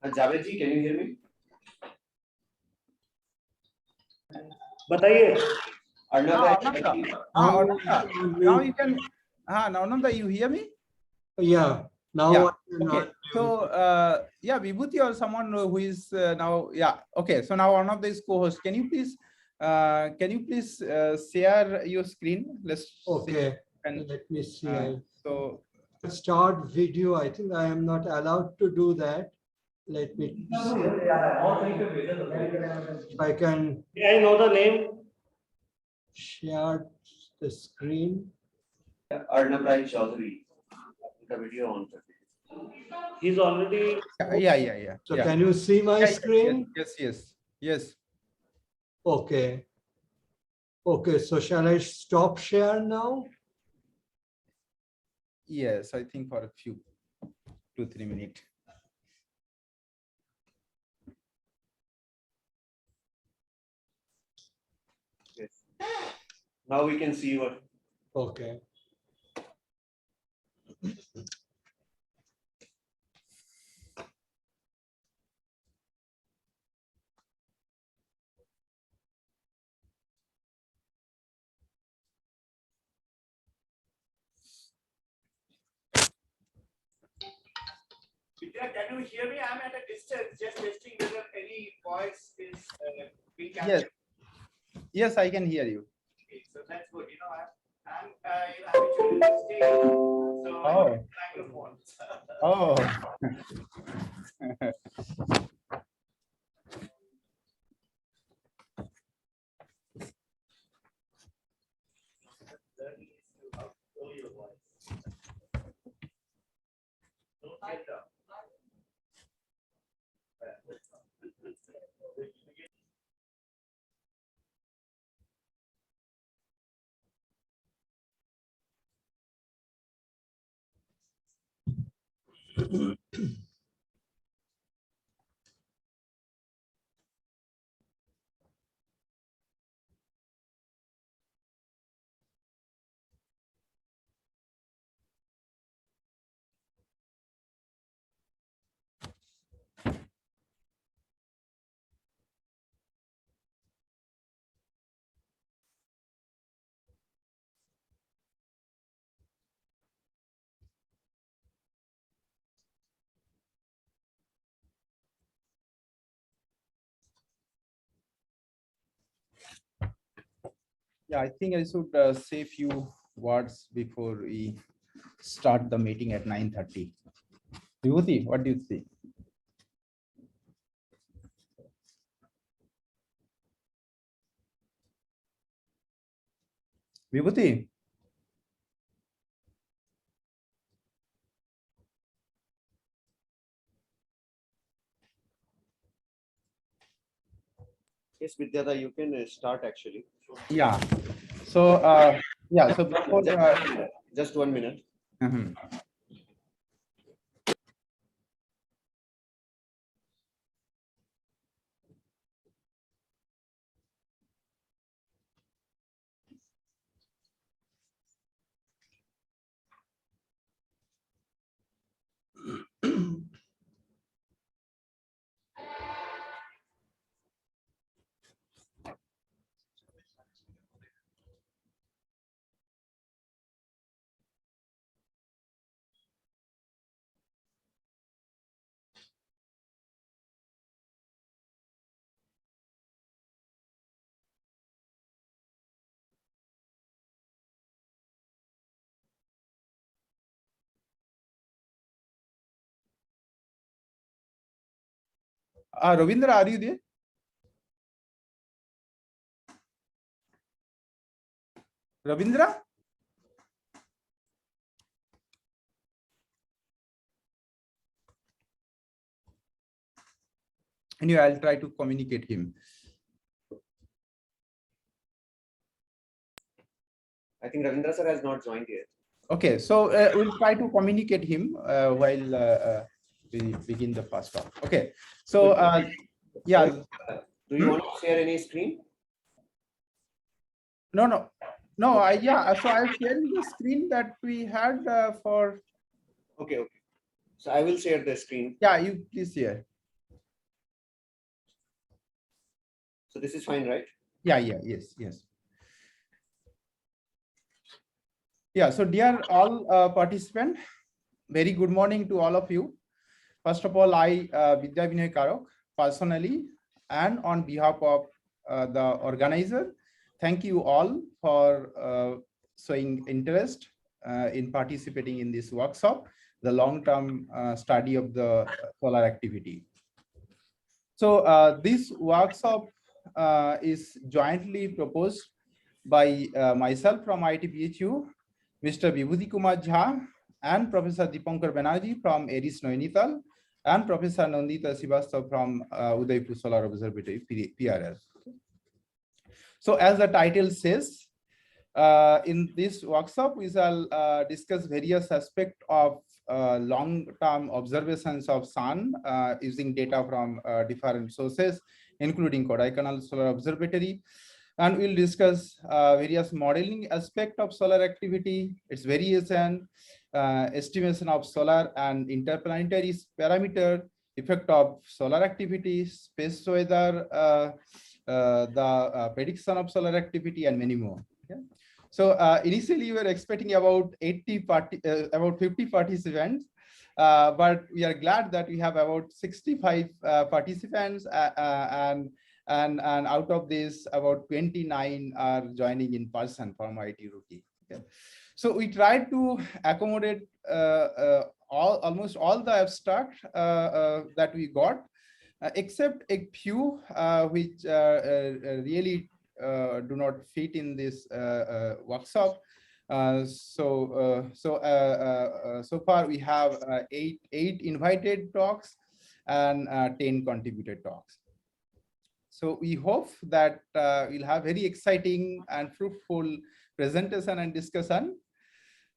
Javed ji, can you hear me? बताइए। Now you can. Now you hear me? Yeah. Now. Yeah. Okay. So yeah, Vibhuti or someone who is now. Yeah. Okay. So now one of these co-hosts. Can you please share your screen? Let's. Okay. See. And let me see. So start video. I think I am not allowed to do that. Let me see. If I can. I know the name. Share the screen. Arnab Rai Chaudhary. The video on. He's already. Yeah. So can you see my screen? Yes. Okay. Okay. So shall I stop share now? Yes, I think for a few 2-3 minutes. Yes. Now we can see what. Okay. Can you hear me? I'm at a distance, just testing whether any voice is being captured. Yes, I can hear you. Okay, so that's good. You know, I'm habitually listening, so microphones. Oh. Yeah, I think I should say a few words before we start the meeting at 9:30. Vibhuti, what do you think? Vibhuti? Yes, Vidyada, you can start actually. Yeah. So yeah. So before just 1 minute. Ravindra, are you there? Ravindra? Anyway, I'll try to communicate him. I think Ravindra sir has not joined yet. Okay, so we'll try to communicate him while we begin the first talk. Okay, so yeah. Do you want to share any screen? No. Yeah. So I'll share the screen that we had for. Okay. So I will share the screen. Yeah, you please share. So this is fine, right? Yeah, yes. Yeah, so dear all participants, very good morning to all of you. First of all, I, Vidya Vinay Karok, personally and on behalf of the organizer, thank you all for showing interest in participating in this workshop, the long-term study of the solar activity. So this workshop is jointly proposed by myself from IIT-BHU, Mr. Vibhuti Kumar Jha, and Professor Dipankar Banerjee from ARIS Nainital, and Professor Nandita Srivastav from Udaipur Solar Observatory, PRL. So as the title says, in this workshop, we shall discuss various aspects of long-term observations of sun using data from different sources, including Kodaikanal Solar Observatory. And we'll discuss various modeling aspects of solar activity, its variation, estimation of solar and interplanetary parameter, effect of solar activity, space weather, the prediction of solar activity, and many more. Okay? So initially we were expecting about 50 participants, but we are glad that we have about 65 participants, and out of this, about 29 are joining in person from IT Roorkee. Okay. So we tried to accommodate almost all the abstract that we got, except a few which really do not fit in this workshop. So far we have eight invited talks and 10 contributed talks. So we hope that we'll have very exciting and fruitful presentation and discussion.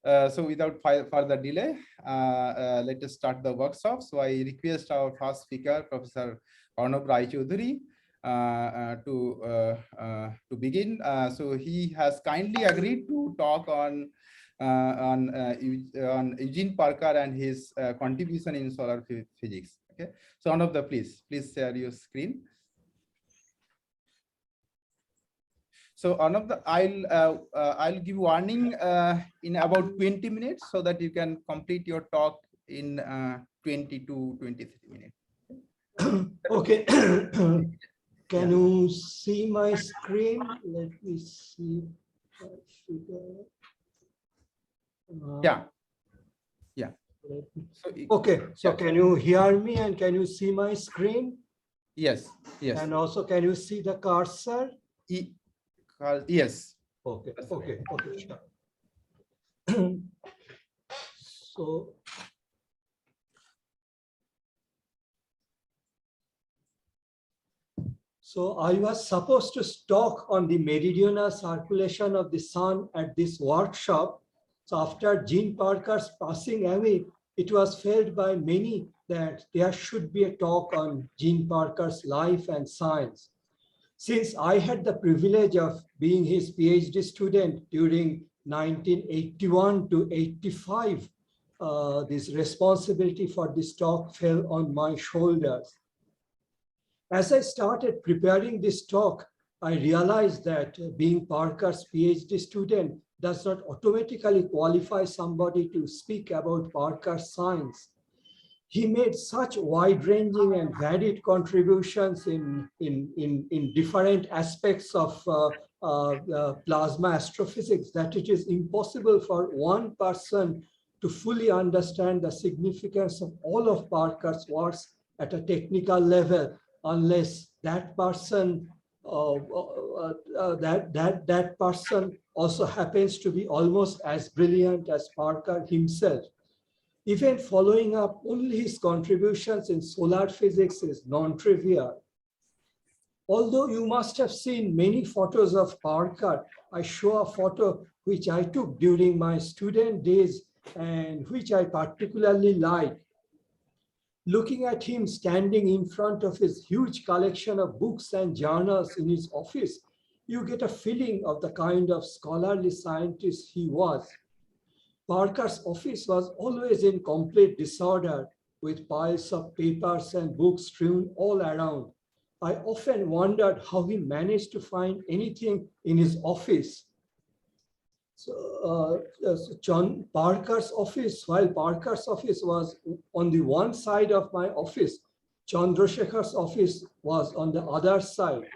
So without further delay, let us start the workshop. So I request our first speaker, Professor Arnab Rai Choudhury, to begin. So he has kindly agreed to talk on Eugene Parker and his contribution in solar physics. Okay. So Arnab, please share your screen. So Arnab, I'll give warning in about 20 minutes so that you can complete your talk in 20 to 23 minutes. Okay. Can you see my screen? Let me see. Yeah. Okay. So can you hear me and can you see my screen? Yes. And also, can you see the cursor? Yes. Okay. Sure. So I was supposed to talk on the meridional circulation of the sun at this workshop. So after Gene Parker's passing away, it was felt by many that there should be a talk on Gene Parker's life and science. Since I had the privilege of being his PhD student during 1981 to 85, this responsibility for this talk fell on my shoulders. As I started preparing this talk, I realized that being Parker's PhD student does not automatically qualify somebody to speak about Parker's science. He made such wide-ranging and varied contributions in different aspects of plasma astrophysics that it is impossible for one person to fully understand the significance of all of Parker's works at a technical level, unless that person that person also happens to be almost as brilliant as Parker himself. Even following up only his contributions in solar physics is non-trivial. Although you must have seen many photos of Parker, I show a photo which I took during my student days and which I particularly like. Looking at him standing in front of his huge collection of books and journals in his office, you get a feeling of the kind of scholarly scientist he was. Parker's office was always in complete disorder, with piles of papers and books strewn all around. I often wondered how he managed to find anything in his office. So John Parker's office, while Parker's office was on the one side of my office, Chandrasekhar's office was on the other side.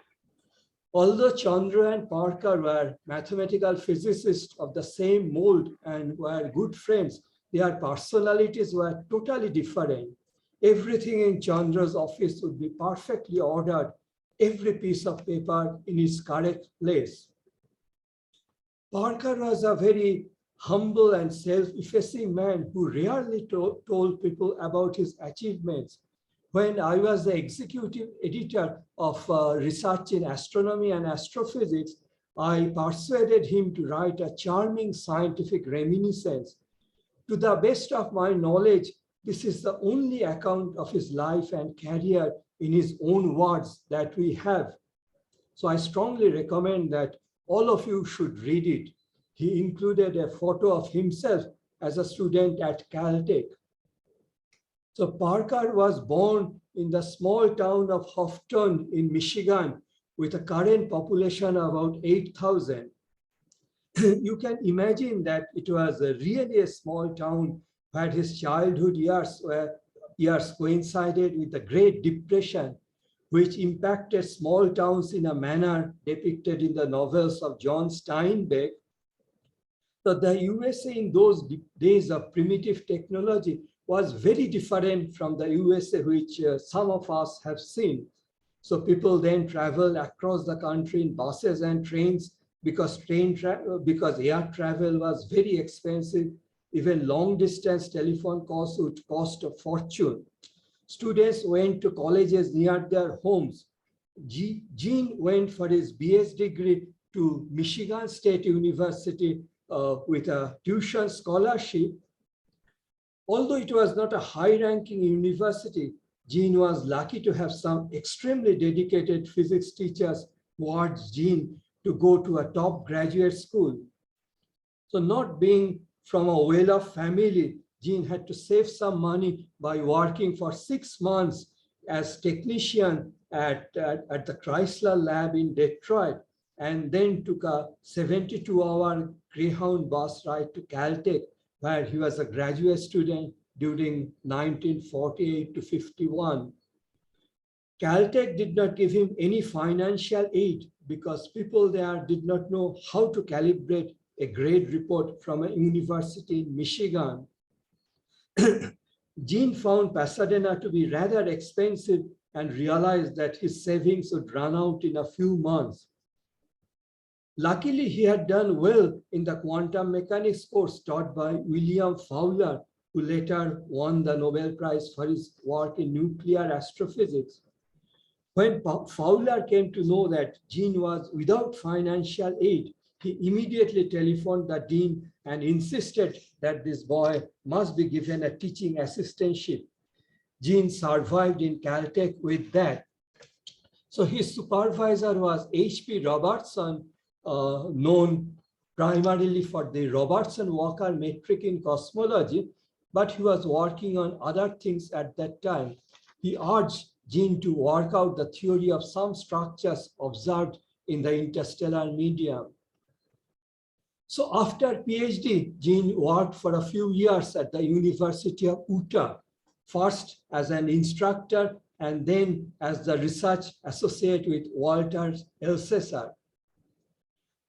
Although Chandra and Parker were mathematical physicists of the same mold and were good friends, their personalities were totally different. Everything in Chandra's office would be perfectly ordered, every piece of paper in its correct place. Parker was a very humble and self-effacing man who rarely told people about his achievements. When I was the executive editor of research in astronomy and astrophysics, I persuaded him to write a charming scientific reminiscence. To the best of my knowledge, this is the only account of his life and career in his own words that we have. So I strongly recommend that all of you should read it. He included a photo of himself as a student at Caltech. So Parker was born in the small town of Houghton in Michigan with a current population of about 8,000. You can imagine that it was really a small town where his childhood years coincided with the Great Depression, which impacted small towns in a manner depicted in the novels of John Steinbeck. So the USA in those days of primitive technology was very different from the USA, which some of us have seen. So people then traveled across the country in buses and trains because air travel was very expensive. Even long distance telephone calls would cost a fortune. Students went to colleges near their homes. Gene went for his BS degree to Michigan State University with a tuition scholarship. Although it was not a high-ranking university, Gene was lucky to have some extremely dedicated physics teachers who urged Gene to go to a top graduate school. So not being from a well-off family, Gene had to save some money by working for 6 months as technician at the Chrysler lab in Detroit, and then took a 72-hour Greyhound bus ride to Caltech, where he was a graduate student during 1948 to 51. Caltech did not give him any financial aid because people there did not know how to calibrate a grade report from a university in Michigan. Gene found Pasadena to be rather expensive and realized that his savings would run out in a few months. Luckily, he had done well in the quantum mechanics course taught by William Fowler, who later won the Nobel Prize for his work in nuclear astrophysics. When Fowler came to know that Gene was without financial aid, he immediately telephoned the dean and insisted that this boy must be given a teaching assistantship. Gene survived in Caltech with that. So his supervisor was H.P. Robertson, known primarily for the Robertson-Walker metric in cosmology, but he was working on other things at that time. He urged Gene to work out the theory of some structures observed in the interstellar medium. So after PhD, Gene worked for a few years at the University of Utah, first as an instructor and then as the research associate with Walter Elsesser.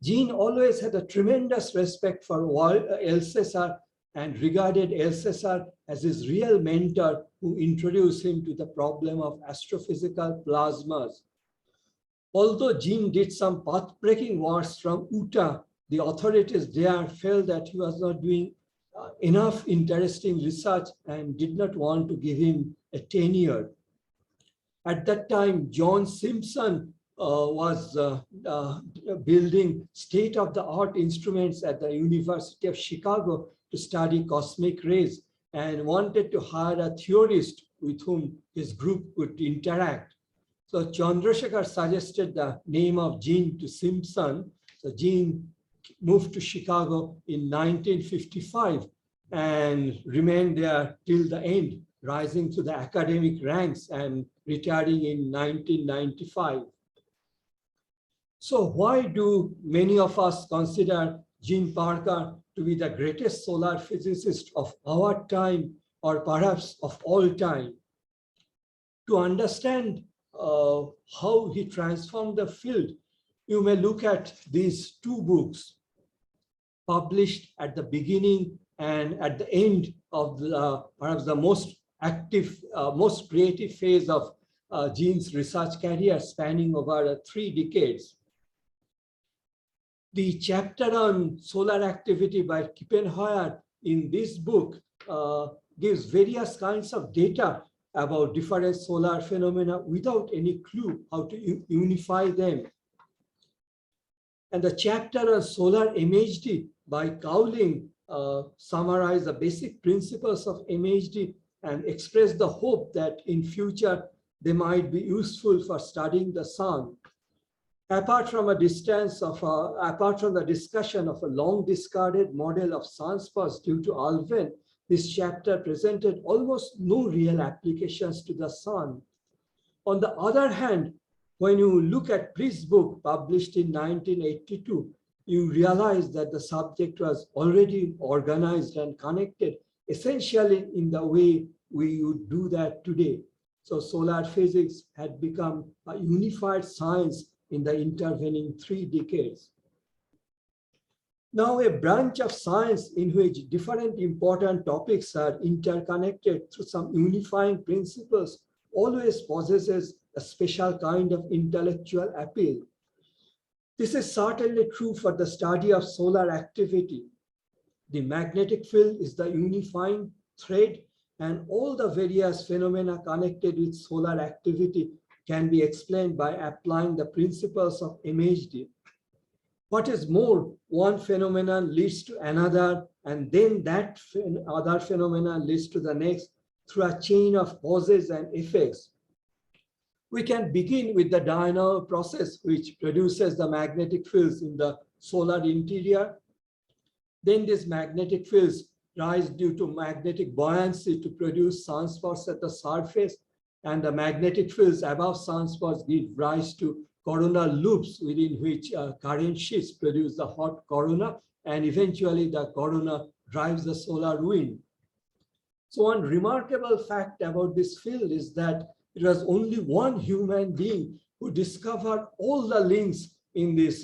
Gene always had a tremendous respect for Elsesser and regarded Elsesser as his real mentor who introduced him to the problem of astrophysical plasmas. Although Gene did some path-breaking works from Utah, the authorities there felt that he was not doing enough interesting research and did not want to give him a tenure. At that time, John Simpson was building state-of-the-art instruments at the University of Chicago to study cosmic rays and wanted to hire a theorist with whom his group would interact. So Chandrasekhar suggested the name of Gene to Simpson. So Gene moved to Chicago in 1955 and remained there till the end, rising to the academic ranks and retiring in 1995. So why do many of us consider Gene Parker to be the greatest solar physicist of our time, or perhaps of all time? To understand how he transformed the field, you may look at these two books published at the beginning and at the end of perhaps the most active, most creative phase of Gene's research career, spanning over 3 decades. The chapter on solar activity by Kippenheuer in this book gives various kinds of data about different solar phenomena without any clue how to unify them. And the chapter on solar MHD by Cowling summarized the basic principles of MHD and expressed the hope that in future they might be useful for studying the sun. Apart from the discussion of a long discarded model of sunspots due to Alfvén, this chapter presented almost no real applications to the sun. On the other hand, when you look at Priest's book published in 1982, you realize that the subject was already organized and connected essentially in the way we would do that today. So solar physics had become a unified science in the intervening 3 decades. Now, a branch of science in which different important topics are interconnected through some unifying principles always possesses a special kind of intellectual appeal. This is certainly true for the study of solar activity. The magnetic field is the unifying thread, and all the various phenomena connected with solar activity can be explained by applying the principles of MHD. What is more, one phenomenon leads to another, and then that other phenomenon leads to the next through a chain of causes and effects. We can begin with the dynamo process, which produces the magnetic fields in the solar interior. Then these magnetic fields rise due to magnetic buoyancy to produce sunspots at the surface, and the magnetic fields above sunspots give rise to coronal loops within which current sheets produce the hot corona, and eventually the corona drives the solar wind. So one remarkable fact about this field is that it was only one human being who discovered all the links in this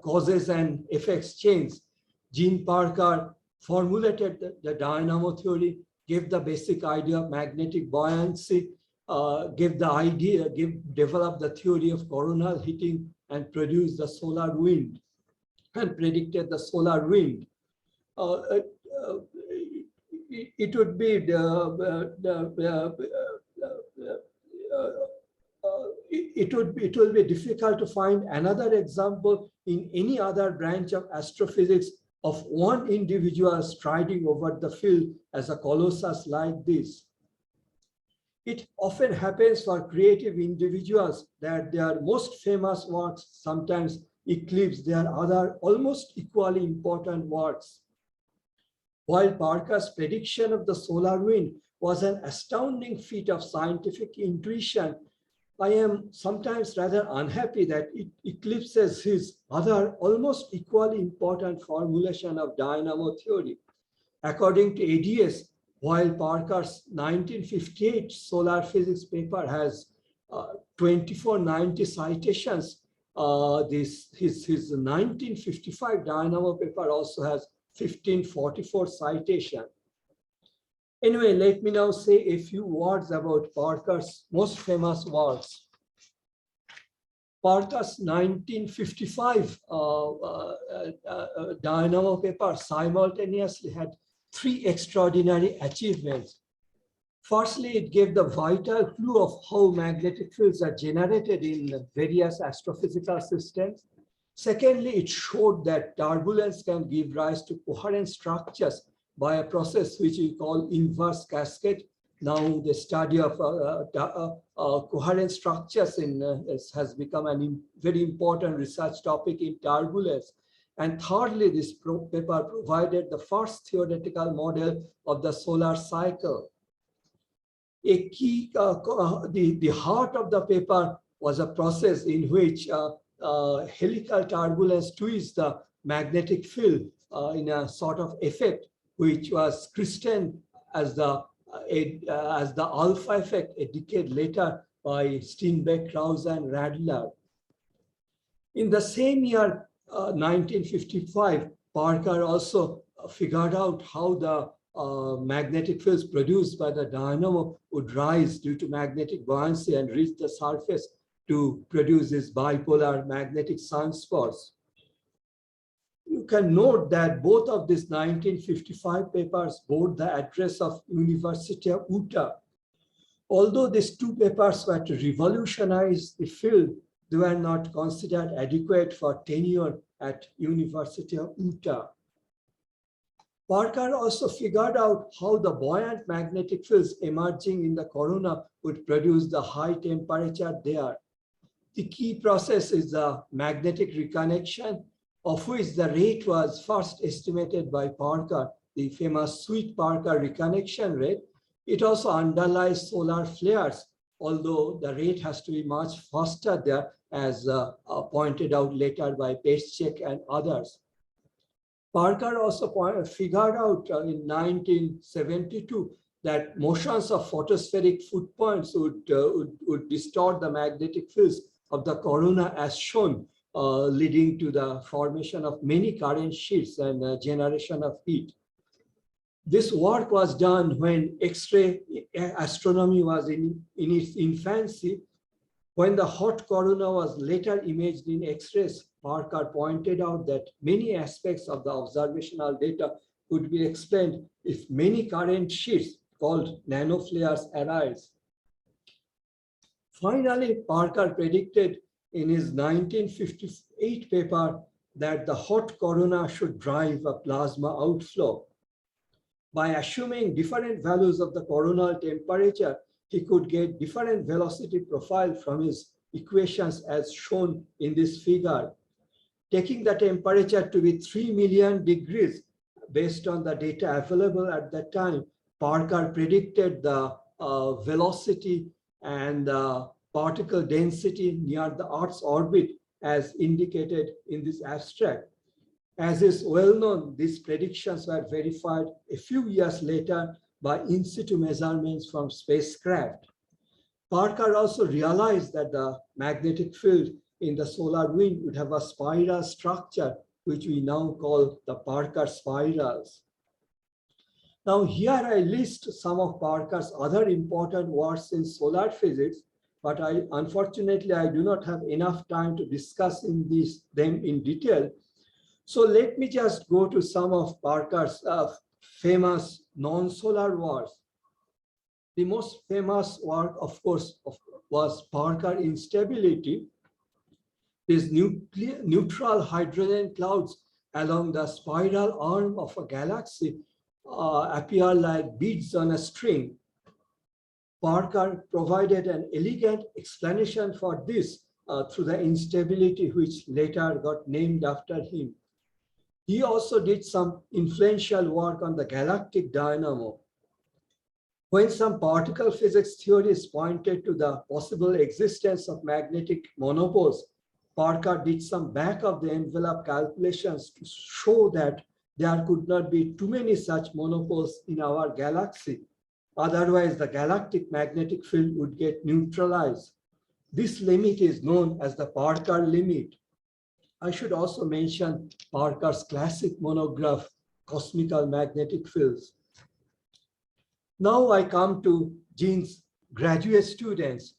causes and effects chains. Gene Parker formulated the dynamo theory, gave the basic idea of magnetic buoyancy, developed the theory of coronal heating, and produced the solar wind, and predicted the solar wind. It would be it will be difficult to find another example in any other branch of astrophysics of one individual striding over the field as a colossus like this. It often happens for creative individuals that their most famous works sometimes eclipse their other almost equally important works. While Parker's prediction of the solar wind was an astounding feat of scientific intuition, I am sometimes rather unhappy that it eclipses his other almost equally important formulation of dynamo theory. According to ADS, while Parker's 1958 solar physics paper has 2490 citations, his 1955 dynamo paper also has 1544 citations. Anyway, let me now say a few words about Parker's most famous works. Parker's 1955 dynamo paper simultaneously had 3 extraordinary achievements. Firstly, it gave the vital clue of how magnetic fields are generated in various astrophysical systems. Secondly, it showed that turbulence can give rise to coherent structures by a process which we call inverse cascade. Now, the study of coherent structures has become a very important research topic in turbulence. And thirdly, this paper provided the first theoretical model of the solar cycle. A key, the heart of the paper was a process in which helical turbulence twists the magnetic field in a sort of effect, which was christened as the alpha effect a decade later by Steenbeck, Krause, and Radler. In the same year, 1955, Parker also figured out how the magnetic fields produced by the dynamo would rise due to magnetic buoyancy and reach the surface to produce these bipolar magnetic sunspots. You can note that both of these 1955 papers bore the address of University of Utah. Although these two papers were to revolutionize the field, they were not considered adequate for tenure at University of Utah. Parker also figured out how the buoyant magnetic fields emerging in the corona would produce the high temperature there. The key process is the magnetic reconnection, of which the rate was first estimated by Parker, the famous Sweet-Parker reconnection rate. It also underlies solar flares, although the rate has to be much faster there, as pointed out later by Peschek and others. Parker also figured out in 1972 that motions of photospheric foot points would distort the magnetic fields of the corona as shown, leading to the formation of many current sheets and generation of heat. This work was done when X-ray astronomy was in its infancy. When the hot corona was later imaged in X-rays, Parker pointed out that many aspects of the observational data could be explained if many current sheets called nanoflares arise. Finally, Parker predicted in his 1958 paper that the hot corona should drive a plasma outflow. By assuming different values of the coronal temperature, he could get different velocity profile from his equations as shown in this figure. Taking the temperature to be 3 million degrees based on the data available at that time, Parker predicted the velocity and the particle density near the Earth's orbit as indicated in this abstract. As is well known, these predictions were verified a few years later by in situ measurements from spacecraft. Parker also realized that the magnetic field in the solar wind would have a spiral structure, which we now call the Parker spirals. Now here I list some of Parker's other important works in solar physics, but unfortunately I do not have enough time to discuss them in detail. So let me just go to some of Parker's famous non-solar works. The most famous work, of course, was Parker Instability. These neutral hydrogen clouds along the spiral arm of a galaxy appear like beads on a string. Parker provided an elegant explanation for this through the instability, which later got named after him. He also did some influential work on the galactic dynamo. When some particle physics theories pointed to the possible existence of magnetic monopoles, Parker did some back of the envelope calculations to show that there could not be too many such monopoles in our galaxy. Otherwise, the galactic magnetic field would get neutralized. This limit is known as the Parker limit. I should also mention Parker's classic monograph, Cosmical Magnetic Fields. Now I come to Jean's graduate students.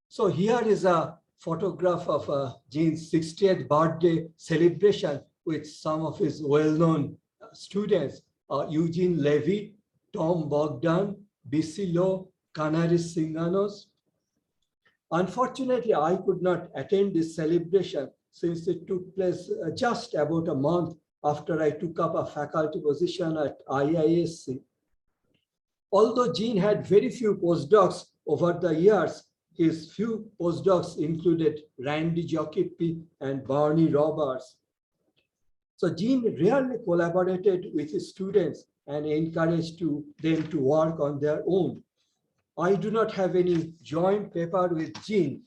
So here is a photograph of Jean's 60th birthday celebration with some of his well-known students, Eugene Levy, Tom Bogdan, B.C. Lowe, Kanaris Singanos. Unfortunately, I could not attend this celebration since it took place just about a month after I took up a faculty position at IISc. Although Jean had very few postdocs over the years, his few postdocs included Randy Jokippi and Barney Roberts. So Jean rarely collaborated with his students and encouraged them to work on their own. I do not have any joint paper with Jean.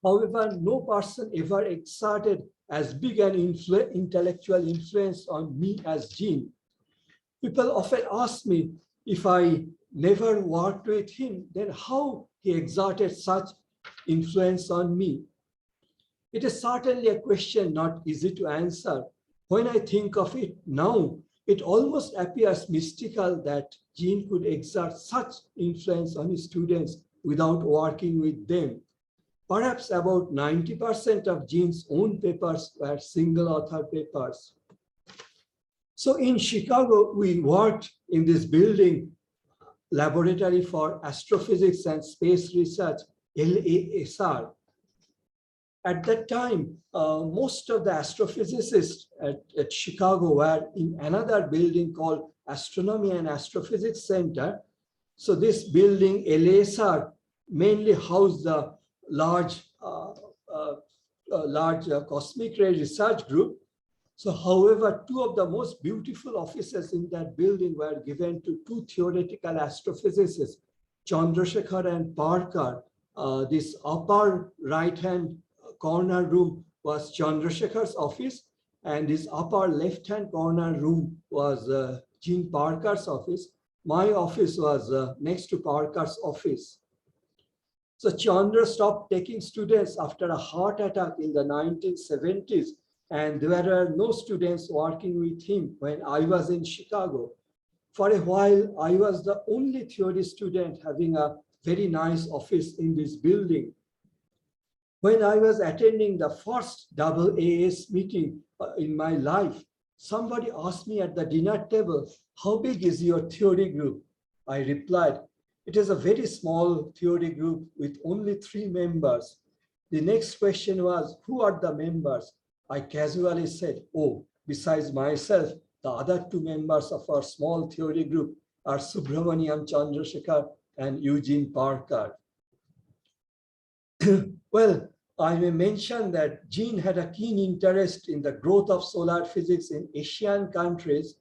However, no person ever exerted as big an intellectual influence on me as Jean. People often ask me if I never worked with him, then how he exerted such influence on me. It is certainly a question not easy to answer. When I think of it now, it almost appears mystical that Jean could exert such influence on his students without working with them. Perhaps about 90% of Jean's own papers were single author papers. So in Chicago, we worked in this building, Laboratory for Astrophysics and Space Research, LASR. At that time, most of the astrophysicists at Chicago were in another building called Astronomy and Astrophysics Center. So this building, LASR, mainly housed the large cosmic ray research group. So, however, two of the most beautiful offices in that building were given to two theoretical astrophysicists, Chandrasekhar and Parker. This upper right-hand corner room was Chandrasekhar's office, and this upper left-hand corner room was Jean Parker's office. My office was next to Parker's office. So Chandra stopped taking students after a heart attack in the 1970s, and there were no students working with him when I was in Chicago. For a while, I was the only theory student having a very nice office in this building. When I was attending the first AAS meeting in my life, somebody asked me at the dinner table, "How big is your theory group?" I replied, "It is a very small theory group with only 3 members." The next question was, "Who are the members?" I casually said, "Oh, besides myself, the other 2 members of our small theory group are Subramaniam Chandrasekhar and Eugene Parker." Well, I may mention that Jean had a keen interest in the growth of solar physics in Asian countries.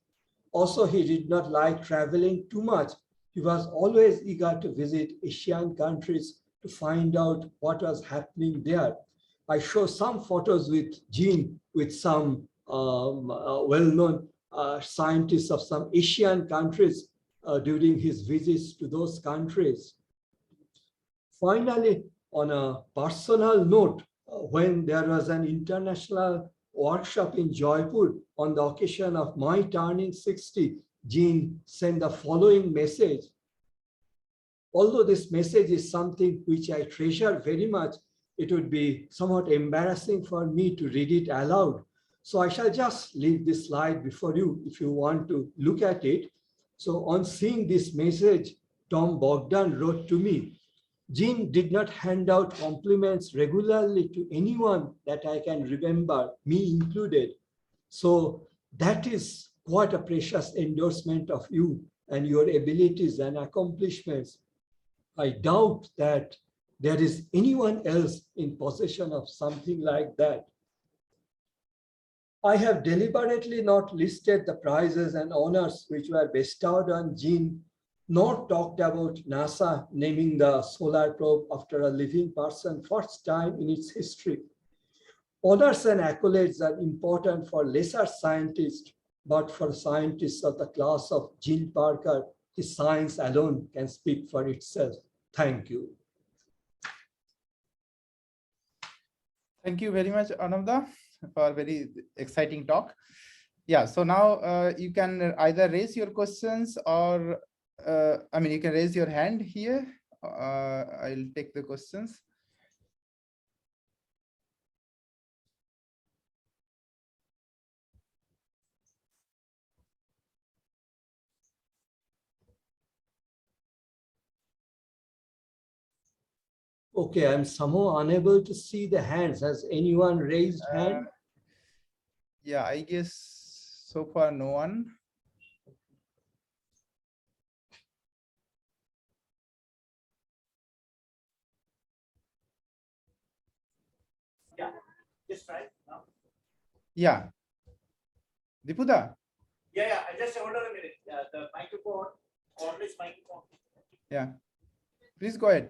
Also, he did not like traveling too much. He was always eager to visit Asian countries to find out what was happening there. I show some photos with Jean with some well-known scientists of some Asian countries during his visits to those countries. Finally, on a personal note, when there was an international workshop in Jaipur on the occasion of my turning 60, Jean sent the following message. Although this message is something which I treasure very much, it would be somewhat embarrassing for me to read it aloud. So I shall just leave this slide before you if you want to look at it. So on seeing this message, Tom Bogdan wrote to me, "Jean did not hand out compliments regularly to anyone that I can remember, me included. So that is quite a precious endorsement of you and your abilities and accomplishments. I doubt that there is anyone else in possession of something like that." I have deliberately not listed the prizes and honors which were bestowed on Jean, nor talked about NASA naming the solar probe after a living person first time in its history. Honors and accolades are important for lesser scientists, but for scientists of the class of Jean Parker, his science alone can speak for itself. Thank you. Thank you very much, Ananda, for a very exciting talk. Yeah, so now you can either raise your questions or, you can raise your hand here. I'll take the questions. Okay, I'm somehow unable to see the hands. Has anyone raised hand? Yeah, I guess so far no one. Yeah, just right now. Yeah. Dipuda? Yeah. I just hold on a minute. The microphone, on this microphone. Yeah. Please go ahead.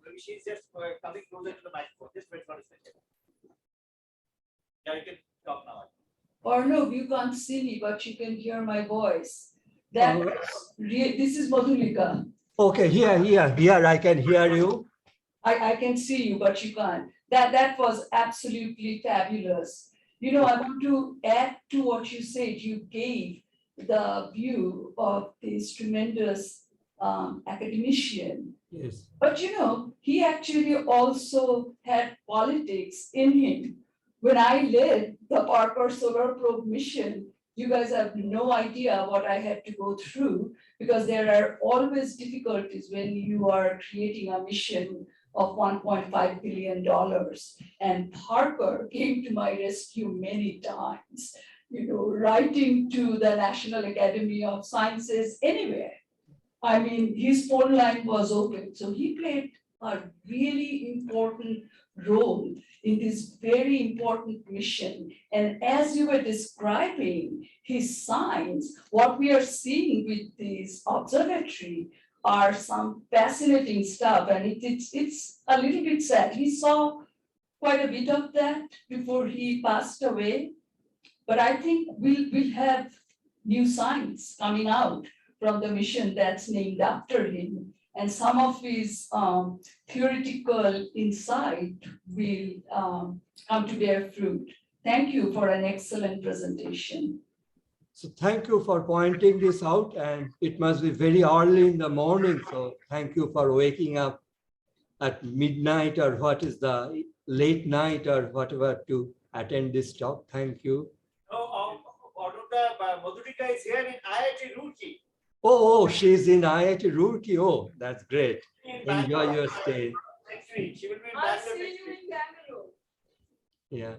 Maybe she's just coming closer to the microphone. Just wait for a second. Yeah, you can talk now. Arnav, you can't see me, but you can hear my voice. This is Madhulika. Okay, here, I can hear you. I can see you, but you can't. That was absolutely fabulous. You know, I want to add to what you said. You gave the view of this tremendous academician. Yes. But you know, he actually also had politics in him. When I led the Parker Solar Probe mission, you guys have no idea what I had to go through, because there are always difficulties when you are creating a mission of $1.5 billion. And Parker came to my rescue many times, you know, writing to the National Academy of Sciences anywhere. I mean, his phone line was open. So he played a really important role in this very important mission. And as you were describing his signs, what we are seeing with this observatory are some fascinating stuff. And it's a little bit sad. He saw quite a bit of that before he passed away. But I think we'll have new signs coming out from the mission that's named after him. And some of his theoretical insight will come to bear fruit. Thank you for an excellent presentation. So thank you for pointing this out, and it must be very early in the morning. So thank you for waking up at midnight, or what is the late night or whatever, to attend this talk. Thank you. Madhulika is here in IIT Roorkee. Oh, she's in IIT Roorkee. Oh, that's great. In Enjoy Bangalore. your stay. Next week. She will be in I'll Bangalore see next you week. in Bangalore. Yeah.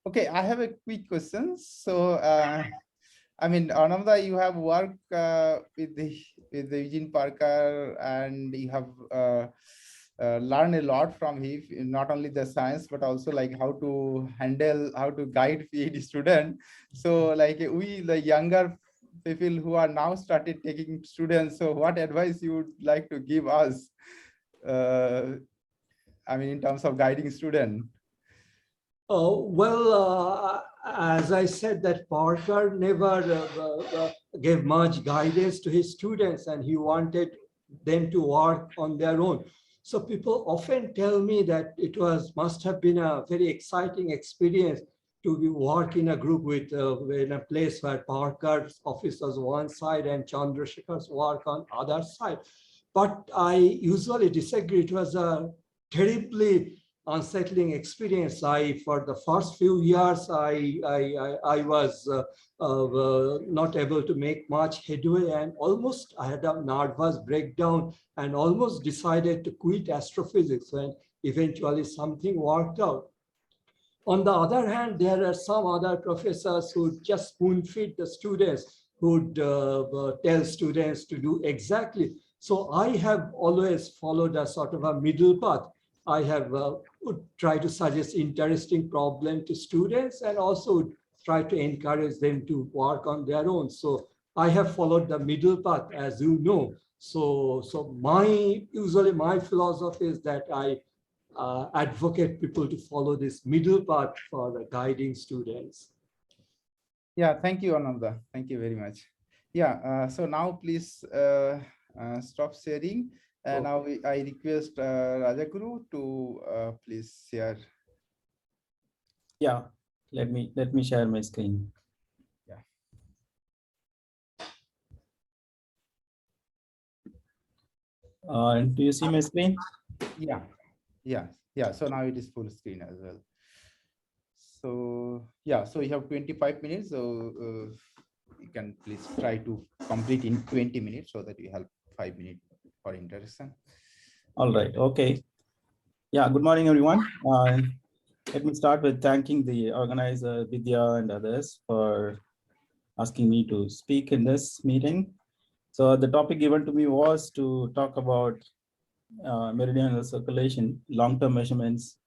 Okay, I have a quick question. So, I mean, Anamda, you have worked with the Eugene Parker, and you have learned a lot from him, not only the science, but also like how to guide PhD student. So like we, the younger people who are now started taking students, so what advice you would like to give us? I mean, in terms of guiding student. As I said, that Parker never gave much guidance to his students, and he wanted them to work on their own. So people often tell me that it must have been a very exciting experience to work in a group with in a place where Parker's office was one side and Chandrasekhar's work on other side. But I usually disagree. It was a terribly unsettling experience. For the first few years, I was not able to make much headway, and almost I had a nervous breakdown and almost decided to quit astrophysics, when eventually something worked out. On the other hand, there are some other professors who just spoon feed the students, who tell students to do exactly. So I have always followed a sort of a middle path. I have would try to suggest interesting problem to students, and also try to encourage them to work on their own. So I have followed the middle path, as you know. So usually my philosophy is that I advocate people to follow this middle path for guiding students. Yeah, thank you, Ananda. Thank you very much. Yeah, so now please stop sharing. And now I request Rajaguru to please share. Yeah, let me share my screen. Yeah. Do you see my screen? Yeah. So now it is full screen as well. So yeah, so you have 25 minutes. So you can please try to complete in 20 minutes, so that you have 5 minutes for introduction. All right. Okay. Yeah. Good morning, everyone. Let me start with thanking the organizer, Vidya, and others for asking me to speak in this meeting. So the topic given to me was to talk about meridional circulation, long-term measurements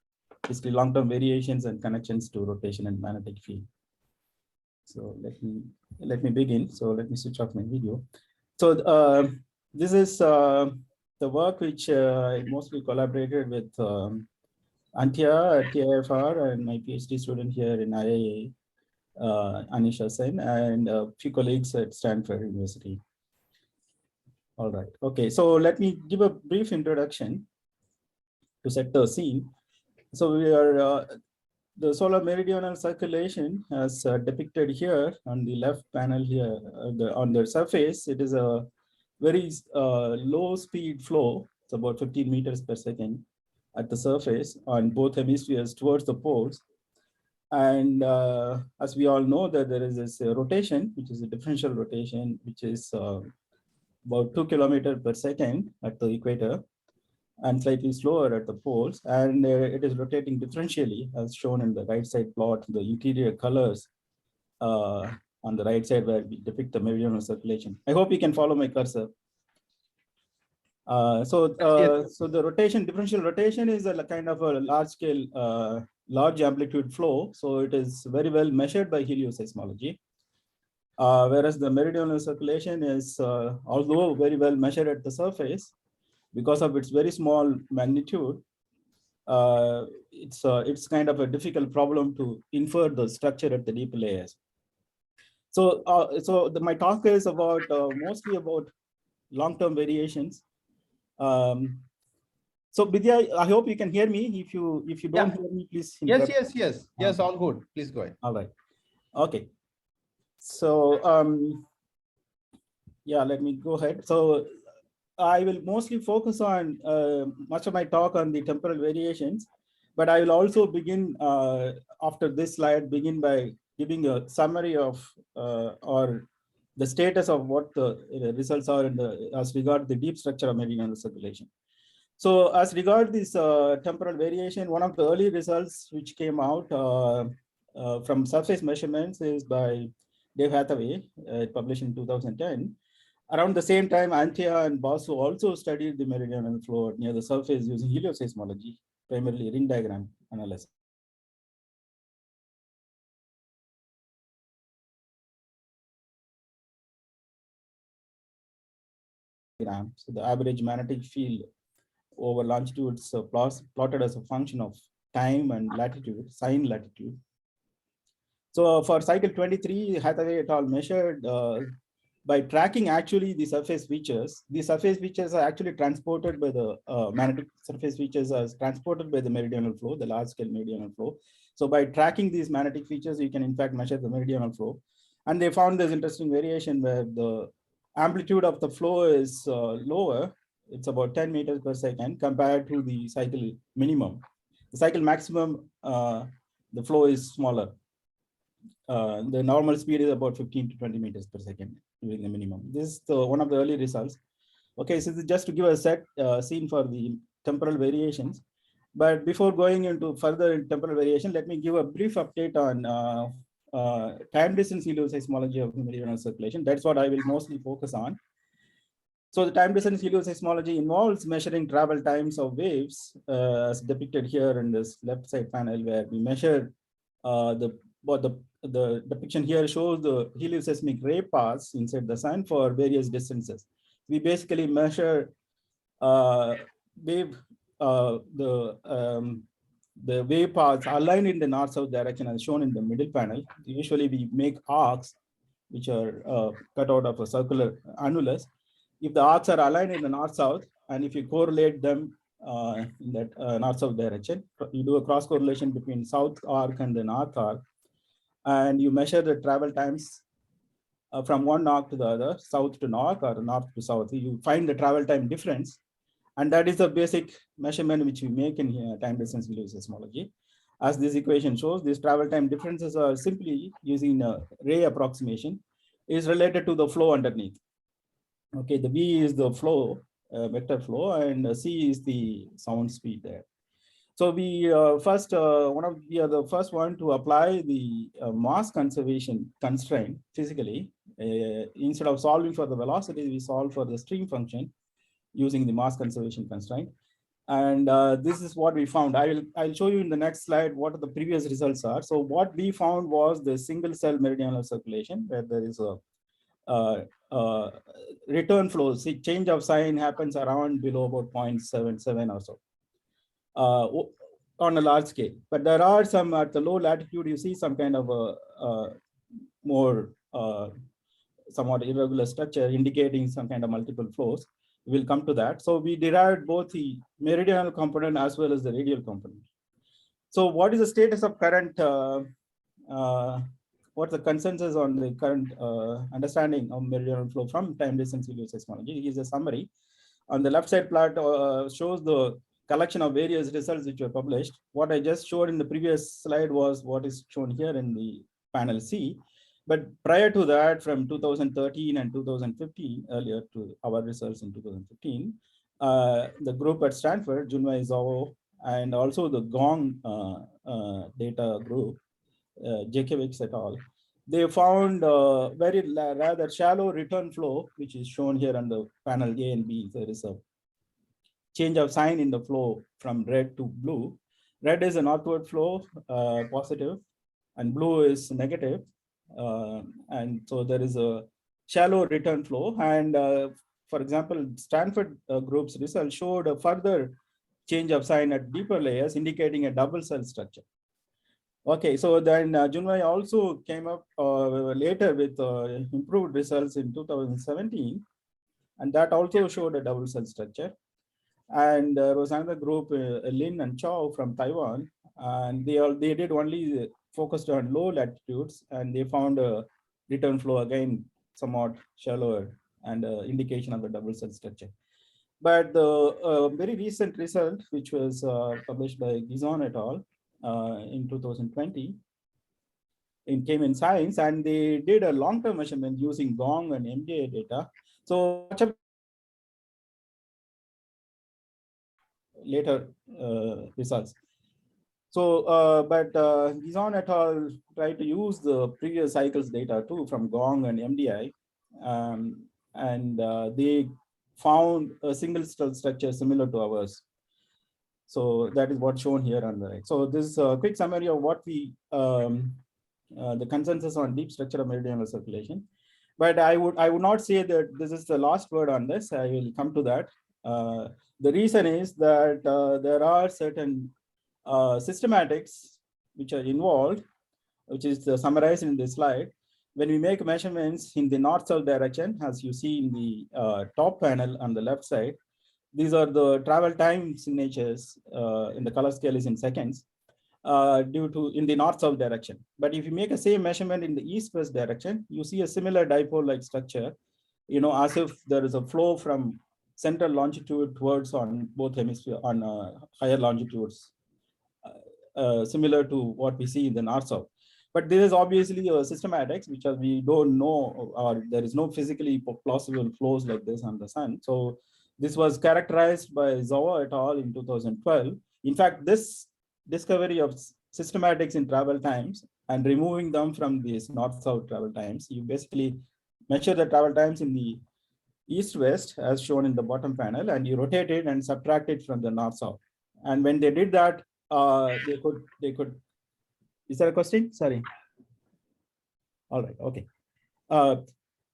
basically long-term variations and connections to rotation and magnetic field. So let me begin. So let me switch off my video. So this is the work which I mostly collaborated with Antia at TIFR and my PhD student here in IIA, Anisha Sen, and a few colleagues at Stanford University. All right. Okay. So let me give a brief introduction to set the scene. So we are the solar meridional circulation as depicted here on the left panel here on the surface. It is a very low speed flow. It's about 15 meters per second at the surface on both hemispheres towards the poles. And as we all know that there is this rotation, which is a differential rotation, which is about 2 kilometers per second at the equator and slightly slower at the poles. And it is rotating differentially as shown in the right side plot, the interior colors on the right side where we depict the meridional circulation. I hope you can follow my cursor. So the differential rotation is a kind of a large scale, large amplitude flow. So it is very well measured by helioseismology. Whereas the meridional circulation is, although very well measured at the surface, because of its very small magnitude, it's kind of a difficult problem to infer the structure at the deep layers. So, my talk is about mostly about long-term variations. So Vidya, I hope you can hear me. If you don't hear me, please. Yes, all good. Please go ahead. All right. Okay. So yeah, let me go ahead. So I will mostly focus on much of my talk on the temporal variations, but I will also begin after this slide, begin by giving a summary of or the status of what the results are in as regard the deep structure of meridional circulation. So as regard this temporal variation, one of the early results which came out from surface measurements is by Dave Hathaway, published in 2010. Around the same time, Antia and Basu also studied the meridional flow near the surface using helioseismology, primarily ring diagram analysis. So the average magnetic field over longitudes plotted as a function of time and latitude, sine latitude. So for cycle 23, Hathaway et al. Measured by tracking actually the surface features. The surface features are actually transported by the magnetic surface features as transported by the meridional flow, the large scale meridional flow. So by tracking these magnetic features, you can in fact measure the meridional flow. And they found this interesting variation where the amplitude of the flow is lower. It's about 10 meters per second compared to the cycle minimum. The cycle maximum, the flow is smaller. The normal speed is about 15 to 20 meters per second during the minimum. This is one of the early results. Okay, so this is just to give a set scene for the temporal variations. But before going into further temporal variation, let me give a brief update on time distance helioseismology of meridional circulation. That's what I will mostly focus on. So the time distance helioseismology involves measuring travel times of waves, as depicted here in this left side panel, where we measure the depiction here shows the helioseismic ray paths inside the sun for various distances. We basically measure the wave paths aligned in the north-south direction as shown in the middle panel. Usually we make arcs which are cut out of a circular annulus. If the arcs are aligned in the north-south, and if you correlate them in that north-south direction, you do a cross correlation between south arc and the north arc, and you measure the travel times from one arc to the other, south to north or north to south. You find the travel time difference, and that is the basic measurement which we make in time distance helioseismology. As this equation shows, these travel time differences are simply using a ray approximation is related to the flow underneath. Okay, the V is the flow, vector flow, and C is the sound speed there. So we we are the first one to apply the mass conservation constraint physically. Instead of solving for the velocity, we solve for the stream function using the mass conservation constraint. And this is what we found. I'll show you in the next slide what the previous results are. So what we found was the single cell meridional circulation, where there is a return flow. See, change of sign happens around below about 0.77 or so on a large scale. But there are some at the low latitude, you see some kind of a more somewhat irregular structure indicating some kind of multiple flows. We'll come to that. So we derived both the meridional component as well as the radial component. So what is the status of current, what's the consensus on the current understanding of meridional flow from time distance seismology? Here's a summary. On the left side plot shows the collection of various results which were published. What I just showed in the previous slide was what is shown here in the panel C. But prior to that, from 2013 and 2015, earlier to our results in 2015, the group at Stanford, Junwei Zhao, and also the Gong data group, Jekiewicz et al., they found very rather shallow return flow, which is shown here on the panel A and B. There is a change of sign in the flow from red to blue. Red is an northward flow, positive, and blue is negative. And so there is a shallow return flow. And for example, Stanford group's result showed a further change of sign at deeper layers, indicating a double cell structure. Okay, so then Junwei also came up later with improved results in 2017, and that also showed a double cell structure. And there was another group, Lin and Chow from Taiwan, and they did only focused on low latitudes, and they found a return flow again somewhat shallower and indication of a double cell structure. But the very recent result, which was published by Gizon et al. In 2020, it came in Science, and they did a long-term measurement using Gong and MDA data. So later results. So, but Gizon et al. Tried to use the previous cycles data too from Gong and MDI, and they found a single cell structure similar to ours. So that is what's shown here on the right. So this is a quick summary of what we, the consensus on deep structure of meridional circulation. But I would not say that this is the last word on this. I will come to that. The reason is that there are certain systematics which are involved, which is summarized in this slide. When we make measurements in the north-south direction, as you see in the top panel on the left side, these are the travel time signatures in the color scale is in seconds due to in the north-south direction. But if you make a same measurement in the east-west direction, you see a similar dipole-like structure, you know, as if there is a flow from central longitude towards on both hemispheres on higher longitudes, similar to what we see in the north-south. But there is obviously a systematics, which we don't know, or there is no physically plausible flows like this on the sun. So this was characterized by Zhao et al. In 2012. In fact, this discovery of systematics in travel times and removing them from these north-south travel times, you basically measure the travel times in the east-west as shown in the bottom panel, and you rotate it and subtract it from the north-south. And when they did that, they could. Is there a question? Sorry. All right. Okay.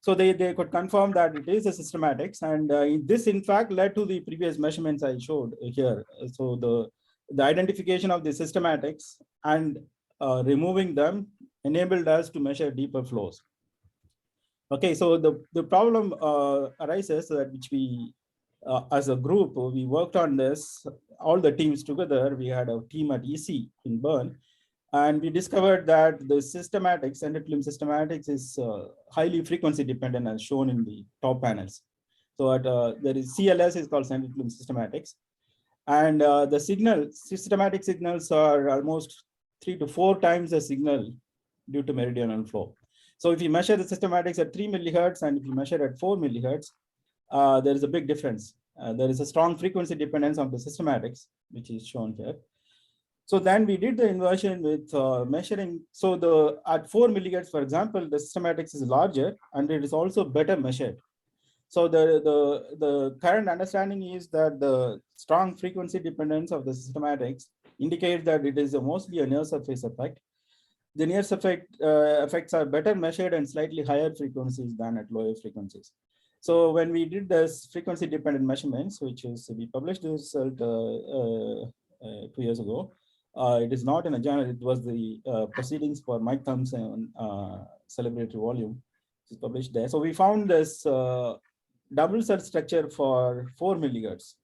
So they could confirm that it is a systematics, and this in fact led to the previous measurements I showed here. So the identification of the systematics and removing them enabled us to measure deeper flows. Okay, so the problem arises that which we, as a group, we worked on this, all the teams together. We had a team at EC in Bern. And we discovered that the systematics, central limb systematics, is highly frequency dependent as shown in the top panels. So there is CLS is called central limb systematics. And the systematic signals are almost 3 to 4 times the signal due to meridional flow. So if you measure the systematics at 3 millihertz and if you measure at 4 millihertz, there is a big difference. There is a strong frequency dependence of the systematics, which is shown here. So then we did the inversion with measuring. So at 4 millihertz, for example, the systematics is larger and it is also better measured. So the current understanding is that the strong frequency dependence of the systematics indicates that it is mostly a near surface effect. The near surface effects are better measured and slightly higher frequencies than at lower frequencies. So when we did this frequency dependent measurements, which is we published this result 2 years ago, it is not in a journal. It was the proceedings for Mike Thompson celebratory volume. It's published there. So we found this double cell structure for 4 millihertz.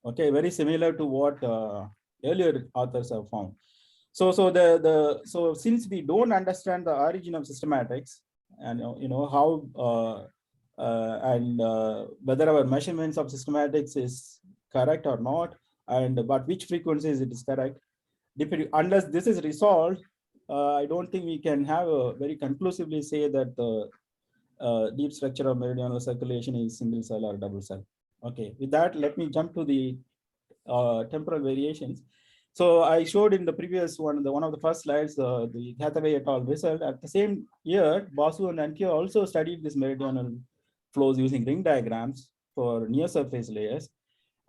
Okay, very similar to what earlier authors have found. So since we don't understand the origin of systematics and how whether our measurements of systematics is correct or not, and but which frequencies it is correct, unless this is resolved, I don't think we can have a very conclusively say that the deep structure of meridional circulation is single cell or double cell. Okay, with that, let me jump to the temporal variations. So I showed in the previous one, one of the first slides, the Hathaway et al. Result. At the same year, Basu and Ankia also studied this meridional flows using ring diagrams for near surface layers.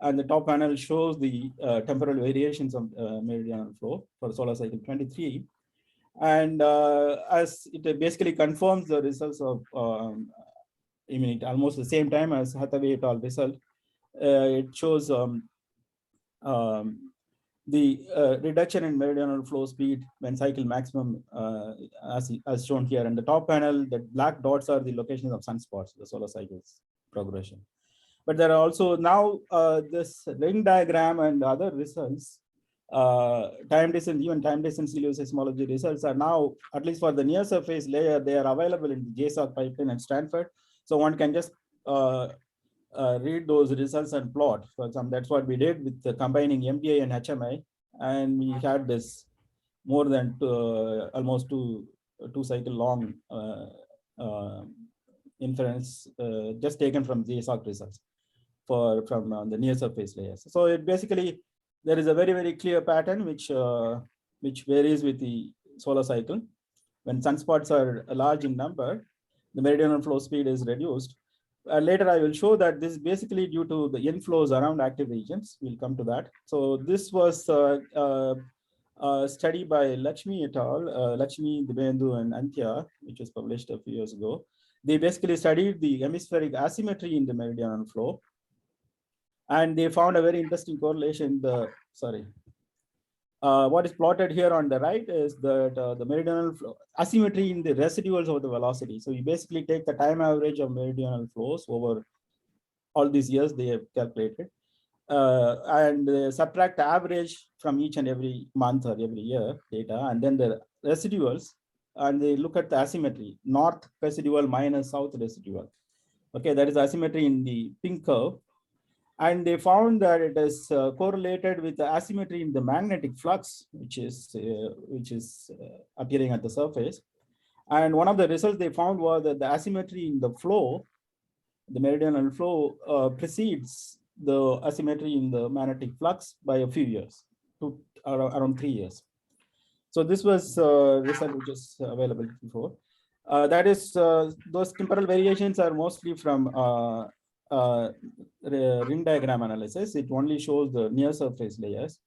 And the top panel shows the temporal variations of meridional flow for solar cycle 23. And as it basically confirms the results of, almost the same time as Hathaway et al. Result, it shows the reduction in meridional flow speed when cycle maximum, as shown here. And the top panel, the black dots are the locations of sunspots, the solar cycles progression. But there are also now this ring diagram and other results, time distance, even time distance helioseismology results are now, at least for the near surface layer, they are available in the JSOC pipeline at Stanford. So one can just read those results and plot. For example, that's what we did with the combining MDI and HMI, and we had this more than almost two cycle long inference just taken from JSOC results from the near surface layers. So it basically, there is a very clear pattern which varies with the solar cycle. When sunspots are large in number, the meridional flow speed is reduced. Later, I will show that this is basically due to the inflows around active regions. We'll come to that. So this was a study by Lakshmi et al., Lakshmi, Dibendu, and Antya, which was published a few years ago. They basically studied the hemispheric asymmetry in the meridional flow. And they found a very interesting correlation. What is plotted here on the right is that the meridional flow asymmetry in the residuals of the velocity. So you basically take the time average of meridional flows over all these years they have calculated, and they subtract the average from each and every month or every year data, and then the residuals, and they look at the asymmetry, north residual minus south residual. Okay, that is asymmetry in the pink curve. And they found that it is correlated with the asymmetry in the magnetic flux, which is appearing at the surface. And one of the results they found was that the asymmetry in the flow, the meridional flow, precedes the asymmetry in the magnetic flux by a few years, around 3 years. So this was result which is available before. That is, those temporal variations are mostly from ring diagram analysis. It only shows the near surface layers.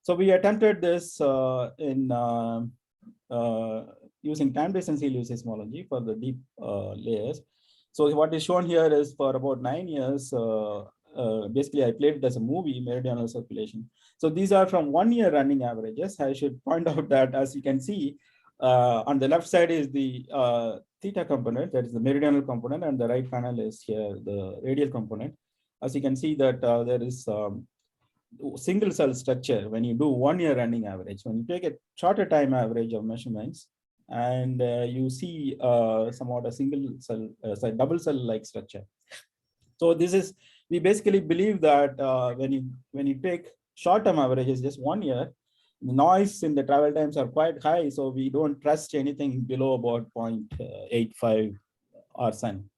So we attempted this in using time distance helioseismology for the deep layers. So what is shown here is for about 9 years, basically I played it as a movie, meridional circulation. So these are from 1 year running averages. I should point out that, as you can see, on the left side is the theta component, that is the meridional component, and the right panel is here, the radial component. As you can see that there is single cell structure when you do 1 year running average. When you take a shorter time average of measurements, and you see somewhat a single cell, double cell like structure. So this is, we basically believe that when you take short term averages, just 1 year, the noise in the travel times are quite high, so we don't trust anything below about 0.85 Rsen.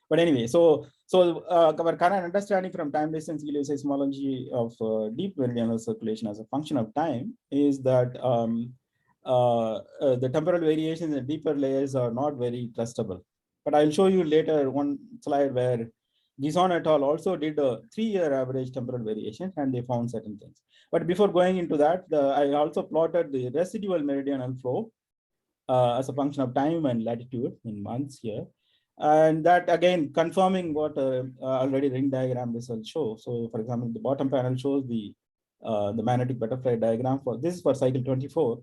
But anyway, so our current understanding from time distance helioseismology of deep meridional circulation as a function of time is that the temporal variations in deeper layers are not very trustable. But I'll show you later one slide where Gison et al. Also did a 3-year average temporal variation, and they found certain things. But before going into that, I also plotted the residual meridional flow as a function of time and latitude in months here. And that again, confirming what already ring diagram results show. So for example, the bottom panel shows the magnetic butterfly diagram for this is for cycle 24.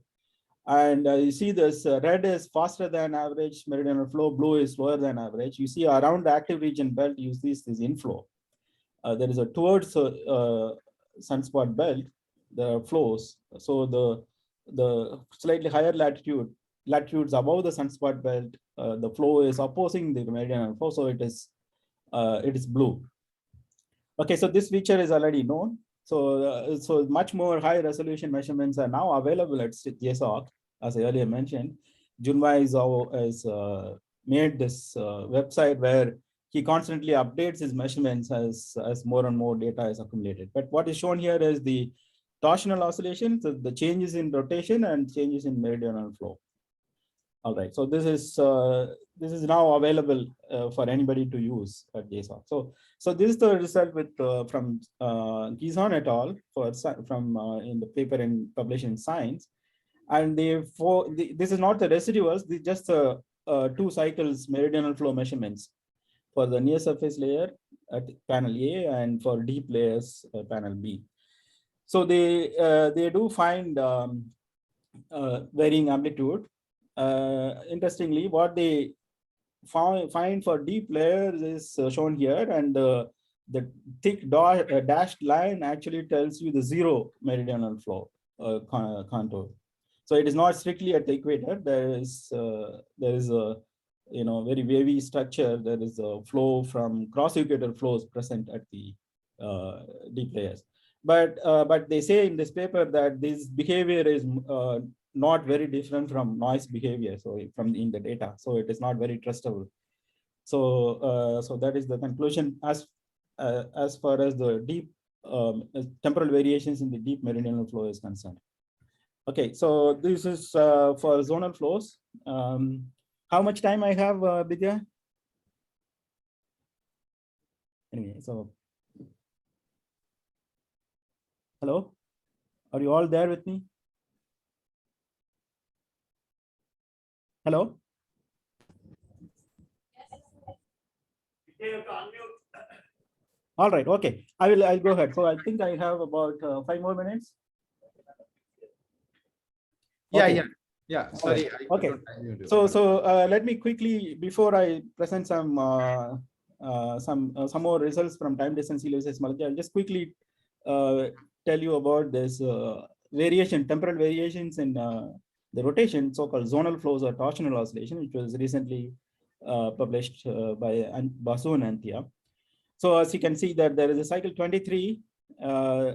And you see this red is faster than average meridional flow, blue is slower than average. You see around the active region belt, you see this inflow. There is a towards sunspot belt, the flows. So the slightly higher latitudes above the sunspot belt, the flow is opposing the meridional flow, so it is blue. Okay, so this feature is already known. So much more high resolution measurements are now available at JSOC, as I earlier mentioned. Junwei has made this website where he constantly updates his measurements as more and more data is accumulated. But what is shown here is the torsional oscillation, so the changes in rotation and changes in meridional flow. All right, so this is now available for anybody to use at JSOC. So this is the result with from Gison et al. From in the paper published in Science, and this is not the residuals. This is just 2 cycles meridional flow measurements for the near surface layer at panel A and for deep layers panel B. So they do find varying amplitude. Interestingly, what they find for deep layers is shown here, and the thick dashed line actually tells you the 0 meridional flow contour. So it is not strictly at the equator. There is a very wavy structure. There is a flow from cross equator flows present at the deep layers. But they say in this paper that this behavior is not very different from noise behavior, so in the data, so it is not very trustable. So that is the conclusion as far as the deep temporal variations in the deep meridional flow is concerned. Okay, so this is for zonal flows. How much time I have, Vidya? Anyway, so hello, are you all there with me? Hello. All right. Okay. I'll go ahead. So I think I have about 5 more minutes. Yeah. Sorry. Okay. So let me quickly, before I present some more results from time distance seismology, I'll just quickly tell you about this temporal variations in the rotation, so-called zonal flows or torsional oscillation, which was recently published by Basu and Anthea. So as you can see that there is a cycle 23,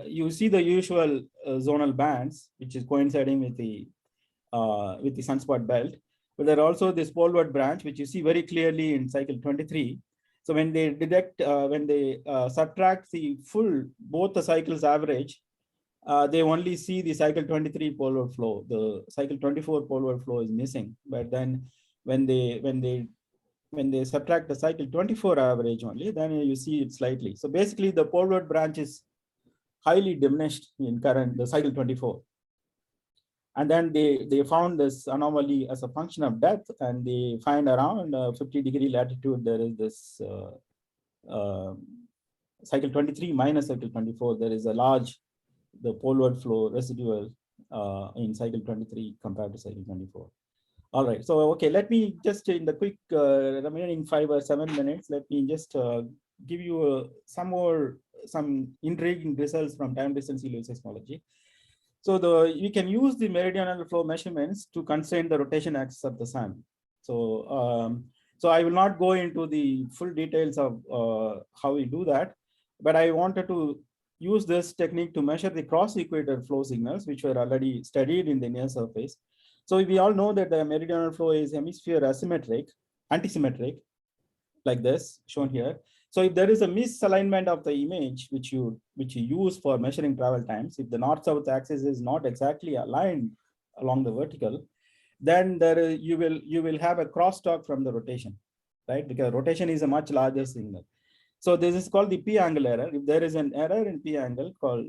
you see the usual zonal bands, which is coinciding with the sunspot belt. But there are also this poleward branch, which you see very clearly in cycle 23. So when they subtract the both the cycles average, they only see the cycle 23 poleward flow. The cycle 24 poleward flow is missing. But then when they subtract the cycle 24 average only, then you see it slightly. So basically the poleward branch is highly diminished in the cycle 24. And then they found this anomaly as a function of depth, and they find around 50-degree latitude, there is this cycle 23 minus cycle 24, there is a large, the poleward flow residual in cycle 23 compared to cycle 24. All right, so okay, let me just in the quick remaining 5 or 7 minutes, let me just give you some intriguing results from time distance seismology. So you can use the meridional flow measurements to constrain the rotation axis of the sun. So I will not go into the full details of how we do that, but I wanted to use this technique to measure the cross equator flow signals, which were already studied in the near surface. So we all know that the meridional flow is hemisphere antisymmetric, like this shown here. So if there is a misalignment of the image, which you use for measuring travel times, if the north-south axis is not exactly aligned along the vertical, then you will have a crosstalk from the rotation, right? Because rotation is a much larger signal. So this is called the P angle error. If there is an error in P angle called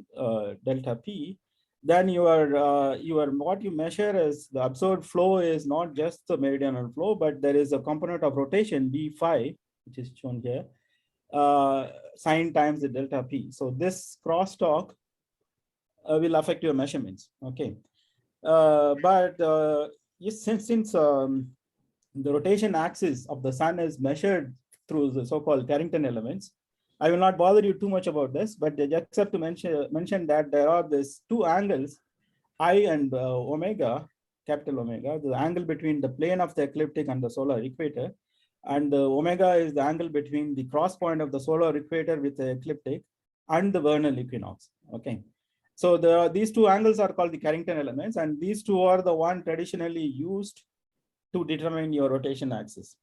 delta P, then what you measure is the observed flow is not just the meridional flow, but there is a component of rotation B phi, which is shown here, sine times the delta P. So this crosstalk will affect your measurements. Okay, but since the rotation axis of the sun is measured through the so-called Carrington elements, I will not bother you too much about this, but just have to mention that there are these two angles, I and omega, capital omega, the angle between the plane of the ecliptic and the solar equator, and the omega is the angle between the cross point of the solar equator with the ecliptic and the vernal equinox. Okay, so these two angles are called the Carrington elements, and these two are the one traditionally used to determine your rotation axis.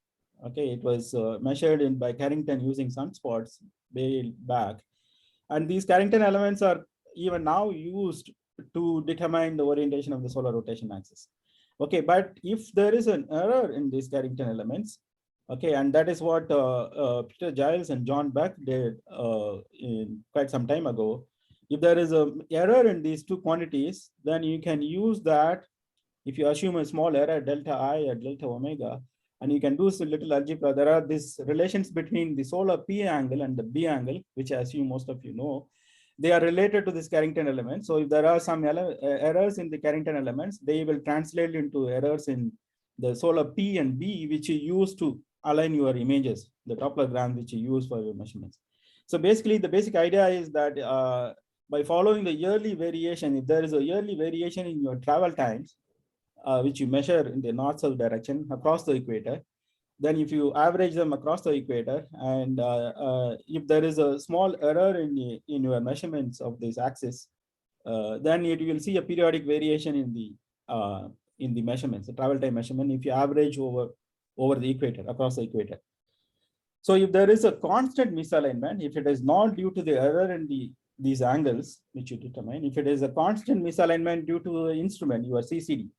Okay, it was measured by Carrington using sunspots way back. And these Carrington elements are even now used to determine the orientation of the solar rotation axis. Okay, but if there is an error in these Carrington elements, okay, and that is what Peter Giles and John Beck did in quite some time ago. If there is an error in these two quantities, then you can use that. If you assume a small error, delta I or delta omega, and you can do some little algebra, there are these relations between the solar P angle and the B angle, which I assume most of you know. They are related to this Carrington element. So if there are some errors in the Carrington elements, they will translate into errors in the solar P and B, which you use to align your images, the Dopplergram which you use for your measurements. So basically, the basic idea is that by following the yearly variation, if there is a yearly variation in your travel times, which you measure in the north-south direction across the equator, then if you average them across the equator, and if there is a small error in your measurements of this axis, then it will see a periodic variation in the measurements, the travel time measurement, if you average over the equator, across the equator. So if there is a constant misalignment, if it is not due to the error in these angles, which you determine, if it is a constant misalignment due to the instrument, your CCD,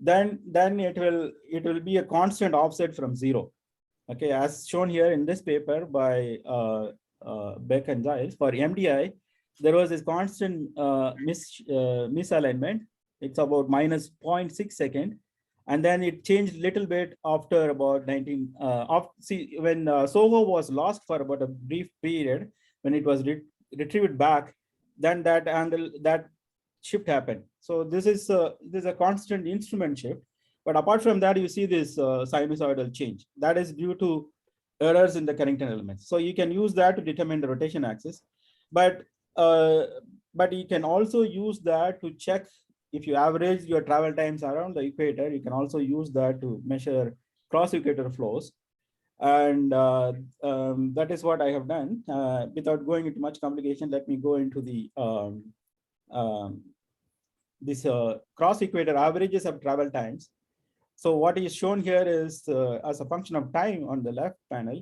then it will be a constant offset from zero. Okay, as shown here in this paper by Beck and Giles, for MDI, there was this constant misalignment. It's about minus 0.6 second. And then it changed a little bit after about 19, when SOHO was lost for about a brief period, when it was retrieved back, then that angle, that shift happened. So this is a constant instrument shift. But apart from that, you see this sinusoidal change. That is due to errors in the Carrington elements. So you can use that to determine the rotation axis. But you can also use that to check if you average your travel times around the equator. You can also use that to measure cross-equator flows. And that is what I have done. Without going into much complication, let me go into the this cross-equator averages of travel times. So what is shown here is as a function of time on the left panel,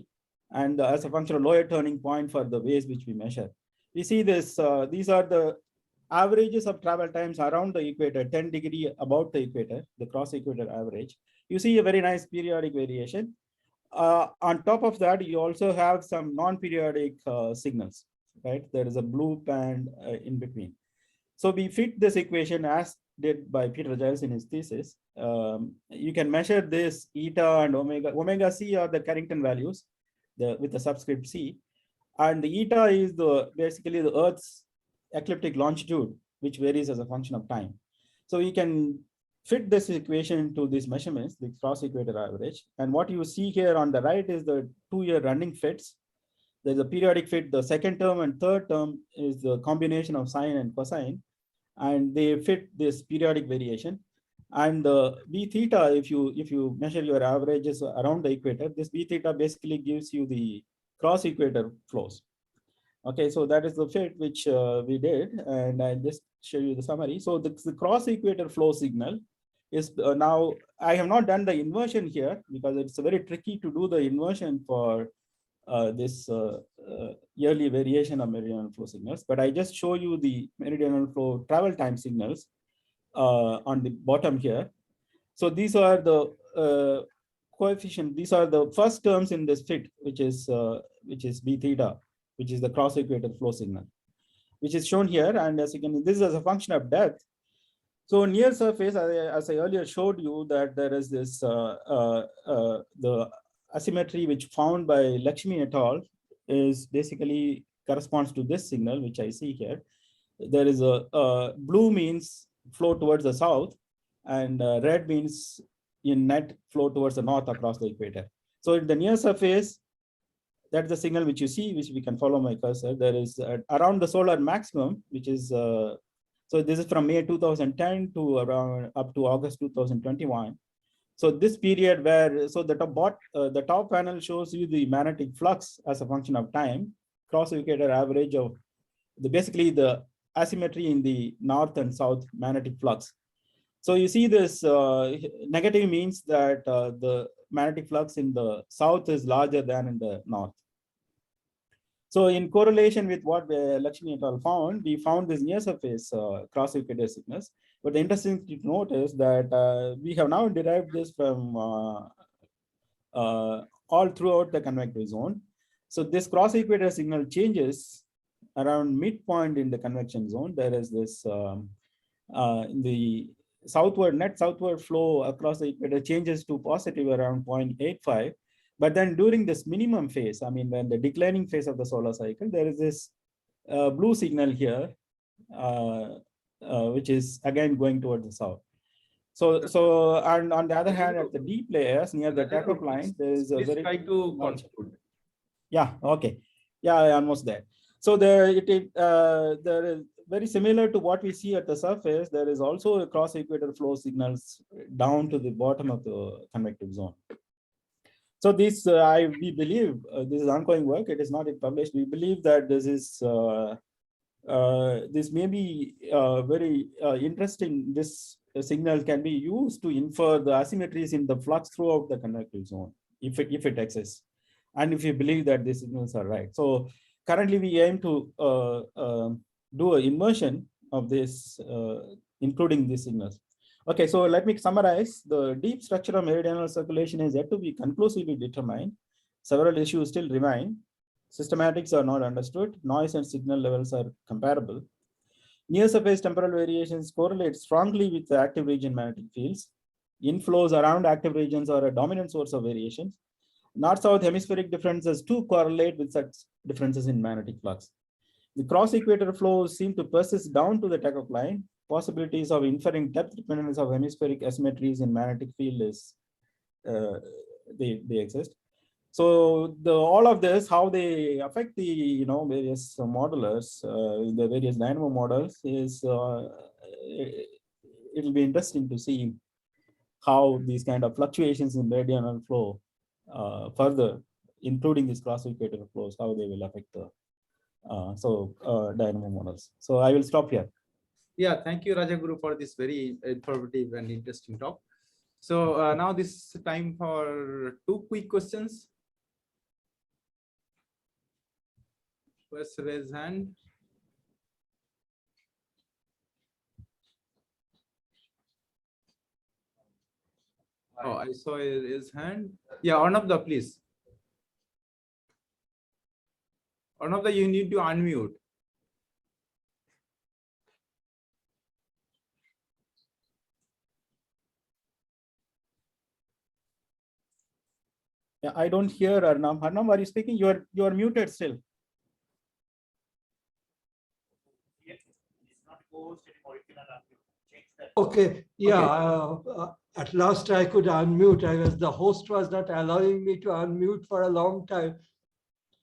and as a function of lower turning point for the ways which we measure. We see this, these are the averages of travel times around the equator, 10 degrees about the equator, the cross-equator average. You see a very nice periodic variation. On top of that, you also have some non-periodic signals, right? There is a blue band in between. So we fit this equation as did by Peter Giles in his thesis. You can measure this eta and omega. Omega C are the Carrington values with the subscript C. And the eta is basically the Earth's ecliptic longitude, which varies as a function of time. So you can fit this equation to these measurements, the cross-equator average. And what you see here on the right is the 2-year running fits. There's a periodic fit. The second term and third term is the combination of sine and cosine, and they fit this periodic variation. And the B theta, if you measure your averages around the equator, this B theta basically gives you the cross-equator flows. Okay, so that is the fit which we did, and I just show you the summary. So the cross-equator flow signal is now, I have not done the inversion here because it's very tricky to do the inversion for this yearly variation of meridional flow signals, but I just show you the meridional flow travel time signals on the bottom here. So these are the coefficient, these are the first terms in this fit, which is b theta, which is the cross equator flow signal, which is shown here. And as you can, this is as a function of depth. So near surface, as I earlier showed you, that there is this the asymmetry which found by Lakshmi et al. Is basically corresponds to this signal, which I see here. There is a blue means flow towards the south, and red means in net flow towards the north across the equator. So in the near surface, that's the signal which you see, which we can follow my cursor. There is around the solar maximum, which is so this is from May 2010 to around up to August 2021. So this period where, so the top panel shows you the magnetic flux as a function of time, cross equator average of basically the asymmetry in the north and south magnetic flux. So you see this negative means that the magnetic flux in the south is larger than in the north. So in correlation with what Lakshmi et al. Found, we found this near surface cross equator signals. But the interesting thing to note is that we have now derived this from all throughout the convective zone. So this cross equator signal changes around midpoint in the convection zone. There is this the net southward flow across the equator changes to positive around 0.85. But then during this minimum phase, I mean, when the declining phase of the solar cycle, there is this blue signal here, which is again going towards the south. So and on the other hand, at the deep layers near the takeoff line, there is a very try to conclude. Yeah, okay. Yeah, almost there. So there is very similar to what we see at the surface. There is also a cross equator flow signals down to the bottom of the convective zone. So this, we believe, this is ongoing work. It is not yet published. We believe that this is this may be very interesting. This signal can be used to infer the asymmetries in the flux throughout the convective zone, if it exists, and if you believe that these signals are right. So currently, we aim to do an immersion of this, including these signals. Okay, so let me summarize. The deep structure of meridional circulation is yet to be conclusively determined. Several issues still remain. Systematics are not understood. Noise and signal levels are comparable. Near surface temporal variations correlate strongly with the active region magnetic fields. Inflows around active regions are a dominant source of variations. North-south hemispheric differences too correlate with such differences in magnetic flux. The cross-equator flows seem to persist down to the takeoff line. Possibilities of inferring depth dependence of hemispheric asymmetries in magnetic field is they exist. So all of this, how they affect the various modelers, the various dynamo models, is it will be interesting to see how these kind of fluctuations in meridional flow further, including these cross equator flows, how they will affect the dynamo models. So I will stop here. Yeah, thank you, Rajaguru, for this very informative and interesting talk. So now this is time for 2 quick questions. First, raise hand. Oh, I saw his hand. Yeah, Arnabda, please. Arnabda, you need to unmute. Yeah, I don't hear Arnab. Arnab, are you speaking? You are muted still. Okay, yeah. Okay. At last I could unmute. The host was not allowing me to unmute for a long time.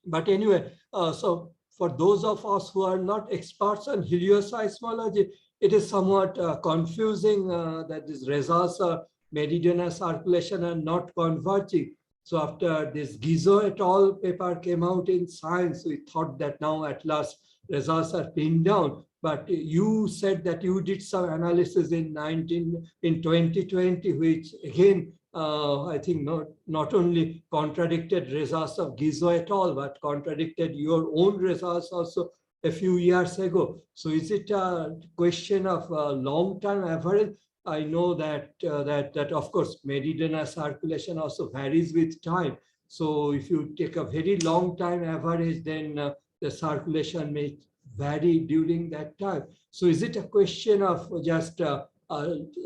But anyway, so for those of us who are not experts on helioseismology, it is somewhat confusing that these results of meridional circulation are not converging. So after this Guizot et al. Paper came out in Science, we thought that now at last results are pinned down. But you said that you did some analysis in 2020, which again, I think not only contradicted results of Guizot et al., but contradicted your own results also a few years ago. So is it a question of long-term average? I know that that of course meridional circulation also varies with time. So if you take a very long time average, then the circulation may vary during that time. So is it a question of just a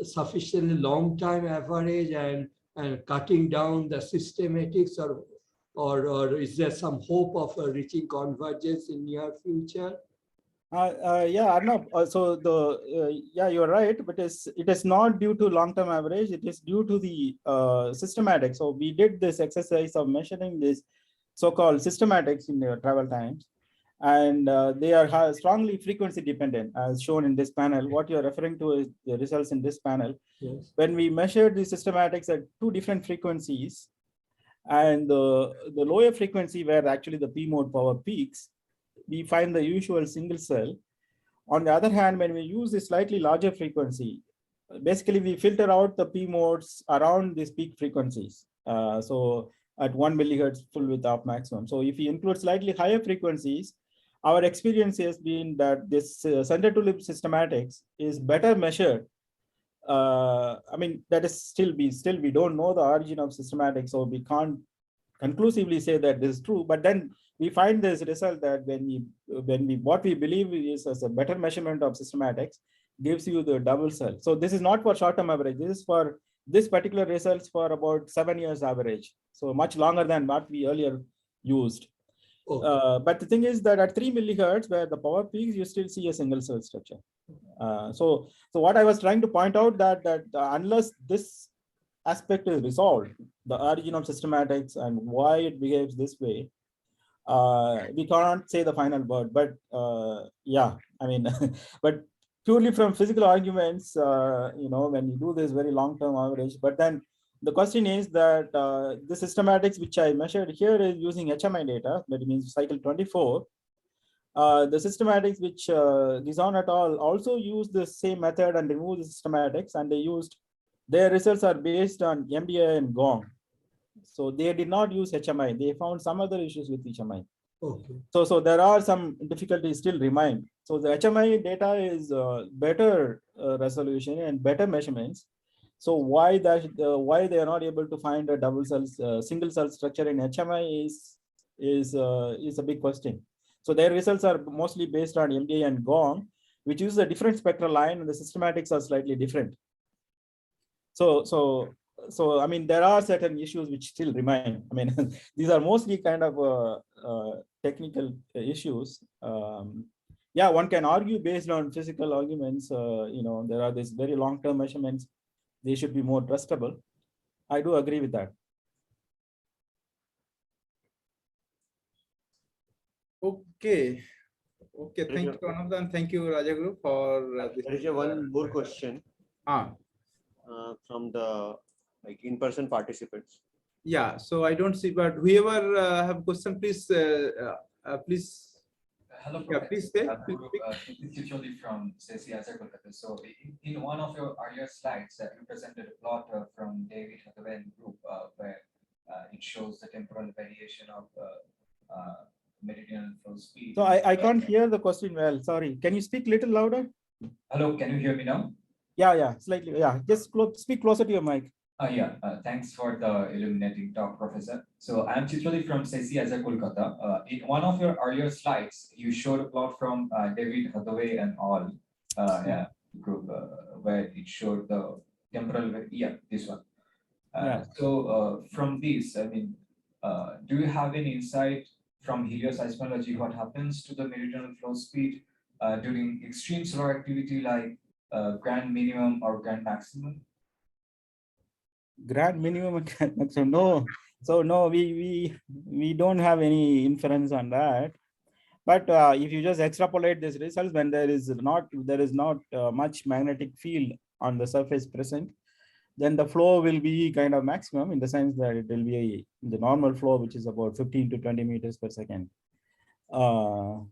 sufficiently long time average and cutting down the systematics, or is there some hope of reaching convergence in near future? Yeah, Arnab. Yeah, you're right, but it is not due to long-term average. It is due to the systematic. So we did this exercise of measuring this so-called systematics in their travel times, and they are strongly frequency dependent, as shown in this panel. What you're referring to is the results in this panel. Yes. When we measured the systematics at two different frequencies, and the lower frequency where actually the P mode power peaks, we find the usual single cell. On the other hand, when we use a slightly larger frequency, basically we filter out the P modes around these peak frequencies. So at 1 millihertz full width of maximum. So if we include slightly higher frequencies, our experience has been that this center to lip systematics is better measured. I mean, that is still we don't know the origin of systematics, so we can't conclusively say that this is true. But then we find this result that when we what we believe is as a better measurement of systematics gives you the double cell. So this is not for short-term average. This is for this particular results for about 7 years average. So much longer than what we earlier used. But the thing is that at 3 millihertz, where the power peaks, you still see a single cell structure. So what I was trying to point out that unless this aspect is resolved, the origin of systematics and why it behaves this way, we cannot say the final word. But yeah, I mean, but purely from physical arguments, when you do this very long-term average, but then the question is that the systematics which I measured here is using HMI data, that means cycle 24. The systematics which Gizon et al. Also used the same method and removed the systematics, and their results are based on MDI and GONG. So they did not use HMI. They found some other issues with HMI. Okay. So there are some difficulties still remain. So the HMI data is better resolution and better measurements. So why they are not able to find a double cell, single cell structure in HMI is a big question. So their results are mostly based on MDA and GONG, which uses a different spectral line, and the systematics are slightly different. So I mean, there are certain issues which still remain. I mean, these are mostly kind of technical issues. Yeah, one can argue based on physical arguments. There are these very long-term measurements. They should be more trustable. I do agree with that. Okay. Thank you, Anand, and thank you, Rajaguru, for this. There is one more question from the in-person participants. Yeah, so I don't see, but whoever have question, please, please. Hello, Yeah, please say. This is usually from Kolkata. So in one of your earlier slides, you presented a plot from David Hathaway group where it shows the temporal variation of meridian flow speed. So I can't hear the question well. Sorry. Can you speak a little louder? Hello, can you hear me now? Yeah, slightly. Yeah, just speak closer to your mic. Thanks for the illuminating talk, Professor. So I'm Chitrali from Kolkata. In one of your earlier slides, you showed a plot from David Hathaway and all group where it showed the temporal, this one. So from this, I mean, do you have any insight from helioseismology what happens to the meridional flow speed during extreme solar activity like grand minimum or grand maximum? Grand minimum and grand maximum, no. So no, we don't have any inference on that. But if you just extrapolate these results, when there is not much magnetic field on the surface present, then the flow will be kind of maximum, in the sense that it will be the normal flow, which is about 15 to 20 meters per second. I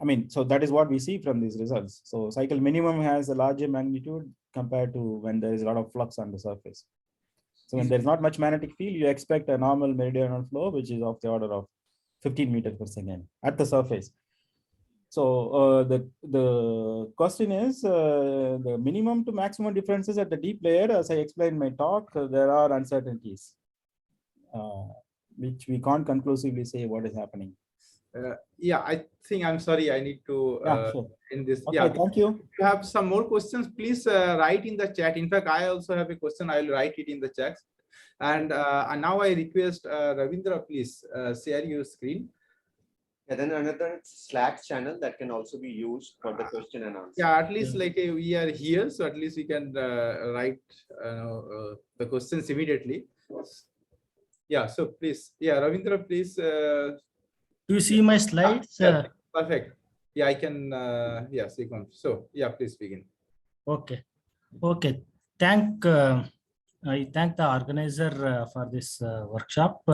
mean, so that is what we see from these results. So cycle minimum has a larger magnitude compared to when there is a lot of flux on the surface. So when there's not much magnetic field, you expect a normal meridional flow, which is of the order of 15 meters per second at the surface. So the question is the minimum to maximum differences at the deep layer. As I explained in my talk, there are uncertainties, which we can't conclusively say what is happening. Yeah, I think I'm sorry. I need to Sure. end this. Okay, Yeah, thank you. if you have some more questions, please write in the chat. In fact, I also have a question. I'll write it in the chat. And now I request Ravindra, please share your screen. And then another Slack channel that can also be used for the question and answer. Yeah, at least like we are here, so at least we can write the questions immediately. Yeah, so please, yeah, Ravindra, please. Do you see my slides? Yeah, perfect. Yeah, I can. Yeah, sequence. So yeah, please begin. Okay. I thank the organizer for this workshop.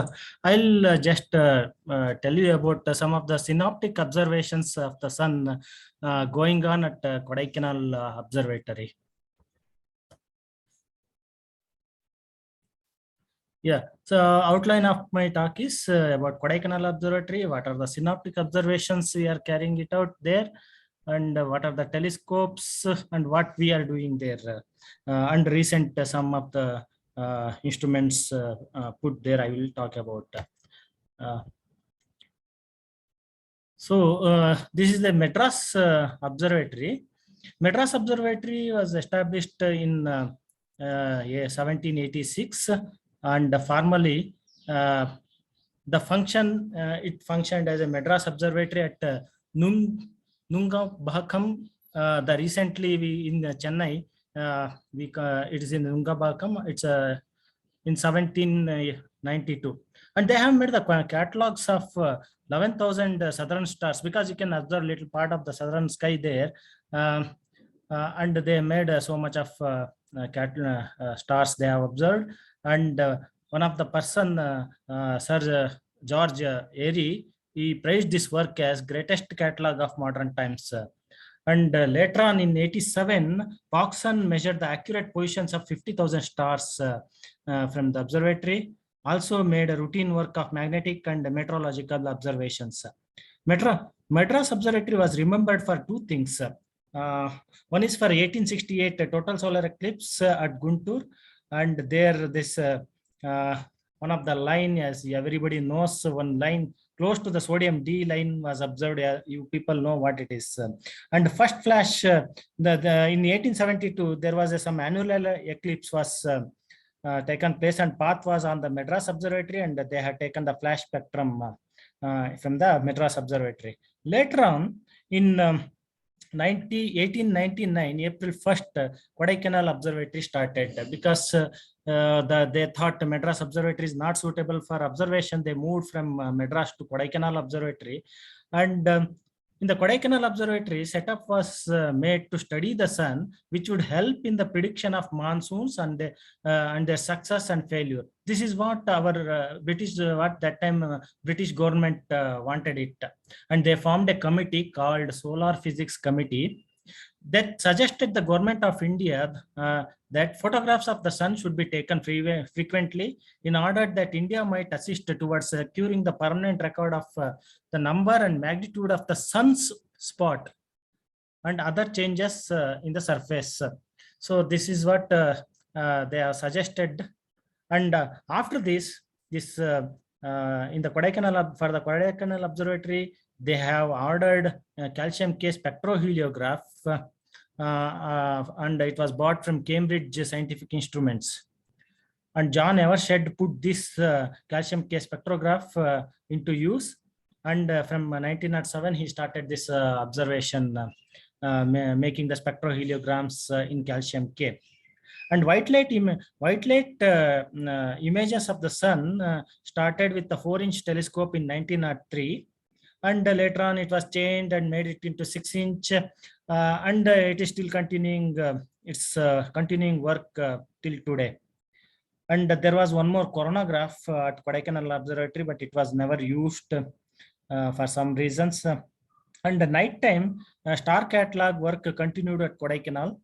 I'll just tell you about some of the synoptic observations of the sun going on at Kodaikanal Observatory. Yeah, so outline of my talk is about Kodaikanal Observatory. What are the synoptic observations we are carrying it out there, and what are the telescopes and what we are doing there, and recent some of the instruments put there. I will talk about. So this is the Madras Observatory. Madras Observatory was established in 1786, and formally the function it functioned as a Madras Observatory at Nungambakam. The recently we in Chennai, it is in Nungambakam. It's in 1792, and they have made the catalogs of 11,000 southern stars, because you can observe little part of the southern sky there, and they made so much of stars they have observed. And one of the person, Sir George Airy, he praised this work as greatest catalog of modern times. And later on in 87, Pogson measured the accurate positions of 50,000 stars from the observatory. Also made a routine work of magnetic and meteorological observations. Madras Observatory was remembered for two things. One is for 1868 total solar eclipse at Guntur, and there this one of the line, as everybody knows, one line close to the sodium D line was observed. You people know what it is. And first flash, in 1872, there was some annular eclipse was taken place, and path was on the Madras Observatory, and they had taken the flash spectrum from the Madras Observatory. Later on, in 1899, April 1st, Kodaikanal Observatory started, because they thought Madras Observatory is not suitable for observation. They moved from Madras to Kodaikanal Observatory, and in the Kodaikanal Observatory, setup was made to study the sun, which would help in the prediction of monsoons and their success and failure. This is what our that time British government wanted it, and they formed a committee called Solar Physics Committee that suggested the government of India that photographs of the sun should be taken frequently, in order that India might assist towards securing the permanent record of the number and magnitude of the sun's spot and other changes in the surface. So this is what they have suggested. And after this in the Kodaikanal, for the Kodaikanal Observatory, they have ordered calcium K spectroheliograph, and it was bought from Cambridge Scientific Instruments. And John Evershed put this calcium K spectrograph into use, and from 1907 he started this observation, making the spectroheliograms in calcium K. And white light images of the sun started with the 4-inch telescope in 1903. And later on it was changed and made it into 6-inch, and it is still continuing its continuing work till today. And there was one more coronagraph at Kodaikanal Observatory, but it was never used for some reasons. And the nighttime star catalog work continued at Kodaikanal.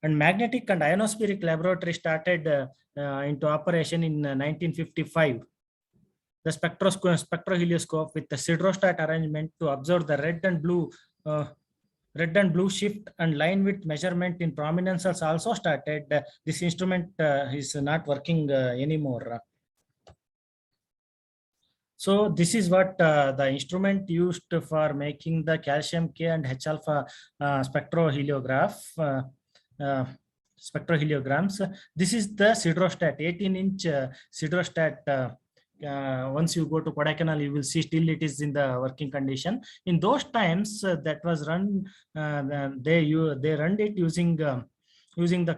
And magnetic and ionospheric laboratory started into operation in 1955. the spectrohelioscope with the siderostat arrangement to observe the red and blue shift and line width measurement in prominences also started. This instrument is not working anymore. So this is what the instrument used for making the calcium K and H alpha spectroheliograms. This is the siderostat, 18-inch siderostat. Once you go to Kodaikanal, you will see still it is in the working condition. In those times, that was run. They run it using the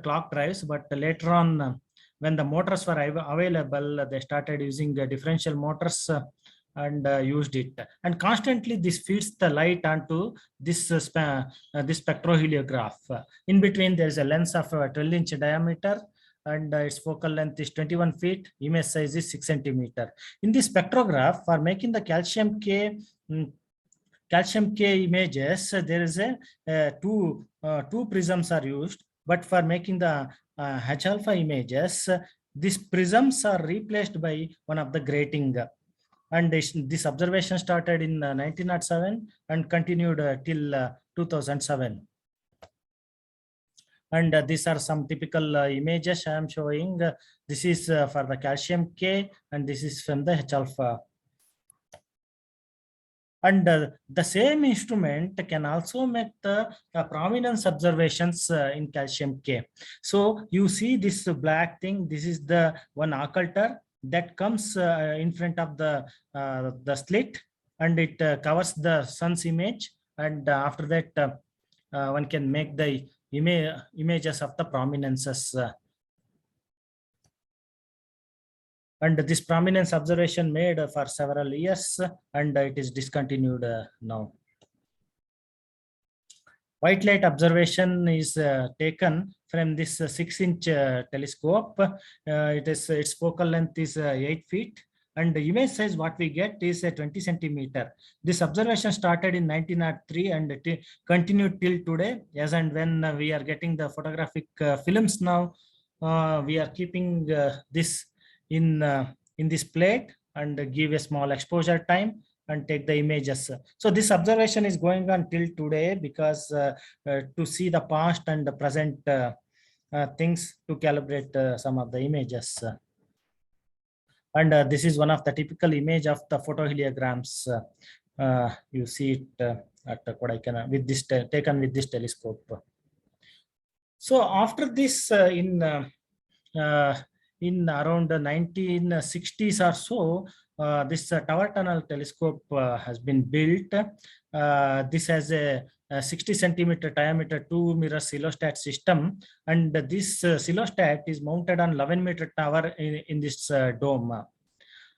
clock drives, but later on, when the motors were available, they started using differential motors and used it. And constantly, this feeds the light onto this spectroheliograph. In between, there is a lens of 12-inch diameter, and its focal length is 21 feet. Image size is 6 centimeter. In this spectrograph, for making the calcium K images, there is two prisms are used. But for making the H alpha images, these prisms are replaced by one of the grating. And this observation started in 1907 and continued till 2007. And these are some typical images I am showing. This is for the calcium K, and this is from the H alpha. And the same instrument can also make the prominence observations in calcium K. So you see this black thing, this is the one occulter that comes in front of the slit, and it covers the sun's image. And after that, one can make the images of the prominences. And this prominence observation made for several years, and it is discontinued now. White light observation is taken from this 6-inch telescope. Its focal length is 8 feet, and the image size what we get is 20 centimeter. This observation started in 1903 and it continued till today. As and when we are getting the photographic films now, we are keeping this in this plate and give a small exposure time and take the images. So this observation is going on till today because to see the past and the present things to calibrate some of the images. And this is one of the typical image of the photoheliograms. You see it at Kodaikanal with this taken with this telescope. So after this, in around the 1960s or so, this tower tunnel telescope has been built. This has a 60 centimeter diameter 2-mirror chelostat system, and this chelostat is mounted on 11-meter tower in this dome.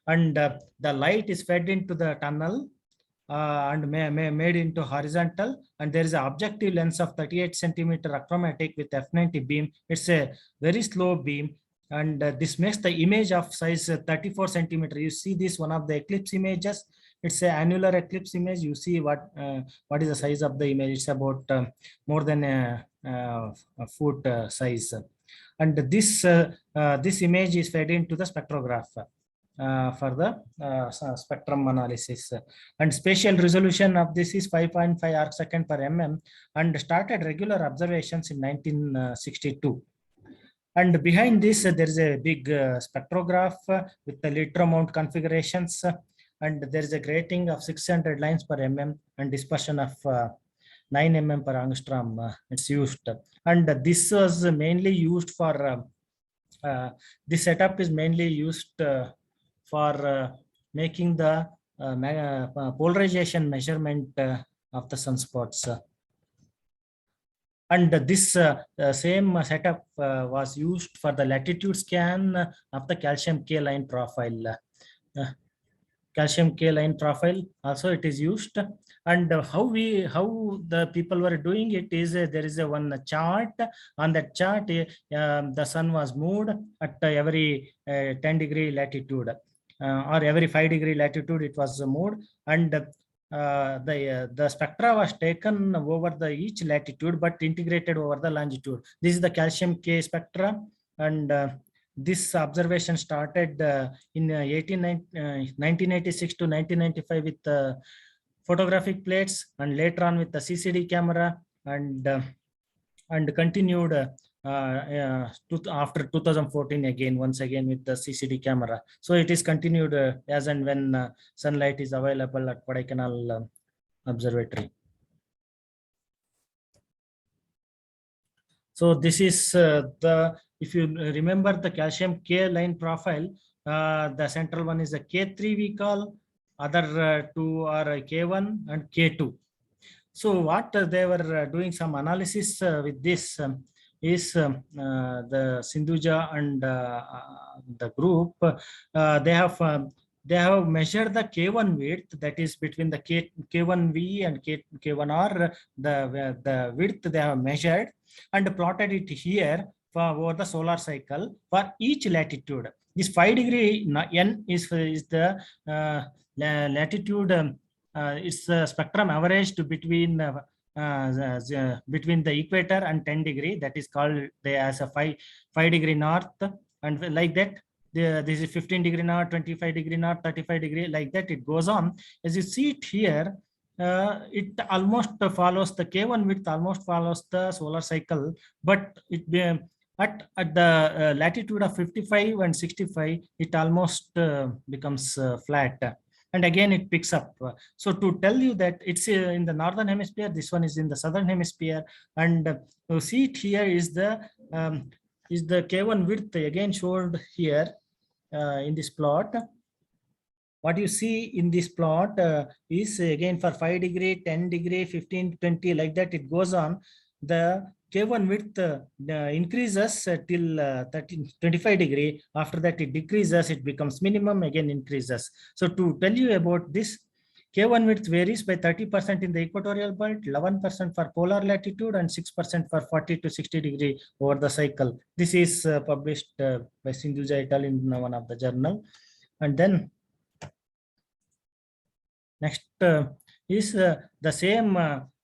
And the light is fed into the tunnel and made into horizontal, and there is an objective lens of 38 centimeter achromatic with f90 beam. It's a very slow beam, and this makes the image of size 34 centimeter. You see this one of the eclipse images. It's an annular eclipse image. You see what is the size of the image. It's about more than a foot size, and this image is fed into the spectrograph for the spectrum analysis. And spatial resolution of this is 5.5 arcsecond per mm, and started regular observations in 1962. And behind this, there is a big spectrograph with the liter mount configurations, and there is a grating of 600 lines per mm and dispersion of 9 mm per angstrom. It's used, and this was mainly used for this setup is mainly used for making the polarization measurement of the sunspots. And this same setup was used for the latitude scan of the calcium K line profile. Calcium K line profile also it is used. And how the people were doing it is there is one chart. On that chart, the sun was moved at every 10-degree latitude or every 5-degree latitude it was moved, and the spectra was taken over the each latitude but integrated over the longitude. This is the calcium K spectra, and this observation started in 1986 to 1995 with photographic plates, and later on with the CCD camera, and continued after 2014 again, once again with the CCD camera. So it is continued as and when sunlight is available at Kodaikanal Observatory. So this is if you remember the calcium K line profile, the central one is a K3 we call, other two are K1 and K2. So what they were doing some analysis with this is the Sindhuja and the group, they have measured the K1 width, that is between the K1V and K1R, the width they have measured and plotted it here for over the solar cycle for each latitude. This 5 degree N is the latitude. It's the spectrum averaged between the equator and 10 degree. That is called as a 5 degree north, and like that. This is 15 degree north, 25 degree north, 35 degree, like that it goes on. As you see it here, it almost follows the K1 width, almost follows the solar cycle, but it at the latitude of 55 and 65, it almost becomes flat. And again it picks up. So to tell you that it's in the northern hemisphere, this one is in the southern hemisphere, and you see it here is the K1 width again showed here in this plot. What you see in this plot is again for 5 degree, 10 degree, 15, 20, like that it goes on. The K1 width increases till 25 degree. After that it decreases, it becomes minimum, again increases. So to tell you about this, K1 width varies by 30% in the equatorial belt, 11% for polar latitude, and 6% for 40 to 60 degree over the cycle. This is published by Sindhuja et al. In one of the journal. And then next is the same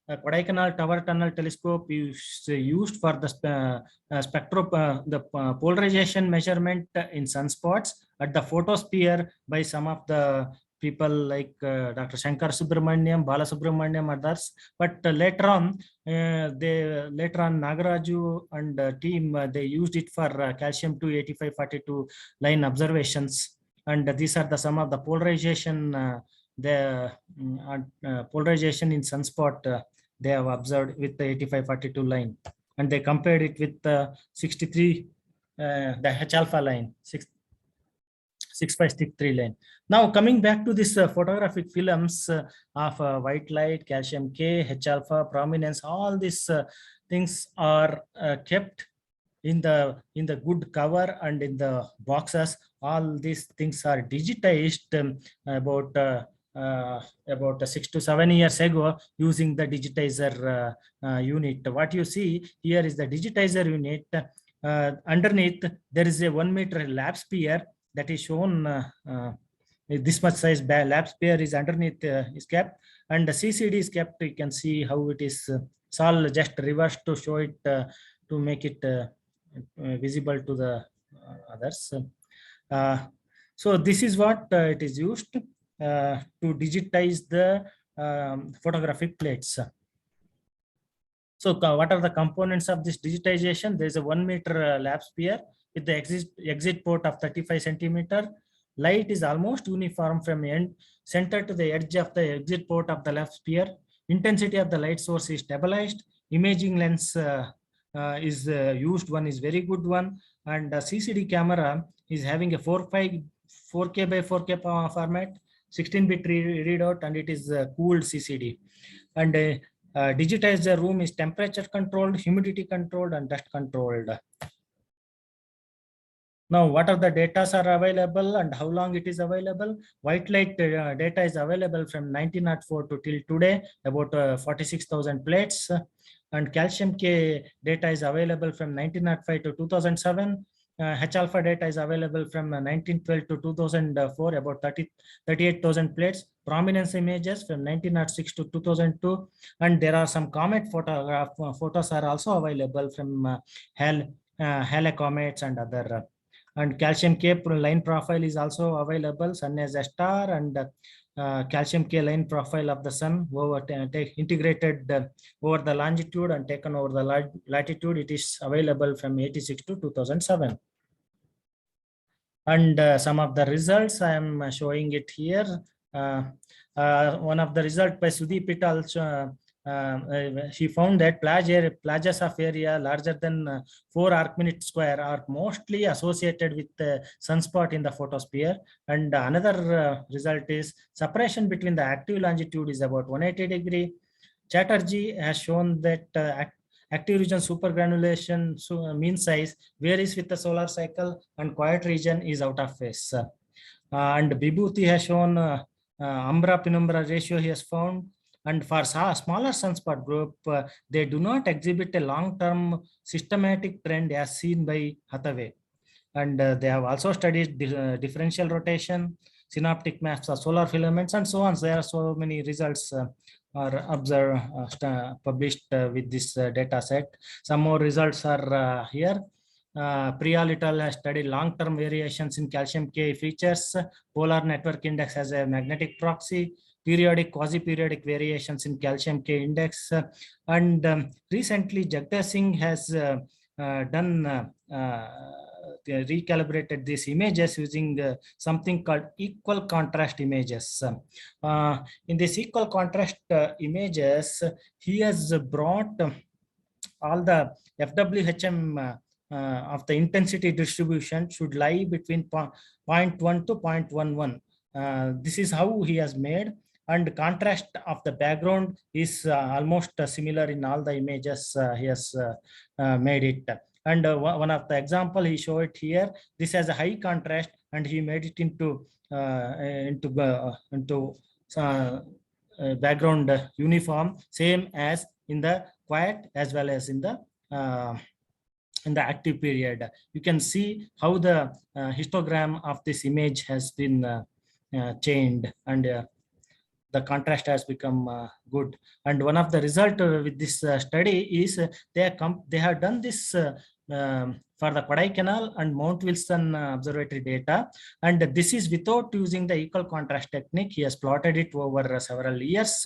Kodaikanal Tower Tunnel Telescope is used for the the polarization measurement in sunspots at the photosphere by some of the people like Dr. Shankar Subramaniam, Bala Subramaniam, others. But later on Nagaraju and team, they used it for calcium 28542 line observations. And these are the some of the polarization, polarization in sunspot they have observed with the 8542 line, and they compared it with the 63, the H alpha line, 6563 line. Now coming back to this photographic films of white light, calcium K, H alpha, prominence, all these things are kept in the good cover and in the boxes. All these things are digitized about 6 to 7 years ago using the digitizer unit. What you see here is the digitizer unit. Underneath there is a 1 meter lab sphere that is shown. This much size lab sphere is underneath is kept, and the CCD is kept. You can see how it is. It's all just reversed to show it, to make it visible to the others. So this is what it is used to digitize the photographic plates. So what are the components of this digitization? There is a 1 meter lab sphere with the exit port of 35 centimeter. Light is almost uniform from end center to the edge of the exit port of the lab sphere. Intensity of the light source is stabilized. Imaging lens is used. One is very good one, and the CCD camera is having a 4K by 4K format, 16-bit readout, and it is cooled CCD. And digitizer room is temperature controlled, humidity controlled, and dust controlled. Now, what are the data are available and how long it is available? White light data is available from 1904 to till today, about 46,000 plates. And calcium K data is available from 1905 to 2007. H alpha data is available from 1912 to 2004, about 38,000 plates. Prominence images from 1906 to 2002. And there are some comet photos are also available from Hale comets and other. And calcium K line profile is also available. Sun as a star, and calcium K line profile of the sun over integrated over the longitude and taken over the latitude. It is available from 86 to 2007. And some of the results I am showing it here. One of the results by Sudeep et al. He found that plages of area larger than 4 arcminute square are mostly associated with sunspot in the photosphere. And another result is separation between the active longitude is about 180 degree. Chatterjee has shown that active region supergranulation mean size varies with the solar cycle, and quiet region is out of phase. And Vibhuti has shown umbra penumbra ratio he has found. And for smaller sunspot group, they do not exhibit a long-term systematic trend as seen by Hathaway. And they have also studied differential rotation, synoptic maps of solar filaments, and so on. So there are so many results are observed, published with this data set. Some more results are here. Priyal et al. Has studied long-term variations in calcium K features. Polar network index as a magnetic proxy. Periodic, quasi-periodic variations in calcium K index. And recently, Jagdeep Singh has recalibrated these images using something called equal contrast images. In this equal contrast images, he has brought all the FWHM of the intensity distribution should lie between 0.1 to 0.11. This is how he has made. And contrast of the background is almost similar in all the images he has made it. And one of the example he showed it here. This has a high contrast, and he made it into background uniform, same as in the quiet as well as in the active period. You can see how the histogram of this image has been changed, and the contrast has become good. And one of the result with this study is they have done this for the Kodaikanal and Mount Wilson observatory data, and this is without using the equal contrast technique. He has plotted it over several years,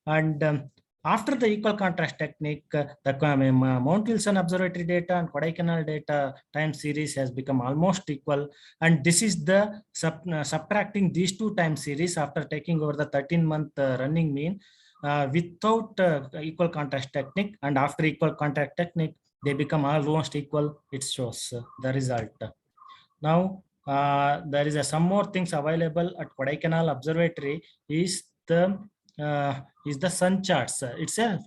and after the equal contrast technique, the Mount Wilson observatory data and Kodaikanal data time series has become almost equal. And this is the subtracting these two time series after taking over the 13-month running mean without equal contrast technique, and after equal contrast technique, they become almost equal. It shows the result. Now, there is some more things available at Kodaikanal observatory is the sun charts. It's a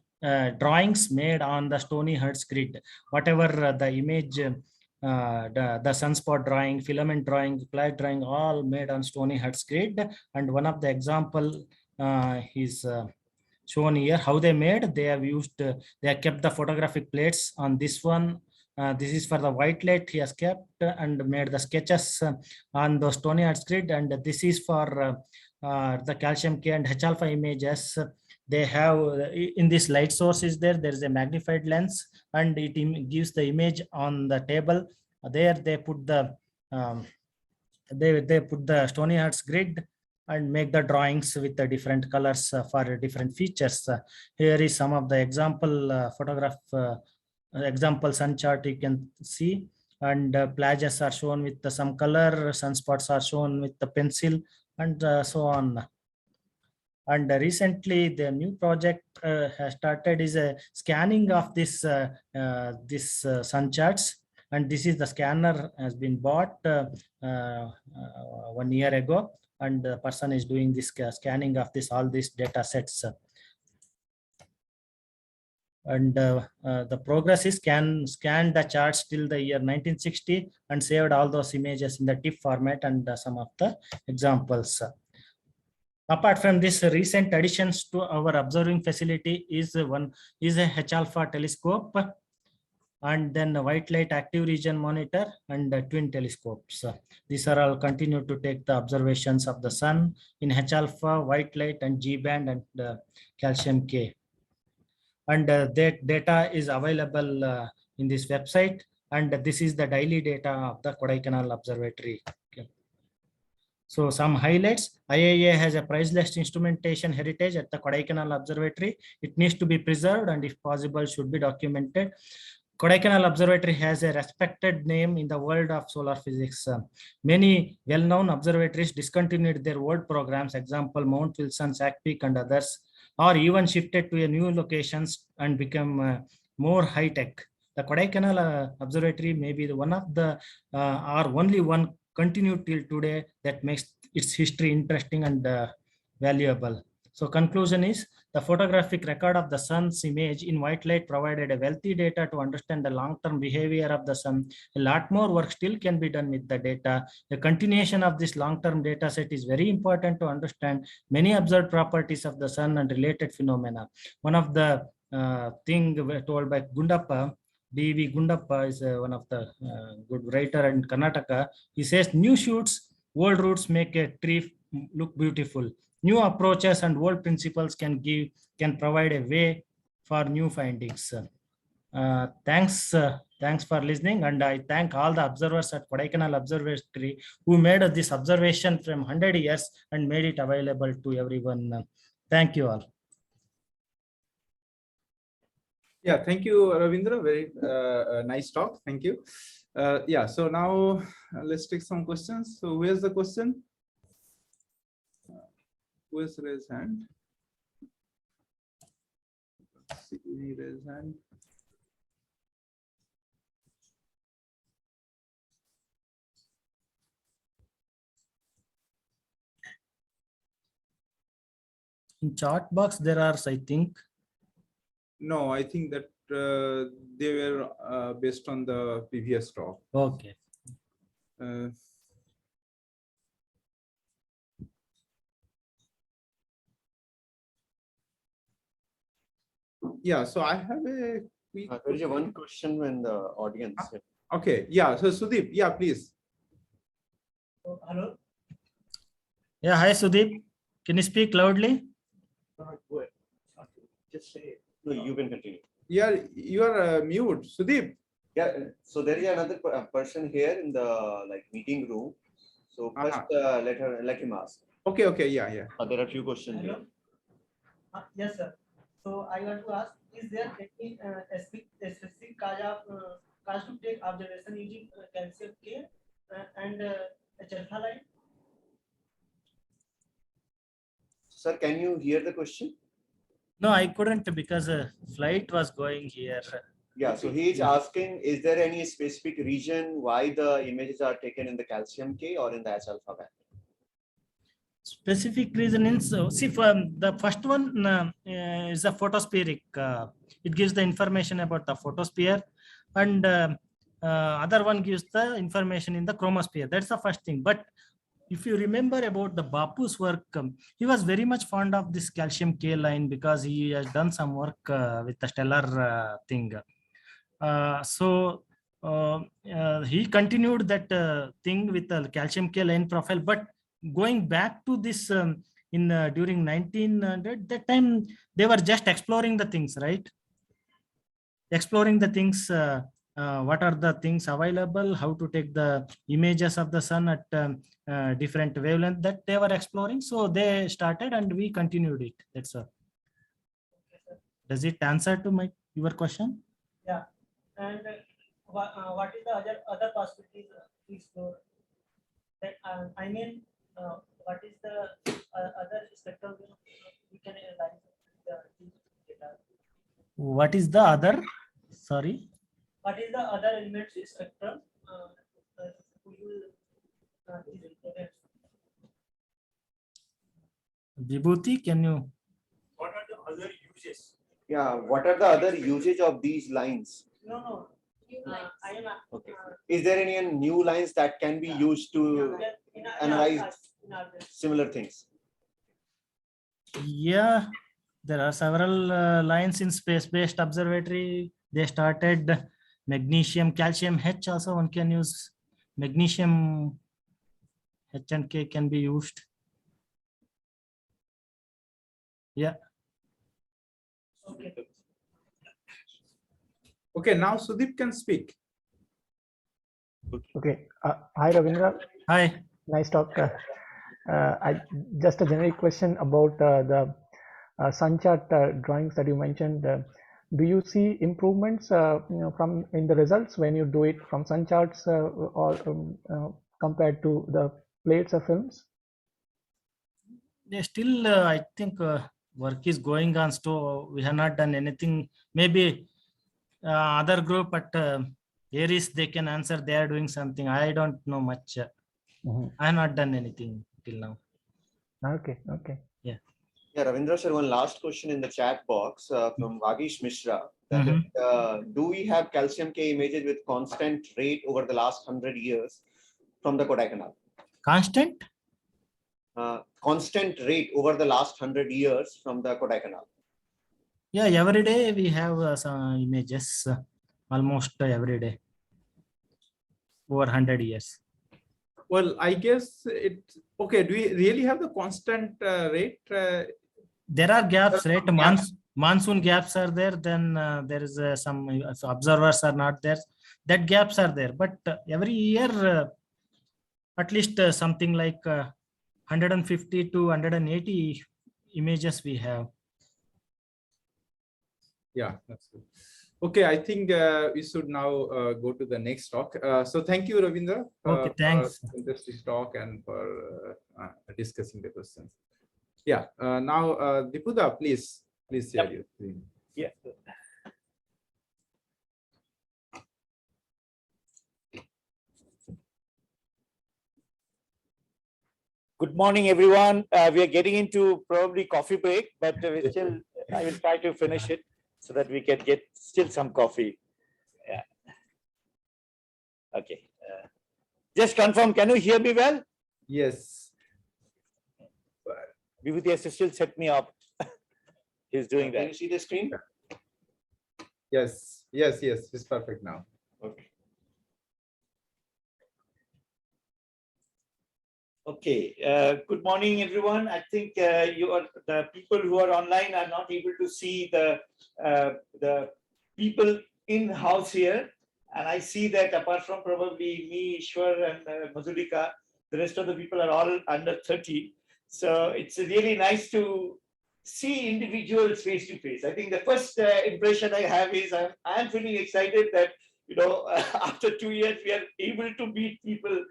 drawings made on the Stony Hertz grid. Whatever the image, the sunspot drawing, filament drawing, flash drawing, all made on Stony Hertz grid. And one of the example is shown here. How they made? They have used, they have kept the photographic plates on this one. This is for the white light he has kept and made the sketches on the Stony Hertz grid. And this is for the calcium K and H alpha images. They have in this light source is there is a magnified lens, and it gives the image on the table. There they put the they put the Stony Hertz grid and make the drawings with the different colors for different features. Here is some of the example photograph example sun chart you can see, and plages are shown with some color, sunspots are shown with the pencil, and so on. And recently the new project has started is a scanning of this sun charts, and this is the scanner has been bought 1 year ago, and the person is doing this scanning of all these data sets. And the progress is scan the charts till the year 1960 and saved all those images in the TIFF format, and some of the examples. Apart from this, recent additions to our observing facility is a H alpha telescope, and then a white light active region monitor, and twin telescopes. These are all continue to take the observations of the sun in H alpha, white light, and G band, and calcium K. And that data is available in this website. And this is the daily data of the Kodaikanal Observatory. Okay. So some highlights: IIA has a priceless instrumentation heritage at the Kodaikanal Observatory. It needs to be preserved and if possible should be documented. Kodaikanal Observatory has a respected name in the world of solar physics. Many well-known observatories discontinued their old programs, example Mount Wilson, Sack Peak and others, or even shifted to a new locations and become more high-tech. The Kodaikanal Observatory may be the one of the or only one continued till today that makes its history interesting and valuable. So conclusion is, the photographic record of the sun's image in white light provided a wealthy data to understand the long-term behavior of the sun. A lot more work still can be done with the data. The continuation of this long-term data set is very important to understand many observed properties of the sun and related phenomena. One of the thing told by Gundappa, D.V. Gundappa is one of the good writer in Karnataka. He says, new shoots, old roots make a tree look beautiful. New approaches and old principles can provide a way for new findings. Thanks for listening, and I thank all the observers at Kodaikanal Observatory who made this observation from 100 years and made it available to everyone. Thank you all. Yeah, thank you, Ravindra. Very nice talk. Thank you. Yeah, so now let's take some questions. So where's the question? Who has raised hand? Let's see, any raised hand? In chat box, there are, I think. No, I think that they were based on the previous talk. Okay. Yeah, so I have a quick. There is one question in the audience. Okay, yeah, so Sudeep, yeah, please. Hello. Yeah, hi Sudeep. Can you speak loudly? Just say it. No, you can continue. Yeah, you are mute, Sudeep. Yeah, so there is another person here in the meeting room. So first, let him ask. Okay, yeah. There are a few questions here. Yes, sir. So I want to ask: is there any specific cause to take observation using calcium K and alpha line? Sir, can you hear the question? No, I couldn't because flight was going here. Yeah, so he is asking, is there any specific reason why the images are taken in the calcium K or in the H alpha band? Specific reason is, see, the first one is the photospheric. It gives the information about the photosphere, and other one gives the information in the chromosphere. That's the first thing. But if you remember about the Bapu's work, he was very much fond of this calcium K line because he has done some work with the stellar thing. So he continued that thing with the calcium K line profile. But going back to this during 1900, that time they were just exploring the things, right? Exploring the things. What are the things available, how to take the images of the sun at different wavelength that they were exploring. So they started and we continued it. That's all. Does it answer to your question? Yeah. And what is the other possibilities to explore? That I mean, what is the other spectrum we can analyze the data? What is the other? Sorry. What is the other elements spectrum? Vibhuti, can you? What are the other uses? Yeah, what are the other usage of these lines? No. Okay. Is there any new lines that can be used to analyze similar things? Yeah, there are several lines in space-based observatory. They started magnesium, calcium, H also one can use. Magnesium, H and K can be used. Yeah. Okay, now Sudeep can speak. Okay. Hi, Ravindra. Hi. Nice talk. Just a generic question about the sun chart drawings that you mentioned. Do you see improvements, from in the results when you do it from sun charts or compared to the plates or films? Yeah, still, I think work is going on. So we have not done anything. Maybe other group at Aries, they can answer. They are doing something. I don't know much. I have not done anything till now. Okay. Okay. Yeah. Yeah, Ravindra sir, one last question in the chat box from Vagish Mishra. That is, do we have calcium K images with constant rate over the last 100 years from the Kodaikanal? Constant? Constant rate over the last 100 years from the Kodaikanal. Yeah, every day we have some images, almost every day, over 100 years. Well, I guess it, okay, do we really have the constant rate? There are gaps, right? Monsoon gaps are there, then there is some observers are not there. That gaps are there, but every year, at least something like 150 to 180 images we have. Yeah, that's good. Okay, I think we should now go to the next talk. So thank you, Ravindra. Okay, thanks. For interesting talk and for discussing the questions. Yeah, now Dipuda, please share your screen. Yeah. Good morning, everyone. We are getting into probably coffee break, but we still, I will try to finish it so that we can get still some coffee. Yeah. Okay. Just confirm, can you hear me well? Yes. Vibhuti has to still set me up. He's doing that. Can you see the screen? Yes, it's perfect now. Okay. Okay. Good morning, everyone. I think the people who are online are not able to see the people in house here, and I see that apart from probably me, Ishwar, and Madhulika, the rest of the people are all under 30. So it's really nice to see individuals face to face. I think the first impression I have is I'm feeling excited that after 2 years we are able to meet people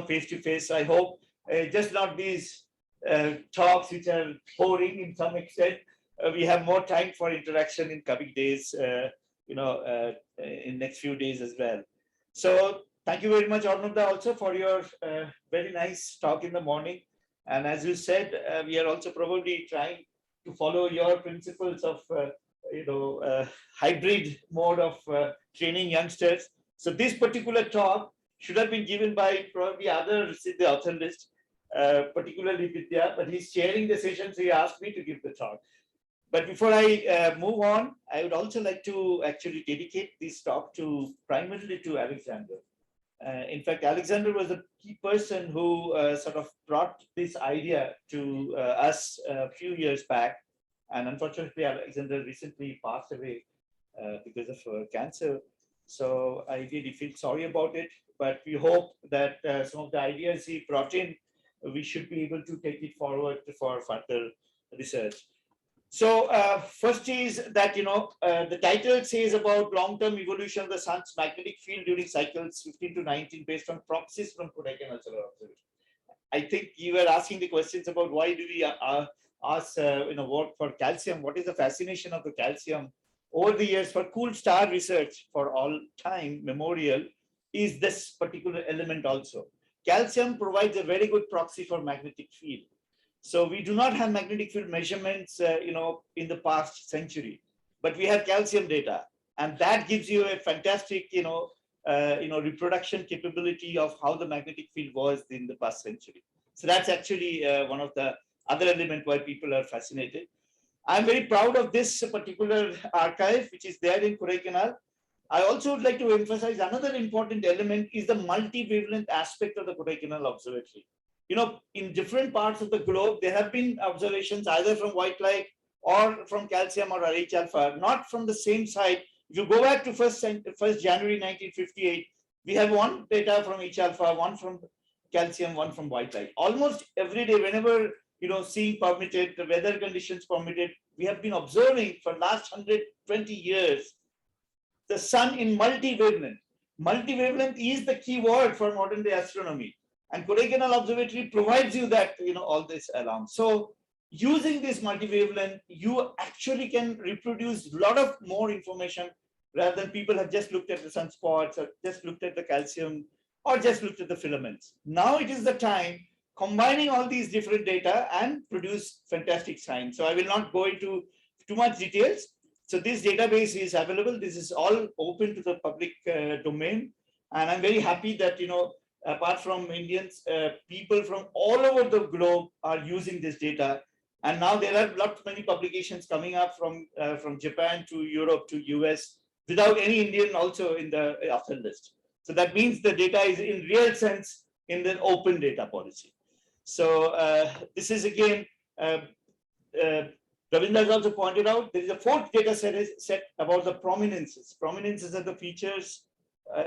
face to face. I hope just not these talks which are boring in some extent. We have more time for interaction in coming days, in next few days as well. So thank you very much, Arnunda, also for your very nice talk in the morning. And as you said, we are also probably trying to follow your principles of, hybrid mode of training youngsters. So this particular talk should have been given by probably others in the author list, particularly Vidya, but he's chairing the session, so he asked me to give the talk. But before I move on, I would also like to actually dedicate this talk primarily to Alexander. In fact, Alexander was a key person who sort of brought this idea to us a few years back. And unfortunately, Alexander recently passed away because of cancer. So I really feel sorry about it, but we hope that some of the ideas he brought in, we should be able to take it forward for further research. So first is that, the title says about long-term evolution of the sun's magnetic field during cycles 15 to 19 based on proxies from Kodaikanal solar observation. I think you were asking the questions about why do we ask, work for calcium? What is the fascination of the calcium over the years for cool star research for all time memorial is this particular element also. Calcium provides a very good proxy for magnetic field. So we do not have magnetic field measurements, in the past century, but we have calcium data, and that gives you a fantastic, reproduction capability of how the magnetic field was in the past century. So that's actually one of the other elements why people are fascinated. I'm very proud of this particular archive, which is there in Kodaikanal. I also would like to emphasize another important element is the multi-wavelength aspect of the Kodaikanal observatory. In different parts of the globe, there have been observations either from white light or from calcium or RH alpha, not from the same site. If you go back to 1st January 1958, We have one data from H alpha, one from calcium, one from white light. Almost every day, whenever seeing permitted, the weather conditions permitted, we have been observing for last 120 years the sun in multi-wavelength. Multi-wavelength is the key word for modern day astronomy. And Kodaikanal Observatory provides you that, all this along. So using this multi-wavelength, you actually can reproduce a lot of more information rather than people have just looked at the sunspots or just looked at the calcium or just looked at the filaments. Now it is the time combining all these different data and produce fantastic science. So I will not go into too much details. So this database is available. This is all open to the public domain. And I'm very happy that, apart from Indians, people from all over the globe are using this data. And now there are many publications coming up from Japan to Europe to US without any Indian also in the author list. So that means the data is in real sense in the open data policy. So this is again, Ravindra has also pointed out, there is a fourth data set about the prominences. Prominences are the features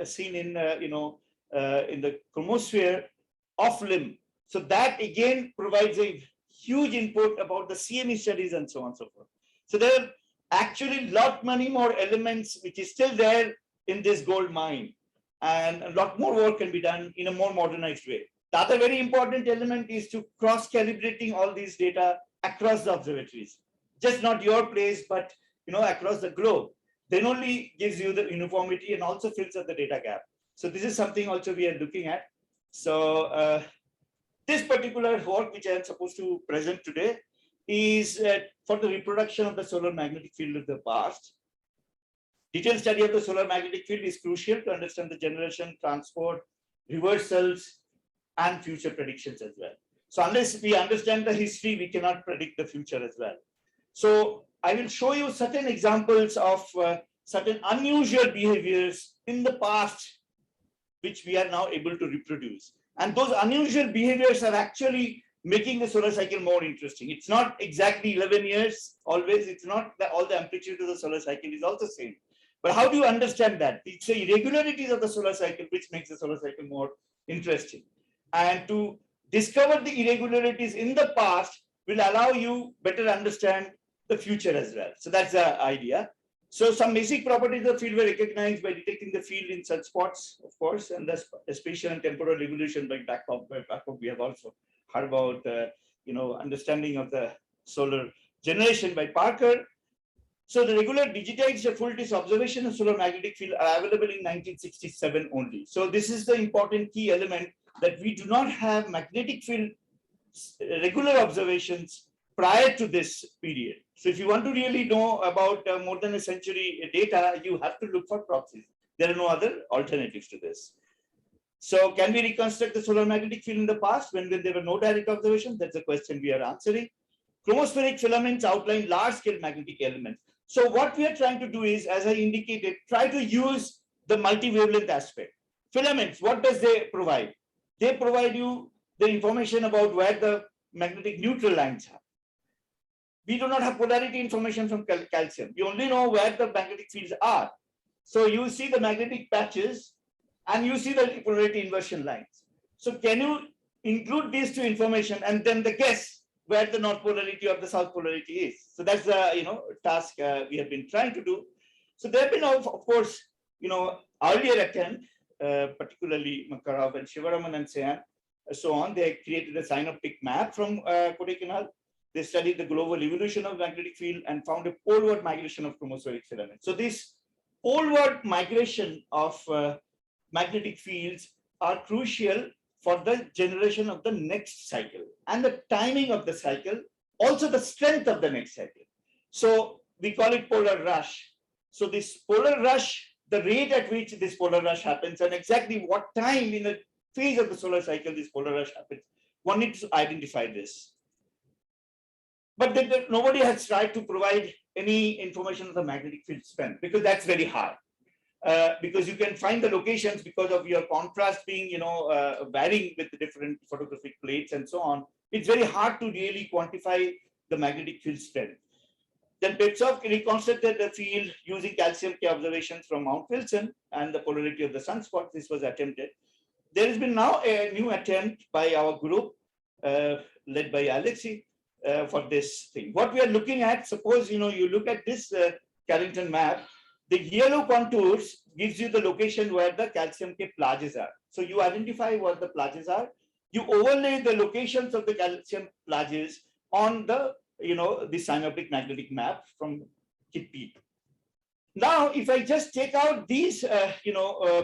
seen in, in the chromosphere of limb. So that again provides a huge input about the CME studies and so on and so forth. So there are actually many more elements which is still there in this gold mine, and a lot more work can be done in a more modernized way. The other very important element is to cross-calibrating all these data across the observatories, just not your place, but across the globe. Then only gives you the uniformity and also fills up the data gap. So this is something also we are looking at. So this particular work which I am supposed to present today is for the reproduction of the solar magnetic field of the past. Detailed study of the solar magnetic field is crucial to understand the generation, transport, reversals, and future predictions as well. So unless we understand the history, we cannot predict the future as well. So I will show you certain examples of certain unusual behaviors in the past, which we are now able to reproduce. And those unusual behaviors are actually making the solar cycle more interesting. It's not exactly 11 years always. It's not that all the amplitude of the solar cycle is also same. But how do you understand that? It's the irregularities of the solar cycle which makes the solar cycle more interesting. And to discover the irregularities in the past will allow you better understand the future as well. So that's the idea. So some basic properties of the field were recognized by detecting the field in sunspots, of course, and the spatial and temporal evolution by Backup. We have also heard about, understanding of the solar generation by Parker. So the regular digitized full disk observation of solar magnetic field are available in 1967 only. So this is the important key element, that we do not have magnetic field regular observations prior to this period. So if you want to really know about more than a century data, you have to look for proxies. There are no other alternatives to this. So can we reconstruct the solar magnetic field in the past when there were no direct observations? That's the question we are answering. Chromospheric filaments outline large-scale magnetic elements. So what we are trying to do is, as I indicated, try to use the multi-wavelength aspect. Filaments, what does they provide? They provide you the information about where the magnetic neutral lines are. We do not have polarity information from calcium. You only know where the magnetic fields are. So you see the magnetic patches and you see the polarity inversion lines. So can you include these two information and then the guess where the north polarity or the south polarity is? So that's the task we have been trying to do. So there have been, of course, earlier attempt, particularly Makarov and Shivaraman and so on. They created a synoptic map from Kodaikanal. They studied the global evolution of magnetic field and found a poleward migration of chromospheric filaments. So this poleward migration of magnetic fields are crucial for the generation of the next cycle and the timing of the cycle, also the strength of the next cycle. So we call it polar rush. So this polar rush, the rate at which this polar rush happens and exactly what time in the phase of the solar cycle this polar rush happens, one needs to identify this. But nobody has tried to provide any information of the magnetic field strength, because that's very hard. Because you can find the locations because of your contrast being, varying with the different photographic plates and so on. It's very hard to really quantify the magnetic field strength. Then Petsov reconstructed the field using calcium K observations from Mount Wilson and the polarity of the sunspots. This was attempted. There has been now a new attempt by our group, led by Alexei, for this thing. What we are looking at, suppose you look at this Carrington map, the yellow contours gives you the location where the calcium K plages are. So you identify what the plages are. You overlay the locations of the calcium plages on the the synoptic magnetic map from Kit P. Now, if I just take out these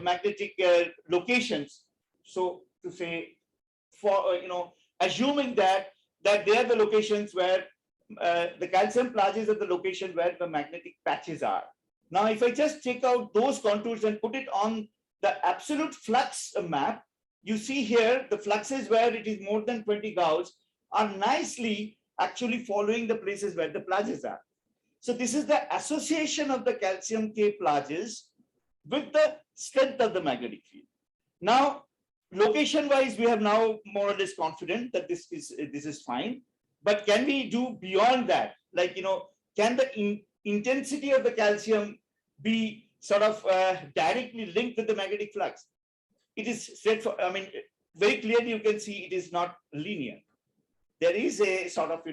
magnetic locations, so to say, for assuming that they are the locations where the calcium plages are the location where the magnetic patches are. Now, if I just take out those contours and put it on the absolute flux map, you see here the fluxes where it is more than 20 Gauss are nicely actually following the places where the plages are. So this is the association of the calcium K plages with the strength of the magnetic field. Now, location wise, we have now more or less confident that this is fine. But can we do beyond that? Like, can the intensity of the calcium be sort of directly linked with the magnetic flux? It is straightforward. I mean, very clearly you can see it is not linear. There is a sort of,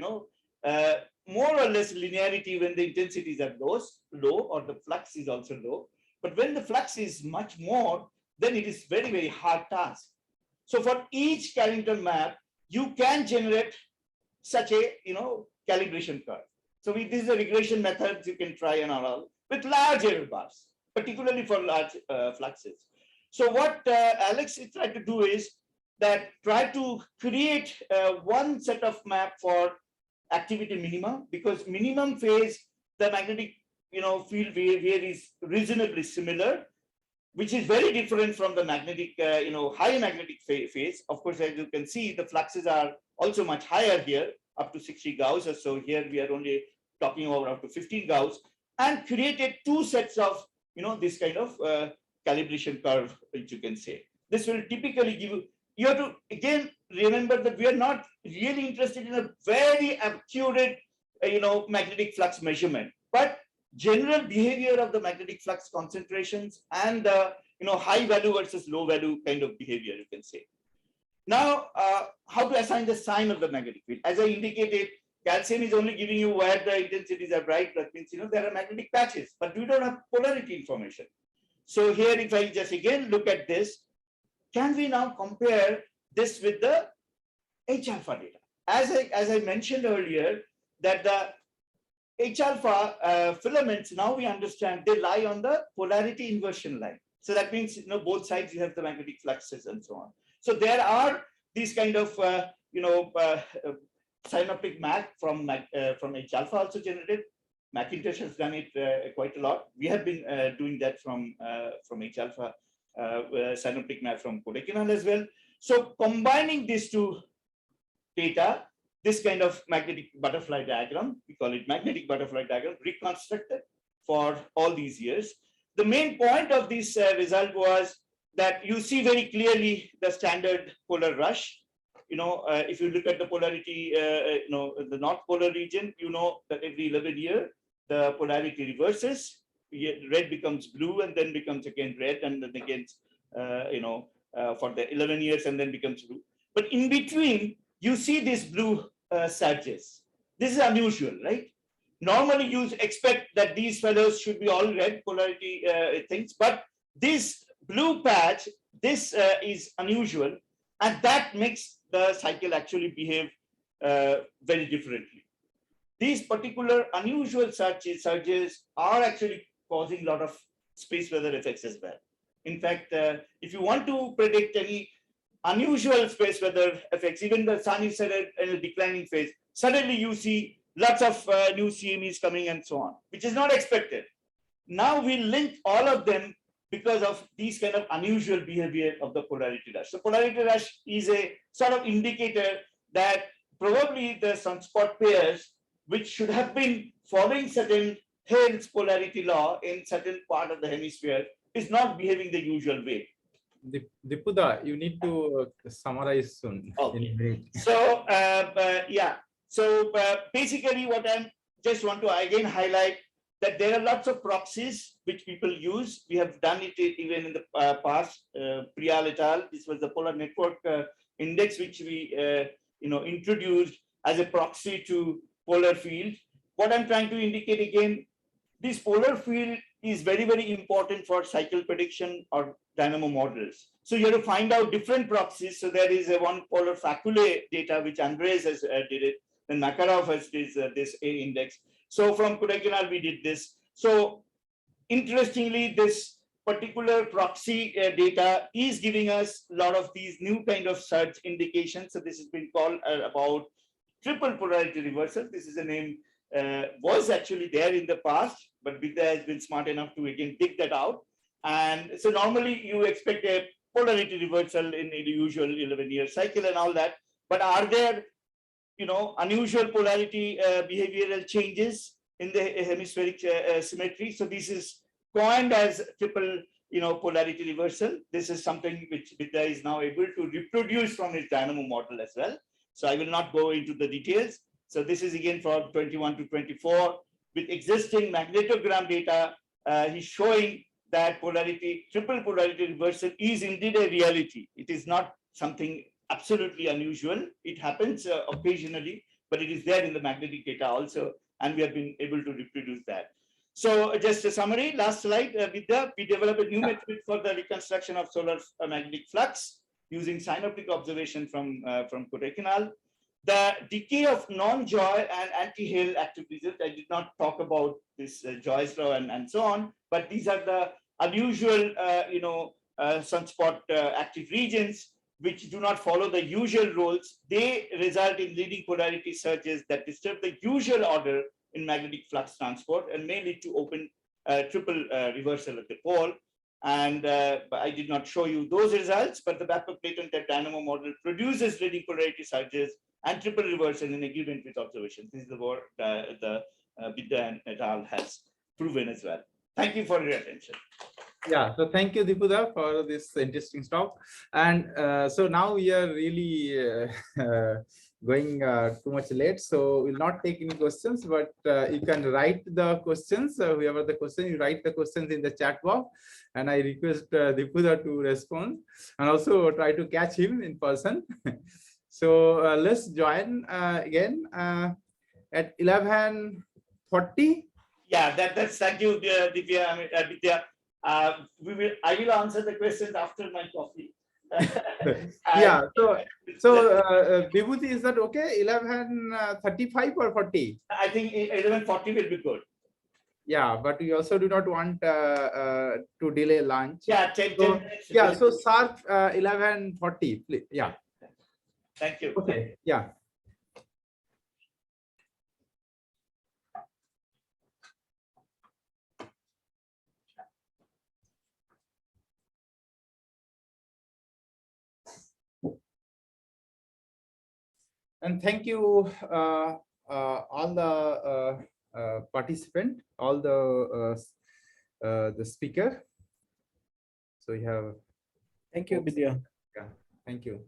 more or less linearity when the intensities are low, or the flux is also low. But when the flux is much more, then it is very, very hard task. So for each Carrington map, you can generate such a, calibration curve. So this is a regression methods you can try and all with large error bars, particularly for large fluxes. So what Alex is trying to do is that try to create one set of map for activity minima, because minimum phase, the magnetic field here is reasonably similar, which is very different from the magnetic, high magnetic phase. Of course, as you can see, the fluxes are also much higher here, up to 60 Gauss or so. Here we are only talking about up to 15 Gauss, and created two sets of, this kind of calibration curve, which you can say. This will typically give you have to again remember that we are not really interested in a very accurate, magnetic flux measurement, but general behavior of the magnetic flux concentrations and the, high value versus low value kind of behavior, you can say. Now, how to assign the sign of the magnetic field? As I indicated, calcium is only giving you where the intensities are bright. That means, there are magnetic patches, but we don't have polarity information. So here, if I just again look at this, can we now compare this with the H alpha data? As I mentioned earlier, that the H alpha filaments, now we understand they lie on the polarity inversion line. So that means, both sides you have the magnetic fluxes and so on. So there are these kind of, synoptic map from H alpha also generated. McIntosh has done it quite a lot. We have been doing that from H alpha synoptic map from Kodaikanal as well. So combining these two data, this kind of magnetic butterfly diagram, we call it magnetic butterfly diagram, reconstructed for all these years. The main point of this result was that you see very clearly the standard polar rush. If you look at the polarity, the North Polar region, that every 11 years, the polarity reverses. Red becomes blue and then becomes again red, and then again, for the 11 years and then becomes blue. But in between, you see these blue surges. This is unusual, right? Normally, you expect that these fellows should be all red polarity things, but this blue patch, this is unusual, and that makes the cycle actually behave very differently. These particular unusual surges are actually causing a lot of space weather effects as well. In fact, if you want to predict any unusual space weather effects, even the sun is set in a declining phase, suddenly you see lots of new CMEs coming and so on, which is not expected. Now we link all of them because of these kind of unusual behavior of the polarity rush. So polarity rush is a sort of indicator that probably the sunspot pairs, which should have been following certain Hale's polarity law in certain part of the hemisphere, is not behaving the usual way. Dipuda, you need to summarize soon. Okay. So, yeah. So basically what I'm just want to again highlight that there are lots of proxies which people use. We have done it even in the past. Priyal et al. This was the polar network index which we introduced as a proxy to polar field. What I'm trying to indicate again, this polar field is very, very important for cycle prediction or dynamo models. So you have to find out different proxies. So there is a one polar faculae data which Andres has did it, then Makarov has this A index. So from Kodaikanal we did this. So interestingly, this particular proxy data is giving us a lot of these new kind of surge indications. So this has been called about triple polarity reversal. This is a name was actually there in the past, but Vidya has been smart enough to again dig that out. And so normally you expect a polarity reversal in the usual 11-year cycle and all that. But are there, unusual polarity behavioral changes in the hemispheric symmetry? So this is coined as triple, polarity reversal. This is something which Vidya is now able to reproduce from his dynamo model as well. So I will not go into the details. So this is again from 21 to 24 with existing magnetogram data. He's showing that triple polarity reversal is indeed a reality. It is not something absolutely unusual. It happens occasionally, but it is there in the magnetic data also, and we have been able to reproduce that. So just a summary, last slide, Vidya, we developed a new method for the reconstruction of solar magnetic flux using synoptic observation from Kodaikanal. The decay of non-Joy and anti-Hale activities, I did not talk about this Joy's law and so on, but these are the unusual, sunspot active regions which do not follow the usual rules. They result in leading polarity surges that disturb the usual order in magnetic flux transport and may lead to open triple reversal at the pole. And I did not show you those results, but the Bapper-Clayton dynamo model produces leading polarity surges and triple reversal in agreement with observations. This is the work the Vidya et al. Has proven as well. Thank you for your attention. Yeah, so thank you, Dipuda, for this interesting talk. And so now we are really going too much late, so we'll not take any questions, but you can write the questions. Whoever the question, you write the questions in the chat box, and I request Dipuda to respond and also try to catch him in person. So let's join again at 11:40. Yeah, that's thank you, Divya, Vidya. I will answer the questions after my coffee. Yeah, so Vibhuti, is that okay? 11:35 or 40? I think 11:40 will be good. Yeah, but we also do not want to delay lunch. Yeah, 10 minutes. Yeah, so sharp 11:40, please. Yeah. Thank you. Okay. Yeah. And thank you all the participant, all the speaker. So we have. Thank you, Vidya. Yeah, thank you.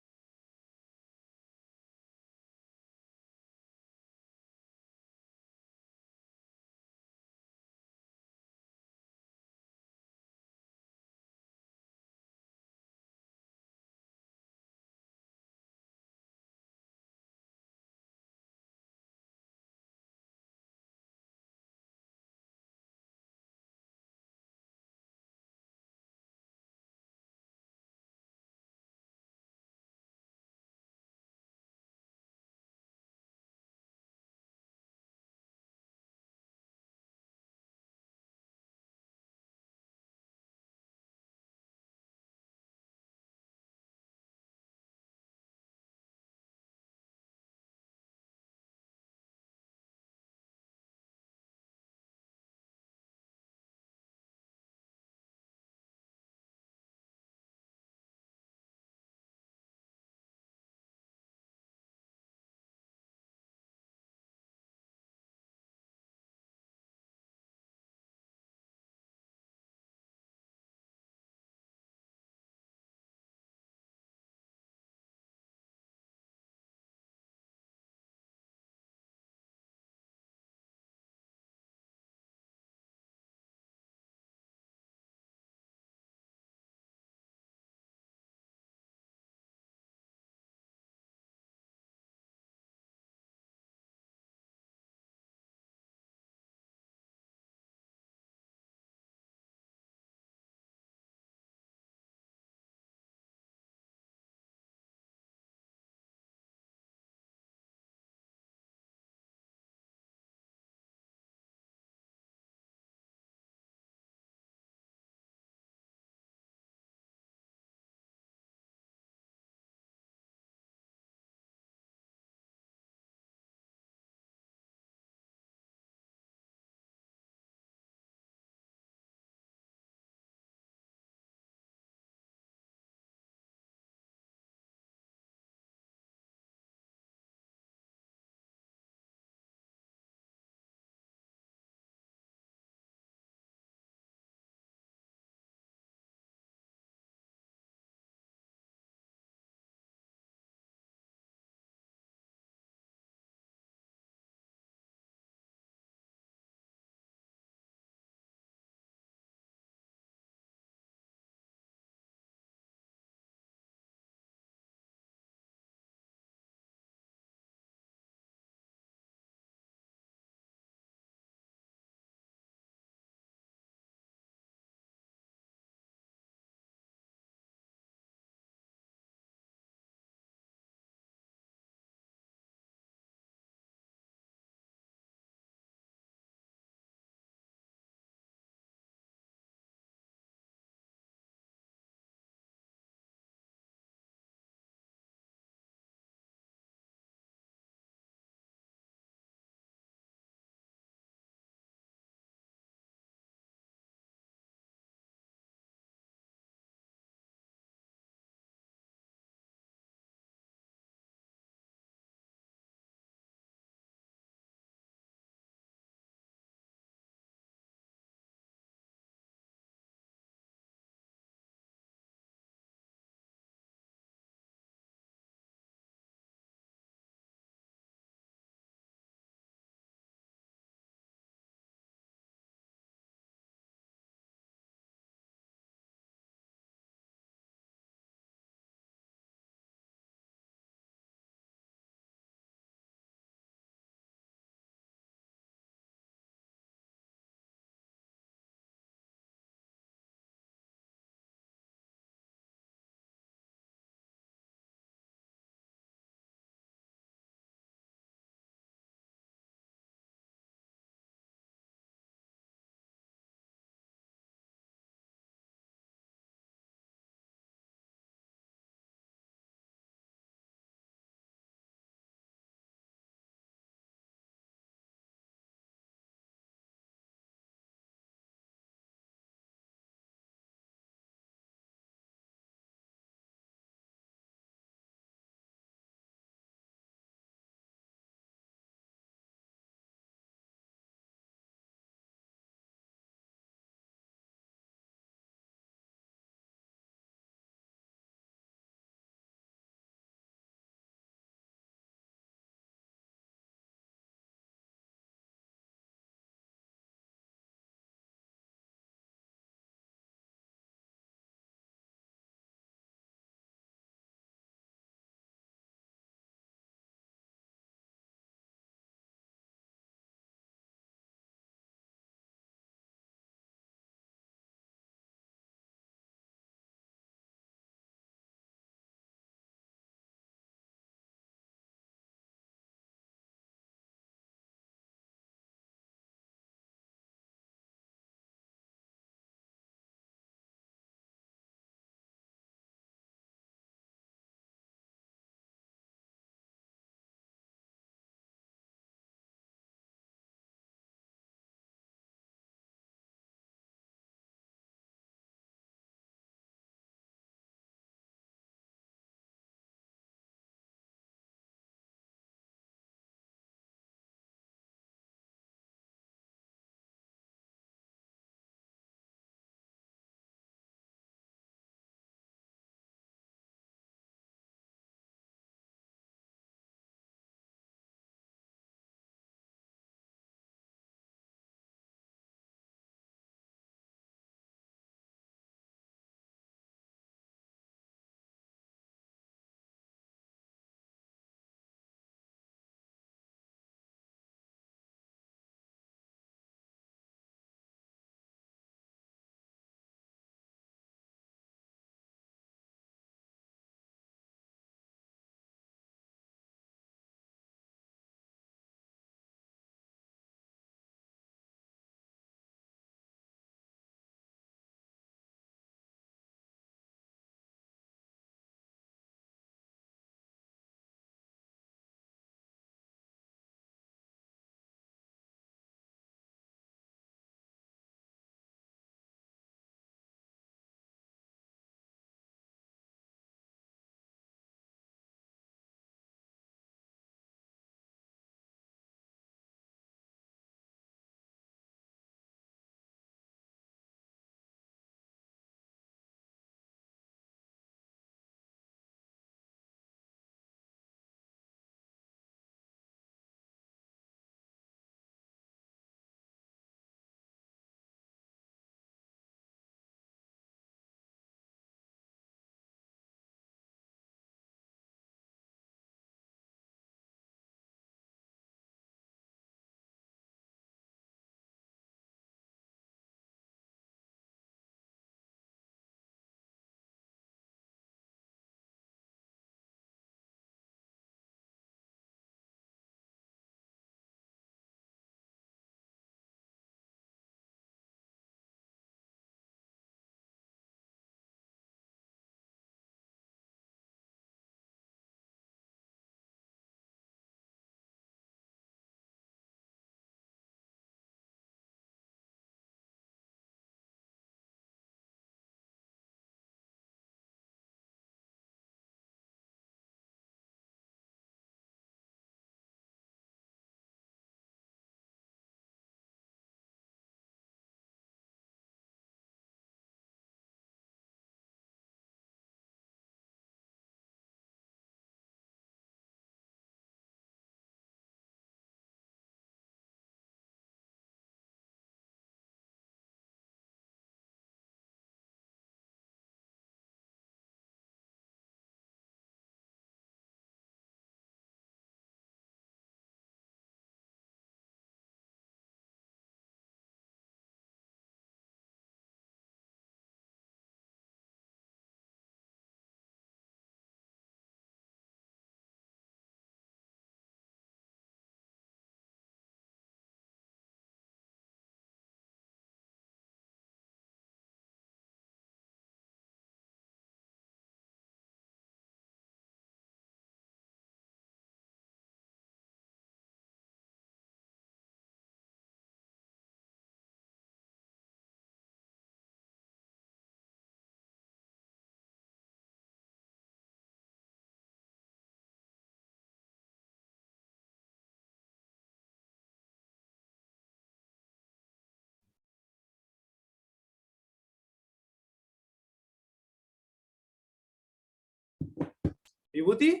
Vibhuti?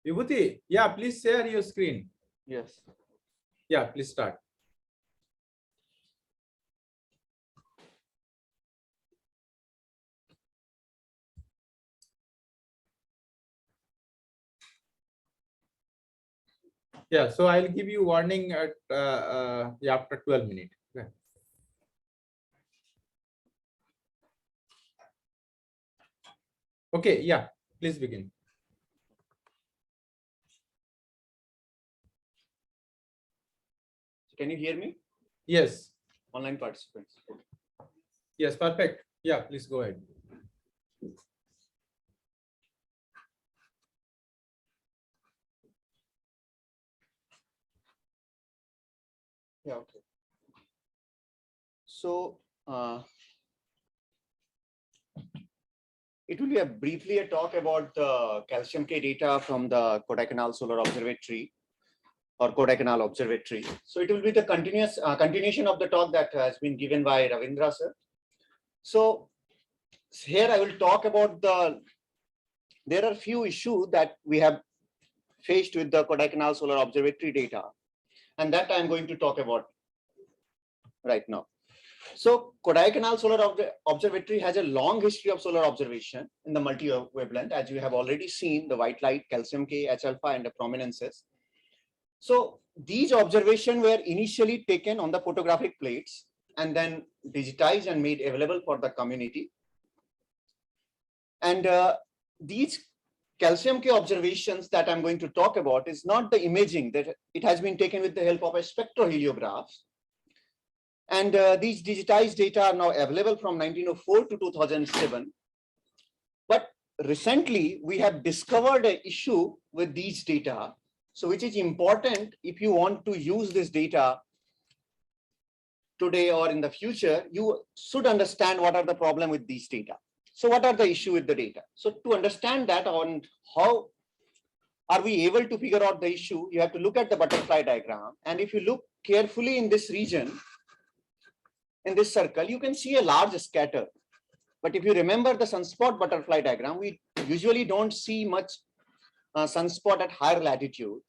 Vibhuti, yeah, please share your screen. Yes. Yeah, please start. Yeah, so I'll give you warning at yeah, after 12 minutes. Yeah. Okay, yeah, please begin. Can you hear me? Yes, Online participants. yes, perfect. Yeah, please go ahead. Yeah, okay. So it will be briefly a talk about the calcium K data from the Kodaikanal Solar Observatory or Kodaikanal Observatory. So it will be the continuation of the talk that has been given by Ravindra sir. So here I will talk about there are few issues that we have faced with the Kodaikanal Solar Observatory data, and that I'm going to talk about right now. So Kodaikanal Solar Observatory has a long history of solar observation in the multi-wavelength, as you have already seen, the white light, calcium K, H alpha, and the prominences. So these observations were initially taken on the photographic plates and then digitized and made available for the community. And these calcium K observations that I'm going to talk about is not the imaging, that it has been taken with the help of a spectroheliograph. And these digitized data are now available from 1904 to 2007. But recently, we have discovered an issue with these data. So which is important if you want to use this data today or in the future, you should understand what are the problem with these data. So what are the issue with the data? So to understand that on how are we able to figure out the issue, you have to look at the butterfly diagram. And if you look carefully in this region, in this circle, you can see a large scatter. But if you remember the sunspot butterfly diagram, we usually don't see much sunspot at higher latitude.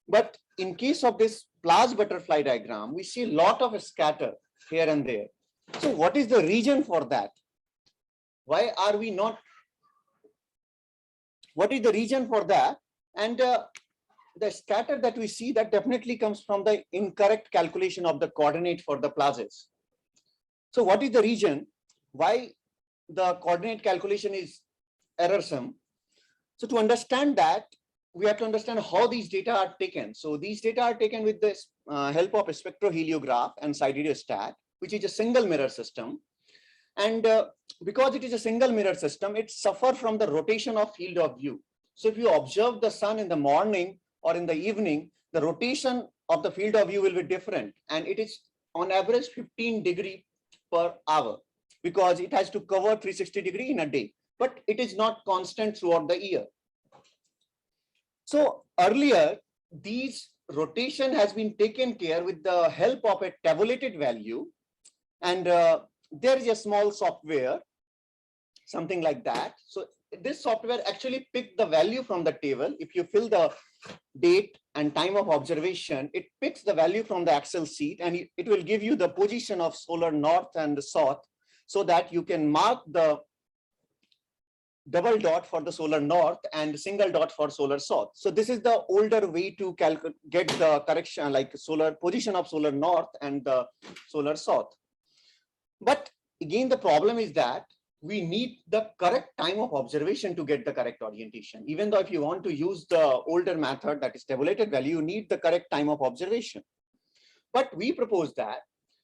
But in case of this large butterfly diagram, we see a lot of scatter here and there. So what is the reason for that? Why are we not? What is the reason for that? And the scatter that we see, that definitely comes from the incorrect calculation of the coordinate for the plazas. So what is the reason why the coordinate calculation is errorsome? So to understand that, we have to understand how these data are taken. So these data are taken with the help of a spectroheliograph and siderostat, which is a single mirror system. And because it is a single mirror system, it suffers from the rotation of field of view. So if you observe the sun in the morning or in the evening, the rotation of the field of view will be different. And it is on average 15 degrees per hour, because it has to cover 360 degrees in a day, but it is not constant throughout the year. So earlier, these rotation has been taken care with the help of a tabulated value. And there is a small software, something like that. So this software actually picked the value from the table. If you fill the date and time of observation, it picks the value from the Excel sheet, and it will give you the position of solar north and the south, so that you can mark the double dot for the solar north and single dot for solar south. So this is the older way to get the correction, like solar position of solar north and the solar south. But again, the problem is that we need the correct time of observation to get the correct orientation. Even though if you want to use the older method, that is tabulated value, you need the correct time of observation. But we propose that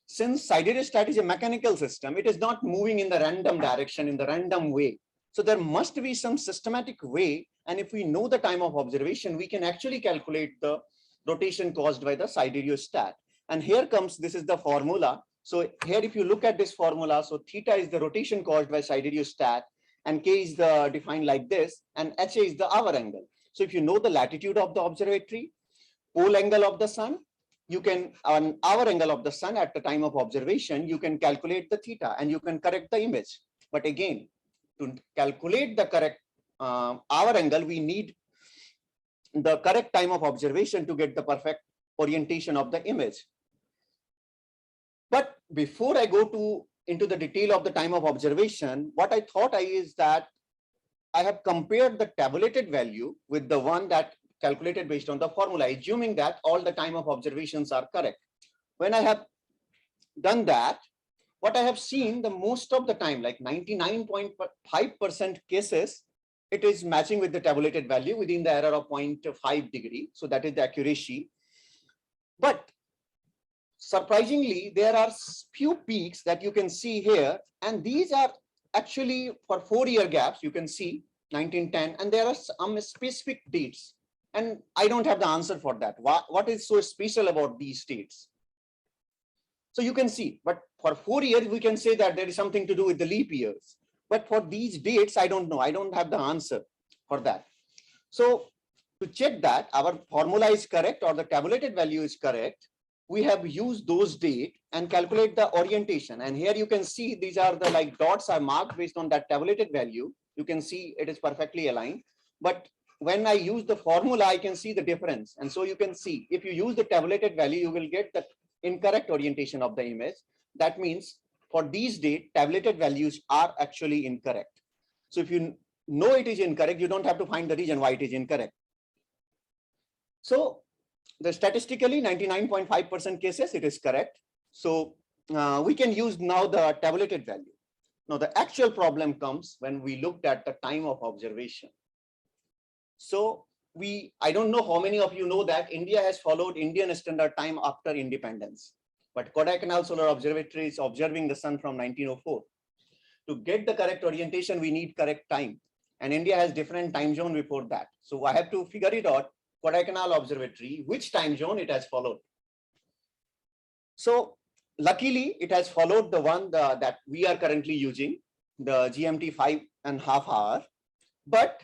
since siderostat is a mechanical system, it is not moving in the random direction, in the random way. So there must be some systematic way. And if we know the time of observation, we can actually calculate the rotation caused by the siderostat. And here comes, this is the formula. So here, if you look at this formula, so theta is the rotation caused by siderostat, and K is the defined like this, and HA is the hour angle. So if you know the latitude of the observatory, pole angle of the sun, you can, on our angle of the sun at the time of observation, you can calculate the theta and you can correct the image. But again, to calculate the correct our angle, we need the correct time of observation to get the perfect orientation of the image. But before I go into the detail of the time of observation, what I thought is that I have compared the tabulated value with the one that calculated based on the formula, assuming that all the time of observations are correct. When I have done that, what I have seen, the most of the time, like 99.5% cases, it is matching with the tabulated value within the error of 0.5 degree. So that is the accuracy. But surprisingly, there are few peaks that you can see here, and these are actually for 4-year gaps. You can see 1910, and there are some specific dates, and I don't have the answer for that. What is so special about these dates? So you can see, but for 4 years, we can say that there is something to do with the leap years. But for these dates, I don't know. I don't have the answer for that. So to check that our formula is correct or the tabulated value is correct, we have used those dates and calculate the orientation. And here you can see these are the like dots are marked based on that tabulated value. You can see it is perfectly aligned. But when I use the formula, I can see the difference. And so you can see if you use the tabulated value, you will get the incorrect orientation of the image. That means for these dates, tabulated values are actually incorrect. So if you know it is incorrect, you don't have to find the reason why it is incorrect. So the statistically 99.5% cases, it is correct. So we can use now the tabulated value. Now the actual problem comes when we looked at the time of observation. So I don't know how many of you know that India has followed Indian Standard Time after independence, but Kodaikanal Solar Observatory is observing the sun from 1904. To get the correct orientation, we need correct time, and India has different time zone before that. So I have to figure it out, Kodaikanal Observatory, which time zone it has followed. So luckily, it has followed the one that we are currently using, the GMT 5.5 hour, but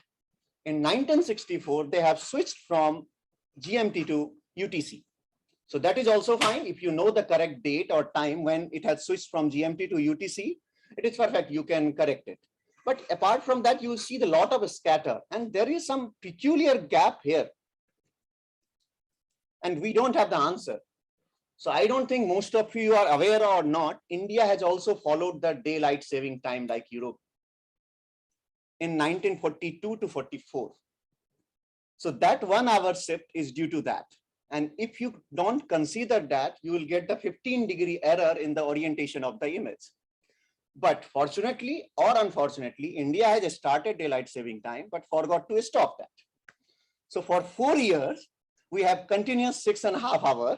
in 1964, they have switched from GMT to UTC. So that is also fine. If you know the correct date or time when it has switched from GMT to UTC, it is perfect. You can correct it. But apart from that, you will see the lot of scatter, and there is some peculiar gap here. And we don't have the answer. So I don't think most of you are aware or not. India has also followed the daylight saving time like Europe in 1942 to 44. So that 1 hour shift is due to that. And if you don't consider that, you will get the 15-degree error in the orientation of the image. But fortunately or unfortunately, India has started daylight saving time, but forgot to stop that. So for 4 years, we have continuous 6.5 hour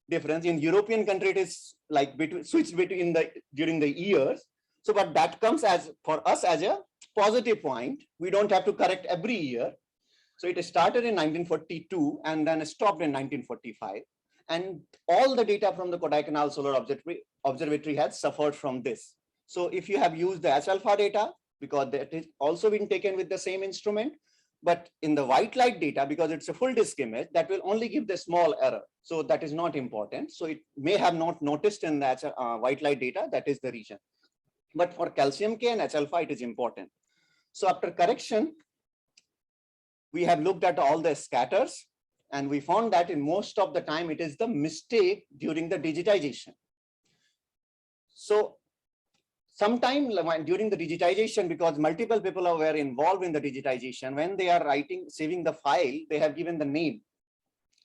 difference. In European country, it is like switched between during the years. So, but that comes as for us as a positive point. We don't have to correct every year. So it started in 1942 and then stopped in 1945. And all the data from the Kodaikanal Solar Observatory has suffered from this. So if you have used the H-alpha data, because that is also been taken with the same instrument, but in the white light data, because it's a full disk image, that will only give the small error. So that is not important. So it may have not noticed in that white light data, that is the reason. But for calcium K and H-alpha, it is important. So after correction, we have looked at all the scatters, and we found that in most of the time, it is the mistake during the digitization. So sometime during the digitization, because multiple people were involved in the digitization, when they are saving the file, they have given the name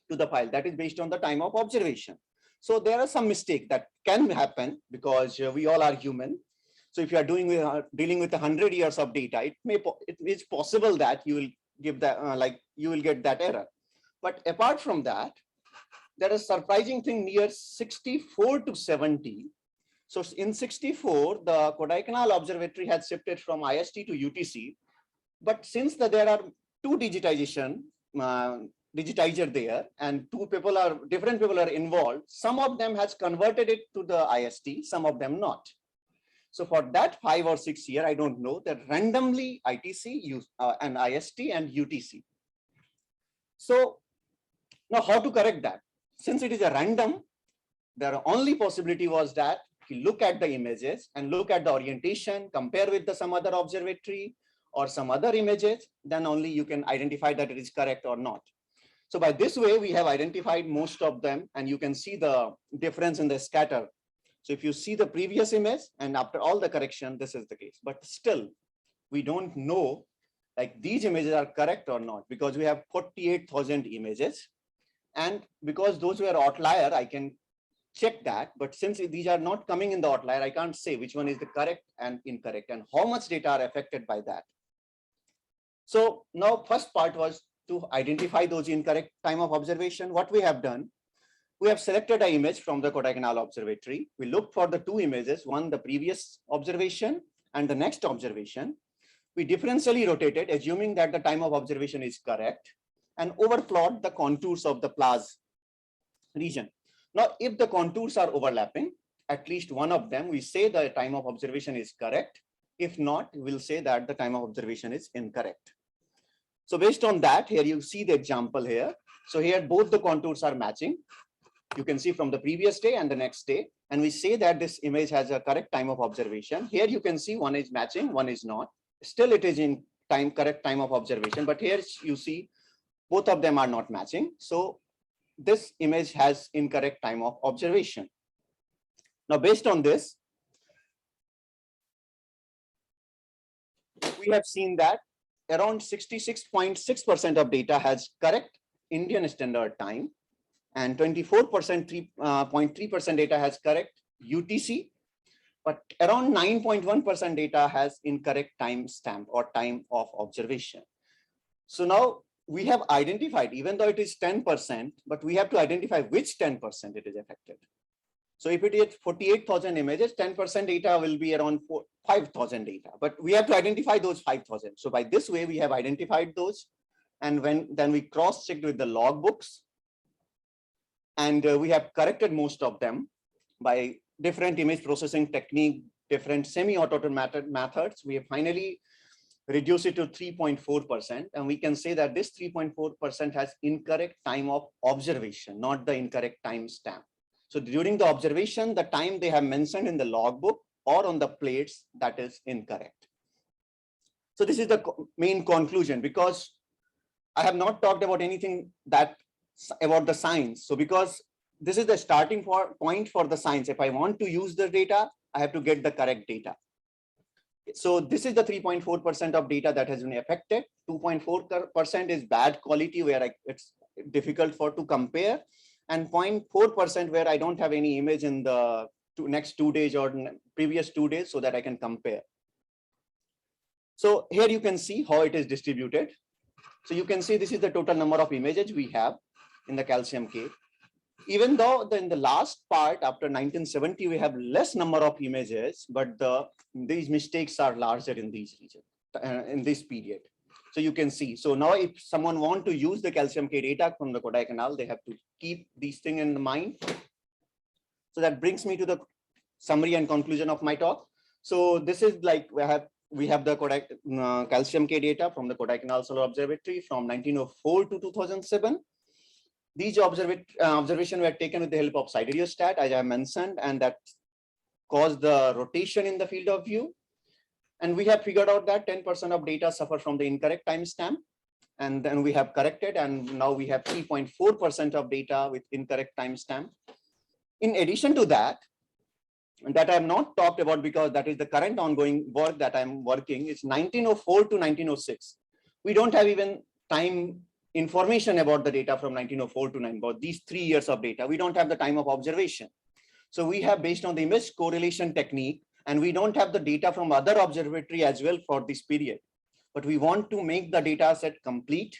to the file that is based on the time of observation. So there are some mistakes that can happen because we all are human. So if you are dealing with 100 years of data, it is possible that you will give that you will get that error. But apart from that, there is a surprising thing near 64 to 70. So in 64, the Kodaikanal Observatory had shifted from IST to UTC. But since there are two digitizer there, and different people are involved, some of them has converted it to the IST, some of them not. So for that 5 or 6 year, I don't know, that randomly ITC and IST and UTC. So now how to correct that? since it is a random, the only possibility was that you look at the images and look at the orientation, compare with some other observatory or some other images, then only you can identify that it is correct or not. So by this way, we have identified most of them, and you can see the difference in the scatter. So if you see the previous image and after all the correction, this is the case. But still, we don't know like these images are correct or not, because we have 48,000 images. And because those were outlier, I can check that. But since these are not coming in the outlier, I can't say which one is the correct and incorrect and how much data are affected by that. So now first part was to identify those incorrect time of observation. What we have done, we have selected an image from the Kodaikanal Observatory. We looked for the two images, one the previous observation and the next observation. We differentially rotated, assuming that the time of observation is correct, and overplot the contours of the PLAS region. Now, if the contours are overlapping, at least one of them, we say the time of observation is correct. If not, we'll say that the time of observation is incorrect. So based on that, here you see the example here. So here both the contours are matching. You can see from the previous day and the next day. And we say that this image has a correct time of observation. Here you can see one is matching, one is not. Still it is in correct time of observation. But here you see both of them are not matching. So this image has incorrect time of observation. Now, based on this, we have seen that around 66.6% of data has correct Indian Standard Time, and 24.3% data has correct UTC, but around 9.1% data has incorrect time stamp or time of observation. So now we have identified, even though it is 10%, but we have to identify which 10% it is affected. So if it is 48,000 images, 10% data will be around 5,000 data, but we have to identify those 5,000. So by this way, we have identified those. And then we cross-checked with the logbooks, and we have corrected most of them by different image processing technique, different semi-automated methods. We have finally reduced it to 3.4%. And we can say that this 3.4% has incorrect time of observation, not the incorrect time stamp. So during the observation, the time they have mentioned in the logbook or on the plates, that is incorrect. So this is the main conclusion, because I have not talked about anything about the science. So because this is the starting point for the science. If I want to use the data, I have to get the correct data. So this is the 3.4% of data that has been affected. 2.4% is bad quality, where it's difficult to compare. And 0.4% where I don't have any image in the next 2 days or previous 2 days, so that I can compare. So here you can see how it is distributed. So you can see this is the total number of images we have in the calcium K. Even though in the last part after 1970, we have less number of images, but these mistakes are larger in these regions, in this period. So you can see, so now if someone want to use the calcium K data from the Kodaikanal, they have to keep these things in the mind. So that brings me to the summary and conclusion of my talk. So this is like we have the calcium K data from the Kodaikanal Solar Observatory from 1904 to 2007. These observations were taken with the help of siderostat, as I mentioned, and that caused the rotation in the field of view. And we have figured out that 10% of data suffer from the incorrect timestamp. And then we have corrected, and now we have 3.4% of data with incorrect timestamp. In addition to that I have not talked about, because that is the current ongoing work that I'm working, is 1904 to 1906. We don't have even time information about the data from 1904 to 9, about these 3 years of data. We don't have the time of observation. So we have, based on the image correlation technique, and we don't have the data from other observatory as well for this period, but we want to make the data set complete.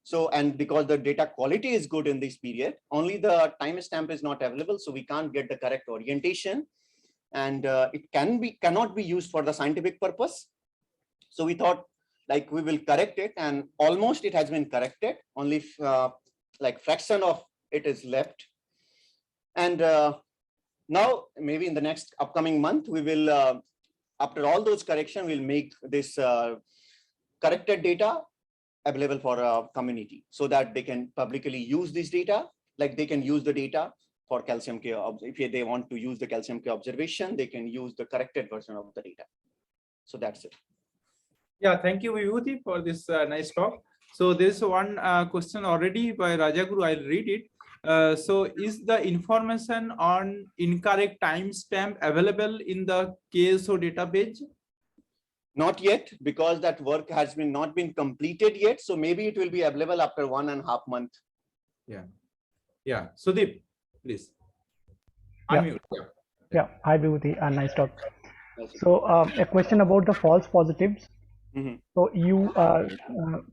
So, and because the data quality is good in this period, only the timestamp is not available, so we can't get the correct orientation, and it cannot be used for the scientific purpose. So we thought like we will correct it, and almost it has been corrected. Only like fraction of it is left, and now maybe in the next upcoming month we will, after all those correction, we'll make this corrected data available for our community, so that they can publicly use this data Like they can use the data for calcium K. If they want to use the calcium K observation, they can use the corrected version of the data. So that's it. Yeah, thank you, Vibhuti, for this nice talk. So there's one question already by Rajaguru. I'll read it. So is the information on incorrect timestamp available in the KSO database? Not yet, because that work has not been completed yet. So maybe it will be available after 1.5 months. Yeah. Yeah. Sudeep, please. Yeah. Unmute. Yeah. Hi, Vibhuti. Nice talk. Okay. So a question about the false positives. Mhm. So you,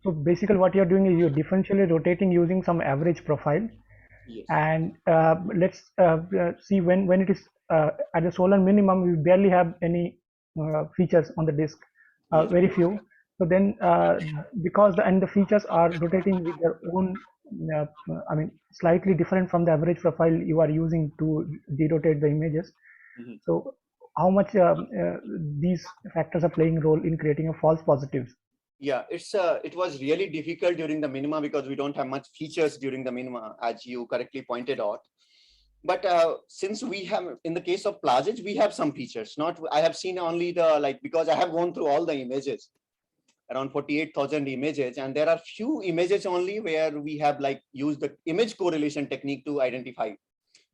so basically what you're doing is you're differentially rotating using some average profile. Yes. And let's see when it is at the solar minimum, we barely have any features on the disk, Yes. very few. So then because the features are rotating with their own, I mean, slightly different from the average profile you are using to derotate the images. Mhm. So how much these factors are playing a role in creating a false positives? Yeah, it was really difficult during the minima because we don't have much features during the minima, as you correctly pointed out. But since we have, in the case of Plazids, we have some features. I have seen only the, because I have gone through all the images, around 48,000 images, and there are few images only where we have used the image correlation technique to identify.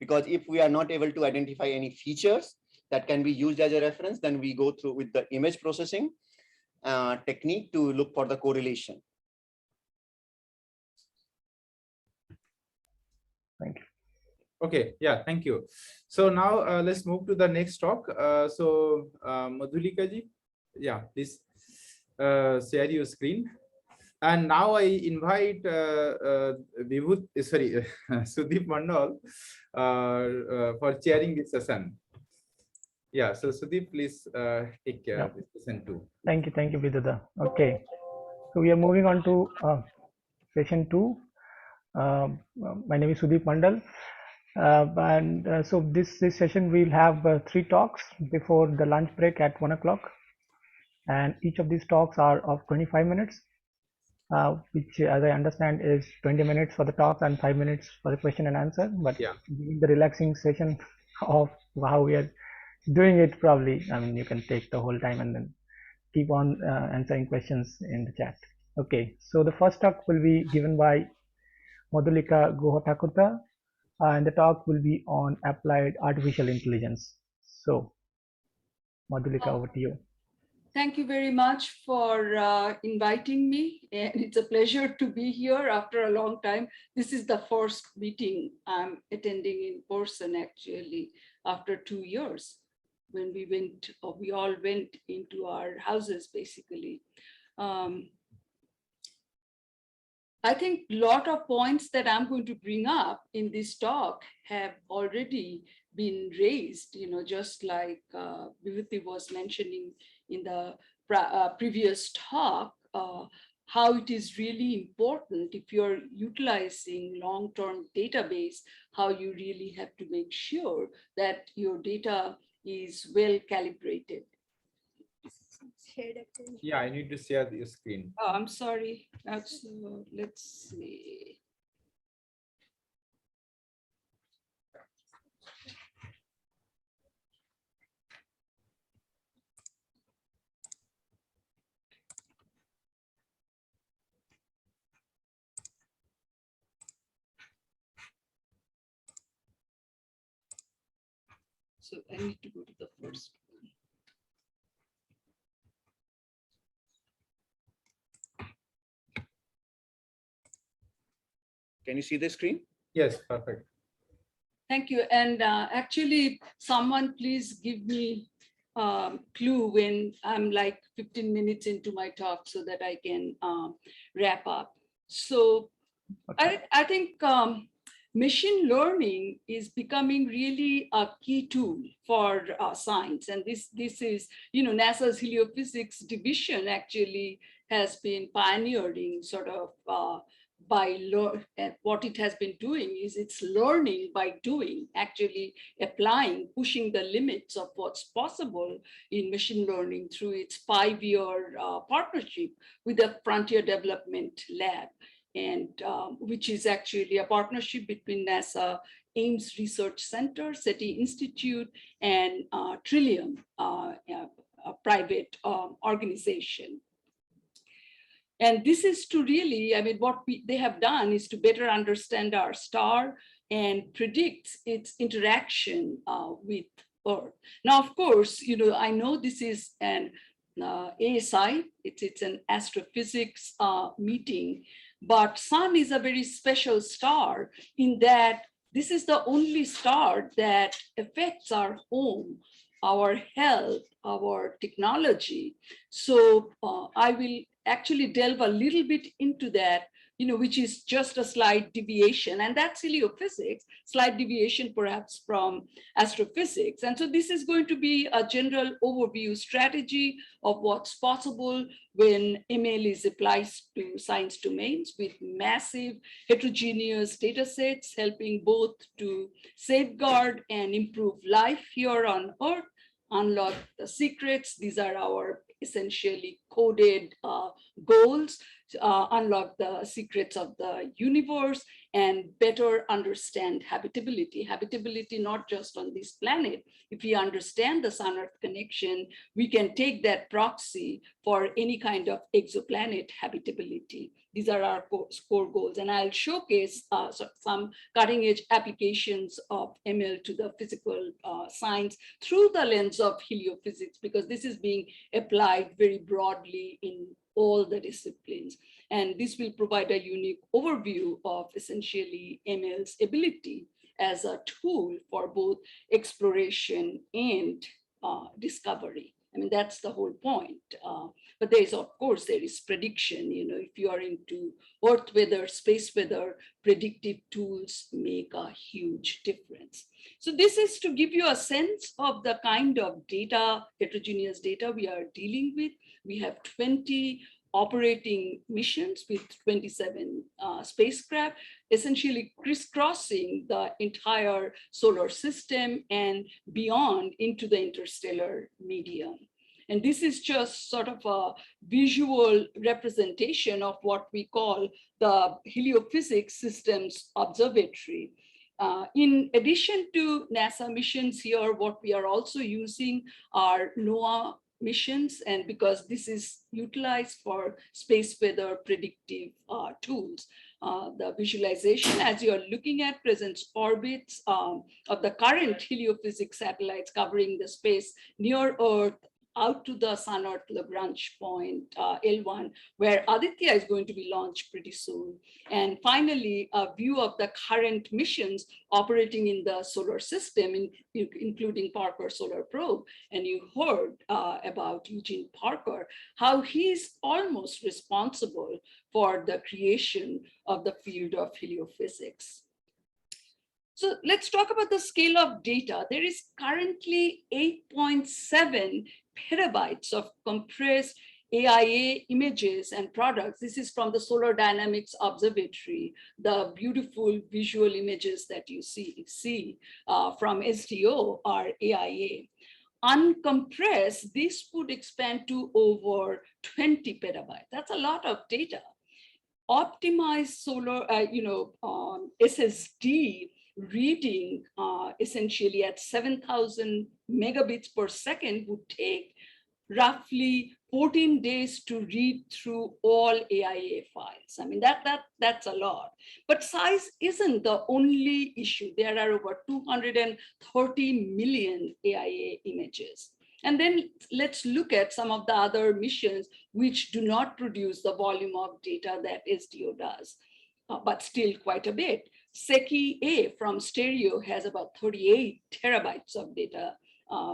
Because if we are not able to identify any features that can be used as a reference, then we go through with the image processing technique to look for the correlation. Thank you. Okay, yeah, thank you. So now let's move to the next talk. Madhulika ji, yeah, please share your screen. And now I invite Sudeep Mandal for chairing this session. Yeah, so Sudeep, please take care of this session too. Thank you, Vidudha. Okay, so we are moving on to session 2. My name is Sudeep Mandal, so this session we'll have 3 talks before the lunch break at 1 o'clock, and each of these talks are of 25 minutes, which, as I understand, is 20 minutes for the talk and 5 minutes for the question and answer. But yeah, the relaxing session of how we are doing it, probably, I mean, you can take the whole time and then keep on answering questions in the chat. Okay, so the first talk will be given by Madhulika Guha-Thakurta, and the talk will be on applied artificial intelligence. So, Madhulika, over to you. Thank you very much for inviting me. And it's a pleasure to be here after a long time. This is the first meeting I'm attending in person, actually, after 2 years when we all went into our houses, basically. I think a lot of points that I'm going to bring up in this talk have already been raised, just like Vibhuti was mentioning in the previous talk, how it is really important if you're utilizing long-term database, how you really have to make sure that your data is well calibrated. Yeah, I need to share the screen. Oh, I'm sorry. Let's see. So I need to go to the first one. Can you see the screen? Yes, perfect. Thank you. And actually, someone please give me clue when I'm like 15 minutes into my talk so that I can wrap up. So okay. I think machine learning is becoming really a key tool for science. And this is, NASA's heliophysics division actually has been pioneering sort of what it has been doing is it's learning by doing, actually applying, pushing the limits of what's possible in machine learning through its 5-year partnership with the Frontier Development Lab and which is actually a partnership between NASA Ames Research Center, SETI Institute, and Trillium, a private organization. And this is to really, I mean, what they have done is to better understand our star and predict its interaction with Earth. Now, of course, you know, I know this is an ASI, it's an astrophysics meeting, but Sun is a very special star in that this is the only star that affects our home, our health, our technology. So I will actually delve a little bit into that, you know, which is just a slight deviation, and that's heliophysics, slight deviation perhaps from astrophysics. And so this is going to be a general overview strategy of what's possible when ML is applied to science domains with massive heterogeneous data sets, helping both to safeguard and improve life here on Earth, unlock the secrets. These are our essentially coded goals, unlock the secrets of the universe, and better understand habitability. Habitability not just on this planet. If we understand the Sun-Earth connection, we can take that proxy for any kind of exoplanet habitability. These are our core goals. And I'll showcase some cutting edge applications of ML to the physical science through the lens of heliophysics, because this is being applied very broadly in all the disciplines. And this will provide a unique overview of essentially ML's ability as a tool for both exploration and discovery. I mean, that's the whole point. But there is, of course, there is prediction. You know, if you are into Earth weather, space weather, predictive tools make a huge difference. So this is to give you a sense of the kind of data, heterogeneous data we are dealing with. We have 20 operating missions with 27 spacecraft, essentially crisscrossing the entire solar system and beyond into the interstellar medium. And this is just sort of a visual representation of what we call the heliophysics systems observatory. In addition to NASA missions here, what we are also using are NOAA missions, and because this is utilized for space weather predictive tools. The visualization, as you're looking at, presents orbits of the current heliophysics satellites covering the space near Earth, out to the Sun-Earth Lagrange point, L1, where Aditya is going to be launched pretty soon. And finally, a view of the current missions operating in the solar system, including Parker Solar Probe. And you heard about Eugene Parker, how he's almost responsible for the creation of the field of heliophysics. So let's talk about the scale of data. There is currently 8.7 petabytes of compressed AIA images and products. This is from the Solar Dynamics Observatory, the beautiful visual images that you see from SDO are AIA. Uncompressed, this would expand to over 20 petabytes. That's a lot of data. Optimized solar, SSD reading essentially at 7,000 megabits per second would take roughly 14 days to read through all AIA files. I mean, that's a lot. But size isn't the only issue. There are over 230 million AIA images. And then let's look at some of the other missions which do not produce the volume of data that SDO does, but still quite a bit. SECI-A from Stereo has about 38 terabytes of data.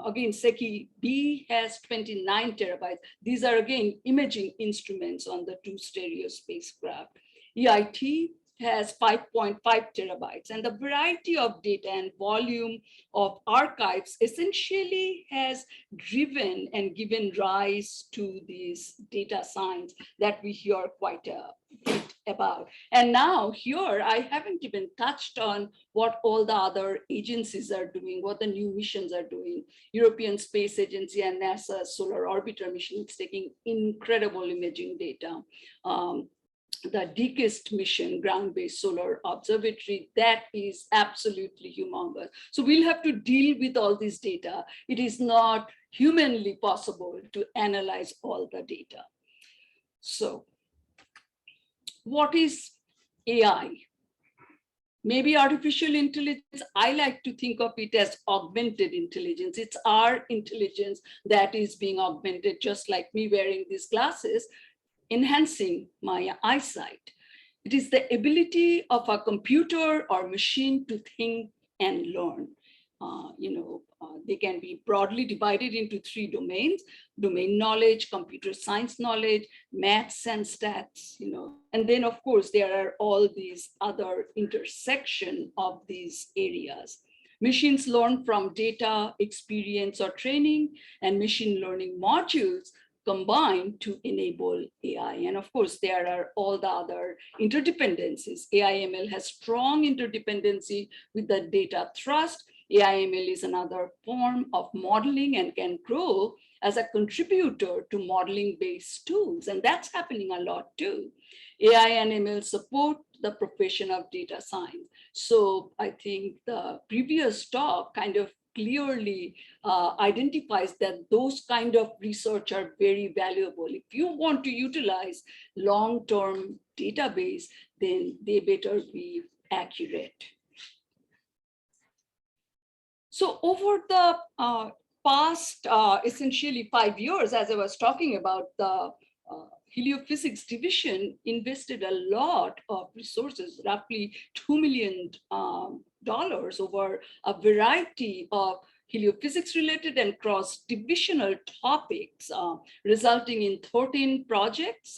Again, SECI-B has 29 terabytes. These are, again, imaging instruments on the two Stereo spacecraft. EIT has 5.5 terabytes, and the variety of data and volume of archives essentially has driven and given rise to these data science that we hear quite a bit about. And now here, I haven't even touched on what all the other agencies are doing, what the new missions are doing. European Space Agency and NASA Solar Orbiter mission is taking incredible imaging data. the DKIST mission, ground-based solar observatory, that is absolutely humongous. So we'll have to deal with all this data. It is not humanly possible to analyze all the data. So what is AI? Maybe artificial intelligence, I like to think of it as augmented intelligence. It's our intelligence that is being augmented, just like me wearing these glasses, enhancing my eyesight. It is the ability of a computer or machine to think and learn. They can be broadly divided into 3 domains: domain knowledge, computer science knowledge, maths and stats, and then of course there are all these other intersection of these areas. Machines learn from data, experience, or training, and machine learning modules combined to enable AI. And of course, there are all the other interdependencies. AI/ML has strong interdependency with the data thrust. AI/ML is another form of modeling and can grow as a contributor to modeling-based tools. And that's happening a lot too. AI and ML support the profession of data science. So I think the previous talk kind of clearly identifies that those kind of research are very valuable. If you want to utilize long-term database, then they better be accurate. So over the past essentially 5 years, as I was talking about, the heliophysics division invested a lot of resources, roughly $2 million over a variety of heliophysics related and cross-divisional topics, resulting in 13 projects,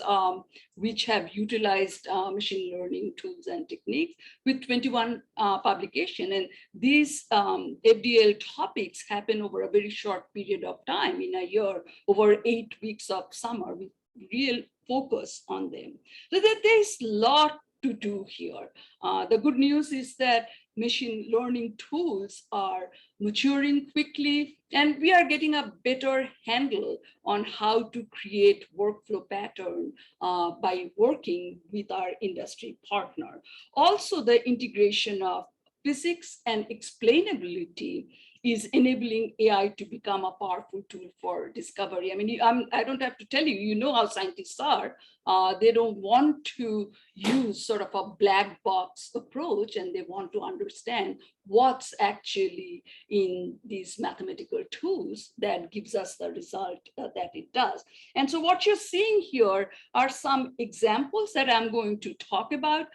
which have utilized machine learning tools and techniques with 21 publications. And these FDL topics happen over a very short period of time, in a year, over 8 weeks of summer, with real focus on them. So there's a lot to do here. The good news is that machine learning tools are maturing quickly, and we are getting a better handle on how to create workflow pattern by working with our industry partner. Also, the integration of physics and explainability is enabling AI to become a powerful tool for discovery. I mean, I don't have to tell you, you know how scientists are. They don't want to use sort of a black box approach, and they want to understand what's actually in these mathematical tools that gives us the result that it does. And so what you're seeing here are some examples that I'm going to talk about.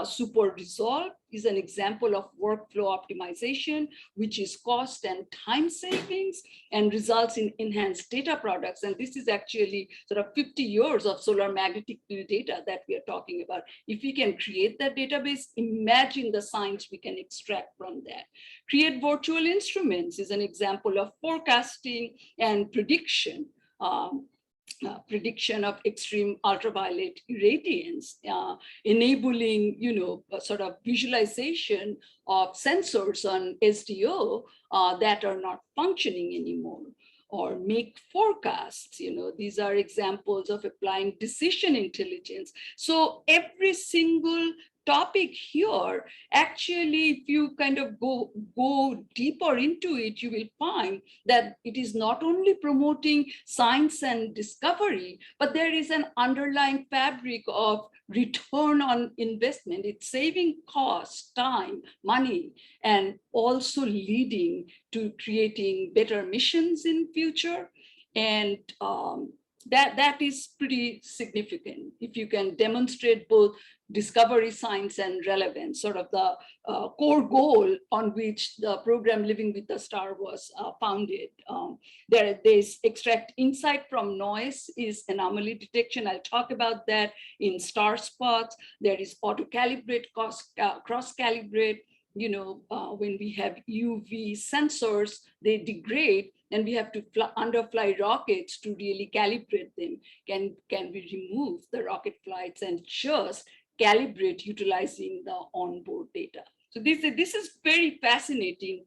Super Resolve is an example of workflow optimization, which is cost and time savings and results in enhanced data products. And this is actually sort of 50 years of solar magnetic field data that we are talking about. If we can create that database, imagine the science we can extract from that. Create Virtual Instruments is an example of forecasting and prediction. Prediction of extreme ultraviolet irradiance, enabling, sort of visualization of sensors on SDO that are not functioning anymore, or make forecasts. These are examples of applying decision intelligence. So every single topic here, actually, if you kind of go deeper into it, you will find that it is not only promoting science and discovery, but there is an underlying fabric of return on investment. It's saving cost, time, money, and also leading to creating better missions in future. And that is pretty significant. If you can demonstrate both discovery science and relevance, sort of the core goal on which the program Living with the Star was founded. There's extract insight from noise is anomaly detection. I'll talk about that in star spots. There is auto-calibrate, cross-calibrate. When we have UV sensors, they degrade, and we have to underfly rockets to really calibrate them. Can we remove the rocket flights and just calibrate utilizing the onboard data? So this is very fascinating.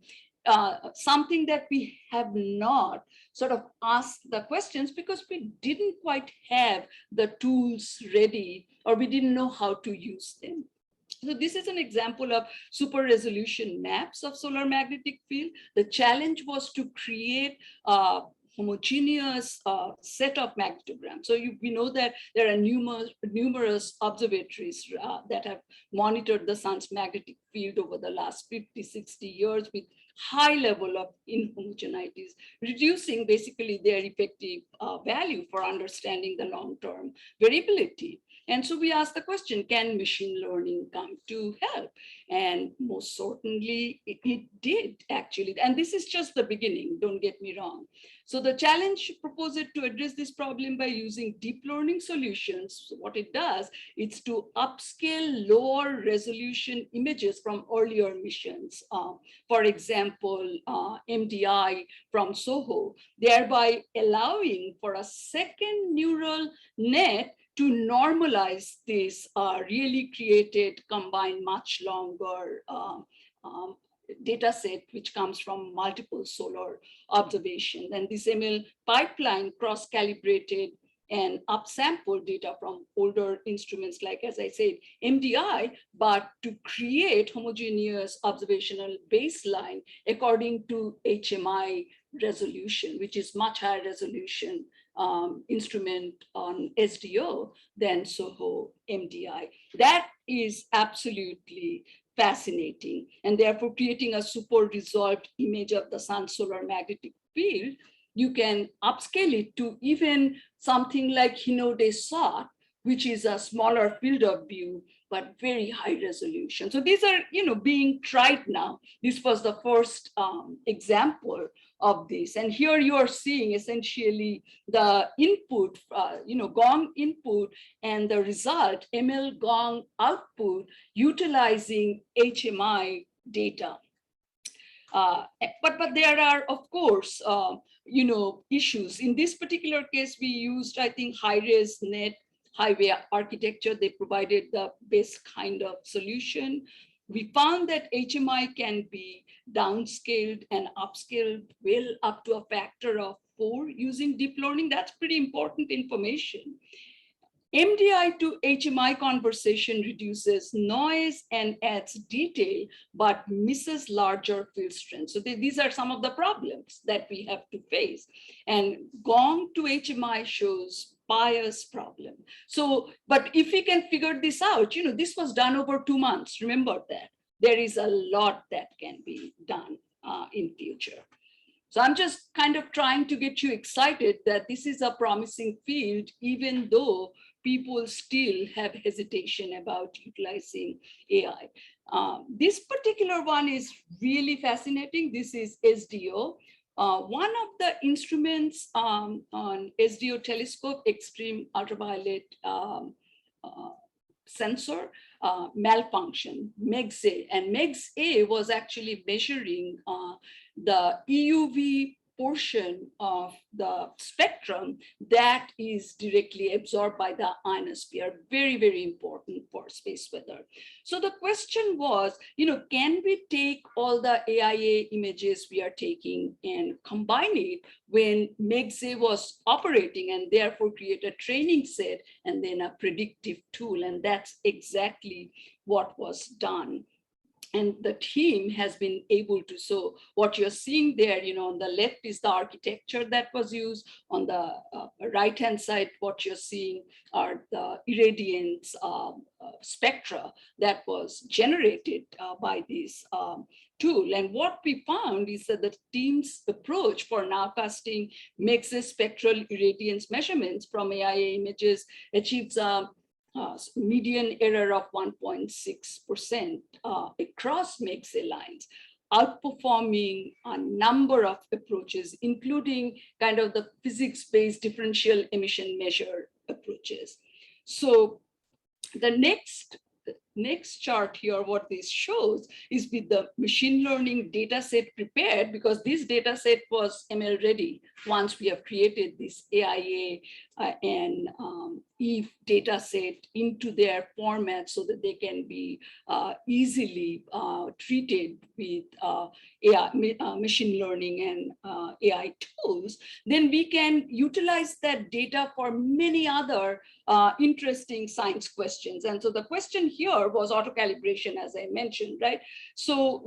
Something that we have not sort of asked the questions because we didn't quite have the tools ready, or we didn't know how to use them. So this is an example of super resolution maps of solar magnetic field. The challenge was to create a homogeneous set of magnetograms. So we know that there are numerous observatories that have monitored the sun's magnetic field over the last 50, 60 years with high level of inhomogeneities, reducing basically their effective value for understanding the long-term variability. And so we asked the question, can machine learning come to help? And most certainly it did actually. And this is just the beginning, don't get me wrong. So the challenge proposed to address this problem by using deep learning solutions, so what it does, it's to upscale lower resolution images from earlier missions. For example, MDI from SOHO, thereby allowing for a second neural net to normalize this really created, combined, much longer data set, which comes from multiple solar observations. And this ML pipeline cross-calibrated and upsampled data from older instruments, like, as I said, MDI, but to create homogeneous observational baseline according to HMI resolution, which is much higher resolution instrument on SDO than SOHO MDI. That is absolutely fascinating, and therefore creating a super resolved image of the sun's solar magnetic field. You can upscale it to even something like Hinode SOT, which is a smaller field of view, but very high resolution. So these are, being tried now. This was the first example of this. And here you are seeing essentially the input, GONG input and the result, ML GONG output, utilizing HMI data. But there are, of course, issues. In this particular case, we used, I think, high-res net highway architecture. They provided the best kind of solution. We found that HMI can be downscaled and upscaled well up to a factor of 4 using deep learning. That's pretty important information. MDI to HMI conversion reduces noise and adds detail, but misses larger field strength. So these are some of the problems that we have to face. And GONG to HMI shows bias problem. So, but if we can figure this out, this was done over 2 months. Remember that. There is a lot that can be done in future. So I'm just kind of trying to get you excited that this is a promising field, even though people still have hesitation about utilizing AI. This particular one is really fascinating. This is SDO. One of the instruments on SDO telescope, extreme ultraviolet sensor, malfunction, MEGS-A. And MEGS-A was actually measuring the EUV portion of the spectrum that is directly absorbed by the ionosphere. Very, very important for space weather. So the question was, can we take all the AIA images we are taking and combine it when MEGS-A was operating, and therefore create a training set and then a predictive tool? And that's exactly what was done. And the team has been able to, so what you're seeing there, on the left is the architecture that was used. On the right-hand side, what you're seeing are the irradiance spectra that was generated by this tool. And what we found is that the team's approach for nowcasting MEGS-A spectral irradiance measurements from AIA images achieves median error of 1.6% across MEGS-A lines, outperforming a number of approaches, including kind of the physics-based differential emission measure approaches. So the next next chart here, what this shows is with the machine learning data set prepared, because this data set was ML ready once we have created this AIA and EVE data set into their format so that they can be easily treated with AI, machine learning and AI tools, then we can utilize that data for many other interesting science questions. And so the question here was auto-calibration, as I mentioned, right? So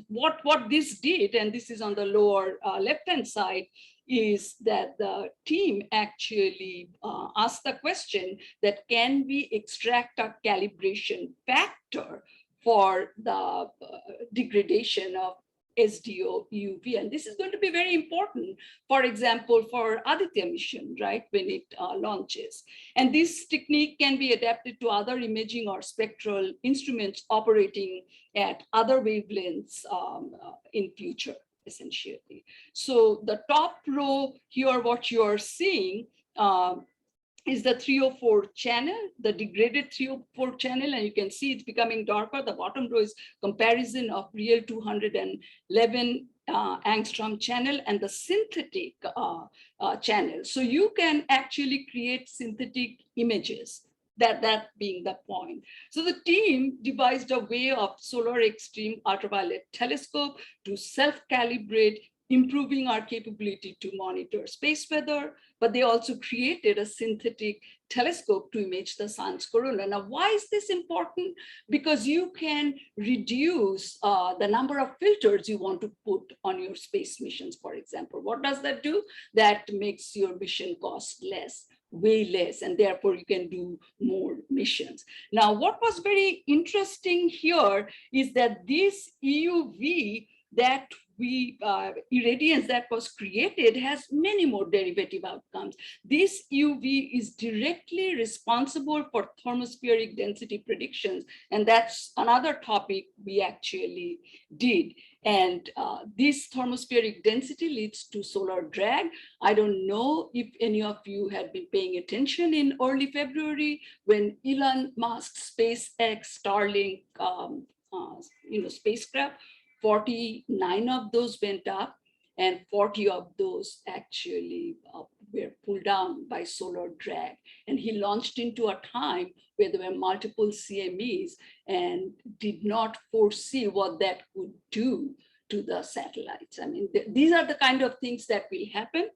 what this did, and this is on the lower left-hand side, is that the team actually asked the question that can we extract a calibration factor for the degradation of SDO EUV, and this is going to be very important, for example, for Aditya mission, right, when it launches. And this technique can be adapted to other imaging or spectral instruments operating at other wavelengths in future, essentially. So the top row here, what you are seeing is the 304 channel, the degraded 304 channel, and you can see it's becoming darker. The bottom row is comparison of real 211 angstrom channel and the synthetic channel. So you can actually create synthetic images, that being the point. So the team devised a way of solar extreme ultraviolet telescope to self-calibrate, improving our capability to monitor space weather, but they also created a synthetic telescope to image the sun's corona. Now, why is this important? Because you can reduce the number of filters you want to put on your space missions, for example. What does that do? That makes your mission cost less, way less, and therefore you can do more missions. Now, what was very interesting here is that this EUV that irradiance that was created has many more derivative outcomes. This UV is directly responsible for thermospheric density predictions, and that's another topic we actually did. And this thermospheric density leads to solar drag. I don't know if any of you had been paying attention in early February when Elon Musk's SpaceX Starlink spacecraft, 49 of those went up and 40 of those actually were pulled down by solar drag. And he launched into a time where there were multiple CMEs and did not foresee what that could do to the satellites. I mean, these are the kind of things that will happen.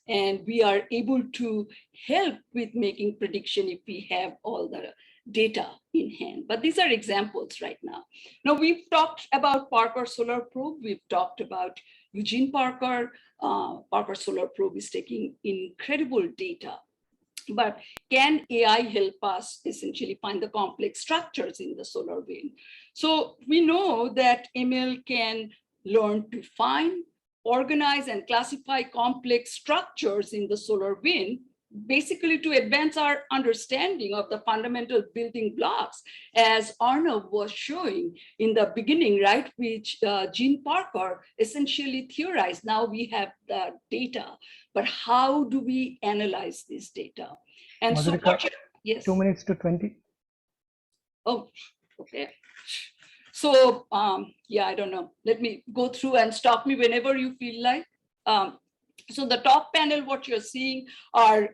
And we are able to help with making prediction if we have all the data in hand. But these are examples right now. Now, we've talked about Parker Solar Probe. We've talked about Eugene Parker. Parker Solar Probe is taking incredible data. But can AI help us essentially find the complex structures in the solar wind? So we know that ML can learn to find, organize, and classify complex structures in the solar wind, basically to advance our understanding of the fundamental building blocks, as Arnav was showing in the beginning, right, which Gene Parker essentially theorized. Now we have the data, but how do we analyze this data? And Madhurika, so, yes. 2 minutes to 20. Oh, okay. So, yeah, I don't know. Let me go through and stop me whenever you feel like. So the top panel, what you're seeing are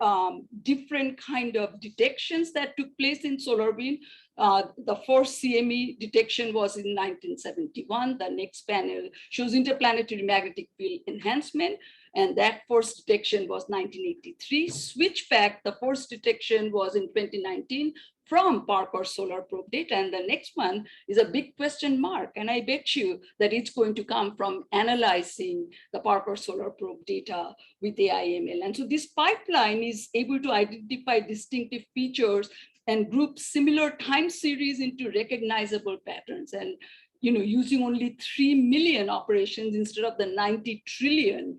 different kind of detections that took place in solar wind. The first CME detection was in 1971. The next panel shows interplanetary magnetic field enhancement. And that first detection was 1983. Switch fact, the first detection was in 2019 from Parker Solar Probe data. And the next one is a big question mark. And I bet you that it's going to come from analyzing the Parker Solar Probe data with AI/ML. And so this pipeline is able to identify distinctive features and group similar time series into recognizable patterns. And using only 3 million operations instead of the 90 trillion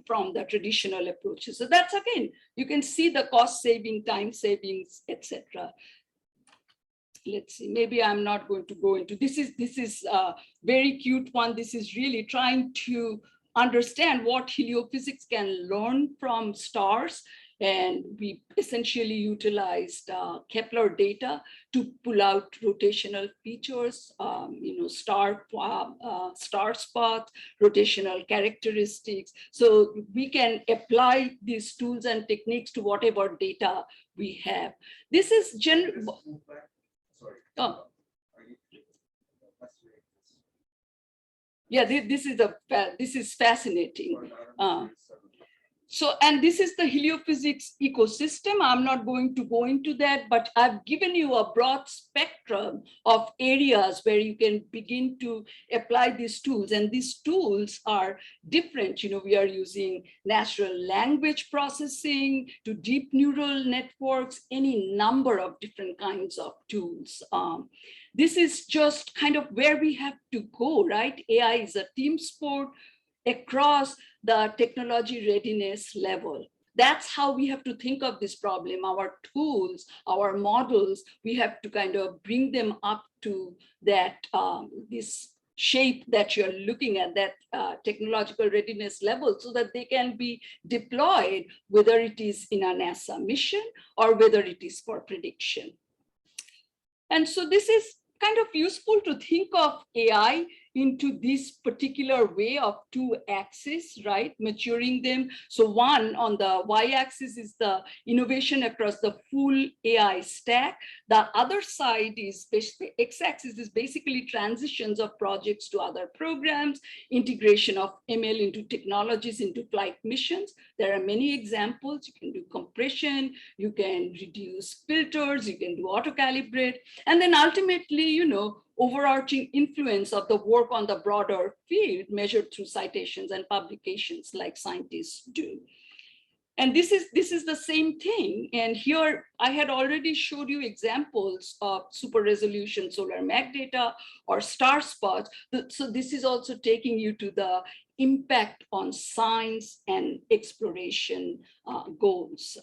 from the traditional approaches. So that's, again, you can see the cost saving, time savings, etc. Let's see, maybe I'm not going to go into, this is a very cute one. This is really trying to understand what heliophysics can learn from stars And we essentially utilized Kepler data to pull out rotational features, star spot, rotational characteristics. So we can apply these tools and techniques to whatever data we have. This is general. Oh. Yeah, this is fascinating. And this is the heliophysics ecosystem. I'm not going to go into that, but I've given you a broad spectrum of areas where you can begin to apply these tools. And these tools are different. We are using natural language processing to deep neural networks, any number of different kinds of tools. This is just kind of where we have to go, right? AI is a team sport across the technology readiness level. That's how we have to think of this problem. Our tools, our models, we have to kind of bring them up to that, this shape that you're looking at, that technological readiness level, so that they can be deployed, whether it is in a NASA mission or whether it is for prediction. And so this is kind of useful to think of AI into this particular way of two axes, right? Maturing them. So one on the y-axis is the innovation across the full AI stack. The other side is x-axis is basically transitions of projects to other programs, integration of ML into technologies, into flight missions. There are many examples. You can do compression, you can reduce filters, you can do auto-calibrate, and then ultimately, overarching influence of the work on the broader field measured through citations and publications like scientists do. And this is the same thing. And here I had already showed you examples of super resolution solar mag data or star spots. So this is also taking you to the impact on science and exploration goals.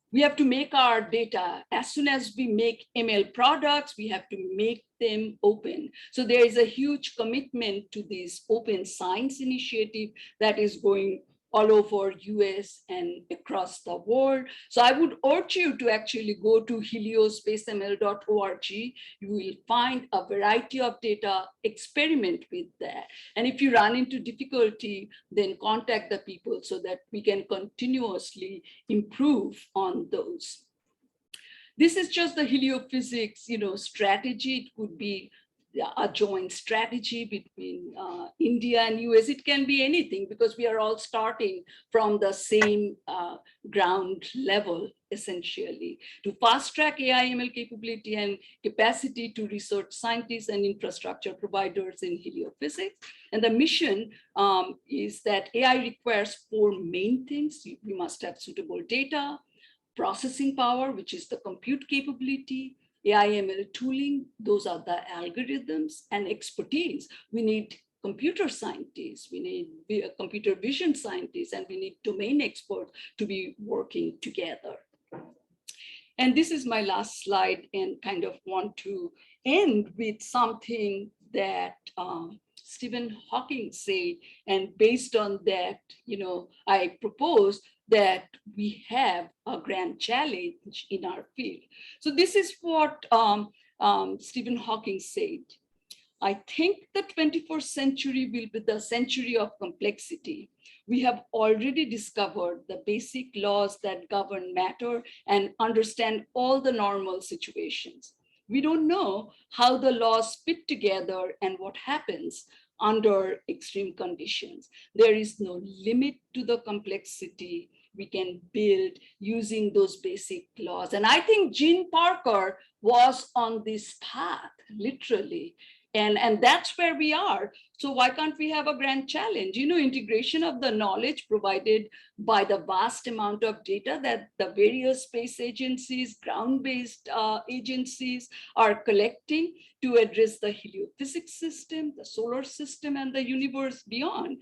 We have to make our data, as soon as we make ML products, we have to make them open. So there is a huge commitment to this open science initiative that is going all over US and across the world. So I would urge you to actually go to heliosspaceml.org. You will find a variety of data, experiment with that. And if you run into difficulty, then contact the people so that we can continuously improve on those. This is just the heliophysics, strategy. It could be a joint strategy between India and US. It can be anything because we are all starting from the same ground level, essentially, to fast track AI ML capability and capacity to research scientists and infrastructure providers in heliophysics. And the mission is that AI requires 4 main things. We must have suitable data, processing power, which is the compute capability, AI ML tooling, those are the algorithms, and expertise. We need computer scientists, we need computer vision scientists, and we need domain experts to be working together. And this is my last slide, and kind of want to end with something that Stephen Hawking said, and based on that, I propose that we have a grand challenge in our field. So this is what Stephen Hawking said. I think the 21st century will be the century of complexity. We have already discovered the basic laws that govern matter and understand all the normal situations. We don't know how the laws fit together and what happens under extreme conditions. There is no limit to the complexity we can build using those basic laws. And I think Gene Parker was on this path, literally. And that's where we are. So why can't we have a grand challenge? Integration of the knowledge provided by the vast amount of data that the various space agencies, ground-based agencies are collecting to address the heliophysics system, the solar system, and the universe beyond,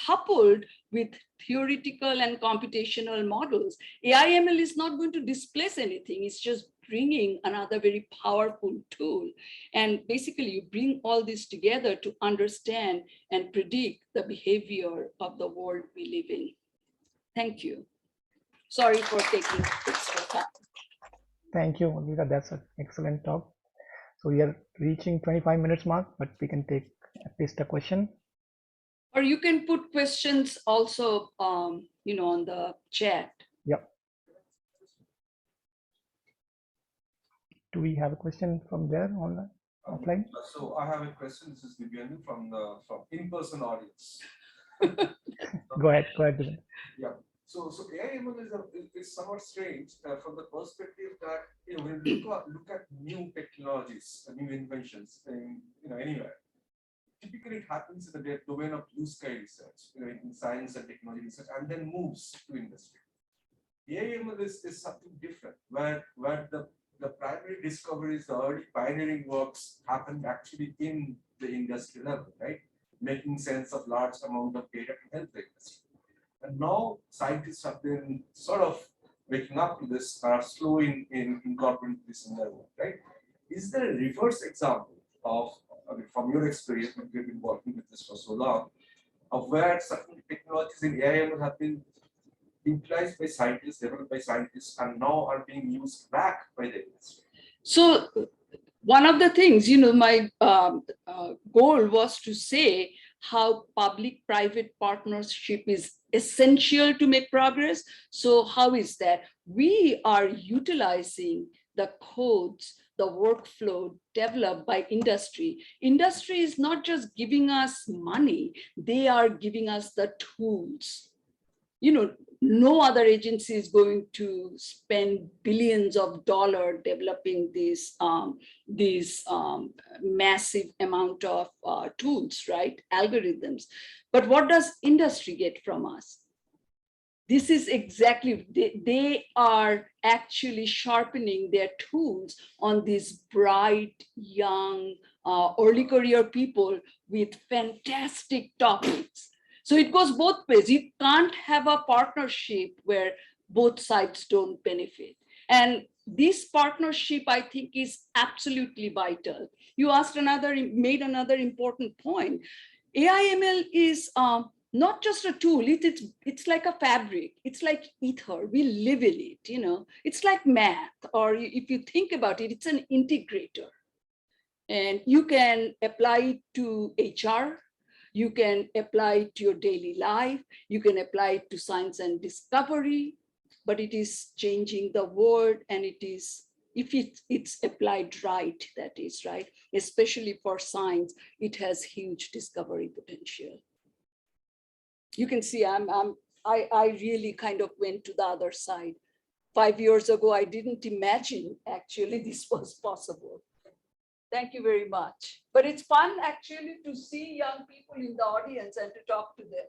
coupled with theoretical and computational models. AI/ML is not going to displace anything. It's just bringing another very powerful tool. And basically you bring all this together to understand and predict the behavior of the world we live in. Thank you. Sorry for taking extra time. Thank you, Olvika. That's an excellent talk. So we are reaching 25 minutes mark, but we can take at least a question. Or you can put questions also, you know, on the chat. Yep. Do we have a question from there online, offline? So I have a question. This is Divyan from in-person audience. Go ahead. Divyan. Yeah. So AIML is somewhat strange from the perspective that when you look at new technologies, new inventions in anywhere. Typically, it happens in the domain of blue sky research, in science and technology research, and then moves to industry. AIML is something different, where the primary discoveries, the early pioneering works happened actually in the industry level, right? Making sense of large amount of data to help the industry. And now scientists have been sort of waking up to this, are slow in incorporating this in their work, right? Is there a reverse example of, from your experience, when you've been working with this for so long, of where certain technologies in AIML have been utilized by scientists, developed by scientists, and now are being used back by the industry? So one of the things, my goal was to say how public-private partnership is essential to make progress. So how is that? We are utilizing the codes, the workflow developed by industry. Industry is not just giving us money, they are giving us the tools. No other agency is going to spend billions of dollars developing these massive amount of tools, right? Algorithms. But what does industry get from us? This is exactly, they are actually sharpening their tools on these bright, young, early career people with fantastic topics. So it goes both ways. You can't have a partnership where both sides don't benefit. And this partnership, I think, is absolutely vital. You made another important point. AIML is not just a tool, it's like a fabric, it's like ether, we live in it, it's like math, or if you think about it, it's an integrator. And you can apply it to HR, you can apply it to your daily life, you can apply it to science and discovery, but it is changing the world, and it is, if it's applied right, that is right, especially for science, it has huge discovery potential. You can see I really kind of went to the other side. 5 years ago, I didn't imagine actually this was possible. Thank you very much. But it's fun actually to see young people in the audience and to talk to them.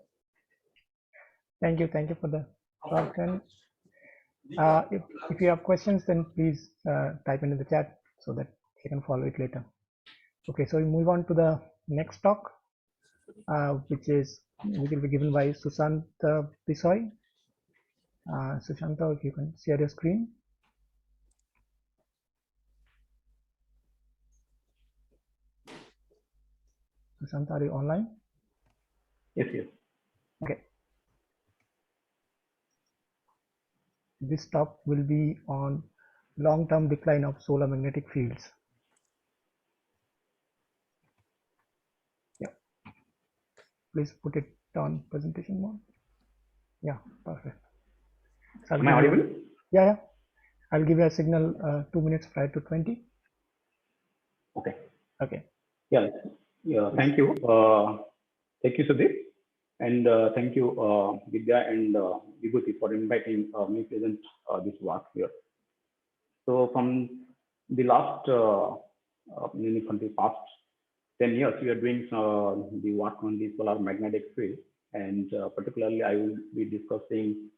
Thank you for the talk. If you have questions, then please type into the chat so that you can follow it later. Okay, so we move on to the next talk, which will be given by Sushant Bisoi. Sushanta, if you can share your screen. Sushant, are you online? Yes. Okay. This talk will be on long-term decline of solar magnetic fields. Yeah. Please put it on presentation mode. Yeah, perfect. So Am I audible? Yeah. I'll give you a signal 2 minutes prior to 20. Okay. Yeah. Thank you. Thank you, Sudeep. And thank you, Vidya and Vibhuti, for inviting me to present this work here. So from the last, from the past 10 years, we are doing the work on the solar magnetic field. And particularly, I will be discussing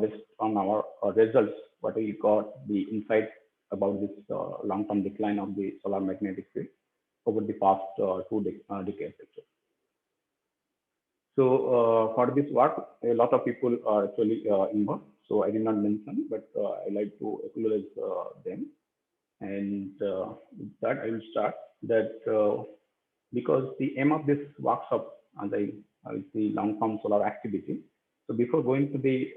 based on our results, what we got, the insight about this long-term decline of the solar magnetic field over the past 2 decades. So for this work, a lot of people are actually involved. So I did not mention, but I like to acknowledge them. And with that, I will start that because the aim of this workshop, as I the long-term solar activity. So before going to the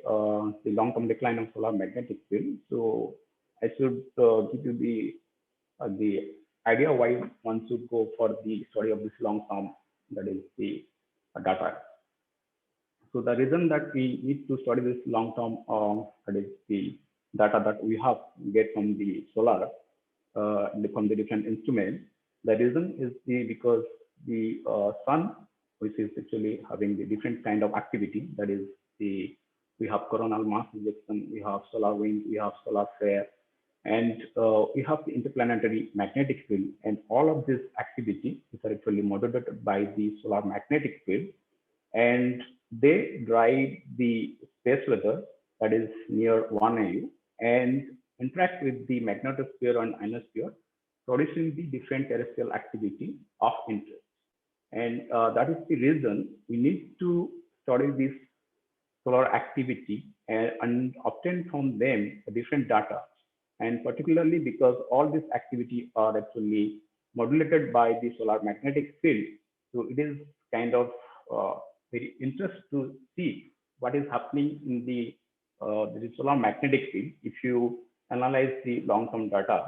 long-term decline of solar magnetic field, so I should give you the idea why one should go for the study of this long-term, that is the data. So the reason that we need to study this long-term, that is the data that we have get from the solar, from the different instruments. The reason is because the sun, which is actually having the different kind of activity, that is we have coronal mass ejection, we have solar wind, we have solar flare, and we have the interplanetary magnetic field, and all of this activity is actually moderated by the solar magnetic field, and they drive the space weather that is near 1 AU and interact with the magnetosphere and ionosphere, producing the different terrestrial activity of interest. And that is the reason we need to study this solar activity and obtain from them different data. And particularly because all this activity are actually modulated by the solar magnetic field. So it is kind of very interesting to see what is happening in the solar magnetic field if you analyze the long-term data.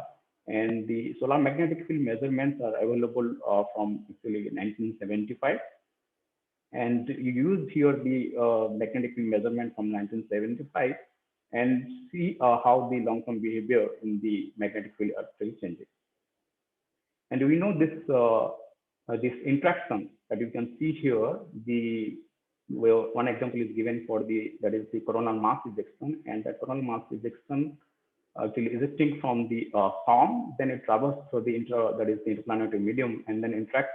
And the solar magnetic field measurements are available from actually 1975. And you use here the magnetic field measurement from 1975 and see how the long-term behavior in the magnetic field actually changes. And we know this interaction that you can see here. One example is given for that is the coronal mass ejection, and that coronal mass ejection actually ejecting from the sun, then it travels through the interplanetary medium, and then interacts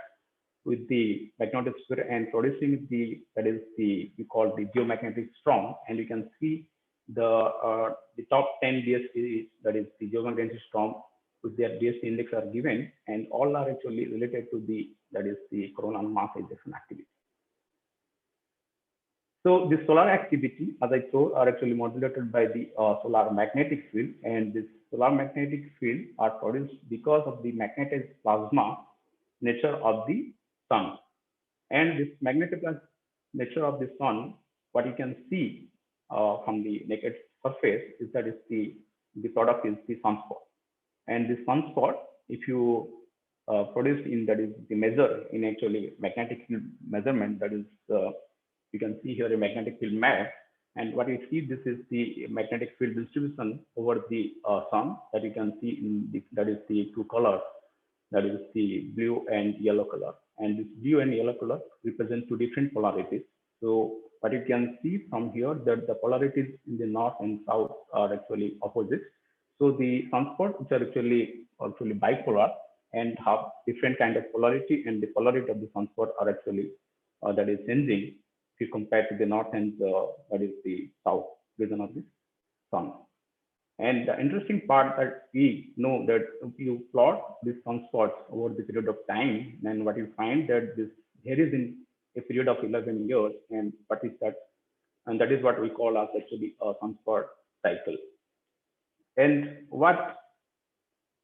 with the magnetosphere and producing we call the geomagnetic storm. And you can see the top 10 DST, that is the geomagnetic storm, with their DST index are given, and all are actually related to the coronal mass ejection activity. So the solar activity, as I told, are actually modulated by the solar magnetic field, and this solar magnetic field are produced because of the magnetic plasma nature of the sun. And this magnetic nature of the sun, what you can see from the naked surface is that the product is the sunspot. And this sunspot, if you produce in the measure in actually magnetic field measurement, that is you can see here a magnetic field map, and what you see, this is the magnetic field distribution over the sun that you can see in that is the two colors, that is the blue and yellow color, and this blue and yellow color represent two different polarities. So what you can see from here that the polarities in the north and south are actually opposite. So the sunspots, which are actually bipolar and have different kind of polarity, and the polarity of the sunspot are actually that is changing if you compare to the north and that is the south region of the sun. And the interesting part that we know that if you plot these sunspots over the period of time, then what you find that here is in a period of 11 years, and what is that? And that is what we call as actually a sunspot cycle. And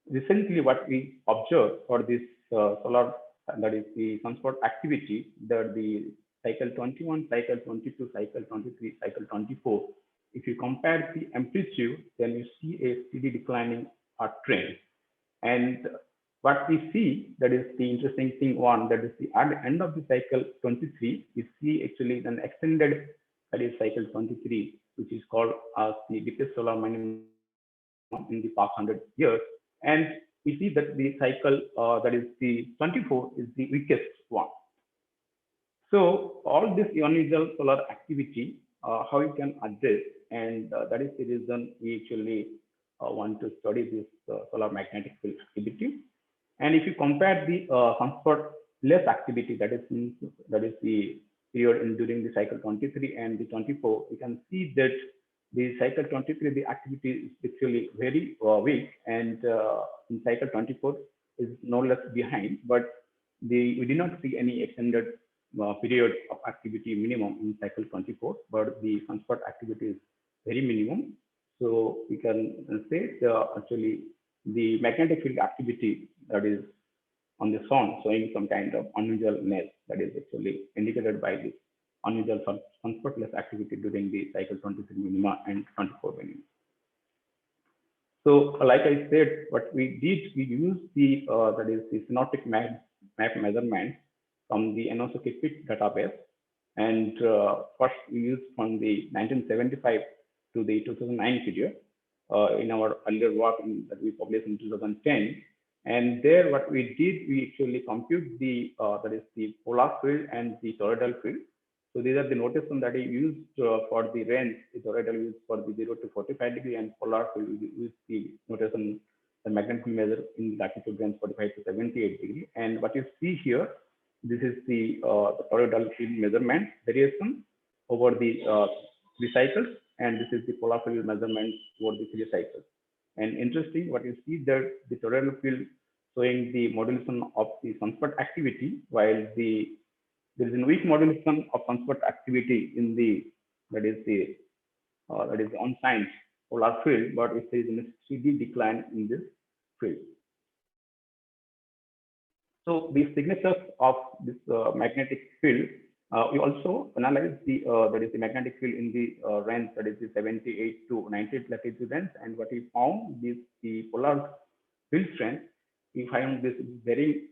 recently what we observed for this solar, that is the sunspot activity, that the cycle 21, cycle 22, cycle 23, cycle 24, if you compare the amplitude, then you see a steady declining trend. And what we see, that is the interesting thing one, that is at the end of the cycle 23, we see actually an extended, that is cycle 23, which is called as the deepest solar minimum in the past 100 years. And we see that the cycle, that is the 24, is the weakest one. So all this unusual solar activity, how you can address, and that is the reason we actually want to study this solar magnetic field activity. And if you compare the sunspot less activity, that is the period during the cycle 23 and the 24, you can see that the cycle 23, the activity is actually very weak, and in cycle 24 is no less behind, but we did not see any extended period of activity minimum in cycle 24, but the sunspot activity is very minimum. So we can say actually the magnetic field activity that is on the sun showing some kind of unusualness that is actually indicated by this unusual sunspotless activity during the cycle 23 minima and 24 minima. So, like I said, what we did, we used the that is the synoptic map measurement from the NOSOK PIC database, and first we used from the 1975 to the 2009 period in our earlier work that we published in 2010. And there, what we did, we actually compute the that is the polar field and the toroidal field. So these are the notation that we used for the range. The toroidal used for the 0 to 45 degree, and polar field we use the notation the magnetic field measure in latitude range 45 to 78 degree. And what you see here, this is the toroidal field measurement variation over the 3 cycles, and this is the polar field measurement over the 3 cycles. And interesting, what you see that the toroidal field showing the modulation of the sunspot activity, while there is a weak modulation of sunspot activity in the that is unsigned polar field, but if there is a steady decline in this field. So the signatures of this magnetic field, we also analyze the that is the magnetic field in the range that is the 78 to 98 latitude range, and what we found is the polar field strength. We find this is very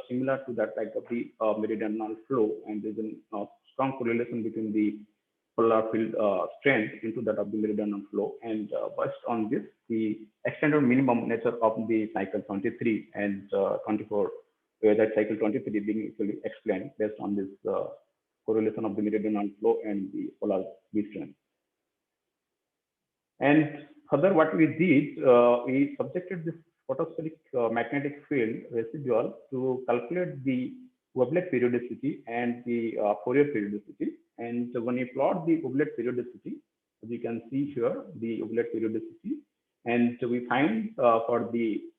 similar to that like of the meridional flow, and there's a strong correlation between the polar field strength into that of the meridional flow. And based on this, the extended minimum nature of the cycle 23 and 24, where that cycle 23 being actually explained based on this correlation of the meridional flow and the polar field strength. And further, what we did, we subjected this photospheric magnetic field residual to calculate the wavelet periodicity and the Fourier periodicity. And so when you plot the wavelet periodicity, as you can see here, the wavelet periodicity, and so we find for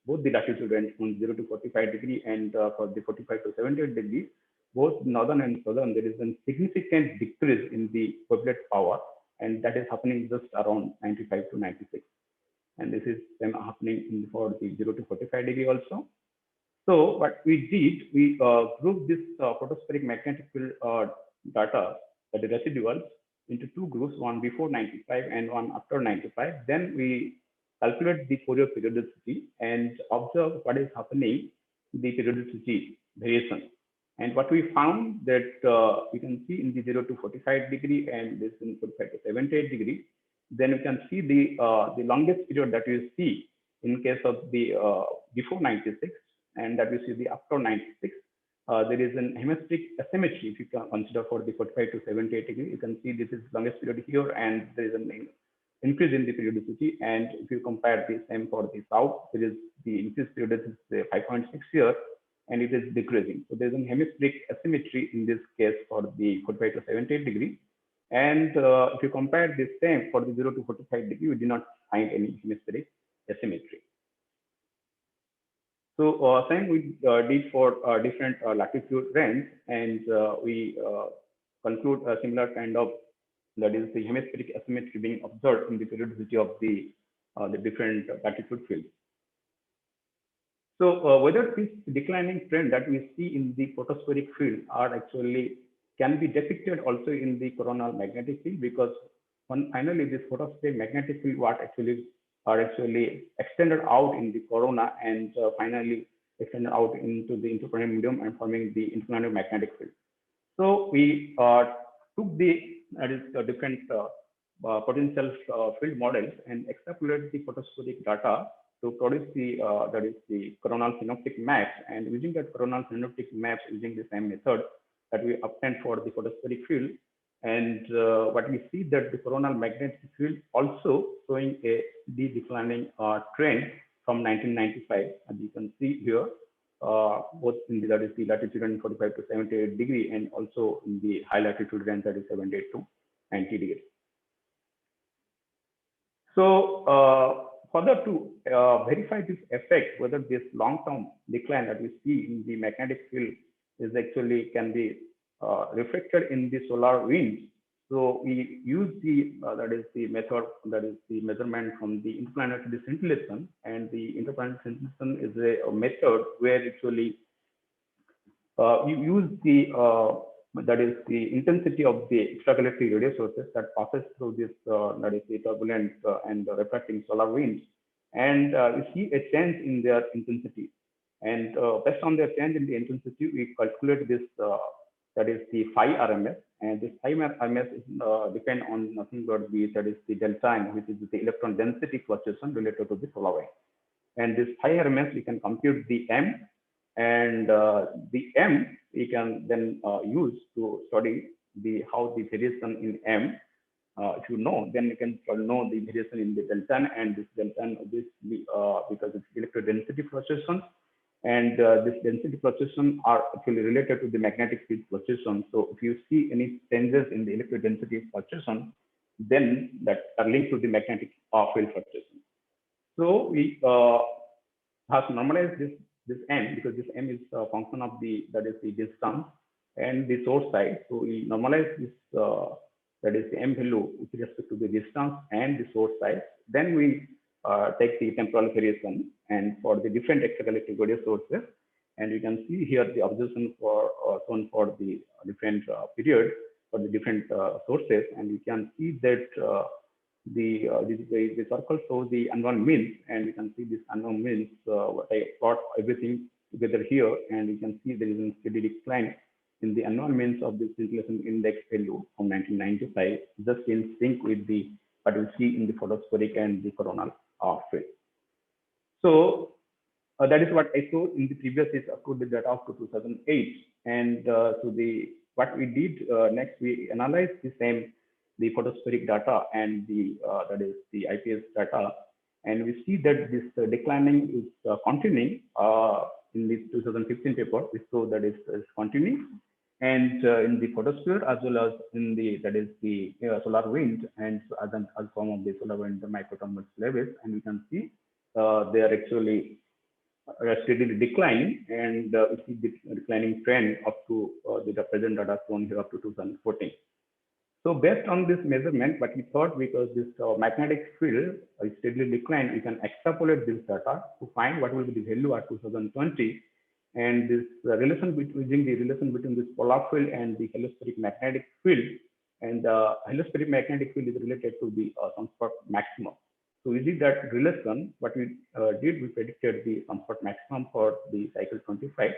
both the latitude range from 0 to 45 degree and for the 45 to 78 degree, both northern and southern, there is a significant decrease in the wavelet power, and that is happening just around 95 to 96. And this is happening for the 0 to 45 degree also. So what we did, we grouped this photospheric magnetic field data, the residuals, into 2 groups, one before 95 and one after 95. Then we calculate the Fourier periodicity and observe what is happening, the periodicity variation. And what we found that you can see in the 0 to 45 degree and this in 45 to 78 degree, then you can see the longest period that you see in case of the before 96 and that you see the after 96. There is an hemispheric asymmetry if you can consider for the 45 to 78 degree. You can see this is longest period here and there is an increase in the periodicity. And if you compare the same for the south, there is the increased periodicity is 5.6 here and it is decreasing. So there is an hemispheric asymmetry in this case for the 45 to 78 degree. And if you compare this same for the 0 to 45 degree, we did not find any hemispheric asymmetry. So same we did for different latitude range, and we conclude a similar kind of, that is the hemispheric asymmetry being observed in the periodicity of the different latitude fields. So whether this declining trend that we see in the photospheric field are actually can be depicted also in the coronal magnetic field, because finally this photospheric magnetic field are actually extended out in the corona and finally extended out into the interplanetary medium and forming the interplanetary magnetic field. So we took the different potential field models and extrapolated the photospheric data to produce the that is the coronal synoptic maps, and using that coronal synoptic maps using the same method that we obtained for the photospheric field. And what we see that the coronal magnetic field also showing a declining trend from 1995, as you can see here, both in the, that is the latitude range 45 to 78 degree and also in the high latitude range that is 78 to 90 degrees. So further to verify this effect, whether this long-term decline that we see in the magnetic field is actually can be reflected in the solar winds. So we use the that is the method, that is the measurement from the interplanetary scintillation, and the interplanetary scintillation is a method where actually you use the that is the intensity of the extragalactic radio sources that passes through this, that is the turbulent and reflecting solar winds. And we see a change in their intensity. And based on their change in the intensity, we calculate this, that is the phi RMS. And this phi RMS is depend on nothing but the, that is the delta n, which is the electron density fluctuation related to the solar wind. And this phi RMS, we can compute the M, and the M we can then use to study the how the variation in M. If you know, then you can know the variation in the delta n, and this delta n obviously because it's electrodensity fluctuation, and this density fluctuation are actually related to the magnetic field fluctuation. So if you see any changes in the electrodensity fluctuation, then that are linked to the magnetic field fluctuation. So we have to normalize this M, because this M is a function of the, that is the distance and the source side. So we normalize this, that is the M value with respect to the distance and the source side. Then we take the temporal variation and for the different extragalactic radio sources. And you can see here the observation for shown for the different period for the different sources. And you can see that the circle shows the unknown means, and you can see this unknown means. What I plot everything together here, and you can see there is a steady decline in the unknown means of the scintillation index value from 1995, just in sync with the what we see in the photospheric and the coronal field. So that is what I showed in the previous is up to the data up to 2008, and so the what we did next, we analyzed the same the photospheric data and the that is the IPS data, and we see that this declining is continuing in the 2015 paper. We saw that is continuing, and in the photosphere as well as in the that is the solar wind, and as a form of the solar wind, the microthermal levels, and we can see they are actually steadily declining, and we see the declining trend up to the present data shown here up to 2014. So based on this measurement, what we thought, because this magnetic field is steadily declined, we can extrapolate this data to find what will be the value at 2020. And this relation between using the relation between this polar field and the heliospheric magnetic field, and the heliospheric magnetic field is related to the sunspot maximum. So using that relation, what we did, we predicted the sunspot maximum for the cycle 25,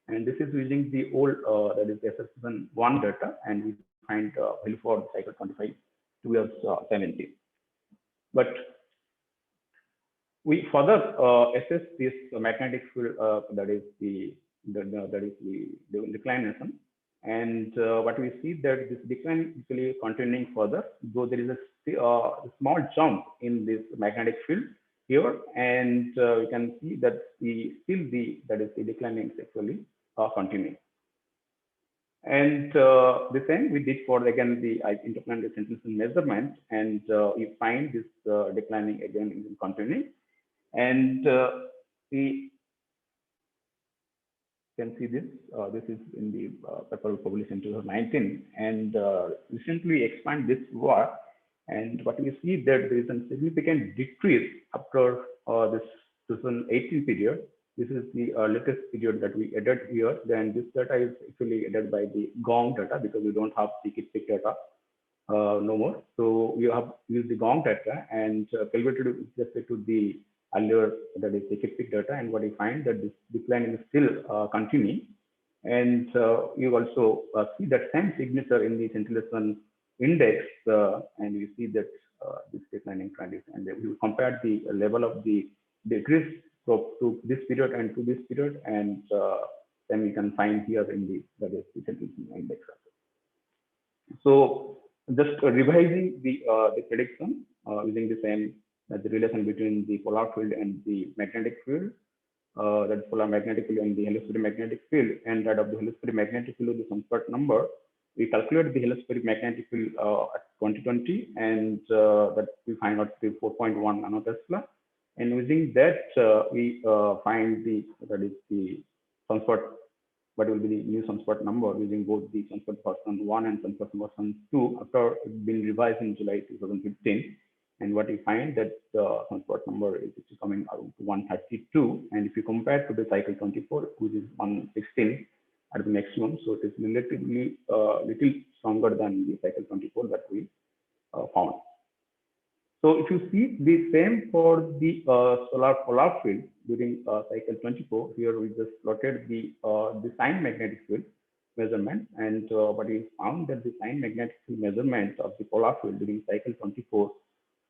and this is using the old that is SS1 data, and we find value for cycle 25 towards 70. But we further assess this magnetic field that is the declination, and what we see that this decline is actually continuing further, though there is a small jump in this magnetic field here, and we can see that that is the declining is actually continuing. And the same we did for again the interplanetary scintillation measurement, and we find this declining again in continuing, and we can see this. This is in the paper published in 2019, and recently expand this work, and what we see that there is a significant decrease after this 2018 period. This is the latest period that we added here. Then this data is actually added by the GONG data, because we don't have the KIT data no more. So we have used the GONG data and calculated with respect to the earlier, that is the KIT data, and what we find that this decline is still continuing. And you also see that same signature in the scintillation index, and you see that this declining trend is, and we compare the level of the decrease to this period and to this period, and then we can find here in the that is the scintillation index. So just revising the prediction using the same the relation between the polar field and the magnetic field, that polar magnetic field and the heliospheric magnetic field, and that of the heliospheric magnetic field, the sunspot number. We calculate the heliospheric magnetic field at 2020, and that we find out to be 4.1 nanotesla. And using that, we find that is the sunspot, what will be the new sunspot number using both the sunspot version 1 and sunspot version 2 after it's been revised in July 2015. And what we find that the sunspot number is coming out to 132. And if you compare to the cycle 24, which is 116, at the maximum. So it is relatively little stronger than the cycle 24 that we found. So if you see the same for the solar polar field during cycle 24, here we just plotted the sign magnetic field measurement, and what we found that the sign magnetic field measurement of the polar field during cycle 24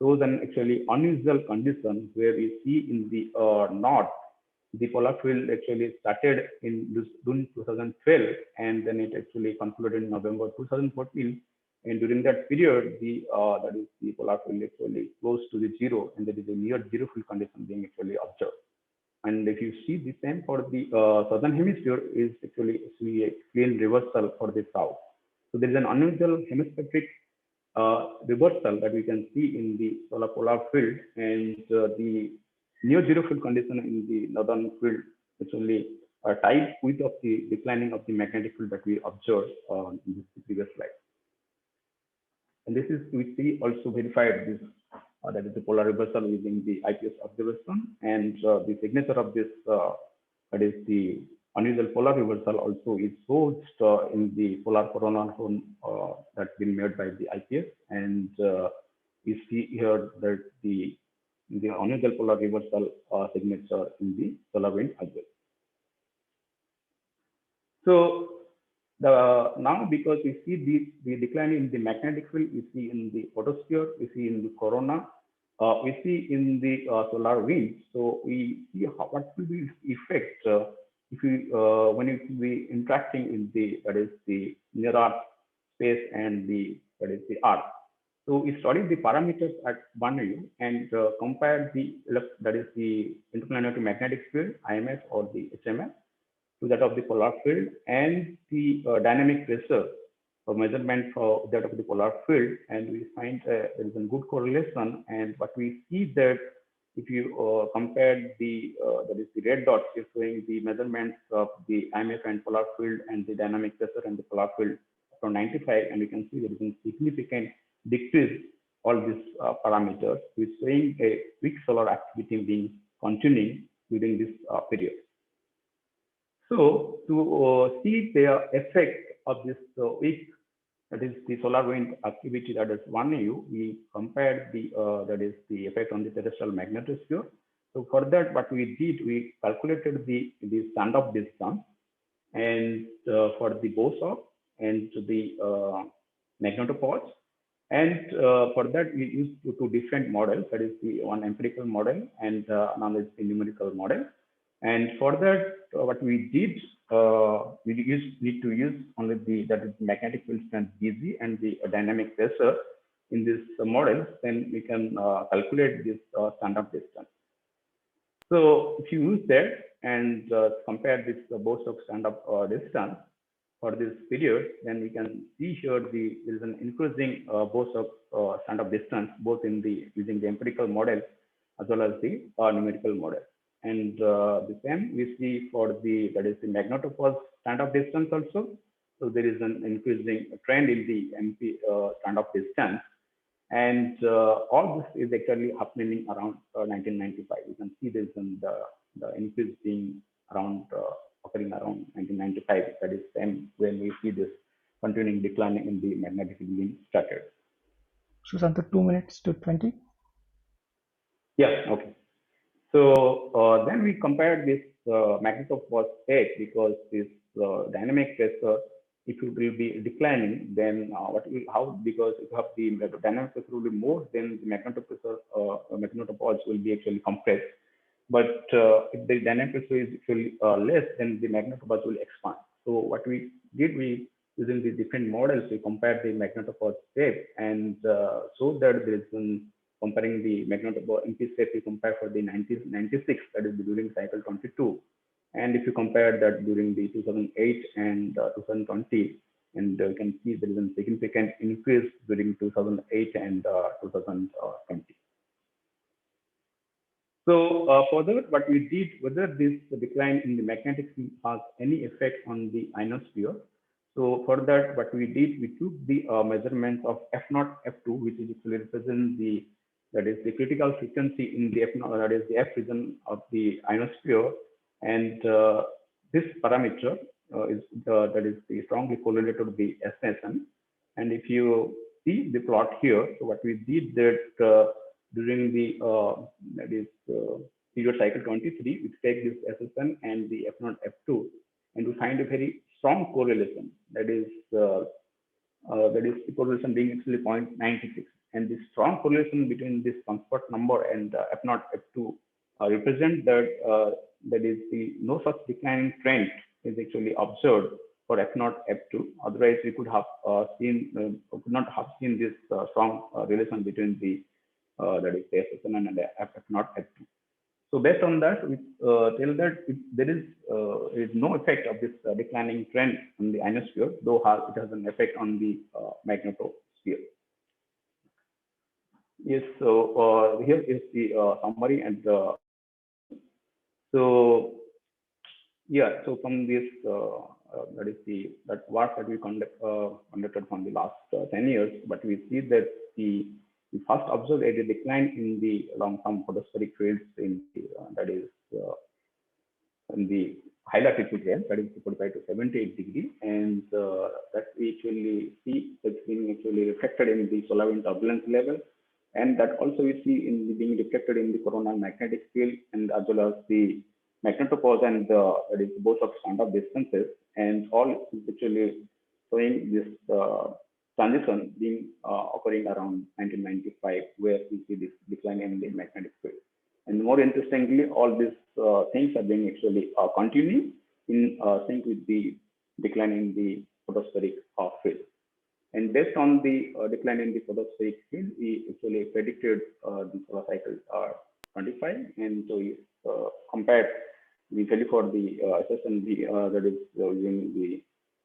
shows an actually unusual condition where we see in the north, the polar field actually started in June 2012, and then it actually concluded in November 2014. And during that period, the that is the polar field actually close to the zero, and there is a near zero field condition being actually observed. And if you see the same for the southern hemisphere, is actually a clean reversal for the south. So there is an unusual hemispheric reversal that we can see in the solar polar field, and the near zero field condition in the northern field actually tied with of the declining of the magnetic field that we observed in this previous slide. And this is, we see, also verified this that is the polar reversal using the IPS observation, and the signature of this that is the unusual polar reversal also is sourced in the polar coronal zone that's been made by the IPS, and we see here that the unusual polar reversal signature in the solar wind as well. So now, because we see the decline in the magnetic field, we see in the photosphere, we see in the corona, we see in the solar wind. So we see what will be the effect if we when it will be interacting in the that is the near Earth space and the that is the Earth. So we studied the parameters at 1U and compared the that is the interplanetary magnetic field (IMF) or the HMF to that of the polar field, and the dynamic pressure for measurement for that of the polar field, and we find there is a good correlation. And what we see that if you compare the that is the red dots showing the measurements of the IMF and polar field and the dynamic pressure and the polar field from 95, and you can see there is a significant decrease all these parameters, which showing a weak solar activity being continuing during this period. So to see the effect of this weak, that is the solar wind activity, that is 1U, we compared the that is the effect on the terrestrial magnetosphere. So for that, what we did, we calculated the standoff distance, and for the boson and the magnetopause. And for that, we used two different models, that is the one empirical model and another is the numerical model. And for that, what we did, we need to use only the that is magnetic field strength Bg and the dynamic pressure in this model. Then we can calculate this standoff distance. So if you use that and compare this both of standoff distance for this period, then we can see here there is an increasing both of standoff distance both in the using the empirical model as well as the numerical model. And the same we see for the that is the magnetopause standoff distance also. So there is an increasing trend in the MP standoff distance, and all this is actually happening around 1995. You can see this in the increase being around occurring around 1995. That is same when we see this continuing declining in the magnetic field being started. Sushant, 2 minutes to 20. Yeah. Okay. So then we compared this magnetopause state, because this dynamic pressure, if it will be declining, then because if you have the dynamic pressure will be more, then the magnetopause will be actually compressed. But if the dynamic pressure is actually less, then the magnetopause will expand. So what we did, we using the different models, we compared the magnetopause shape and so that there is an comparing the magnetopause MP shape, we compare for the 1996, that is during cycle 22. And if you compare that during the 2008 and 2020, and you can see there is a significant increase during 2008 and 2020. So further, what we did, whether this decline in the magnetic field has any effect on the ionosphere. So for that, what we did, we took the measurements of F0, F2, which is actually represent the that is the critical frequency in the F0, that is the F region of the ionosphere, and this parameter that is the strongly correlated with the SNSM. And if you see the plot here, so what we did that during the that is period cycle 23, we take this SSN and the F0 F2, and we find a very strong correlation. That is the correlation being actually 0.96, and this strong correlation between this comfort number and F0 F2 represent that that is the no such declining trend is actually observed for F0 F2. Otherwise, we could have could not have seen this strong relation between the that is the SSN and the F0 F2. So based on that, we tell that there is no effect of this declining trend on the ionosphere, though it has an effect on the magnetosphere. Yes, so here is the summary and so yeah, so from this that is that work that we conducted from the last 10 years, but we see that we first observed a decline in the long-term photospheric fields in the, that is in the high latitude range, that is 45 to 78 degree, and that we actually see that's being actually reflected in the solar wind turbulence level, and that also we see in being reflected in the coronal magnetic field, and as well as the magnetopause and that is both of standard distances, and all is actually showing this transition being occurring around 1995, where we see this decline in the magnetic field. And more interestingly, all these things are being actually continuing in sync with the decline in the photospheric field. And based on the decline in the photospheric field, we actually predicted the solar cycle 25, and so we compared the value for the SSNB that is using the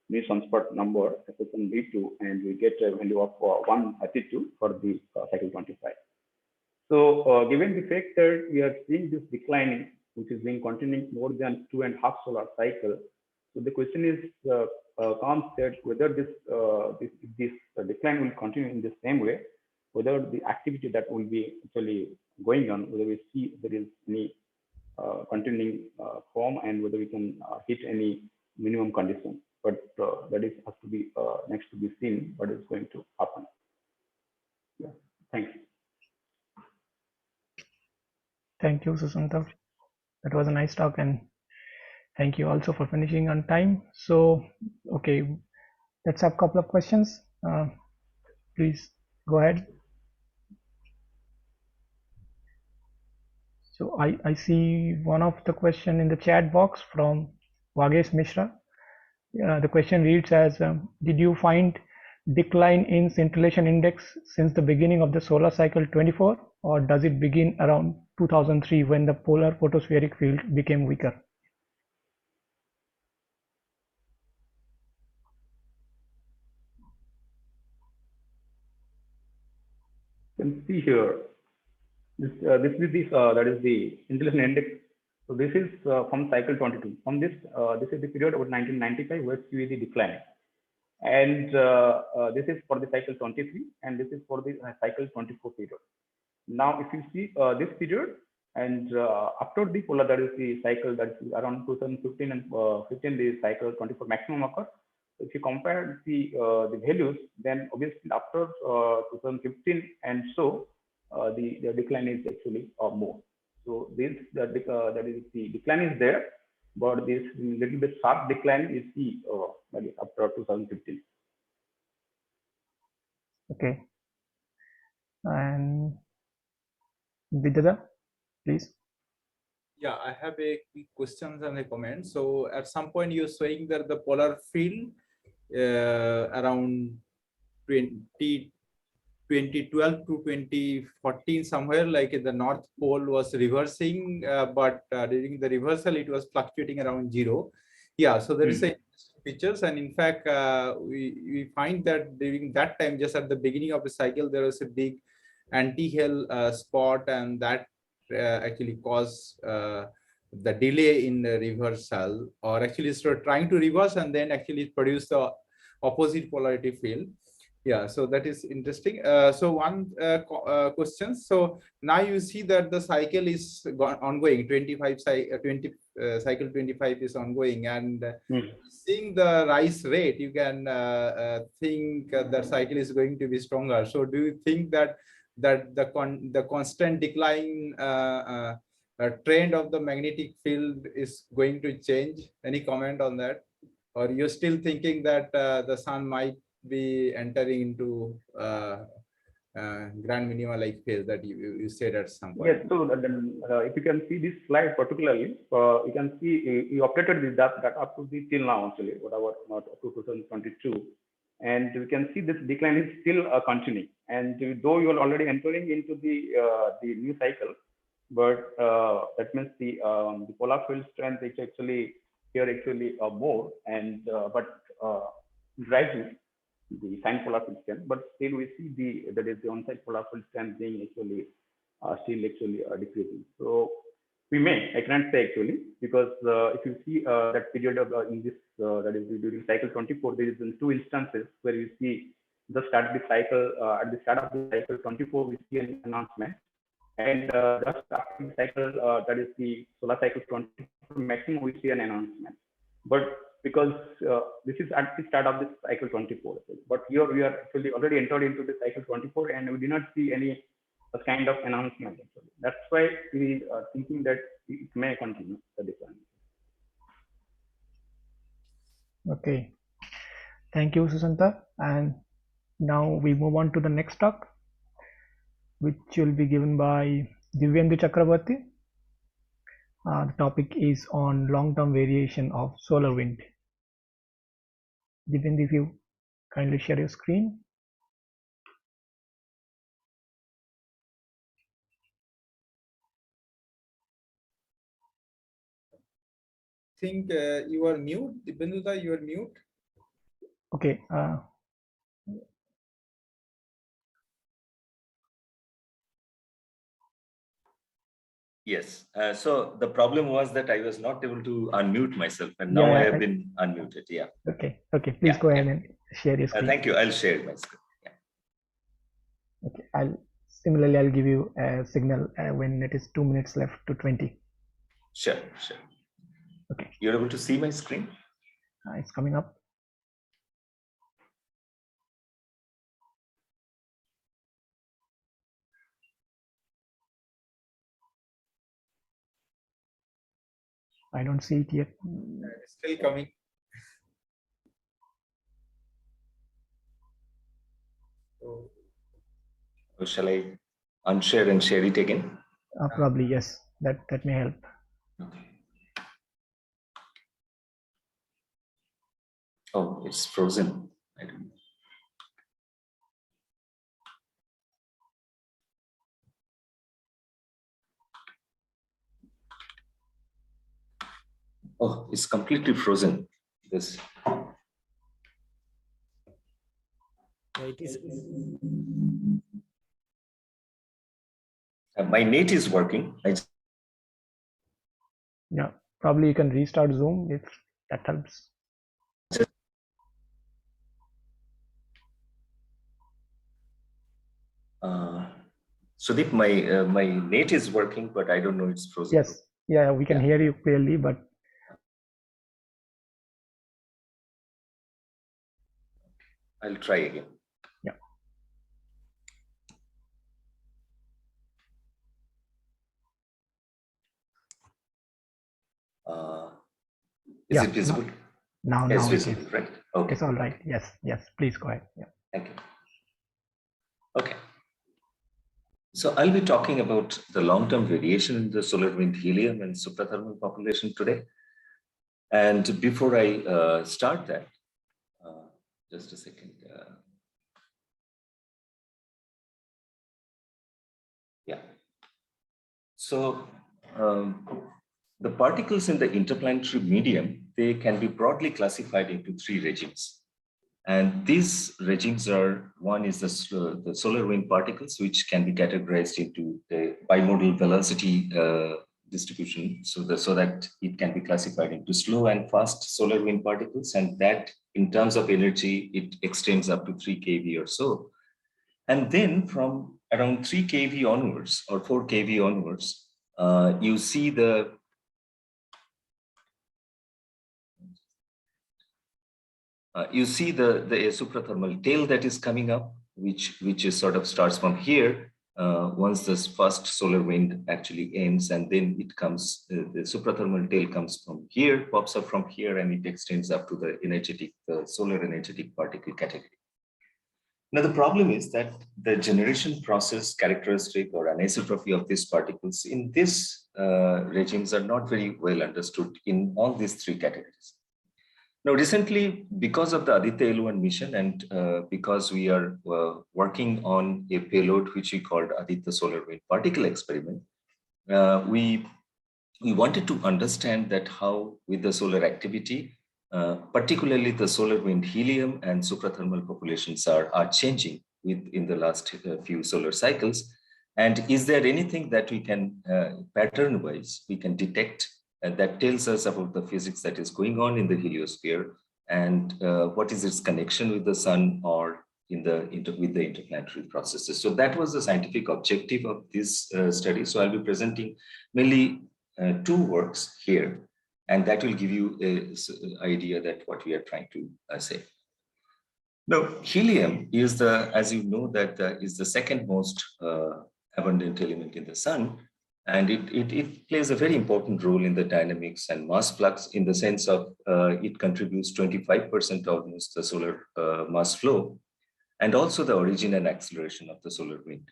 new sunspot number SSNB2, and we get a value of 132 for the cycle 25. So given the fact that we are seeing this declining, which is being continuing more than 2.5 solar cycles, so the question is comes that whether this decline will continue in the same way, whether the activity that will be actually going on, whether we see there is any continuing form, and whether we can hit any minimum condition. But that is has to be next to be seen what is going to happen. Yeah, thanks. Thank you, Susanta. That was a nice talk, and thank you also for finishing on time. So, okay, let's have a couple of questions. Please go ahead. So I see one of the question in the chat box from Vagesh Mishra. The question reads as, did you find decline in scintillation index since the beginning of the solar cycle 24, or does it begin around 2003 when the polar photospheric field became weaker? You can see here, this is that is the scintillation index. So this is from cycle 22. From this, this is the period about 1995 where QED declined, and this is for the cycle 23, and this is for the cycle 24 period. Now, if you see this period, and after the polar, that is the cycle that is around 2015 and 15, the cycle 24 maximum occurs. If you compare the values, then obviously after 2015 and so the decline is actually more. So this that is the decline is there, but this little bit sharp decline is the after 2015. Okay, and Vidya, please. Yeah, I have a quick questions and a comment. So at some point you're saying that the polar field around 2012 to 2014 somewhere, like in the North Pole was reversing, but during the reversal it was fluctuating around 0. Yeah, so there is a pictures, and in fact we find that during that time, just at the beginning of the cycle, there was a big anti-hell spot, and that actually caused the delay in the reversal, or actually sort of trying to reverse and then actually produce the opposite polarity field. Yeah, so that is interesting. So one question. So now you see that the cycle is ongoing. 25 cycle 25 is ongoing, and seeing the rise rate, you can think the cycle is going to be stronger. So do you think that the constant decline trend of the magnetic field is going to change? Any comment on that? Or you're still thinking that the sun might be entering into grand minima like phase that you said at some point? Yes, so if you can see this slide particularly, you can see you updated this that up to the till now actually, whatever not up to 2022, and we can see this decline is still continuing. And though you are already entering into the new cycle, but that means the polar field strength is actually here actually more, and but rising the sine polar field strength, but still we see that is the on-site polar field strength being actually still actually decreasing. So we may, I cannot say actually, because if you see that period of in this that is during cycle 24, there is in 2 instances where you see the start of the cycle at the start of the cycle 24 we see an announcement, and just after the cycle that is the solar cycle 24 maximum we see an announcement. But because this is at the start of this cycle 24, but here we are actually already entered into the cycle 24 and we do not see any kind of announcement actually. That's why we are thinking that it may continue the decline. Okay, thank you, Susanta. And now we move on to the next talk, which will be given by Divyendu Chakrabarti. The topic is on long-term variation of solar wind. Divyendu, if you kindly share your screen. I think you are mute. Divyendu, you are mute. Okay. Yes. So the problem was that I was not able to unmute myself, and now I have been unmuted. Yeah. Okay. Okay. Please go ahead and share your screen. Thank you. I'll share my screen. Yeah. Okay. I'll give you a signal when it is 2 minutes left to 20. Sure. Sure. Okay. You're able to see my screen? It's coming up. I don't see it yet. It's still coming. So shall I unshare and share it again? Probably yes. That may help. Okay. Oh, it's frozen. I don't know. Oh, it's completely frozen. This. It is. My net is working. Yeah, probably you can restart Zoom if that helps. Sudeep, my net is working, but I don't know it's frozen. Yes, yeah, we can hear you clearly, but I'll try again. Yeah. Is it visible? Now it's it visible, is. right? Okay. It's all right. Yes, please go ahead. Yeah. Thank you. Okay. So I'll be talking about the long-term variation in the solar wind helium and suprathermal population today. And before I start that, just a second. Yeah. So the particles in the interplanetary medium, they can be broadly classified into 3 regimes. And these regimes are, one is the solar wind particles, which can be categorized into the bimodal velocity distribution so that it can be classified into slow and fast solar wind particles, and that in terms of energy, it extends up to 3 kV or so. And then from around 3 kV onwards or 4 kV onwards, you see the suprathermal tail that is coming up, which is sort of starts from here. Once this first solar wind actually ends, and then it comes, the suprathermal tail comes from here, pops up from here, and it extends up to the solar energetic particle category. Now, the problem is that the generation process characteristic or anisotropy of these particles in these regimes are not very well understood in all these three categories. Now, recently, because of the Aditya L1 mission and because we are working on a payload which we called Aditya Solar Wind Particle Experiment, we wanted to understand that how with the solar activity, particularly the solar wind helium and suprathermal populations are changing in the last few solar cycles. And is there anything that we can pattern-wise, we can detect that tells us about the physics that is going on in the heliosphere and what is its connection with the sun or with the interplanetary processes. So that was the scientific objective of this study. So I'll be presenting mainly two works here, and that will give you an idea that what we are trying to say. Now, helium is as you know, that is the second most abundant element in the sun. And it plays a very important role in the dynamics and mass flux in the sense of it contributes 25% almost the solar mass flow, and also the origin and acceleration of the solar wind.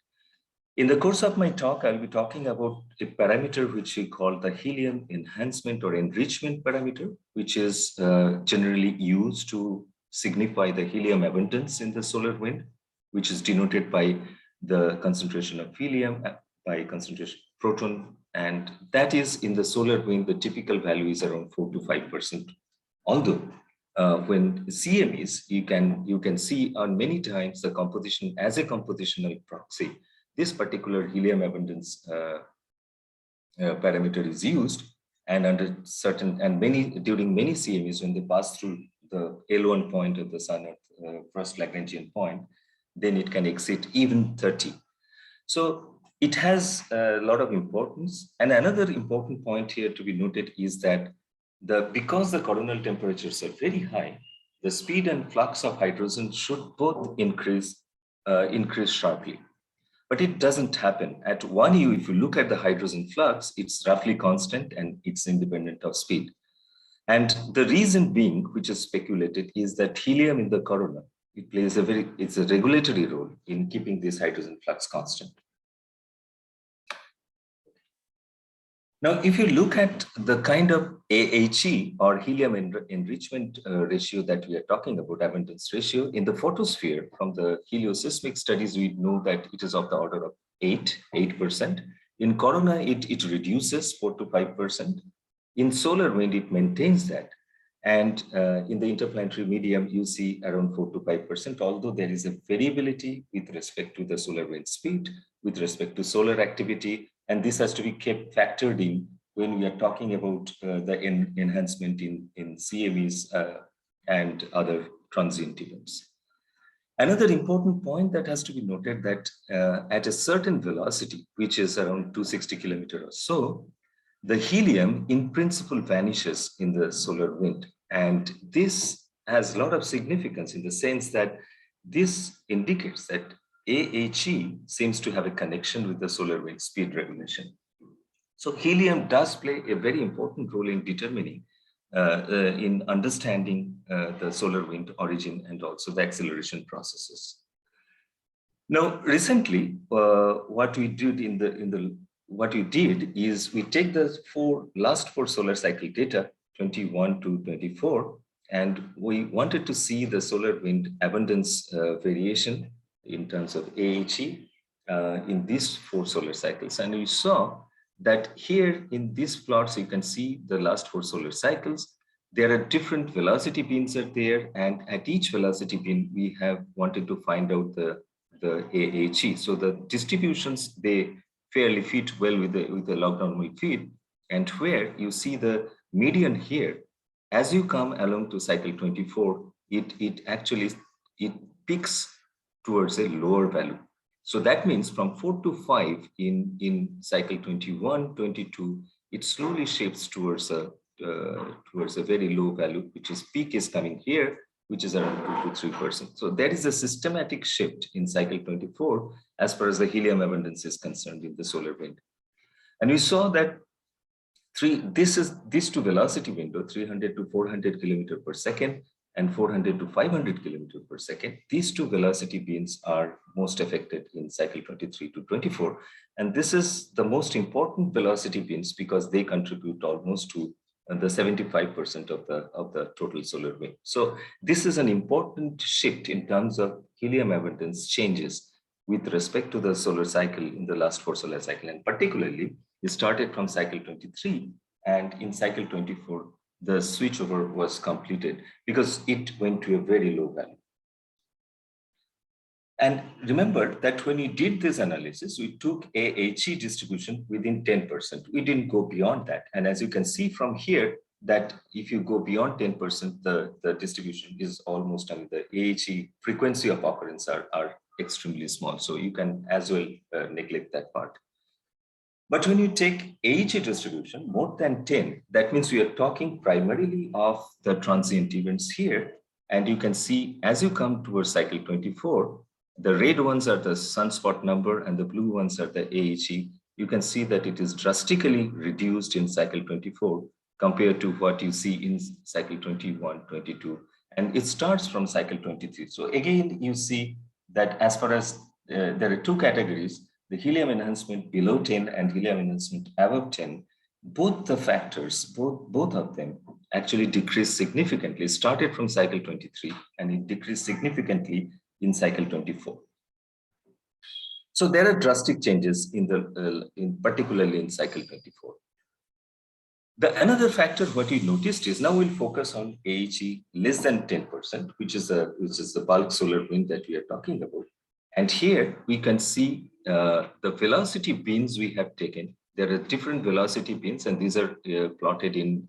In the course of my talk, I'll be talking about a parameter which we call the helium enhancement or enrichment parameter, which is generally used to signify the helium abundance in the solar wind, which is denoted by the concentration of helium by concentration of proton, and that is in the solar wind, the typical value is around 4 to 5%. Although when CMEs, you can see on many times the composition as a compositional proxy, this particular helium abundance parameter is used, and under certain and during many CMEs, when they pass through the L1 point of the sun at first Lagrangian point, then it can exceed even 30. So it has a lot of importance. And another important point here to be noted is that because the coronal temperatures are very high, the speed and flux of hydrogen should both increase sharply. But it doesn't happen. At 1U, if you look at the hydrogen flux, it's roughly constant and it's independent of speed. And the reason being, which is speculated, is that helium in the corona, it plays it's a regulatory role in keeping this hydrogen flux constant. Now, if you look at the kind of AHE or helium enrichment ratio that we are talking about, abundance ratio, in the photosphere from the helioseismic studies, we know that it is of the order of 8%. In corona, it reduces 4 to 5%. In solar wind, it maintains that. And in the interplanetary medium, you see around 4 to 5%, although there is a variability with respect to the solar wind speed, with respect to solar activity, and this has to be kept factored in when we are talking about the enhancement in CMEs and other transient events. Another important point that has to be noted that at a certain velocity, which is around 260 kilometers or so, the helium in principle vanishes in the solar wind. And this has a lot of significance in the sense that this indicates that AHE seems to have a connection with the solar wind speed regulation. So helium does play a very important role in determining, in understanding the solar wind origin and also the acceleration processes. Now, recently, what we did is we take the last four solar cycle data, 21 to 24, and we wanted to see the solar wind abundance variation in terms of AHE in these 4 solar cycles. And we saw that here in these plots, you can see the last 4 solar cycles. There are different velocity beams are there, and at each velocity beam, we have wanted to find out the AHE. So the distributions, they fairly fit well with the log normal feed, and where you see the median here, as you come along to cycle 24, it actually peaks towards a lower value. So that means from 4 to 5 in cycle 21, 22, it slowly shifts towards a very low value, which is peak is coming here, which is around 2 to 3%. So there is a systematic shift in cycle 24 as far as the helium abundance is concerned in the solar wind. And we saw that these two velocity window, 300 to 400 kilometer per second and 400 to 500 kilometer per second. These two velocity beams are most affected in cycle 23 to 24. And this is the most important velocity beams because they contribute almost to the 75% of the total solar wind. So this is an important shift in terms of helium abundance changes with respect to the solar cycle in the last 4 solar cycle. And particularly, it started from cycle 23, and in cycle 24, the switchover was completed because it went to a very low value. And remember that when we did this analysis, we took a HE distribution within 10%. We didn't go beyond that. And as you can see from here, that if you go beyond 10%, the distribution is almost, I mean, the AHE frequency of occurrence are extremely small. So you can as well neglect that part. But when you take AHE distribution more than 10, that means we are talking primarily of the transient events here. And you can see as you come towards cycle 24, the red ones are the sunspot number and the blue ones are the AHE. You can see that it is drastically reduced in cycle 24 compared to what you see in cycle 21, 22, and it starts from cycle 23. So again, you see that as far as there are two categories, the helium enhancement below 10 and helium enhancement above 10, both the factors, both of them actually decreased significantly, started from cycle 23 and it decreased significantly in cycle 24. So there are drastic changes particularly in cycle 24. Another factor what you noticed is now we'll focus on AHE less than 10%, which is the bulk solar wind that we are talking about. And here we can see the velocity beams we have taken. There are different velocity beams, and these are plotted in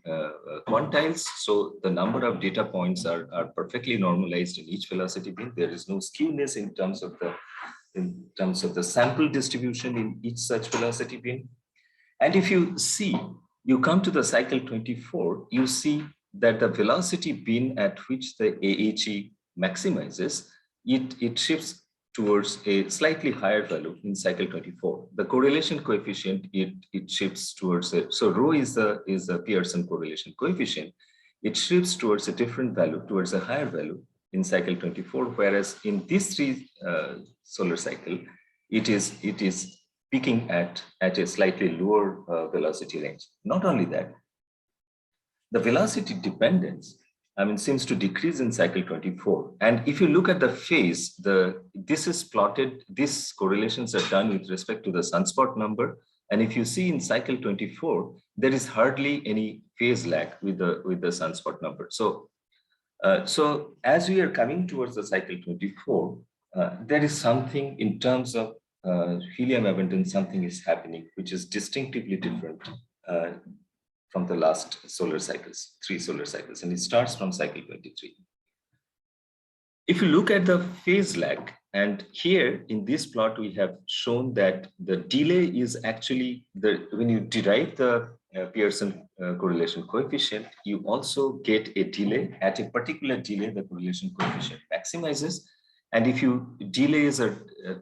quantiles. So the number of data points are perfectly normalized in each velocity beam. There is no skewness in terms of the sample distribution in each such velocity beam. And if you see, you come to the cycle 24, you see that the velocity beam at which the AHE maximizes, it shifts towards a slightly higher value in cycle 24. The correlation coefficient, it shifts towards it. So rho is the Pearson correlation coefficient. It shifts towards a different value, towards a higher value in cycle 24, whereas in these three solar cycle, it is peaking at a slightly lower velocity range. Not only that, the velocity dependence, I mean, seems to decrease in cycle 24. And if you look at the phase, this is plotted, these correlations are done with respect to the sunspot number. And if you see in cycle 24, there is hardly any phase lag with the sunspot number. So as we are coming towards the cycle 24, there is something in terms of helium abundance, something is happening, which is distinctively different from the last solar cycles, 3 solar cycles, and it starts from cycle 23. If you look at the phase lag, and here in this plot, we have shown that the delay is actually, when you derive the Pearson correlation coefficient, you also get a delay. At a particular delay, the correlation coefficient maximizes. And if you delays are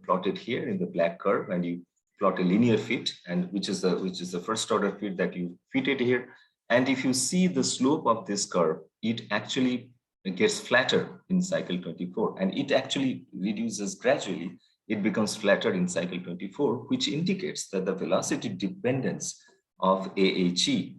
plotted here in the black curve, and you plot a linear fit, and which is the first order fit that you fitted here. And if you see the slope of this curve, it actually gets flatter in cycle 24, and it actually reduces gradually. It becomes flatter in cycle 24, which indicates that the velocity dependence of AHE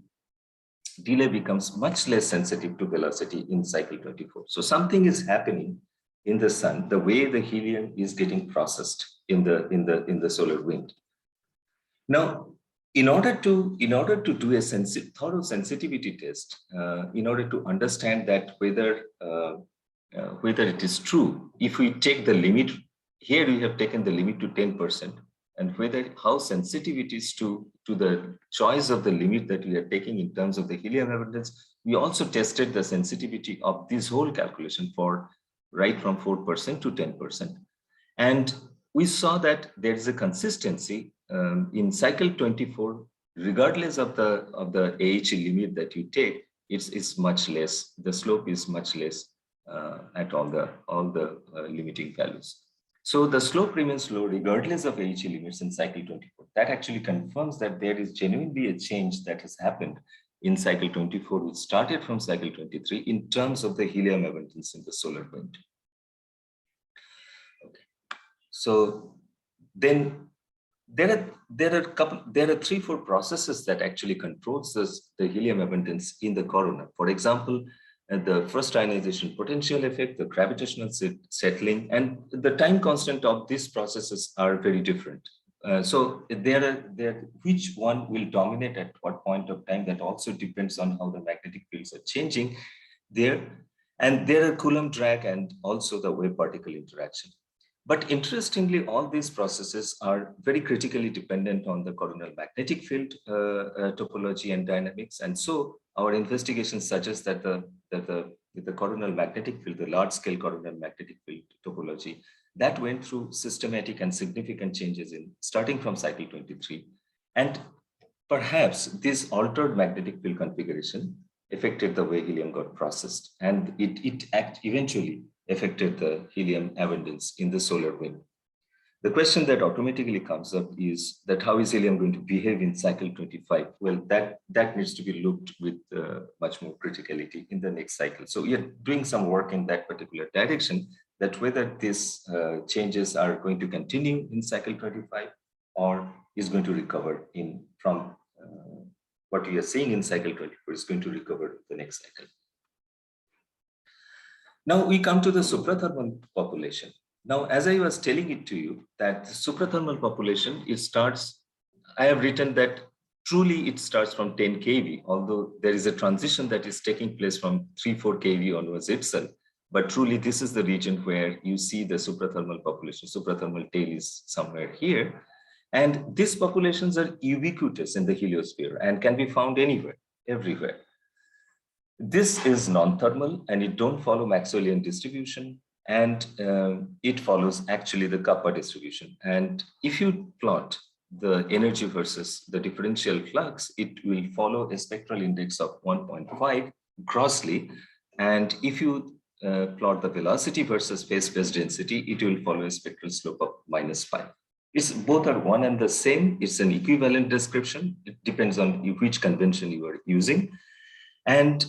delay becomes much less sensitive to velocity in cycle 24. So something is happening in the sun, the way the helium is getting processed in the solar wind. Now, in order to do a thorough sensitivity test, in order to understand that whether it is true, if we take the limit, here we have taken the limit to 10%, and how sensitive it is to the choice of the limit that we are taking in terms of the helium abundance. We also tested the sensitivity of this whole calculation for right from 4% to 10%. And we saw that there is a consistency in cycle 24, regardless of the AHE limit that you take, it's much less. The slope is much less at all the limiting values. So the slope remains low regardless of AHE limits in cycle 24. That actually confirms that there is genuinely a change that has happened in cycle 24, which started from cycle 23 in terms of the helium abundance in the solar wind. Okay. So then there are 3-4 processes that actually controls the helium abundance in the corona. For example, the first ionization potential effect, the gravitational settling, and the time constant of these processes are very different. So which one will dominate at what point of time, that also depends on how the magnetic fields are changing there. And there are Coulomb drag and also the wave particle interaction. But interestingly, all these processes are very critically dependent on the coronal magnetic field topology and dynamics. And so our investigation suggests that the coronal magnetic field, the large-scale coronal magnetic field topology, that went through systematic and significant changes starting from cycle 23. And perhaps this altered magnetic field configuration affected the way helium got processed, and it eventually affected the helium abundance in the solar wind. The question that automatically comes up is that how is helium going to behave in cycle 25? Well, that needs to be looked with much more criticality in the next cycle. So we are doing some work in that particular direction, that whether these changes are going to continue in cycle 25 or is going to recover from what we are seeing in cycle 24 is going to recover the next cycle. Now we come to the suprathermal population. Now, as I was telling it to you, that the suprathermal population, I have written that truly it starts from 10 kV, although there is a transition that is taking place from 3-4 kV onwards itself. But truly this is the region where you see the suprathermal population. Suprathermal tail is somewhere here. And these populations are ubiquitous in the heliosphere and can be found anywhere, everywhere. This is non-thermal and it don't follow Maxwellian distribution, and it follows actually the kappa distribution. And if you plot the energy versus the differential flux, it will follow a spectral index of 1.5 grossly. And if you plot the velocity versus phase-space density, it will follow a spectral slope of -5. Both are one and the same. It's an equivalent description. It depends on which convention you are using. And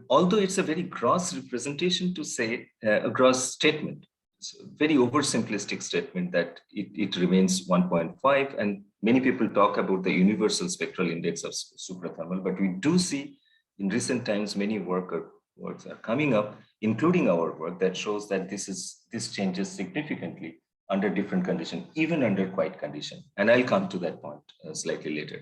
although it's a very gross representation to say, a gross statement, it's a very oversimplistic statement that it remains 1.5, and many people talk about the universal spectral index of suprathermal, but we do see in recent times many works are coming up, including our work, that shows that this changes significantly under different conditions, even under quiet condition. And I'll come to that point slightly later.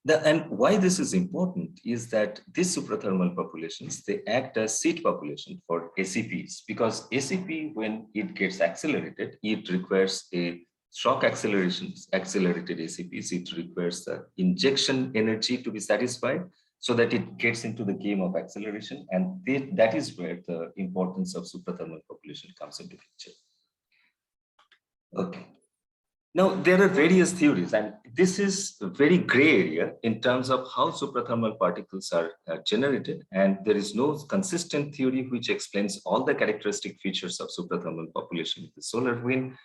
And why this is important is that these suprathermal populations, they act as seed population for ACPs, because ACP, when it gets accelerated, it requires a shock accelerated ACPs. It requires the injection energy to be satisfied so that it gets into the game of acceleration. And that is where the importance of suprathermal population comes into picture. Okay. Now, there are various theories, and this is a very gray area in terms of how suprathermal particles are generated. And there is no consistent theory which explains all the characteristic features of suprathermal population with the solar wind.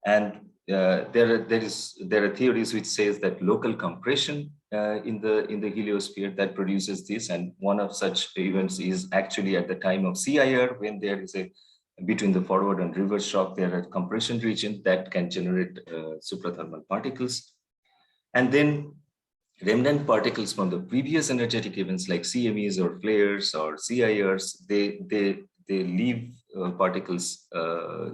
And there are theories which says that local compression in the heliosphere that produces this. And one of such events is actually at the time of CIR, when there is between the forward and reverse shock, there are compression regions that can generate suprathermal particles. And then remnant particles from the previous energetic events like CMEs or flares or CIRs, they leave particles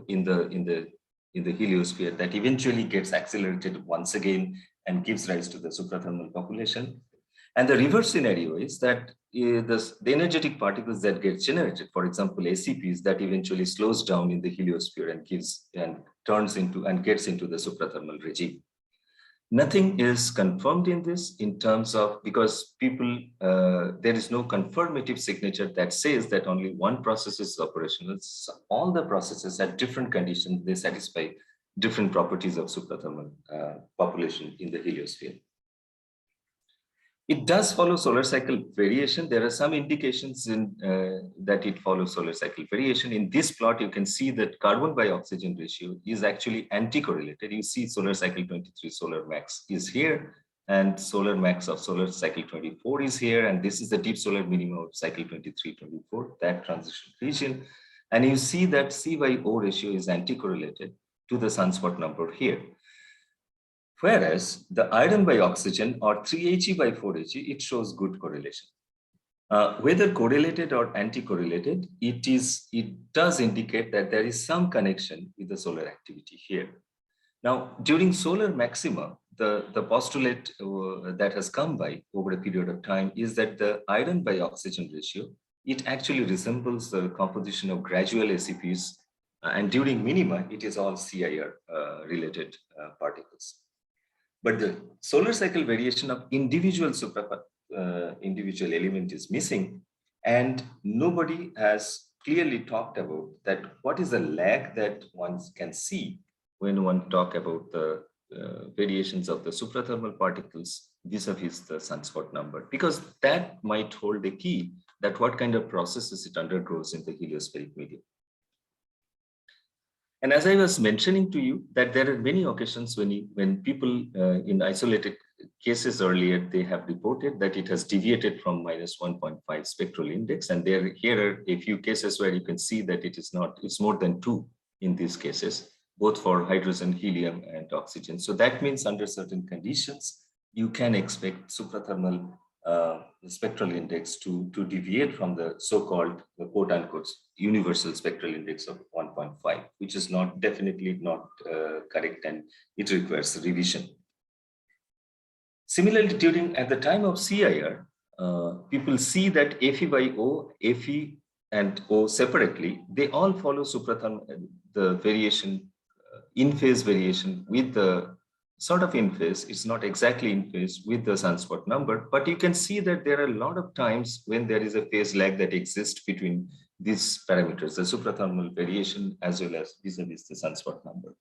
in the heliosphere that eventually gets accelerated once again and gives rise to the suprathermal population. And the reverse scenario is that the energetic particles that get generated, for example, ACPs, that eventually slows down in the heliosphere and turns into and gets into the suprathermal regime. Nothing is confirmed in this in terms of, because people, there is no confirmative signature that says that only one process is operational. So all the processes at different conditions, they satisfy different properties of suprathermal population in the heliosphere. It does follow solar cycle variation. There are some indications in that it follows solar cycle variation. In this plot, you can see that carbon by oxygen ratio is actually anti-correlated. You see solar cycle 23 solar max is here, and solar max of solar cycle 24 is here, and this is the deep solar minimum of cycle 23-24, that transition region. And you see that C by O ratio is anti-correlated to the sunspot number here. Whereas the iron by oxygen or 3He by 4He, it shows good correlation. Whether correlated or anti-correlated, it does indicate that there is some connection with the solar activity here. Now, during solar maxima, the postulate that has come by over a period of time is that the iron by oxygen ratio, it actually resembles the composition of gradual ACPs, and during minima, it is all CIR related particles. But the solar cycle variation of individual individual element is missing, and nobody has clearly talked about that. What is the lag that one can see when one talk about the variations of the suprathermal particles vis-a-vis the sunspot number? Because that might hold a key that what kind of processes it undergoes in the heliospheric medium. And as I was mentioning to you, that there are many occasions when people in isolated cases earlier, they have reported that it has deviated from -1.5 spectral index. And here are a few cases where you can see that it's more than 2 in these cases, both for hydrogen, helium, and oxygen. So that means under certain conditions, you can expect suprathermal spectral index to deviate from the so-called, quote unquote, universal spectral index of 1.5, which is definitely not correct, and it requires revision. Similarly, at the time of CIR, people see that Fe by O, Fe and O separately, they all follow suprathermal, the variation, in-phase variation with the sort of in phase. It's not exactly in phase with the sunspot number, but you can see that there are a lot of times when there is a phase lag that exists between these parameters, the suprathermal variation as well as vis-a-vis the sunspot number.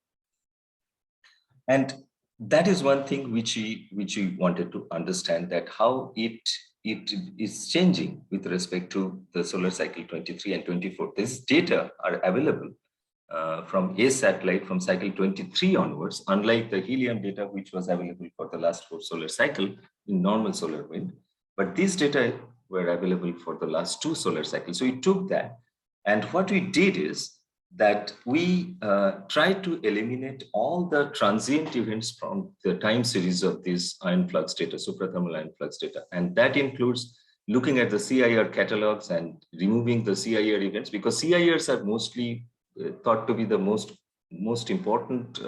And that is one thing which we wanted to understand, that how it is changing with respect to the solar cycle 23 and 24. These data are available from a satellite from cycle 23 onwards, unlike the helium data, which was available for the last 4 solar cycle in normal solar wind. But these data were available for the last 2 solar cycles. So we took that, and what we did is that we tried to eliminate all the transient events from the time series of these ion flux data, suprathermal ion flux data. And that includes looking at the CIR catalogs and removing the CIR events, because CIRs are mostly thought to be the most important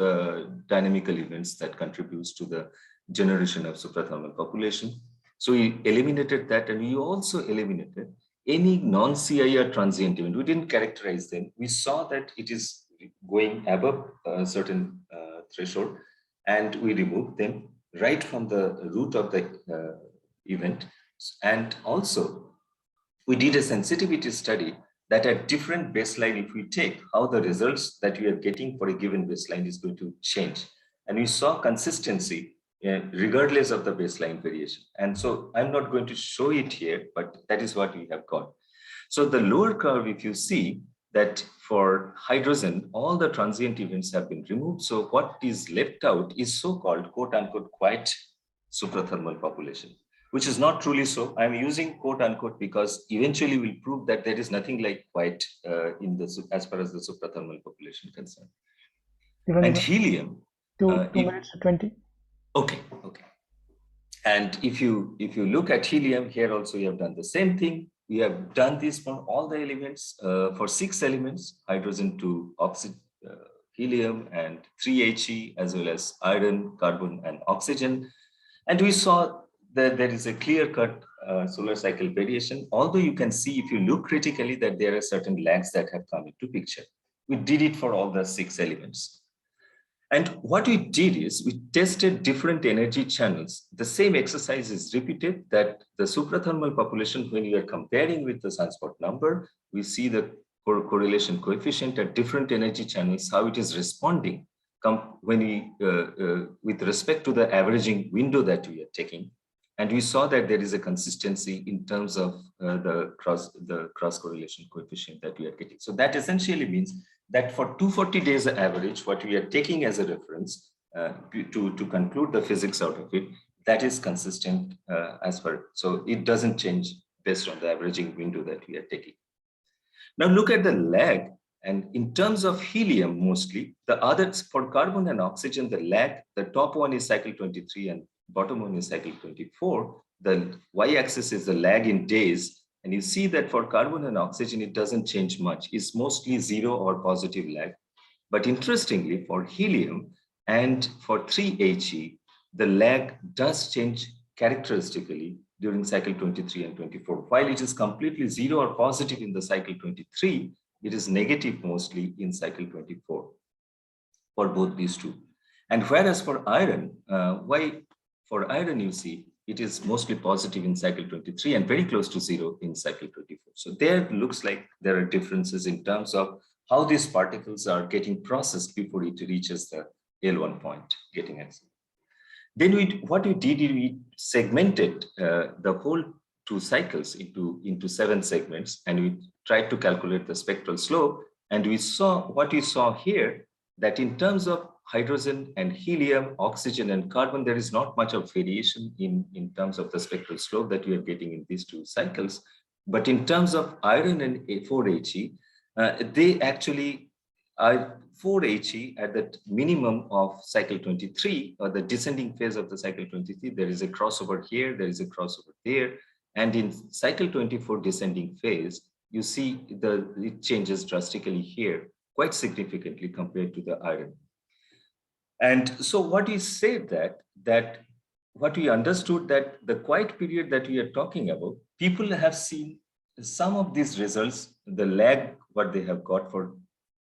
dynamical events that contributes to the generation of suprathermal population. So we eliminated that, and we also eliminated any non-CIR transient event. We didn't characterize them. We saw that it is going above a certain threshold, and we removed them right from the root of the event. And also, we did a sensitivity study that at different baseline, if we take how the results that we are getting for a given baseline is going to change. And we saw consistency regardless of the baseline variation. And so I'm not going to show it here, but that is what we have got. So the lower curve, if you see that for hydrogen, all the transient events have been removed. So what is left out is so-called quote unquote quiet suprathermal population, which is not truly so. I'm using quote unquote because eventually we'll prove that there is nothing like quiet as far as the suprathermal population is concerned. And helium. 2 minutes to 20. Okay. And if you look at helium, here also you have done the same thing. We have done this for all the elements, for 6 elements, hydrogen to oxygen, helium, and 3He, as well as iron, carbon, and oxygen. And we saw there is a clear-cut solar cycle variation, although you can see if you look critically that there are certain lags that have come into picture. We did it for all the 6 elements. And what we did is we tested different energy channels. The same exercise is repeated, that the suprathermal population, when you are comparing with the sunspot number, we see the correlation coefficient at different energy channels, how it is responding when we, with respect to the averaging window that we are taking. And we saw that there is a consistency in terms of the cross correlation coefficient that we are getting. So that essentially means that for 240 days average, what we are taking as a reference to conclude the physics out of it, that is consistent as per. So it doesn't change based on the averaging window that we are taking. Now look at the lag. And in terms of helium, mostly, the others for carbon and oxygen, the lag, the top one is cycle 23 and bottom one is cycle 24. The y-axis is the lag in days. And you see that for carbon and oxygen, it doesn't change much. It's mostly 0 or positive lag. But interestingly, for helium and for 3He, the lag does change characteristically during cycle 23 and 24. While it is completely 0 or positive in the cycle 23, it is negative mostly in cycle 24 for both these two. And whereas for iron, for iron, you see, it is mostly positive in cycle 23 and very close to 0 in cycle 24. So there looks like there are differences in terms of how these particles are getting processed before it reaches the L1 point, getting at. Then what we did is we segmented the whole 2 cycles into 7 segments, and we tried to calculate the spectral slope. And we saw what we saw here, that in terms of hydrogen and helium, oxygen and carbon, there is not much of variation in terms of the spectral slope that we are getting in these 2 cycles. But in terms of iron and 4He, they actually are 4He at the minimum of cycle 23, or the descending phase of the cycle 23. There is a crossover here, there is a crossover there. And in cycle 24 descending phase, you see it changes drastically here, quite significantly compared to the iron. And so what we said that what we understood, that the quiet period that we are talking about, people have seen some of these results, the lag, what they have got for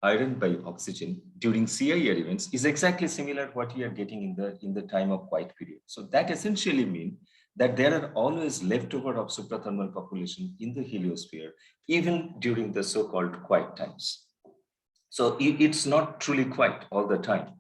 iron by oxygen during CIR events is exactly similar to what we are getting in the time of quiet period. So that essentially means that there are always leftover of suprathermal population in the heliosphere, even during the so-called quiet times. So it's not truly quiet all the time.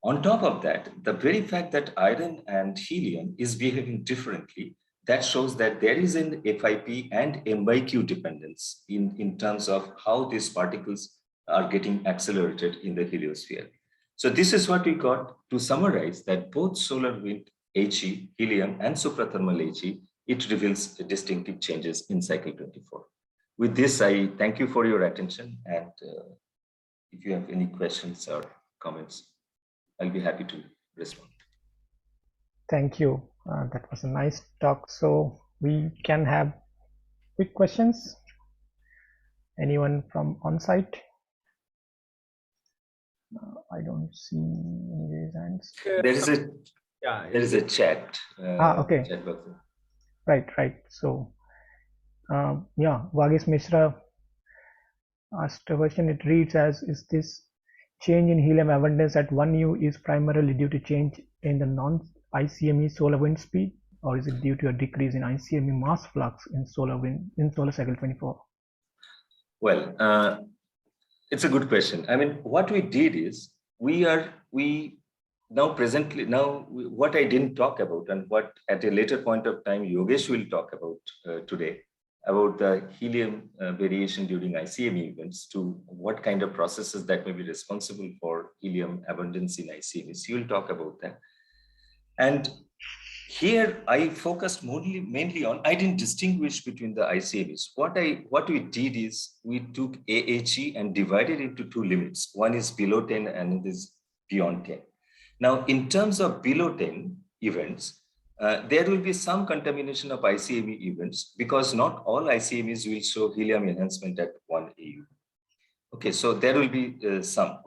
On top of that, the very fact that iron and helium is behaving differently, that shows that there is an FIP and M/Q dependence in terms of how these particles are getting accelerated in the heliosphere. So this is what we got to summarize, that both solar wind He, helium, and suprathermal He, it reveals distinctive changes in cycle 24. With this, I thank you for your attention, and if you have any questions or comments, I'll be happy to respond. Thank you. That was a nice talk. So we can have quick questions. Anyone from on-site? I don't see any raised hands. There is a chat. Okay. Chat box. Right. So, yeah, Vagesh Mishra asked a question. It reads as, is this change in helium abundance at 1U is primarily due to change in the non-ICME solar wind speed, or is it due to a decrease in ICME mass flux in solar cycle 24? Well, it's a good question. I mean, what we did is what I didn't talk about, and what at a later point of time Yogesh will talk about today, about the helium variation during ICME events, to what kind of processes that may be responsible for helium abundance in ICMEs. He will talk about that. And here I focused mainly on, I didn't distinguish between the ICMEs. What we did is we took AHE and divided into 2 limits. One is below 10 and it is beyond 10. Now, in terms of below 10 events, there will be some contamination of ICME events, because not all ICMEs will show helium enhancement at 1 AU. Okay, so there will be some.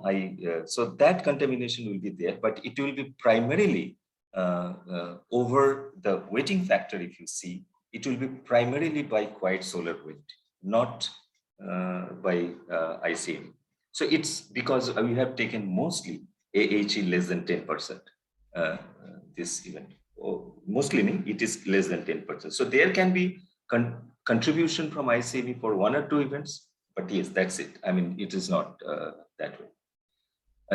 So that contamination will be there, but it will be primarily over the weighting factor, if you see, it will be primarily by quiet solar wind, not by ICM. So it's because we have taken mostly AHE less than 10%. This event, mostly it is less than 10%. So there can be contribution from ICM for 1 or 2 events, but yes, that's it. I mean, it is not that way.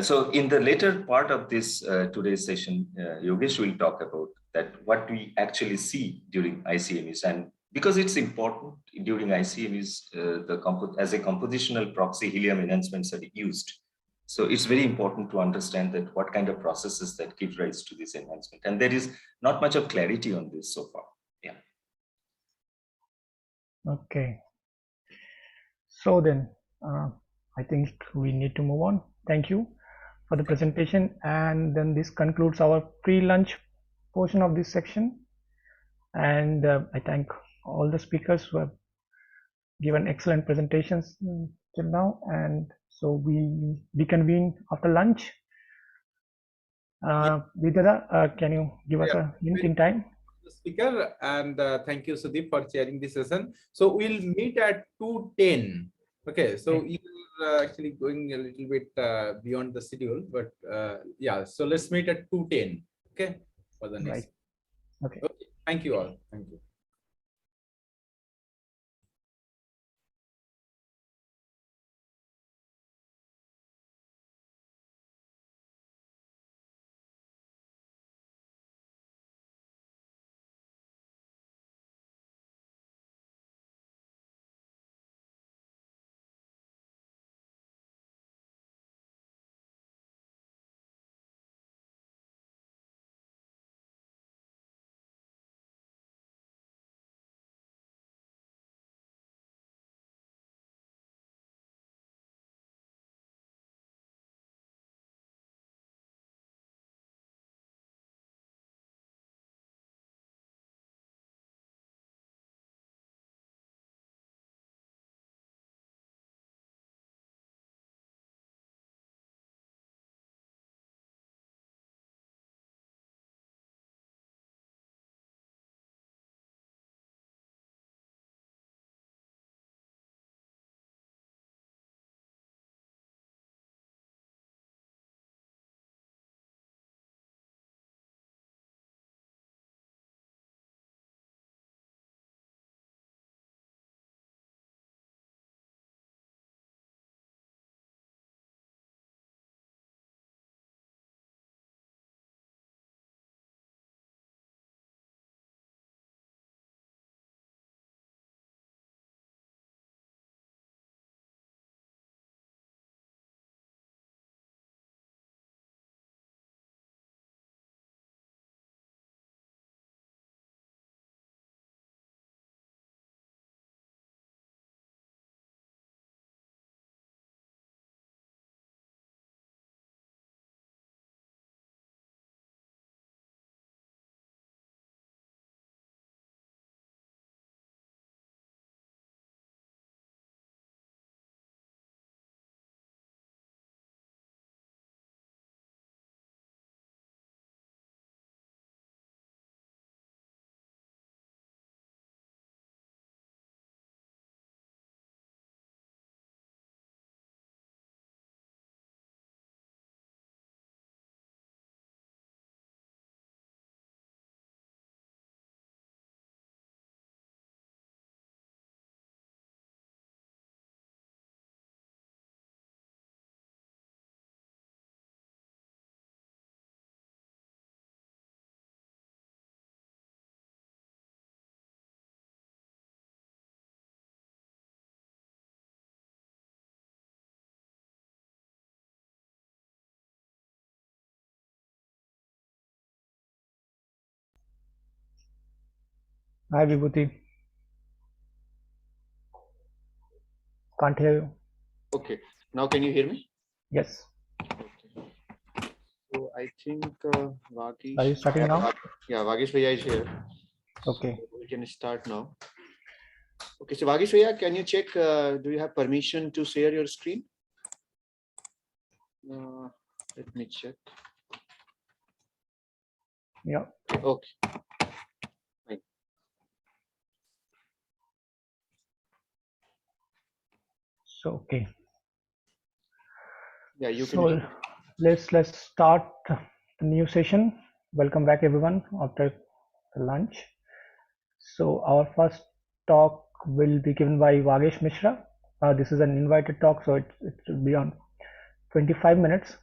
So in the later part of this today's session, Yogesh will talk about that what we actually see during ICMs, and because it's important during ICMs, as a compositional proxy, helium enhancements are used. So it's very important to understand that what kind of processes that give rise to this enhancement, and there is not much of clarity on this so far. Yeah. Okay. So then, I think we need to move on. Thank you for the presentation, and then this concludes our pre-lunch portion of this section. And I thank all the speakers who have given excellent presentations till now. And so we reconvene after lunch. Vidya, can you give us a hint in time? Speaker, and thank you, Sudeep, for chairing this session. So we'll meet at 2:10. Okay, so you are actually going a little bit beyond the schedule, but yeah, so let's meet at 2:10. Okay, for the next. Right. Okay. Okay. Thank you all. Thank you. Hi, Vibhuti. Can't hear you. Okay, now can you hear me? Yes. Okay. So I think Vagish. Are you starting now? Yeah, Vagish Bhaiya is here. Okay. So we can start now. Okay, so Vagish Bhaiya, can you check, do you have permission to share your screen? Let me check. Yeah. Okay. So, okay. Yeah, you so can. let's start the new session. Welcome back everyone after the lunch. So our first talk will be given by Vagesh Mishra. This is an invited talk, so it will be on 25 minutes.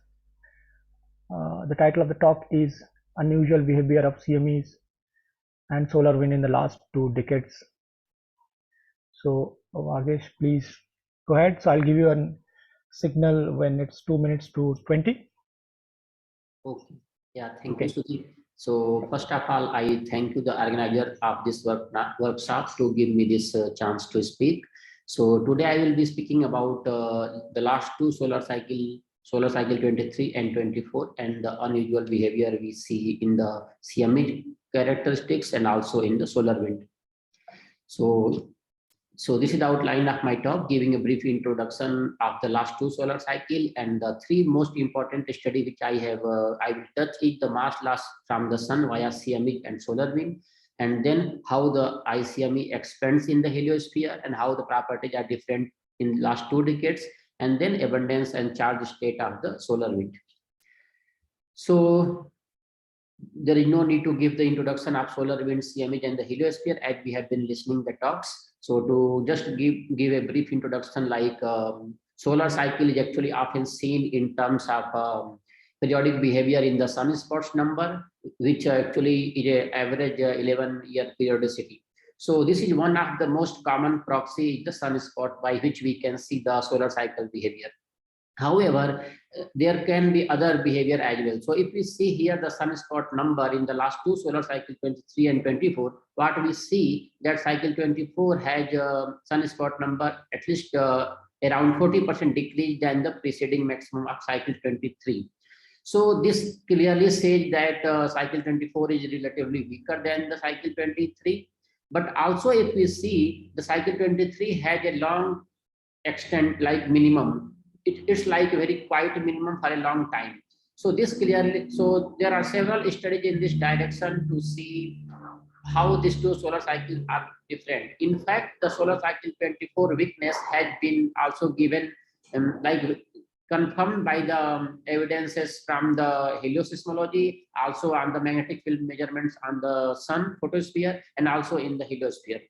The title of the talk is Unusual Behavior of CMEs and Solar Wind in the Last 2 Decades. So Vagesh, please go ahead. So I'll give you a signal when it's 2 minutes to 20. Okay. Yeah, thank you, Sudeep. So first of all, I thank you, the organizer of this workshop, to give me this chance to speak. So today I will be speaking about the last 2 solar cycle 23 and 24, and the unusual behavior we see in the CME characteristics and also in the solar wind. So this is the outline of my talk, giving a brief introduction of the last 2 solar cycle and the 3 most important study which I have. I will touch is the mass loss from the sun via CME and solar wind, and then how the ICME expands in the heliosphere and how the properties are different in the last 2 decades, and then abundance and charge state of the solar wind. So there is no need to give the introduction of solar wind, CME and the heliosphere, as we have been listening the talks. So to just give a brief introduction, like solar cycle is actually often seen in terms of periodic behavior in the sunspots number, which actually is an average 11-year periodicity. So this is one of the most common proxy, the sunspot, by which we can see the solar cycle behavior. However, there can be other behavior as well. So if we see here the sunspot number in the last 2 solar cycle 23 and 24, what we see that cycle 24 has a sunspot number at least around 40% decrease than the preceding maximum of cycle 23. So this clearly says that cycle 24 is relatively weaker than the cycle 23. But also if we see the cycle 23 has a long extent, like minimum. It's like a very quiet minimum for a long time. So this clearly, so there are several studies in this direction to see how these 2 solar cycles are different. In fact, the solar cycle 24 weakness has been also given like confirmed by the evidences from the heliosismology, also on the magnetic field measurements on the sun photosphere, and also in the heliosphere.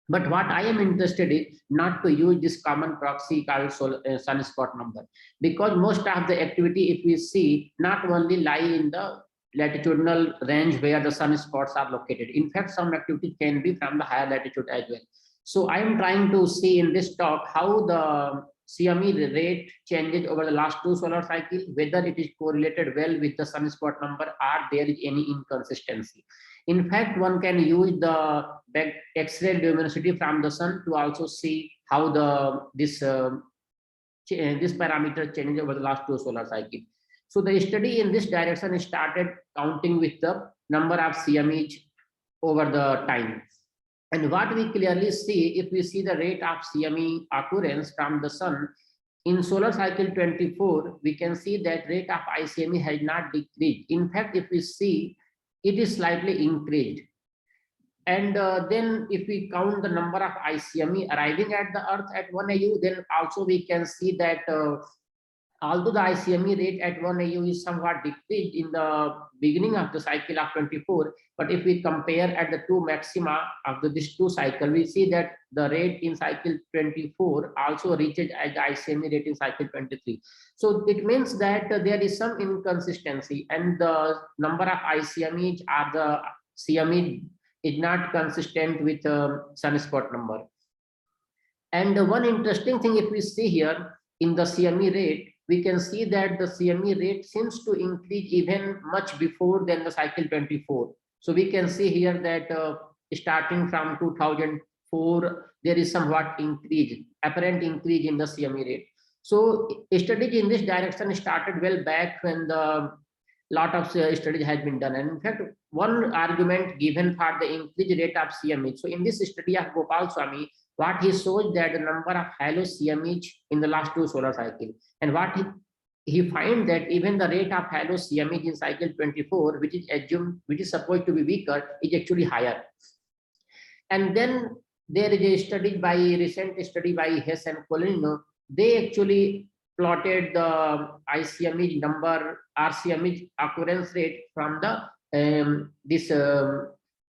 But what I am interested in, not to use this common proxy called sunspot number, because most of the activity, if we see, not only lie in the latitudinal range where the sunspots are located. In fact, some activity can be from the higher latitude as well. So I am trying to see in this talk how the CME rate changes over the last 2 solar cycles, whether it is correlated well with the sunspot number or there is any inconsistency. In fact, one can use the X-ray luminosity from the sun to also see how this parameter changes over the last 2 solar cycles. So the study in this direction started counting with the number of CMEs over the time. And what we clearly see, if we see the rate of CME occurrence from the sun, in solar cycle 24, we can see that rate of ICME has not decreased. In fact, if we see, it is slightly increased. And then if we count the number of ICME arriving at the Earth at 1 AU, then also we can see that although the ICME rate at 1 AU is somewhat decreased in the beginning of the cycle of 24, but if we compare at the 2 maxima of this 2 cycle, we see that the rate in cycle 24 also reaches as the ICME rate in cycle 23. So it means that there is some inconsistency, and the number of ICMEs are the CME is not consistent with sunspot number. And one interesting thing, if we see here in the CME rate, we can see that the CME rate seems to increase even much before than the cycle 24. So we can see here that starting from 2004, there is somewhat apparent increase in the CME rate. So studies in this direction started well back when the lot of studies has been done. And in fact, one argument given for the increased rate of CME. So in this study of Gopal Swami, what he shows that the number of halo CMEs in the last 2 solar cycles, and what he finds that even the rate of halo CME in cycle 24, which is supposed to be weaker, is actually higher. And then there is a recent study by Hess and Colino. They actually plotted the ICME number, RCME occurrence rate from the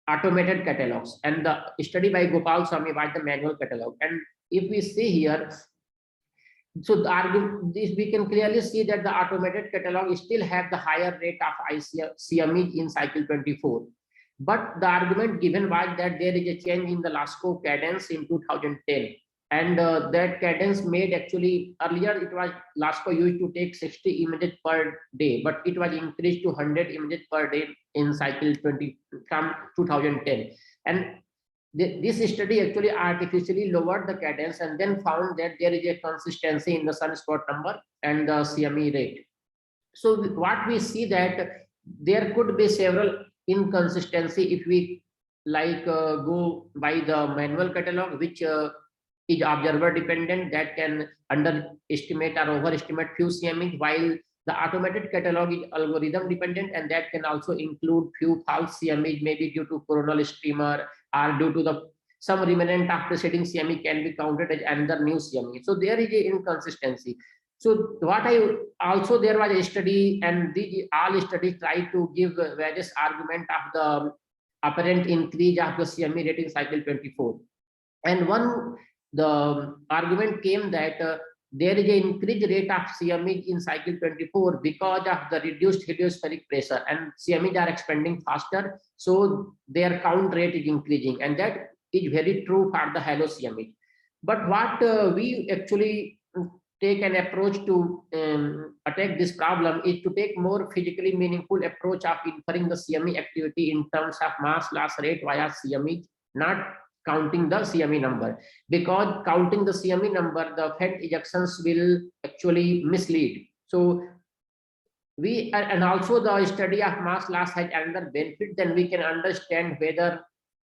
automated catalogs, and the study by Gopal Swami was the manual catalog. And if we see here, so the argument, we can clearly see that the automated catalog still have the higher rate of ICME in cycle 24. But the argument given was that there is a change in the LASCO cadence in 2010. And that cadence made actually, earlier it was LASCO used to take 60 images per day, but it was increased to 100 images per day in cycle 20 from 2010. And this study actually artificially lowered the cadence and then found that there is a consistency in the sunspot number and the CME rate. So what we see that there could be several inconsistency if we go by the manual catalog, which is observer dependent, that can underestimate or overestimate few CME, while the automated catalog is algorithm dependent, and that can also include few false CME, maybe due to coronal streamer or due to some remnant of preceding CME can be counted as another new CME. So there is an inconsistency. So there was a study, and all studies try to give various argument of the apparent increase of the CME rate in cycle 24. And the argument came that there is an increased rate of CME in cycle 24 because of the reduced heliospheric pressure, and CMEs are expanding faster, so their count rate is increasing, and that is very true for the halo CME. But what we actually take an approach to attack this problem is to take more physically meaningful approach of inferring the CME activity in terms of mass loss rate via CME, not counting the CME number, because counting the CME number, the fed ejections will actually mislead. So and also the study of mass loss has another benefit, then we can understand whether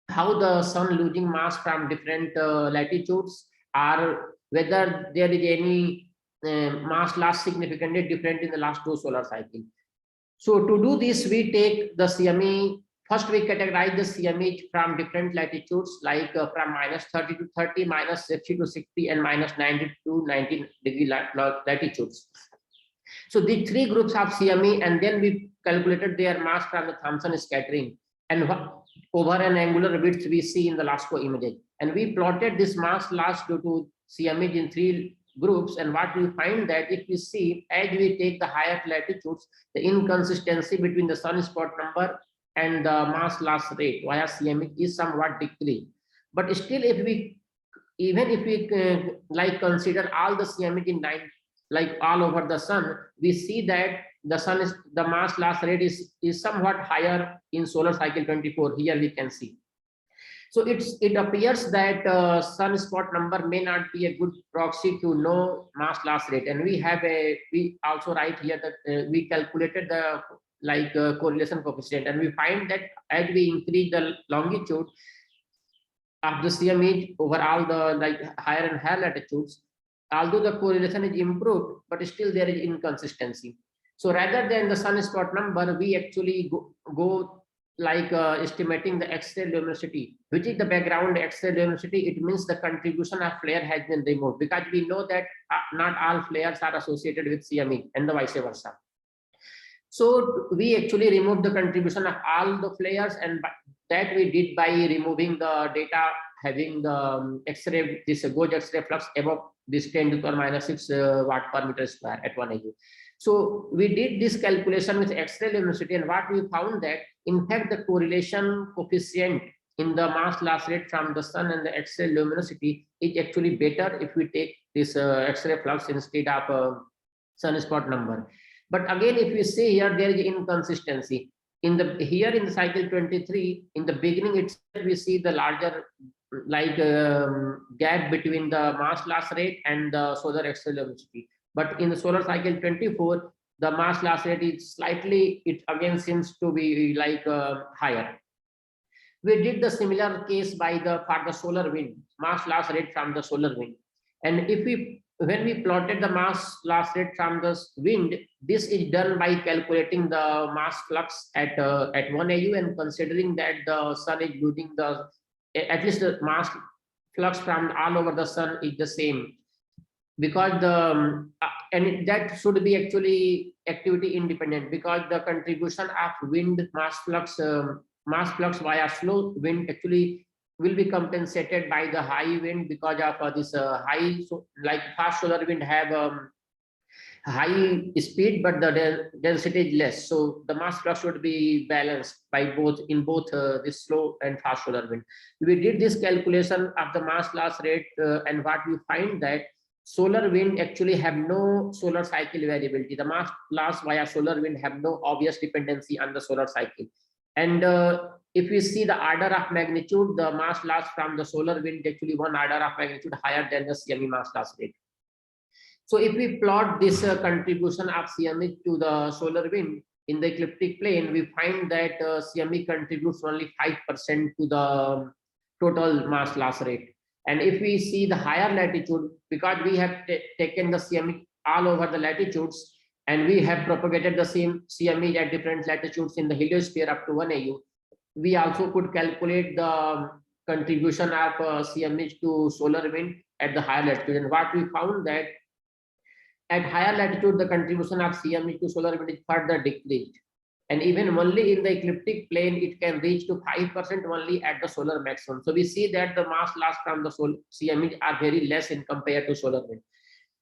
how the sun losing mass from different latitudes, or whether there is any mass loss significantly different in the last two solar cycles. So to do this, we take the CME. First, we categorize the CME from different latitudes, like from -30 to 30, -60 to 60, and -90 to 90 degree latitudes. So these three groups of CME, and then we calculated their mass from the Thomson scattering and over an angular width we see in the LASCO images. And we plotted this mass loss due to CME in three groups, and what we find that if we see, as we take the higher latitudes, the inconsistency between the sunspot number and the mass loss rate via CME is somewhat decreased. But still, even if we consider all the CME in all over the sun, we see that the mass loss rate is somewhat higher in solar cycle 24. Here we can see. So it appears that sunspot number may not be a good proxy to know mass loss rate, and we also write here that we calculated the correlation coefficient, and we find that as we increase the longitude of the CME over all the higher and higher latitudes, although the correlation is improved, but still there is inconsistency. So rather than the sunspot number, we actually go estimating the X-ray luminosity, which is the background X-ray luminosity. It means the contribution of flare has been removed, because we know that not all flares are associated with CME and the vice versa. So we actually removed the contribution of all the flares, and that we did by removing the data having the X-ray, this gauge X-ray flux above this 10 to the power -6 watt per meter square at 1 AU. So we did this calculation with X-ray luminosity, and what we found that in fact the correlation coefficient in the mass loss rate from the sun and the X-ray luminosity is actually better if we take this X-ray flux instead of sunspot number. But again, if we see here, there is inconsistency. Here in the cycle 23, in the beginning itself, we see the larger gap between the mass loss rate and the solar X-ray luminosity. But in the solar cycle 24, the mass loss rate is slightly, it again seems to be higher. We did the similar case for the solar wind, mass loss rate from the solar wind. And if we when we plotted the mass loss rate from the wind, this is done by calculating the mass flux at 1 AU and considering that the sun is losing the, at least the mass flux from all over the sun is the same, because the that should be actually activity independent, because the contribution of wind mass flux via slow wind actually will be compensated by the high wind, because of this high, so like fast solar wind have high speed, but the density is less. So the mass flux should be balanced by both this slow and fast solar wind. We did this calculation of the mass loss rate, and what we find that solar wind actually have no solar cycle variability. The mass loss via solar wind have no obvious dependency on the solar cycle. And if we see the order of magnitude, the mass loss from the solar wind actually one order of magnitude higher than the CME mass loss rate. So if we plot this contribution of CME to the solar wind in the ecliptic plane, we find that CME contributes only 5% to the total mass loss rate. And if we see the higher latitude, because we have taken the CME all over the latitudes, and we have propagated the same CME at different latitudes in the heliosphere up to 1 AU, we also could calculate the contribution of CME to solar wind at the higher latitude. And what we found that at higher latitude, the contribution of CME to solar wind is further decreased. And even only in the ecliptic plane, it can reach to 5% only at the solar maximum. So we see that the mass loss from the solar CME are very less in compared to solar wind.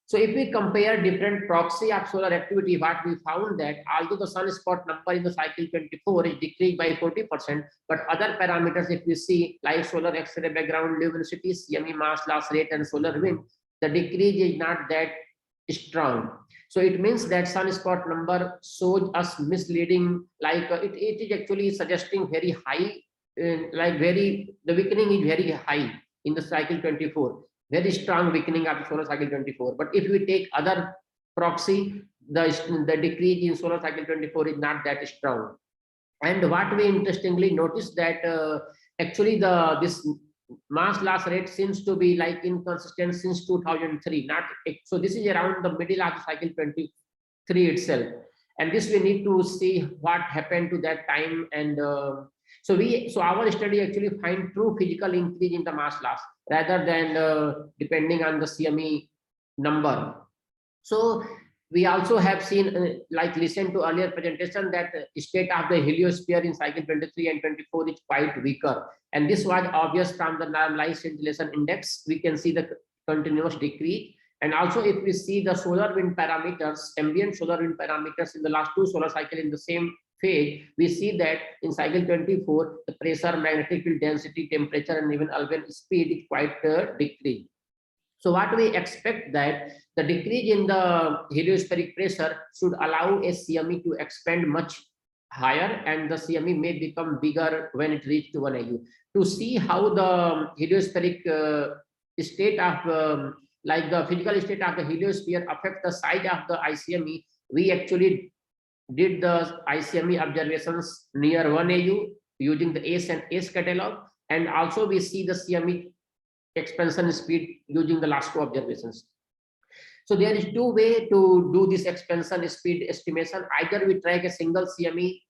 So if we compare different proxy of solar activity, what we found that although the sunspot number in the cycle 24 is decreased by 40%, but other parameters, if we see like solar X-ray background luminosity, CME mass loss rate, and solar wind, the decrease is not that strong. So it means that sunspot number shows us misleading, like it is actually suggesting very high, the weakening is very high in the cycle 24. Very strong weakening of the solar cycle 24. But if we take other proxy, the decrease in solar cycle 24 is not that strong. And what we interestingly noticed that actually this mass loss rate seems to be like inconsistent since 2003. So this is around the middle of the cycle 23 itself. And this we need to see what happened to that time. And so our study actually find true physical increase in the mass loss rather than depending on the CME number. So we also have seen, like listen to earlier presentation, that state of the heliosphere in cycle 23 and 24 is quite weaker. And this was obvious from the normalized scintillation index. We can see the continuous decrease. And also if we see the solar wind parameters, ambient solar wind parameters in the last two solar cycle in the same phase, we see that in cycle 24, the pressure, magnetic field density, temperature, and even Alban speed is quite decreased. So what we expect that the decrease in the heliospheric pressure should allow a CME to expand much higher, and the CME may become bigger when it reaches to 1 AU. To see how the heliospheric state of like the physical state of the heliosphere affect the size of the ICME, we actually did the ICME observations near 1 AU using the ACE and ACE catalog, and also we see the CME expansion speed using the last two observations. So there is two ways to do this expansion speed estimation. Either we track a single CME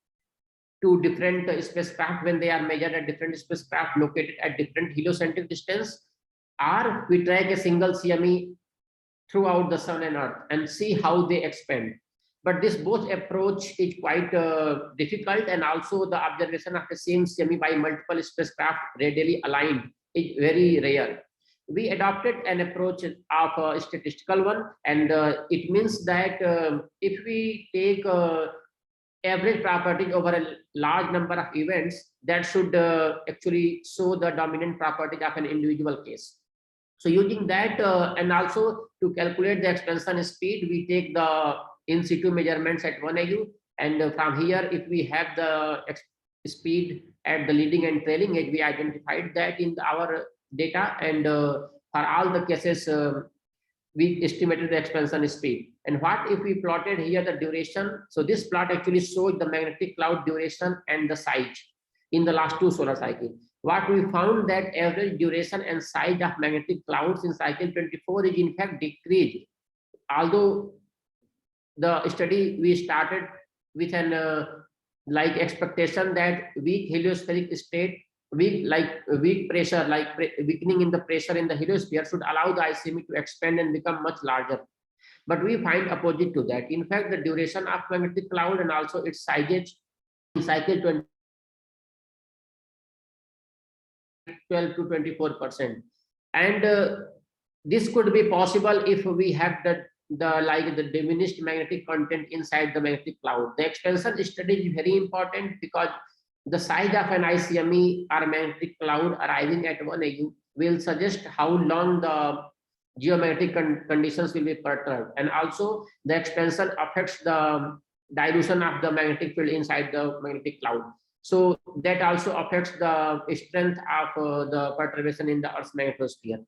to different spacecraft when they are measured at different spacecraft located at different heliocentric distance, or we track a single CME throughout the sun and earth and see how they expand. But this both approach is quite difficult, and also the observation of the same CME by multiple spacecraft readily aligned is very rare. We adopted an approach of a statistical one, and it means that if we take average properties over a large number of events, that should actually show the dominant properties of an individual case. So using that and also to calculate the expansion speed, we take the in situ measurements at 1 AU, and from here, if we have the speed at the leading and trailing edge, we identified that in our data, and for all the cases, we estimated the expansion speed. And what if we plotted here the duration? So this plot actually shows the magnetic cloud duration and the size in the last two solar cycles. what we found that average duration and size of magnetic clouds in cycle 24 is in fact decreased. Although the study we started with an like expectation that weak heliospheric state, weak pressure, weakening in the pressure in the heliosphere should allow the ICME to expand and become much larger. But we find opposite to that. In fact, the duration of magnetic cloud and also its sizes in cycle 20 12 to 24%. And this could be possible if we have the diminished magnetic content inside the magnetic cloud. The expansion study is very important because the size of an ICME or magnetic cloud arriving at 1 AU will suggest how long the geomagnetic conditions will be perturbed. And also the expansion affects the dilution of the magnetic field inside the magnetic cloud. So that also affects the strength of the perturbation in the Earth's magnetosphere.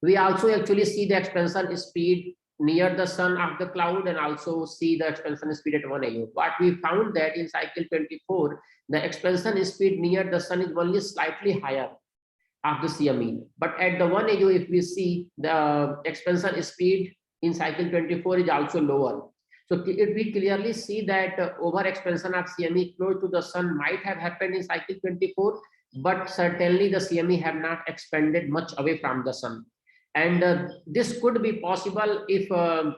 We also actually see the expansion speed near the sun of the cloud and also see the expansion speed at 1 AU. But we found that in cycle 24, the expansion speed near the sun is only slightly higher of the CME. But at the 1 AU, if we see the expansion speed in cycle 24 is also lower. So we clearly see that overexpansion of CME close to the sun might have happened in cycle 24, but certainly the CME have not expanded much away from the sun. And this could be possible if so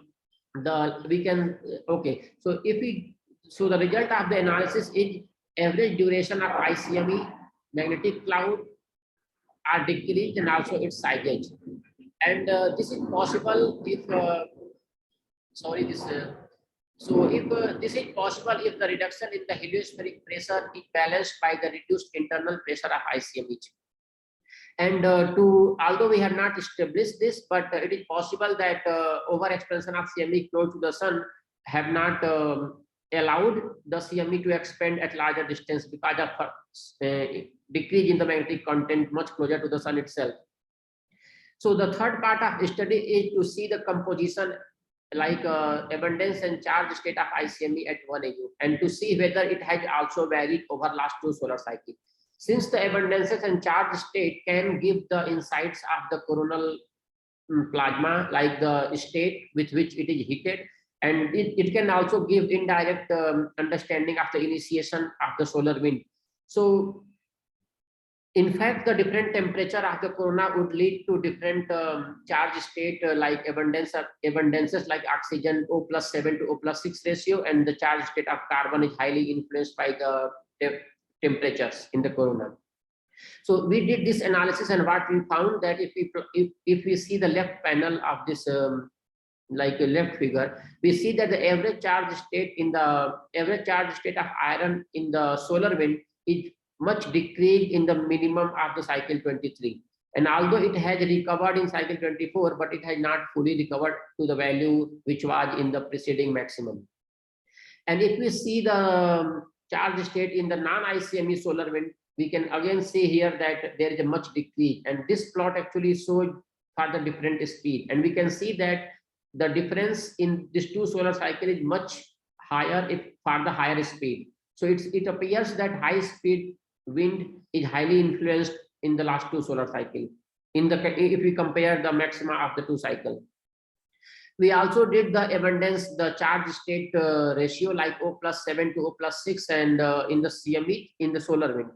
the result of the analysis is average duration of ICME magnetic cloud are decreased and also its sizes. And this is possible if this is possible if the reduction in the heliospheric pressure is balanced by the reduced internal pressure of ICME. And although we have not established this, but it is possible that overexpansion of CME close to the sun have not allowed the CME to expand at larger distance because of decrease in the magnetic content much closer to the sun itself. So the third part of the study is to see the composition abundance and charge state of ICME at 1 AU and to see whether it has also varied over last 2 solar cycles. Since the abundances and charge state can give the insights of the coronal plasma, like the state with which it is heated, and it can also give indirect understanding of the initiation of the solar wind. So in fact, the different temperature of the corona would lead to different charge state like abundances like oxygen O+7 to O+6 ratio, and the charge state of carbon is highly influenced by the temperatures in the corona. So we did this analysis, and what we found that if we see the left panel of this left figure, we see that the average charge state of iron in the solar wind is much decreased in the minimum of the cycle 23. And although it has recovered in cycle 24, but it has not fully recovered to the value which was in the preceding maximum. And if we see the charge state in the non-ICME solar wind, we can again see here that there is a much decrease. And this plot actually shows for the different speed. And we can see that the difference in these 2 solar cycles is much higher for the higher speed. So it appears that high speed wind is highly influenced in the last 2 solar cycles if we compare the maxima of the 2 cycles. We also did the abundance, the charge state ratio like O+7 to O+6 and in the CME in the solar wind.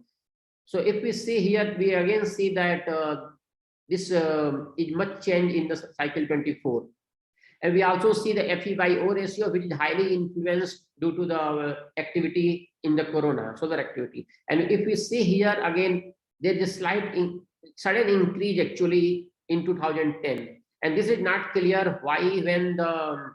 So if we see here, we again see that this is much change in the cycle 24. And we also see the Fe/O ratio, which is highly influenced due to the activity in the corona, solar activity. And if we see here again, there is a slight sudden increase actually in 2010. And this is not clear why, when the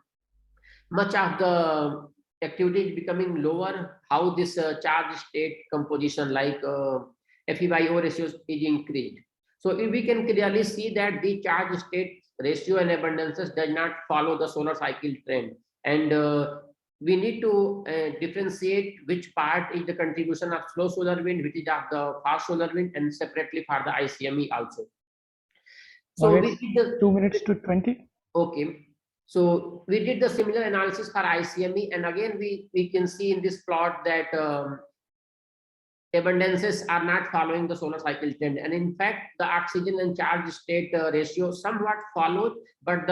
much of the activity is becoming lower, how this charge state composition like Fe/O ratios is increased. So if we can clearly see that the charge state ratio and abundances does not follow the solar cycle trend. And we need to differentiate which part is the contribution of slow solar wind, which is of the fast solar wind, and separately for the ICME also. So we did the 2 minutes to 20. Okay. So we did the similar analysis for ICME, and again we can see in this plot that abundances are not following the solar cycle trend. And in fact, the oxygen and charge state ratio somewhat followed, but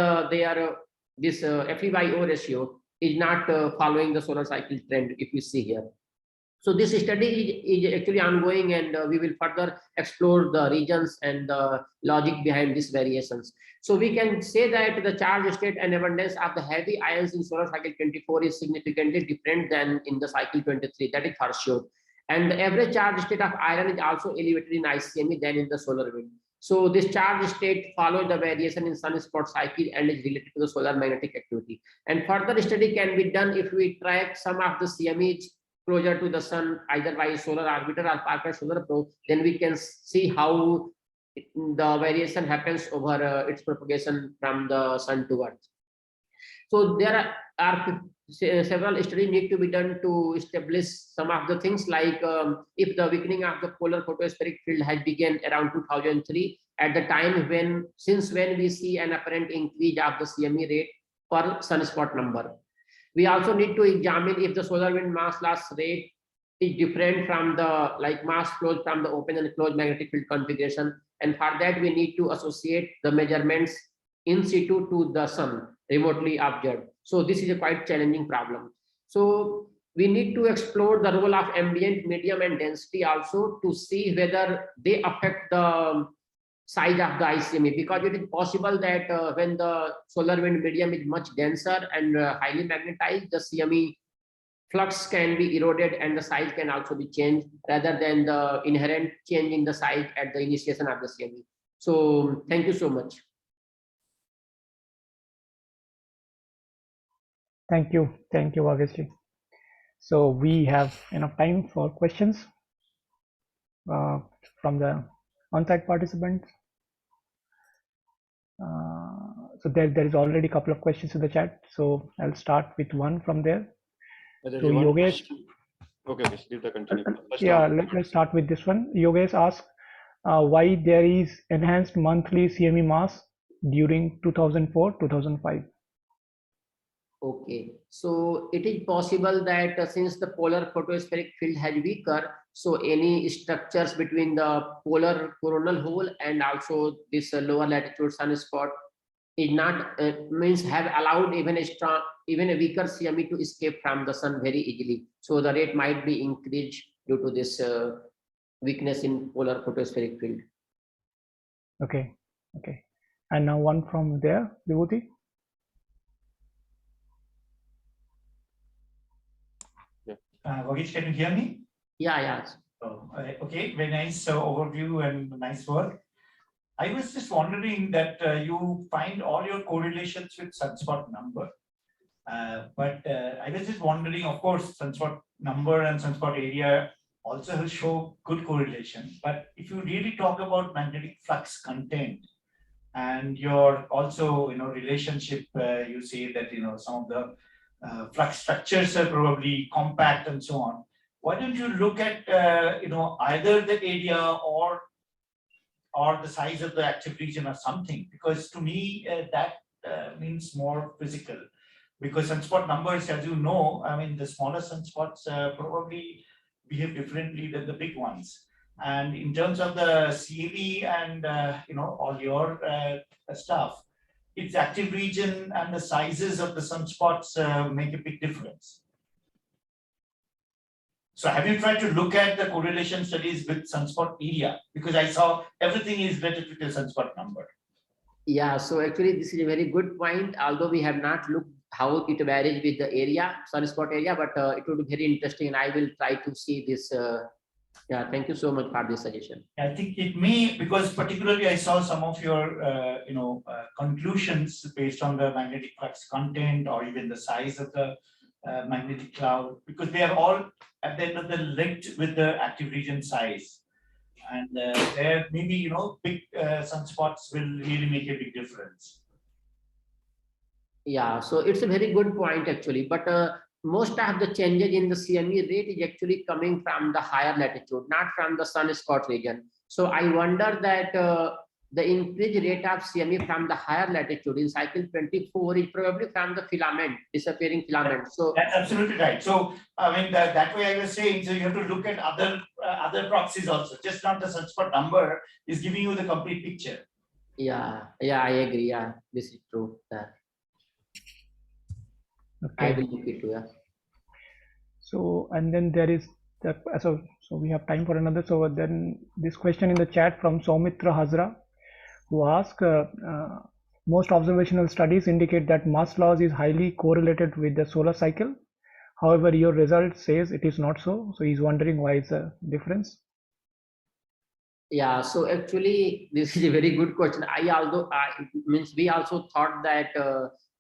this Fe by O ratio is not following the solar cycle trend, if you see here. So this study is actually ongoing, and we will further explore the regions and the logic behind these variations. So we can say that the charge state and abundance of the heavy ions in solar cycle 24 is significantly different than in the cycle 23. That is for sure. And the average charge state of iron is also elevated in ICME than in the solar wind. So this charge state follows the variation in sunspot cycle and is related to the solar magnetic activity. And further study can be done if we track some of the CMEs closer to the sun, either by solar orbiter or Parker solar probe, then we can see how the variation happens over its propagation from the sun to earth. So there are several studies need to be done to establish some of the things, like if the weakening of the polar photospheric field has begun around 2003, at the time when we see an apparent increase of the CME rate per sunspot number. We also need to examine if the solar wind mass loss rate is different from the mass flows from the open and closed magnetic field configuration. And for that, we need to associate the measurements in situ to the sun remotely observed. So this is a quite challenging problem. So we need to explore the role of ambient medium and density also to see whether they affect the size of the ICME, because it is possible that when the solar wind medium is much denser and highly magnetized, the CME flux can be eroded and the size can also be changed rather than the inherent change in the size at the initiation of the CME. So thank you so much. Thank you, Agastya. So we have enough time for questions from the on-site participants. So there is already a couple of questions in the chat. So I'll start with one from there. So Yogesh. Okay, leave the continue. Yeah, let's start with this one. Yogesh asks why there is enhanced monthly CME mass during 2004-2005. Okay, so it is possible that since the polar photospheric field has weaker, so any structures between the polar coronal hole and also this lower latitude sunspot is not have allowed even a weaker CME to escape from the sun very easily. So the rate might be increased due to this weakness in polar photospheric field. Okay. And now one from there, Vibhuti. Vagish, can you hear me? Yeah. Oh, okay, very nice overview and nice work. I was just wondering that you find all your correlations with sunspot number. But I was just wondering, of course, sunspot number and sunspot area also show good correlation. But if you really talk about magnetic flux content and your also, relationship, you say that, some of the flux structures are probably compact and so on. Why don't you look at, either the area or the size of the active region or something? Because to me, that means more physical. Because sunspot numbers, as you know, the smaller sunspots probably behave differently than the big ones. And in terms of the CME and, all your stuff, its active region and the sizes of the sunspots make a big difference. So have you tried to look at the correlation studies with sunspot area? Because I saw everything is related to the sunspot number. Yeah, so actually this is a very good point, although we have not looked how it varies with the area, sunspot area, but it would be very interesting and I will try to see this. Yeah, thank you so much for this suggestion. I think it may, because particularly I saw some of your conclusions based on the magnetic flux content or even the size of the magnetic cloud, because they are all at the end of the linked with the active region size. And there maybe, big sunspots will really make a big difference. Yeah, so it's a very good point actually, but most of the changes in the CME rate is actually coming from the higher latitude, not from the sunspot region. So I wonder that the increased rate of CME from the higher latitude in cycle 24 is probably from the filament, disappearing filament. So that's absolutely right. So I mean that way I was saying, so you have to look at other proxies also, just not the sunspot number is giving you the complete picture. Yeah, I agree. Yeah, this is true. Yeah. Okay. I will look it too. Yeah. So, and then there is the, so we have time for another. So then this question in the chat from Soumitra Hazra, who asked, most observational studies indicate that mass loss is highly correlated with the solar cycle. However, your result says it is not so. So he's wondering why it's a difference. Yeah, so actually this is a very good question. We also thought that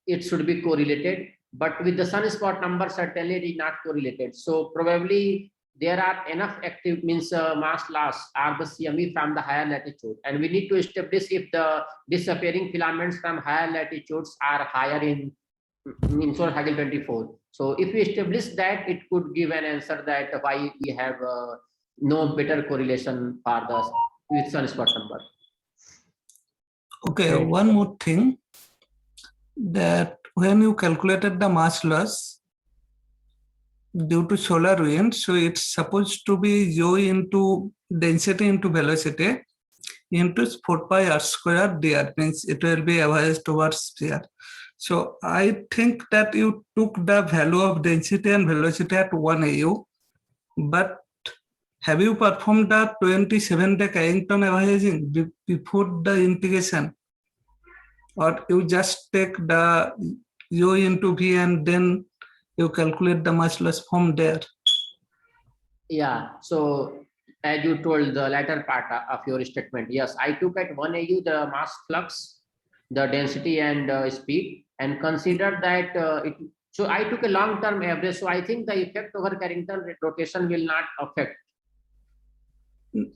it should be correlated, but with the sunspot number certainly it is not correlated. So probably there are enough active mass loss are the CME from the higher latitude, and we need to establish if the disappearing filaments from higher latitudes are higher in solar cycle 24. So if we establish that, it could give an answer that why we have no better correlation for the with sunspot number. Okay, one more thing, that when you calculated the mass loss due to solar wind, so it's supposed to be U into density into velocity into 4 pi r square dr, means it will be averaged towards sphere. So I think that you took the value of density and velocity at 1 AU, but have you performed the 27-day Carrington averaging before the integration? Or you just take the U into V and then you calculate the mass loss from there? Yeah, so as you told the latter part of your statement, yes, I took at 1 AU the mass flux, the density and speed, and considered that so I took a long-term average. So I think the effect over Carrington rotation will not affect.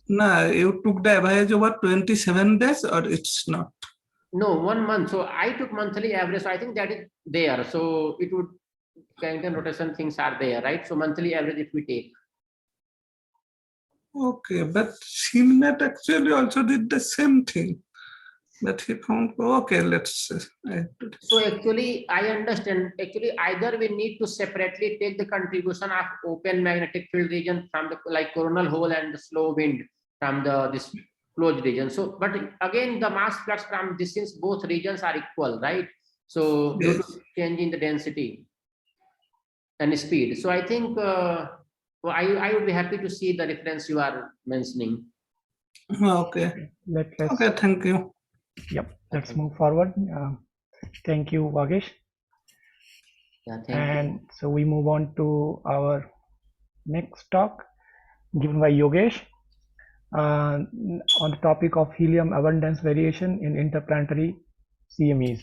No, you took the average over 27 days or it's not? No, 1 month. So I took monthly average. So I think that is there. So it would, Carrington rotation things are there, right? So monthly average if we take. Okay, but CMNet actually also did the same thing. But he found, okay, let's So actually, I understand. Actually, either we need to separately take the contribution of open magnetic field region from the like coronal hole and the slow wind from this closed region. So, but again, the mass flux from this, since both regions are equal, right? So due to change in the density and speed. So I think I would be happy to see the reference you are mentioning. Okay. Okay, thank you. Yep, let's move forward. Thank you, Vagesh. Yeah, and so we move on to our next talk given by Yogesh on the topic of helium abundance variation in interplanetary CMEs.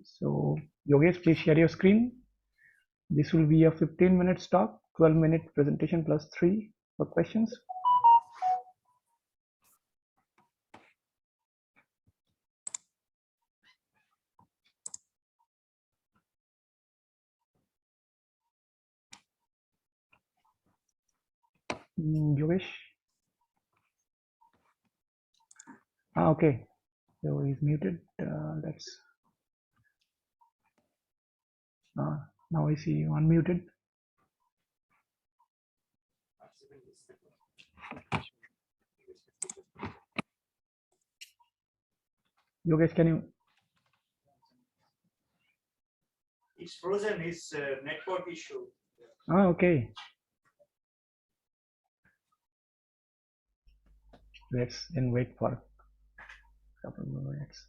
So Yogesh, please share your screen. This will be a 15-minute talk, 12-minute presentation plus 3 for questions. Yogesh. Okay, so he's muted. Let's. Now I see you unmuted. Yogesh, can you? It's frozen. It's a network issue. Okay. Let's then wait for a couple more minutes.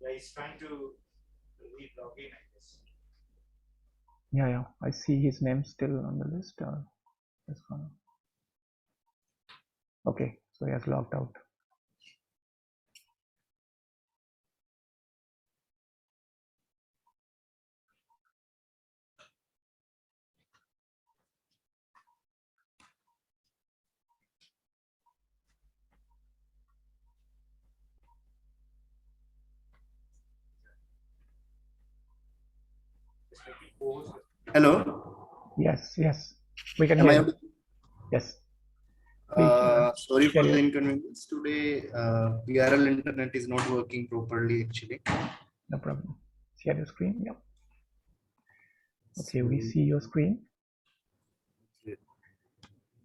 Yeah, he's trying to re-log in, I guess. Yeah, I see his name still on the list. That's gone. Okay, so he has logged out. Hello. Yes, yes, we can Am hear I you. able? Yes. Please, Sorry for share the your- inconvenience. Today, VRL internet is not working properly actually. No problem. Share your screen. Yeah. Okay, we So, see your screen.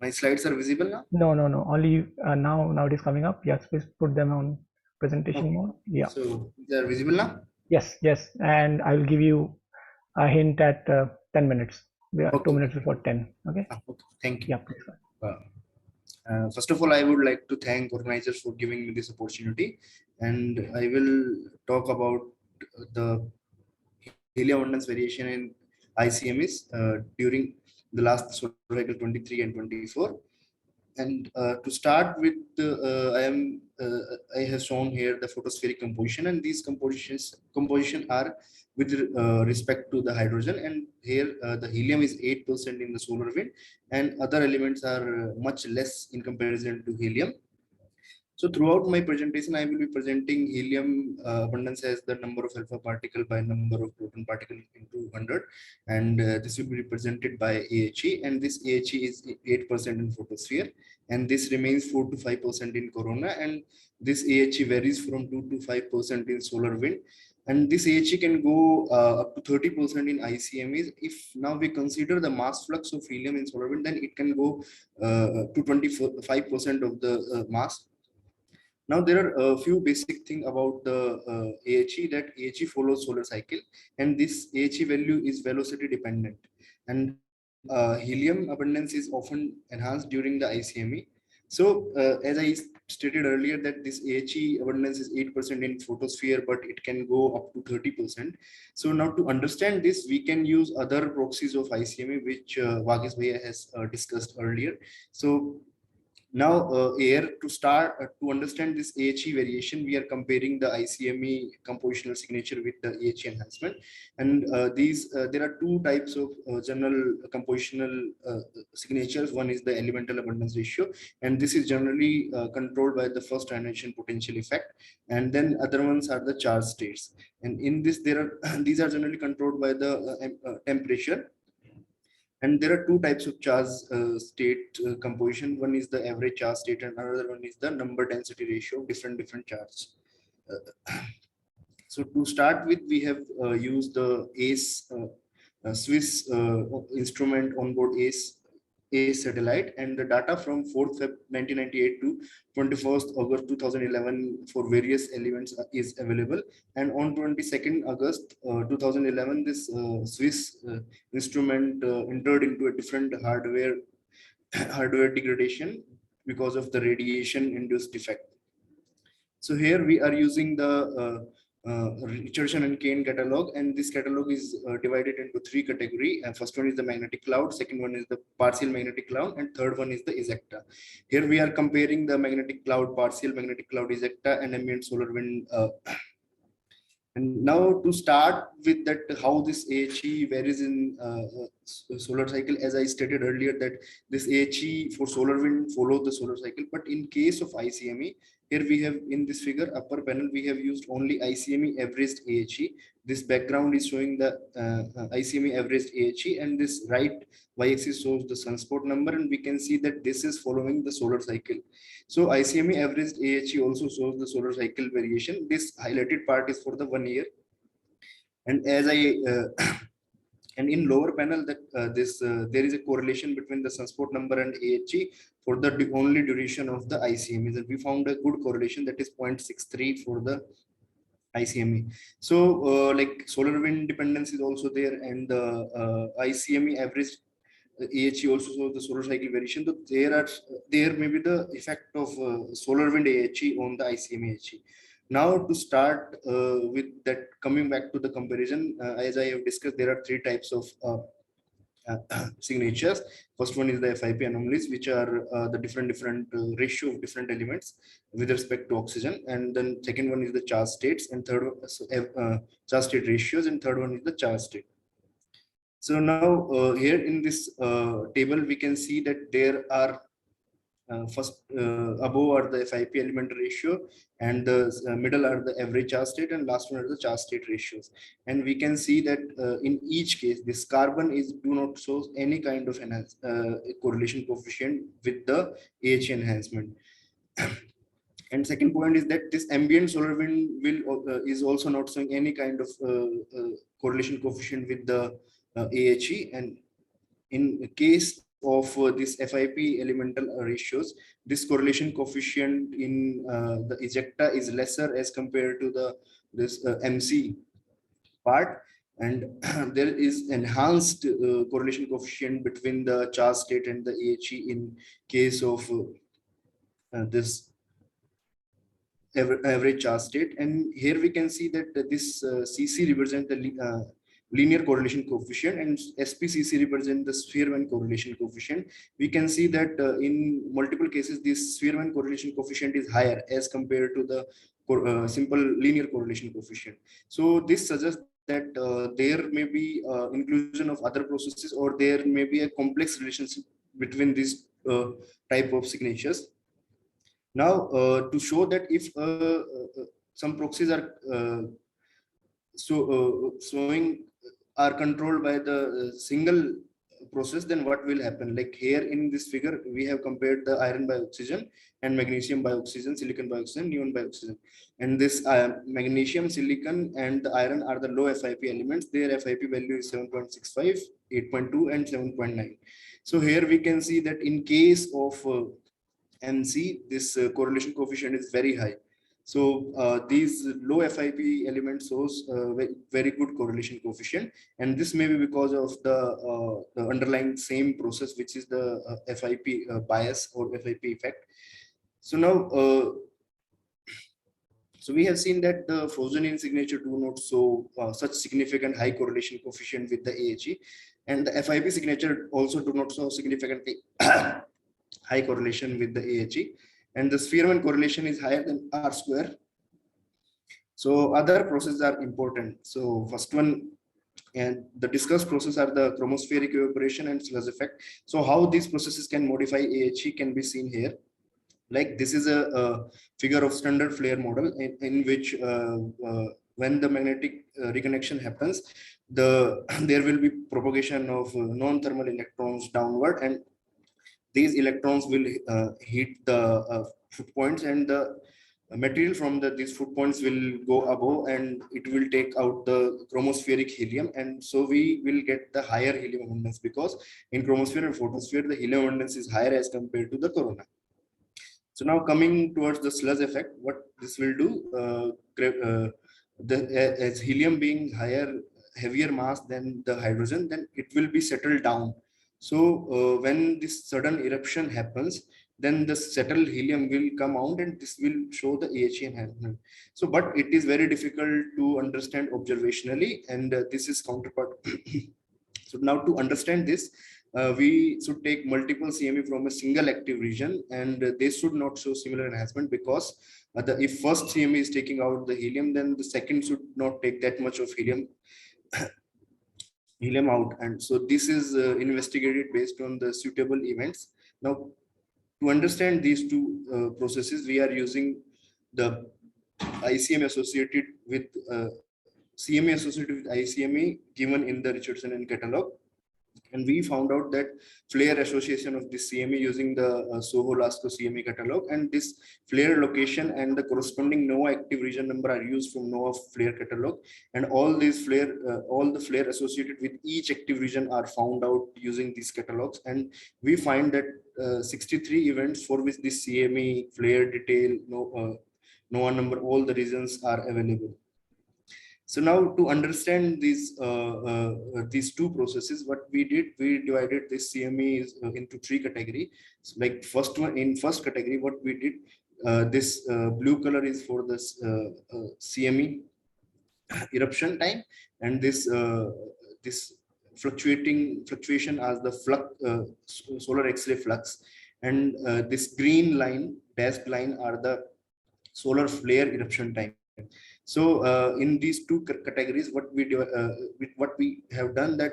my slides are visible now? No. Only now it is coming up. Yes, please put them on presentation Okay. mode. Yeah. So they are visible now? Yes. And I will give you a hint at 10 minutes. We are 2 Okay. minutes before 10. Okay. Okay. Thank you. Yeah, please. First of all, I would like to thank organizers for giving me this opportunity, and I will talk about the helium abundance variation in ICMs during the last solar cycle 23 and 24. And to start with, I have shown here the photospheric composition, and these composition are with respect to the hydrogen. And here the helium is 8% in the solar wind, and other elements are much less in comparison to helium. So throughout my presentation, I will be presenting helium abundance as the number of alpha particle by number of proton particle into 100, and this will be represented by AHE, and this AHE is 8% in photosphere, and this remains 4 to 5% in corona, and this AHE varies from 2 to 5% in solar wind, and this AHE can go up to 30% in ICMEs. If now we consider the mass flux of helium in solar wind, then it can go to 25% of the mass. Now there are a few basic thing about the AHE, that AHE follows solar cycle, and this AHE value is velocity dependent, and helium abundance is often enhanced during the ICME. So as I stated earlier, that this AHE abundance is 8% in photosphere, but it can go up to 30%. So now to understand this, we can use other proxies of ICME, which Vagesh Bhaiya has discussed earlier. So now, here to start to understand this AHE variation, we are comparing the ICME compositional signature with the AHE enhancement, and there are two types of general compositional signatures. One is the elemental abundance ratio, and this is generally controlled by the first ionization potential effect, and then other ones are the charge states. And in this, there are these are generally controlled by the temperature. And there are two types of charge state composition. One is the average charge state, and another one is the number density ratio of different charges. So to start with, we have used the ACE Swiss instrument onboard ACE satellite, and the data from 4th Feb 1998 to 21st August 2011 for various elements is available. And on 22nd August 2011, this Swiss instrument entered into a different hardware degradation because of the radiation induced defect. So here we are using the Richardson and Kane catalog, and this catalog is divided into three categories. First one is the magnetic cloud, second one is the partial magnetic cloud, and third one is the ejecta. Here we are comparing the magnetic cloud, partial magnetic cloud, ejecta, and ambient solar wind. And now to start with that, how this AHE varies in solar cycle, as I stated earlier, that this AHE for solar wind follows the solar cycle. But in case of ICME, here we have in this figure, upper panel, we have used only ICME averaged AHE. This background is showing the ICME averaged AHE, and this right y-axis shows the sunspot number, and we can see that this is following the solar cycle. So ICME averaged AHE also shows the solar cycle variation. This highlighted part is for the 1 year. And as I and in lower panel, that there is a correlation between the sunspot number and AHE for the only duration of the ICME. And we found a good correlation, that is 0.63 for the ICME. So like solar wind dependence is also there, and the ICME average AHE also shows the solar cycle variation. So there may be the effect of solar wind AHE on the ICME AHE. Now to start with that, coming back to the comparison, as I have discussed, there are three types of signatures. First one is the FIP anomalies, which are the different ratio of different elements with respect to oxygen, and then second one is the charge states, and third charge state ratios, and third one is the charge state. So now here in this table, we can see that there are first above are the FIP element ratio, and the middle are the average charge state, and last one are the charge state ratios. And we can see that in each case, this carbon do not show any kind of correlation coefficient with the AHE enhancement. And second point is that this ambient solar wind is also not showing any kind of correlation coefficient with the AHE. And in case of this FIP elemental ratios, this correlation coefficient in the ejecta is lesser as compared to this MC part, and there is enhanced correlation coefficient between the charge state and the AHE in case of this average charge state. And here we can see that this CC represents the linear correlation coefficient, and SPCC represents the Spearman correlation coefficient. We can see that in multiple cases, this Spearman correlation coefficient is higher as compared to the simple linear correlation coefficient. So this suggests that there may be inclusion of other processes, or there may be a complex relationship between these type of signatures. Now, to show that if some proxies are are controlled by the single process, then what will happen? Like here in this figure, we have compared the iron by oxygen and magnesium by oxygen, silicon by oxygen, neon by oxygen. And this magnesium, silicon, and the iron are the low FIP elements. Their FIP value is 7.65, 8.2, and 7.9. So here we can see that in case of MC, this correlation coefficient is very high. So these low FIP elements shows very good correlation coefficient, and this may be because of the underlying same process, which is the FIP bias or FIP effect. So now, so we have seen that the Frozen signature do not show such significant high correlation coefficient with the AHE, and the FIP signature also do not show significantly high correlation with the AHE, and the Spearman correlation is higher than R square. So other processes are important. So first one, and the discussed process are the chromospheric evaporation and sludge effect. So how these processes can modify AHE can be seen here. Like this is a figure of standard flare model in which when the magnetic reconnection happens, there will be propagation of non-thermal electrons downward, and these electrons will hit the foot points, and the material from these foot points will go above, and it will take out the chromospheric helium, and so we will get the higher helium abundance, because in chromosphere and photosphere the helium abundance is higher as compared to the corona. So now coming towards the sludge effect, what this will do, as helium being heavier mass than the hydrogen, then it will be settled down. So when this sudden eruption happens, then the settled helium will come out, and this will show the AHE enhancement. So, but it is very difficult to understand observationally, and this is counterpart. So now to understand this, we should take multiple CME from a single active region, and they should not show similar enhancement, because if first CME is taking out the helium, then the second should not take that much of helium out. And so this is investigated based on the suitable events. Now, to understand these two processes, we are using the ICM associated with CME associated with ICME given in the Richardson and catalog. And we found out that flare association of this CME using the Soho-Lasco CME catalog, and this flare location and the corresponding NOAA active region number are used from NOAA flare catalog, and all these all the flare associated with each active region are found out using these catalogs, and we find that 63 events for which this CME flare detail NOAA number, all the regions are available. So now to understand these two processes, what we did, we divided this CME into three categories. So like first category, what we did, this blue color is for this CME eruption time, and this fluctuation as the flux, solar X-ray flux, and this green line, dashed line, are the solar flare eruption time. So in these two categories, what we have done, that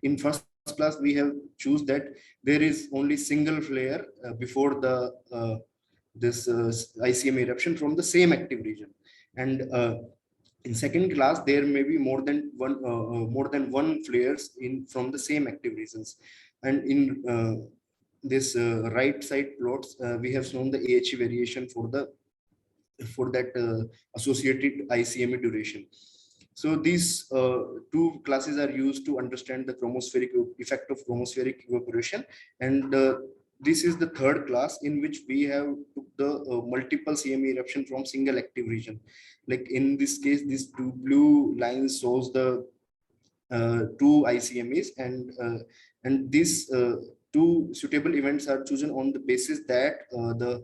in first class we have choose that there is only single flare before the this ICM eruption from the same active region, and in second class there may be more than one flares in from the same active regions, and in this right side plots we have shown the AHE variation for that associated ICME duration. So these two classes are used to understand the chromospheric effect of chromospheric evaporation, and this is the third class in which we have took the multiple CME eruption from single active region. Like in this case, these two blue lines shows the two ICMEs, and these two suitable events are chosen on the basis that the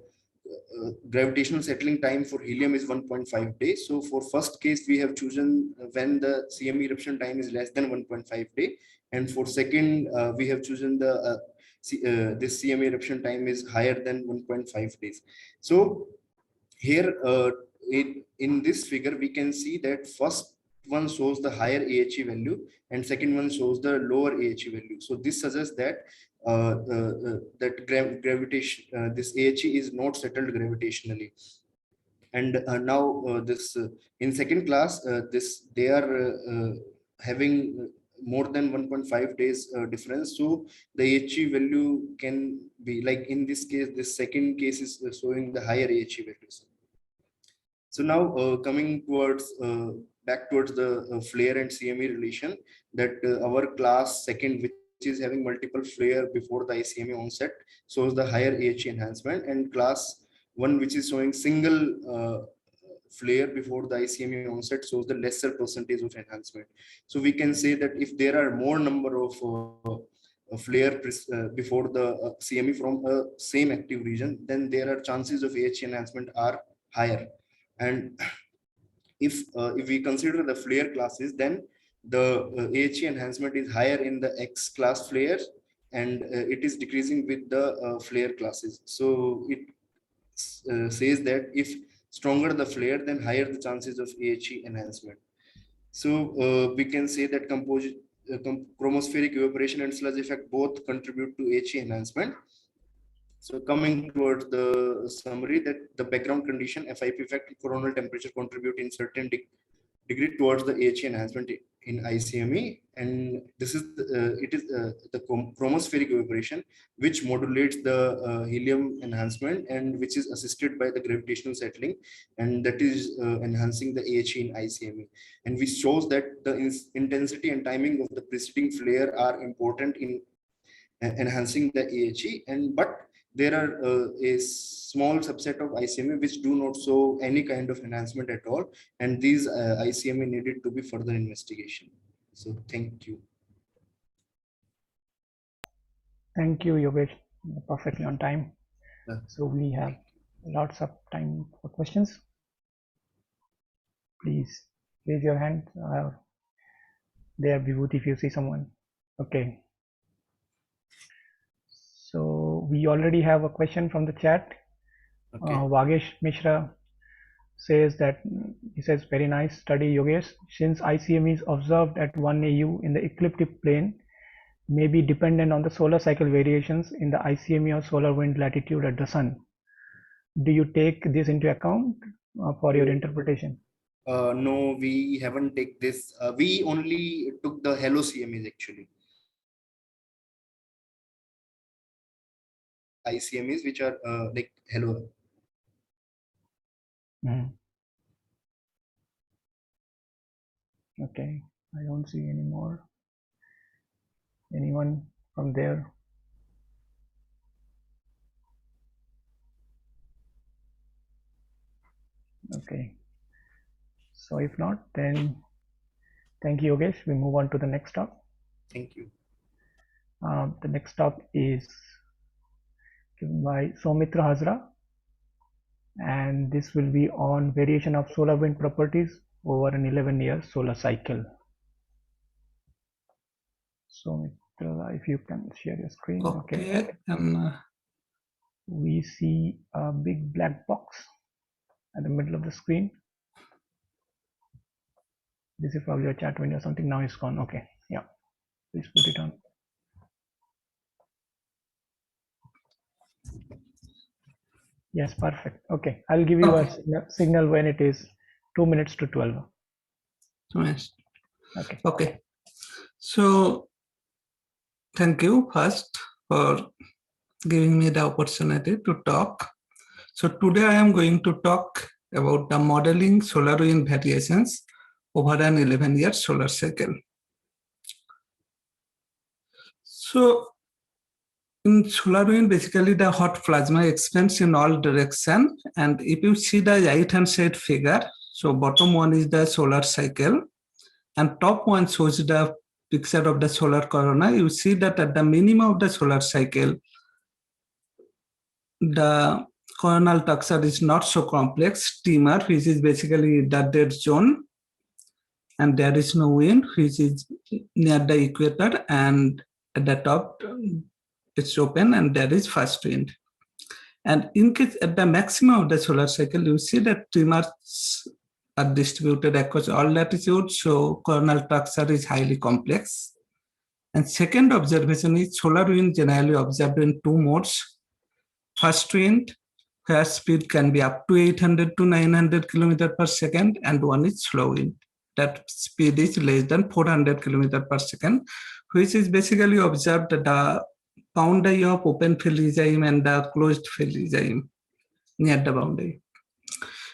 gravitational settling time for helium is 1.5 days. So for first case, we have chosen when the CME eruption time is less than 1.5 day. And for second, we have chosen the this CME eruption time is higher than 1.5 days. So here in this figure, we can see that first one shows the higher AHE value and second one shows the lower AHE value. So this suggests that gravitation, this AHE is not settled gravitationally. And now this in second class, this they are having more than 1.5 days difference. So the AHE value can be like in this case, this second case is showing the higher AHE values. So now coming towards back towards the flare and CME relation, that our class second, which is having multiple flare before the ICME onset, shows the higher AHE enhancement, and class one, which is showing single flare before the ICME onset, shows the lesser percentage of enhancement. So we can say that if there are more number of flare before the CME from a same active region, then there are chances of AHE enhancement are higher. And if we consider the flare classes, then the AHE enhancement is higher in the X class flares, and it is decreasing with the flare classes. So it says that if stronger the flare, then higher the chances of AHE enhancement. So we can say that chromospheric evaporation and sludge effect both contribute to AHE enhancement. So coming towards the summary, that the background condition, FIP effect, coronal temperature contribute in certain degree towards the AHE enhancement in ICME, and this is it is the chromospheric evaporation which modulates the helium enhancement and which is assisted by the gravitational settling, and that is enhancing the AHE in ICME, and which shows that the intensity and timing of the preceding flare are important in enhancing the AHE, and but there are a small subset of ICME which do not show any kind of enhancement at all, and these ICME needed to be further investigation. So thank you. Thank you, Yogesh. Perfectly on time. So we have lots of time for questions. Please raise your hand. There, Vibhuti, if you see someone. Okay. So we already have a question from the chat. Okay. Vagesh Mishra says that, he says, very nice study, Yogesh. Since ICME is observed at 1 AU in the ecliptic plane, may be dependent on the solar cycle variations in the ICME or solar wind latitude at the sun. Do you take this into account for your interpretation? No, we haven't taken this. We only took the hello CMEs actually. ICMEs which are like hello. Okay, I don't see any more. Anyone from there? Okay, so if not, then thank you, Yogesh. We move on to the next talk. Thank you. The next talk is given by Soumitra Hazra, and this will be on variation of solar wind properties over an 11-year solar cycle. Soumitra, if you can share your screen. Okay. We see a big black box at the middle of the screen. This is probably a chat window or something. Now it's gone. Okay, yeah, please put it on. Yes, perfect. Okay, I'll give you a signal when it is 2 minutes to 12. Yes. Okay. Okay. So thank you first for giving me the opportunity to talk. So today I am going to talk about the modeling solar wind variations over an 11-year solar cycle. So in solar wind, basically the hot plasma expands in all directions. And if you see the right-hand side figure, so bottom one is the solar cycle, and top one shows the picture of the solar corona. You see that at the minimum of the solar cycle, the coronal structure is not so complex. Steamer, which is basically the dead zone, and there is no wind, which is near the equator, and at the top it's open and there is fast wind. And in case at the maximum of the solar cycle, you see that tremors are distributed across all latitudes, so coronal structure is highly complex. And second observation is solar wind generally observed in two modes. Fast wind, where speed can be up to 800 to 900 kilometers per second, and one is slow wind. That speed is less than 400 kilometers per second, which is basically observed at the boundary of open field regime and the closed field regime near the boundary.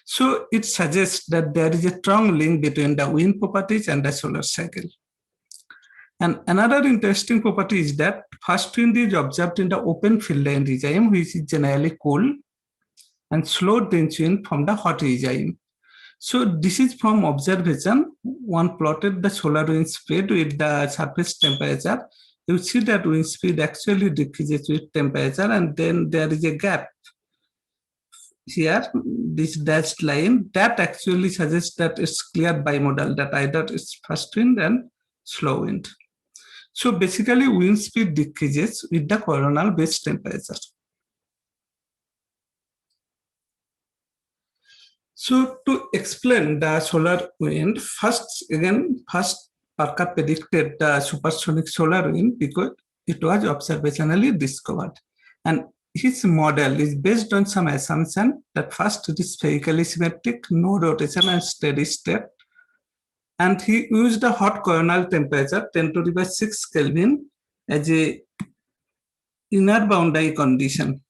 So it suggests that there is a strong link between the wind properties and the solar cycle. And another interesting property is that fast wind is observed in the open field line regime, which is generally cool, and slow dense wind from the hot regime. So this is from observation. One plotted the solar wind speed with the surface temperature. You see that wind speed actually decreases with temperature, and then there is a gap. Here, this dashed line, that actually suggests that it's clear bimodal, that either it's fast wind and slow wind. So basically, wind speed decreases with the coronal base temperature. So to explain the solar wind, first Parker predicted the supersonic solar wind because it was observationally discovered. And his model is based on some assumption that first it is spherically symmetric, no rotation and steady state. And he used the hot coronal temperature 10⁶ Kelvin as a inner boundary condition.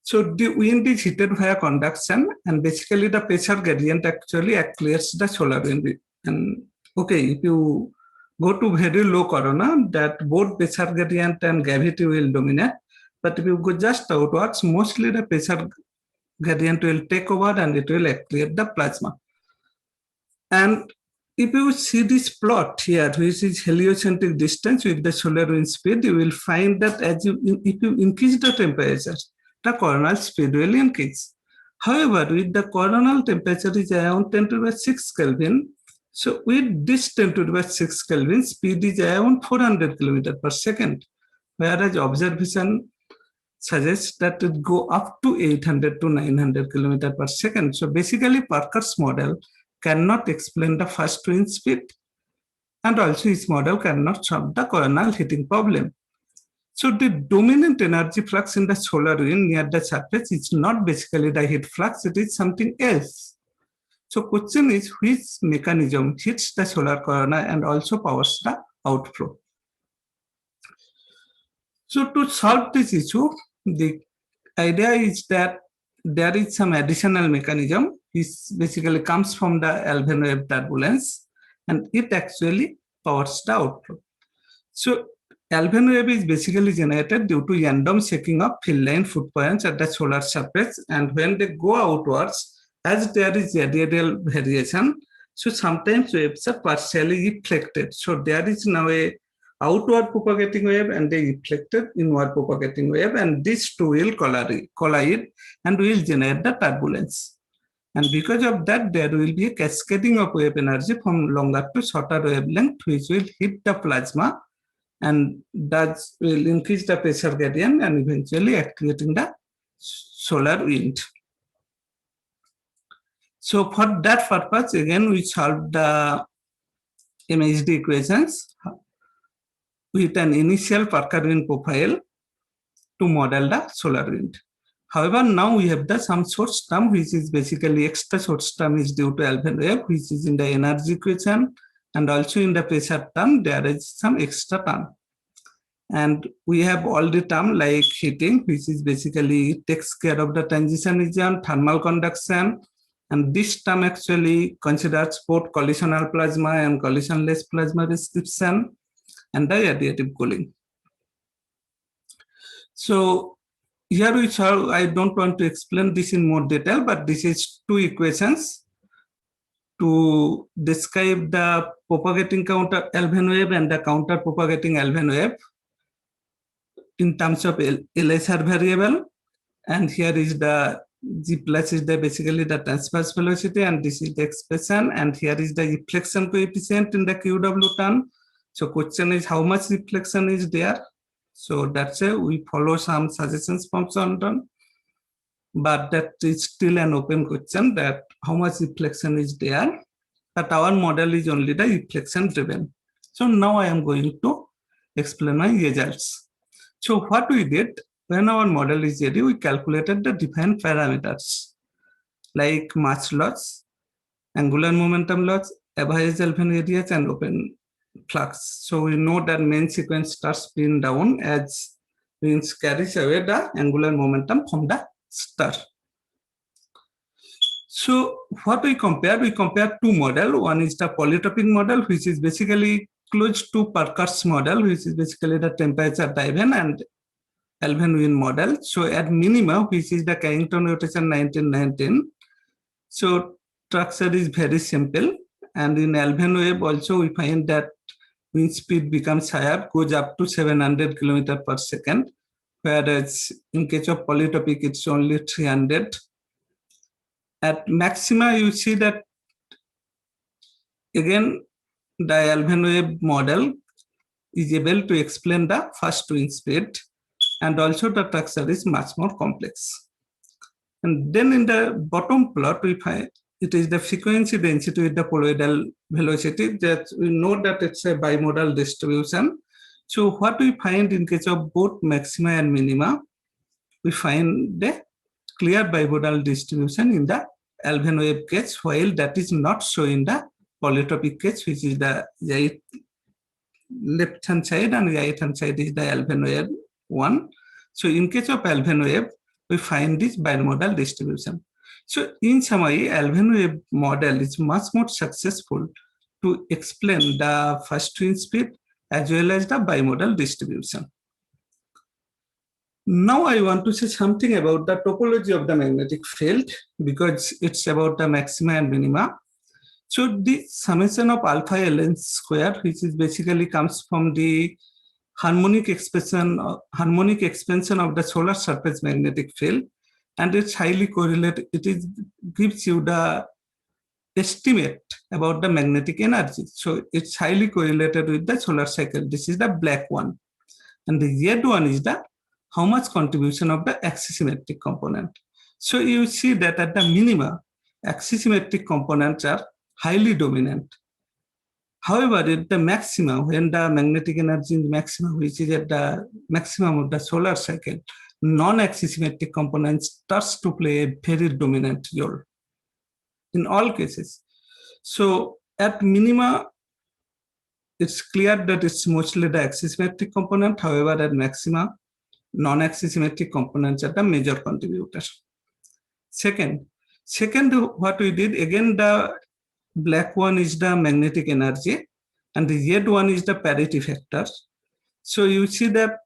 So the wind is heated via conduction, and basically the pressure gradient actually accelerates the solar wind. And okay, if you go to very low corona, that both pressure gradient and gravity will dominate. But if you go just outwards, mostly the pressure gradient will take over and it will accelerate the plasma. And if you see this plot here, which is heliocentric distance with the solar wind speed, you will find that if you increase the temperature, the coronal speed will increase. However, with the coronal temperature is around 10⁶ Kelvin, so with this 10⁶ Kelvin, speed is around 400 kilometers per second, whereas observation suggests that it go up to 800 to 900 kilometers per second. So basically, Parker's model cannot explain the fast wind speed, and also his model cannot solve the coronal heating problem. So the dominant energy flux in the solar wind near the surface is not basically the heat flux, it is something else. So question is, which mechanism hits the solar corona and also powers the outflow? So to solve this issue, the idea is that there is some additional mechanism. This basically comes from the Alfvén wave turbulence, and it actually powers the outflow. So Alfvén wave is basically generated due to random shaking of field line foot points at the solar surface, and when they go outwards, as there is radial variation, so sometimes waves are partially reflected. So there is now a outward propagating wave and a reflected inward propagating wave, and these two will collide and will generate the turbulence. And because of that, there will be a cascading of wave energy from longer to shorter wavelength, which will hit the plasma, and that will increase the pressure gradient and eventually activating the solar wind. So for that purpose, again, we solve the MHD equations with an initial Parker wind profile to model the solar wind. However, now we have the some source term, which is basically extra source term is due to Alfvén wave, which is in the energy equation, and also in the pressure term, there is some extra term. And we have all the term like heating, which is basically takes care of the transition region, thermal conduction, and this term actually considers both collisional plasma and collisionless plasma description, and the radiative cooling. So here we saw, I don't want to explain this in more detail, but this is two equations to describe the propagating counter Alfvén wave and the counter propagating Alfvén wave in terms of LSR variable. And here is the G plus is the basically the transverse velocity, and this is the expression, and here is the reflection coefficient in the QW term. So question is how much reflection is there? So that's why we follow some suggestions from Sondon, but that is still an open question that how much reflection is there, but our model is only the reflection driven. So now I am going to explain my results. So what we did, when our model is ready, we calculated the different parameters like mass loss, angular momentum loss, average Alfvén radius, and open flux. So we know that main sequence starts spin down as means carries away the angular momentum from the star. So what we compare two models. One is the polytropic model, which is basically close to Parker's model, which is basically the temperature driven, and Alfvén wind model. So at minima, which is the Carrington rotation 1919, so structure is very simple. And in Alfvén wave also we find that wind speed becomes higher, goes up to 700 km per second, whereas in case of polytropic it's only 300. At maxima you see that again the Alfvén wave model is able to explain the first wind speed, and also the structure is much more complex. And then in the bottom plot we find it is the frequency density with the poloidal velocity, that we know that it's a bimodal distribution. So what we find in case of both maxima and minima, we find the clear bimodal distribution in the Alfvén wave case, while that is not so in the polytropic case, which is the right left hand side and right hand side is the Alfvén wave one. So in case of Alfvén wave, we find this bimodal distribution. So in summary, Alfvén wave model is much more successful to explain the first wind speed as well as the bimodal distribution. Now I want to say something about the topology of the magnetic field, because it's about the maxima and minima. So the summation of alpha ln square, which is basically comes from the harmonic expansion of the solar surface magnetic field, and it's highly correlated. It gives you the estimate about the magnetic energy. So it's highly correlated with the solar cycle. This is the black one, and the red one is the how much contribution of the axisymmetric component. So you see that at the minima, axisymmetric components are highly dominant. However, at the maxima, when the magnetic energy is maximum, which is at the maximum of the solar cycle, non-axisymmetric components starts to play a very dominant role in all cases. So at minima, it's clear that it's mostly the axisymmetric component. However, at maxima, non-axisymmetric components are the major contributors. Second, what we did, again, the black one is the magnetic energy, and the red one is the parity factor. So you see that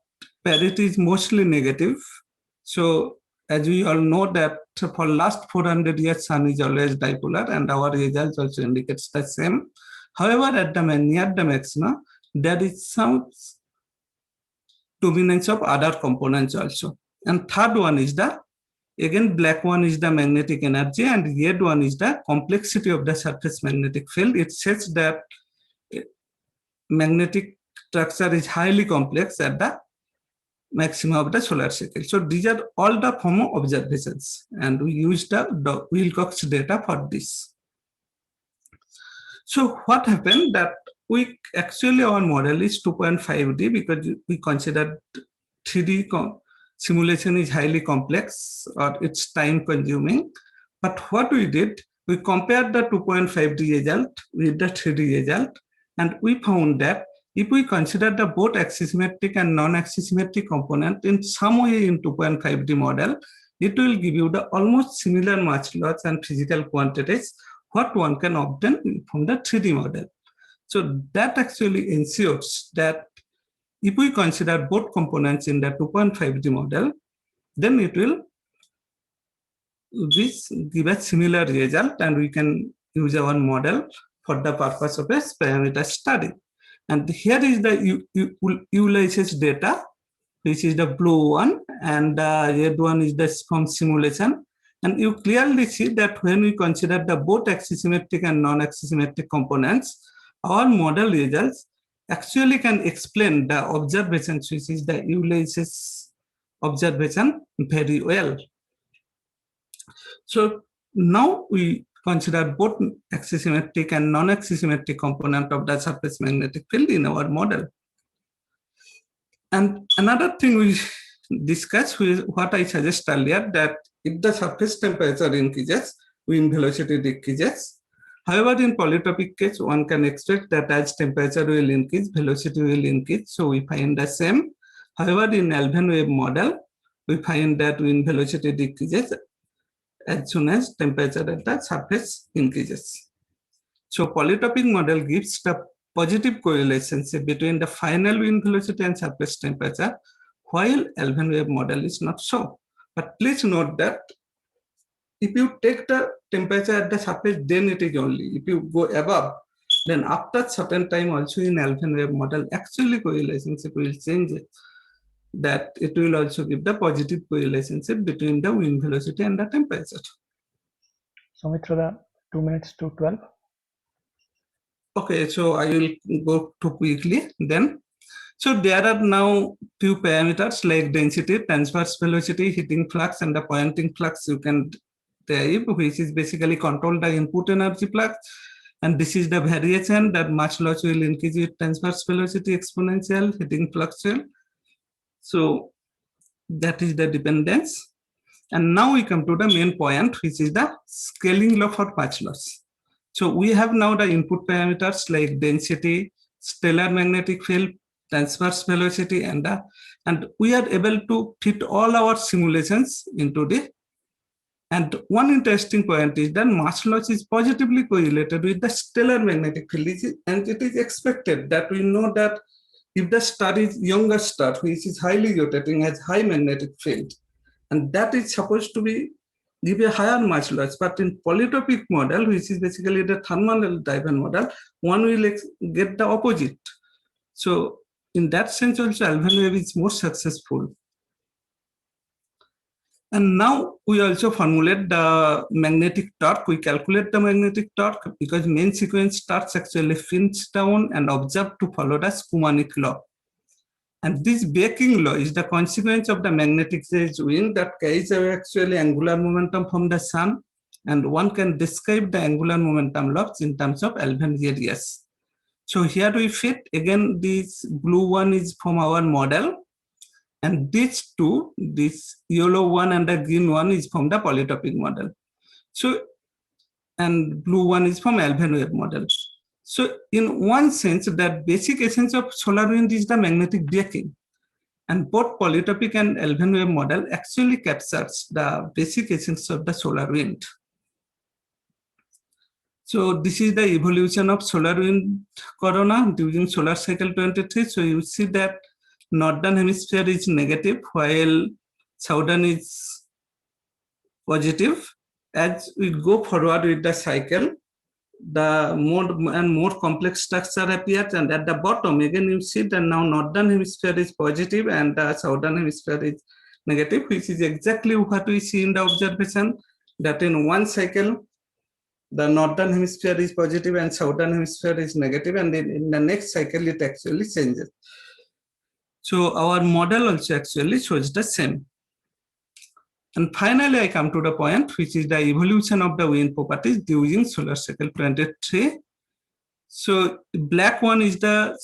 parity is mostly negative. So as we all know that for last 400 years, sun is always dipolar, and our results also indicates the same. However, at the near the maxima, there is some dominance of other components also. And third one is the, again, black one is the magnetic energy, and red one is the complexity of the surface magnetic field. It says that magnetic structure is highly complex at the maxima of the solar cycle. So these are all the form of observations, and we use the Wilcox data for this. So what happened that we actually, our model is 2.5D because we considered 3D simulation is highly complex or it's time consuming. But what we did, we compared the 2.5D result with the 3D result, and we found that if we consider the both axisymmetric and non-axisymmetric component in some way in 2.5D model, it will give you the almost similar mass loss and physical quantities what one can obtain from the 3D model. So that actually ensures that if we consider both components in the 2.5D model, then it will give a similar result, and we can use our model for the purpose of a parameter study. And here is the ULISS data, which is the blue one, and the red one is the from simulation. And you clearly see that when we consider the both axisymmetric and non-axisymmetric components, our model results actually can explain the observations, which is the ULISS observation, very well. So now we consider both axisymmetric and non-axisymmetric component of the surface magnetic field in our model. And another thing we discussed with what I suggested earlier, that if the surface temperature increases, wind velocity decreases. However, in polytropic case, one can expect that as temperature will increase, velocity will increase. So we find the same. However, in Alfvén wave model, we find that wind velocity decreases as soon as temperature at the surface increases. So polytropic model gives the positive correlation between the final wind velocity and surface temperature, while Alfvén wave model is not so. But please note that if you take the temperature at the surface, then it is only. If you go above, then after certain time also in Alfvén wave model, actually correlationship will change it. That it will also give the positive correlationship between the wind velocity and the temperature. Soumitra, 2 minutes to 12. Okay, so I will go too quickly then. So there are now few parameters like density, transverse velocity, heating flux, and the Poynting flux you can derive, which is basically control the input energy flux. And this is the variation that mass loss will increase with transverse velocity exponential, heating flux will. So that is the dependence. And now we come to the main point, which is the scaling law for mass loss. So we have now the input parameters like density, stellar magnetic field, transverse velocity, and we are able to fit all our simulations into the. And one interesting point is that mass loss is positively correlated with the stellar magnetic field, and it is expected that we know that if the star is younger star, which is highly rotating, has high magnetic field, and that is supposed to be give a higher mass loss. But in polytropic model, which is basically the thermal driven model, one will get the opposite. So in that sense, also Alfvén wave is more successful. And now we also formulate the magnetic torque. We calculate the magnetic torque because main sequence starts actually fins down and observed to follow the Schumannic law. And this braking law is the consequence of the magnetic edge wind that carries away actually angular momentum from the sun. And one can describe the angular momentum loss in terms of Alfvén radius. So here we fit, again, this blue one is from our model. And these two, this yellow one and the green one is from the polytropic model. So, and blue one is from Alfvén wave model. So in one sense, the basic essence of solar wind is the magnetic braking. And both polytropic and Alfvén wave model actually captures the basic essence of the solar wind. So this is the evolution of solar wind corona during solar cycle 23. So you see that northern hemisphere is negative while southern is positive. As we go forward with the cycle, the more and more complex structure appears, and at the bottom again you see that now northern hemisphere is positive and the southern hemisphere is negative, which is exactly what we see in the observation, that in one cycle the northern hemisphere is positive and southern hemisphere is negative, and then in the next cycle it actually changes. So our model also actually shows the same. And finally, I come to the point, which is the evolution of the wind properties during solar cycle 23. So the black one is the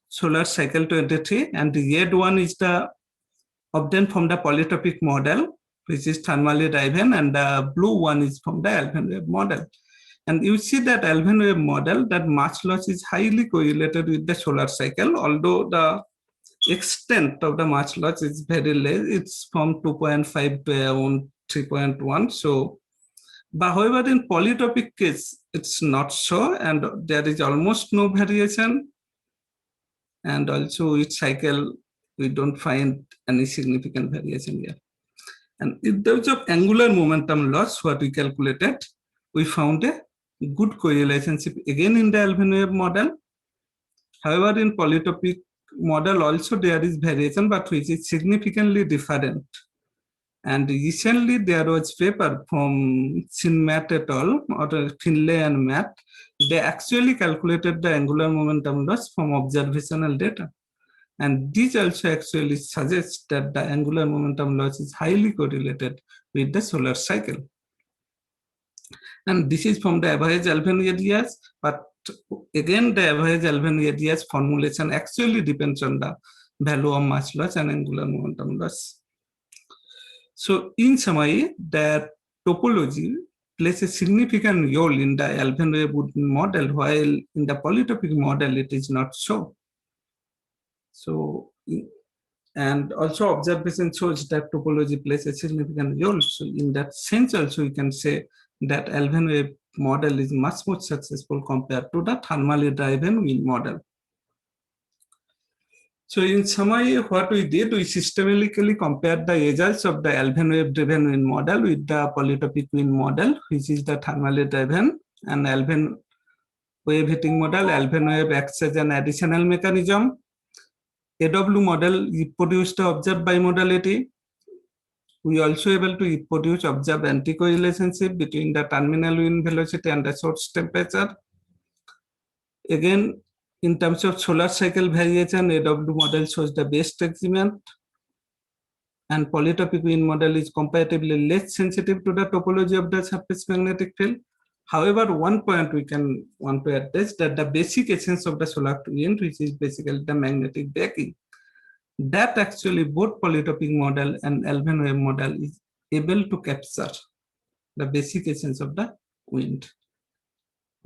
solar cycle 23, and the red one is the obtained from the polytropic model, which is thermally driven, and the blue one is from the Alfvén wave model. And you see that Alfvén wave model, that mass loss is highly correlated with the solar cycle, although the extent of the mass loss is very less. It's from 2.5 to around 3.1. So, but however, in polytropic case, it's not so, and there is almost no variation. And also each cycle, we don't find any significant variation here. And in terms of angular momentum loss, what we calculated, we found a good correlation again in the Alfvén wave model. However, in polytropic model also there is variation, but which is significantly different. And recently there was paper from Matt et al. Or Finlay and Matt. They actually calculated the angular momentum loss from observational data. And this also actually suggests that the angular momentum loss is highly correlated with the solar cycle. And this is from the average Alfvén areas, but again, the average Alfvén areas formulation actually depends on the value of mass loss and angular momentum loss. So in summary, the topology plays a significant role in the Alfvén wave model, while in the polytropic model, it is not so. So, and also observation shows that topology plays a significant role. So in that sense also, you can say that Alfvén wave model is much more successful compared to the thermally driven wind model. So in summary, what we did, we systematically compared the results of the Alfvén wave driven wind model with the polytropic wind model, which is the thermally driven, and Alfvén wave heating model. Alfvén wave acts as an additional mechanism. AW model reproduced the observed bimodality. We also able to reproduce observed anti-correlationship between the terminal wind velocity and the source temperature. Again, in terms of solar cycle variation, AW model shows the best agreement, and polytropic wind model is comparatively less sensitive to the topology of the surface magnetic field. However, one point we can want to address that the basic essence of the solar wind, which is basically the magnetic backing, that actually both polytropic model and Alfvén wave model is able to capture the basic essence of the wind.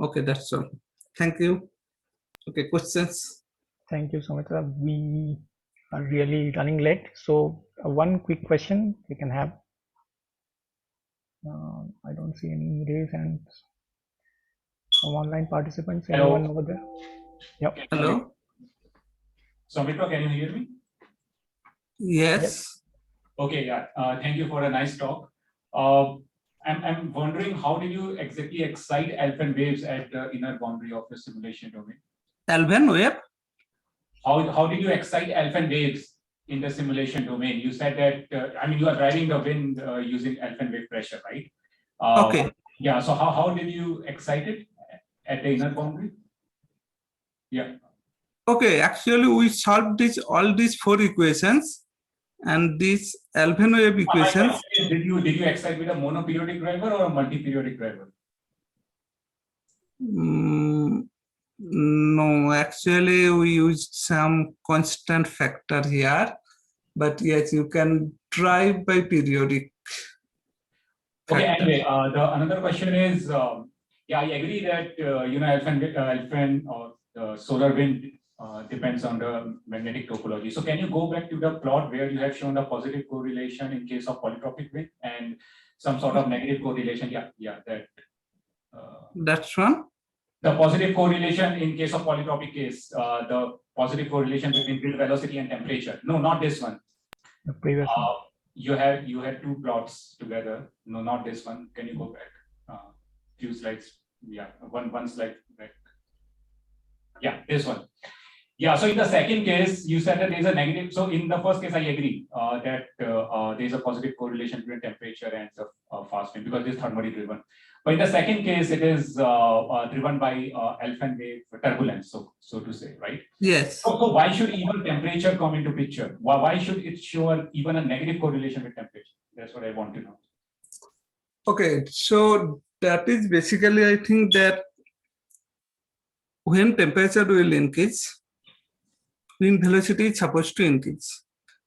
Okay, that's all. Thank you. Okay, questions? Thank you so much. We are really running late. So one quick question we can have. I don't see any raised hands from online participants. Hello. Anyone over there? Yep. Hello. Soumitra, can you hear me? Yes. Okay, yeah. Thank you for a nice talk. I'm wondering, how did you exactly excite Alfvén waves at the inner boundary of the simulation domain? Alfvén wave? How did you excite Alfvén waves in the simulation domain? You said that, I mean, you are driving the wind using Alfvén wave pressure, right? Okay. Yeah, so how did you excite it at the inner boundary? Yeah. Okay, actually we solved all these 4 equations, and these Alfvén wave equations. Did you excite with a monoperiodic driver or a multi-periodic driver? No, actually we used some constant factor here, but yes, you can drive by periodic. Okay, anyway, another question is, yeah, I agree that, you know, Alfvén or the solar wind depends on the magnetic topology. So can you go back to the plot where you have shown the positive correlation in case of polytropic wind and some sort of negative correlation? Yeah, that. That's one. The positive correlation in case of polytropic case, the positive correlation between wind velocity and temperature. No, not this one. The previous one. You had 2 plots together. No, not this one. Can you go back? Few slides. Yeah, one slide back. Yeah, this one. Yeah, so in the second case, you said that there is a negative. So in the first case, I agree that there is a positive correlation between temperature and the fast wind because it is thermally driven. But in the second case, it is driven by Alfvén wave turbulence, so to say, right? Yes. So why should even temperature come into picture? Why should it show even a negative correlation with temperature? That's what I want to know. Okay, so that is basically, I think that when temperature will increase, wind velocity is supposed to increase.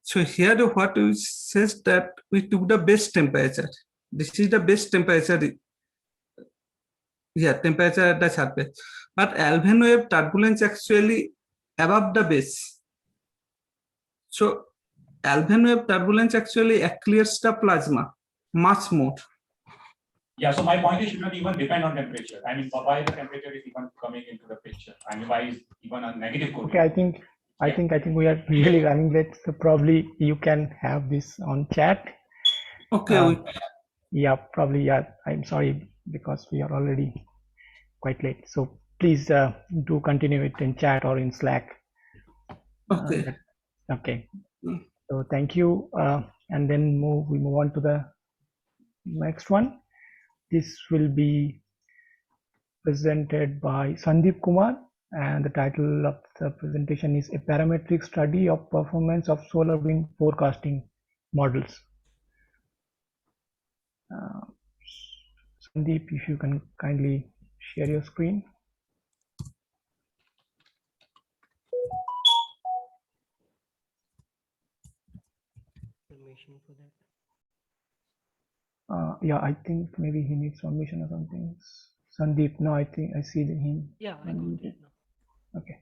So here what we says that we took the best temperature. This is the best temperature. Yeah, temperature at the surface. But Alfvén wave turbulence actually above the base. So Alfvén wave turbulence actually clears the plasma much more. Yeah, so my point is should not even depend on temperature. I mean, why the temperature is even coming into the picture? I mean, why is even a negative correlation? Okay, I think we are really running late. So probably you can have this on chat. Okay. Yeah, probably. Yeah, I'm sorry because we are already quite late. So please do continue it in chat or in Slack. Okay. Okay. So thank you. And then we move on to the next one. This will be presented by Sandeep Kumar, and the title of the presentation is A Parametric Study of Performance of Solar Wind Forecasting Models. Sandeep, if you can kindly share your screen. Permission for that. Yeah, I think maybe he needs permission or something. Sandeep, no, I think I see him. Yeah, I got it now. Okay.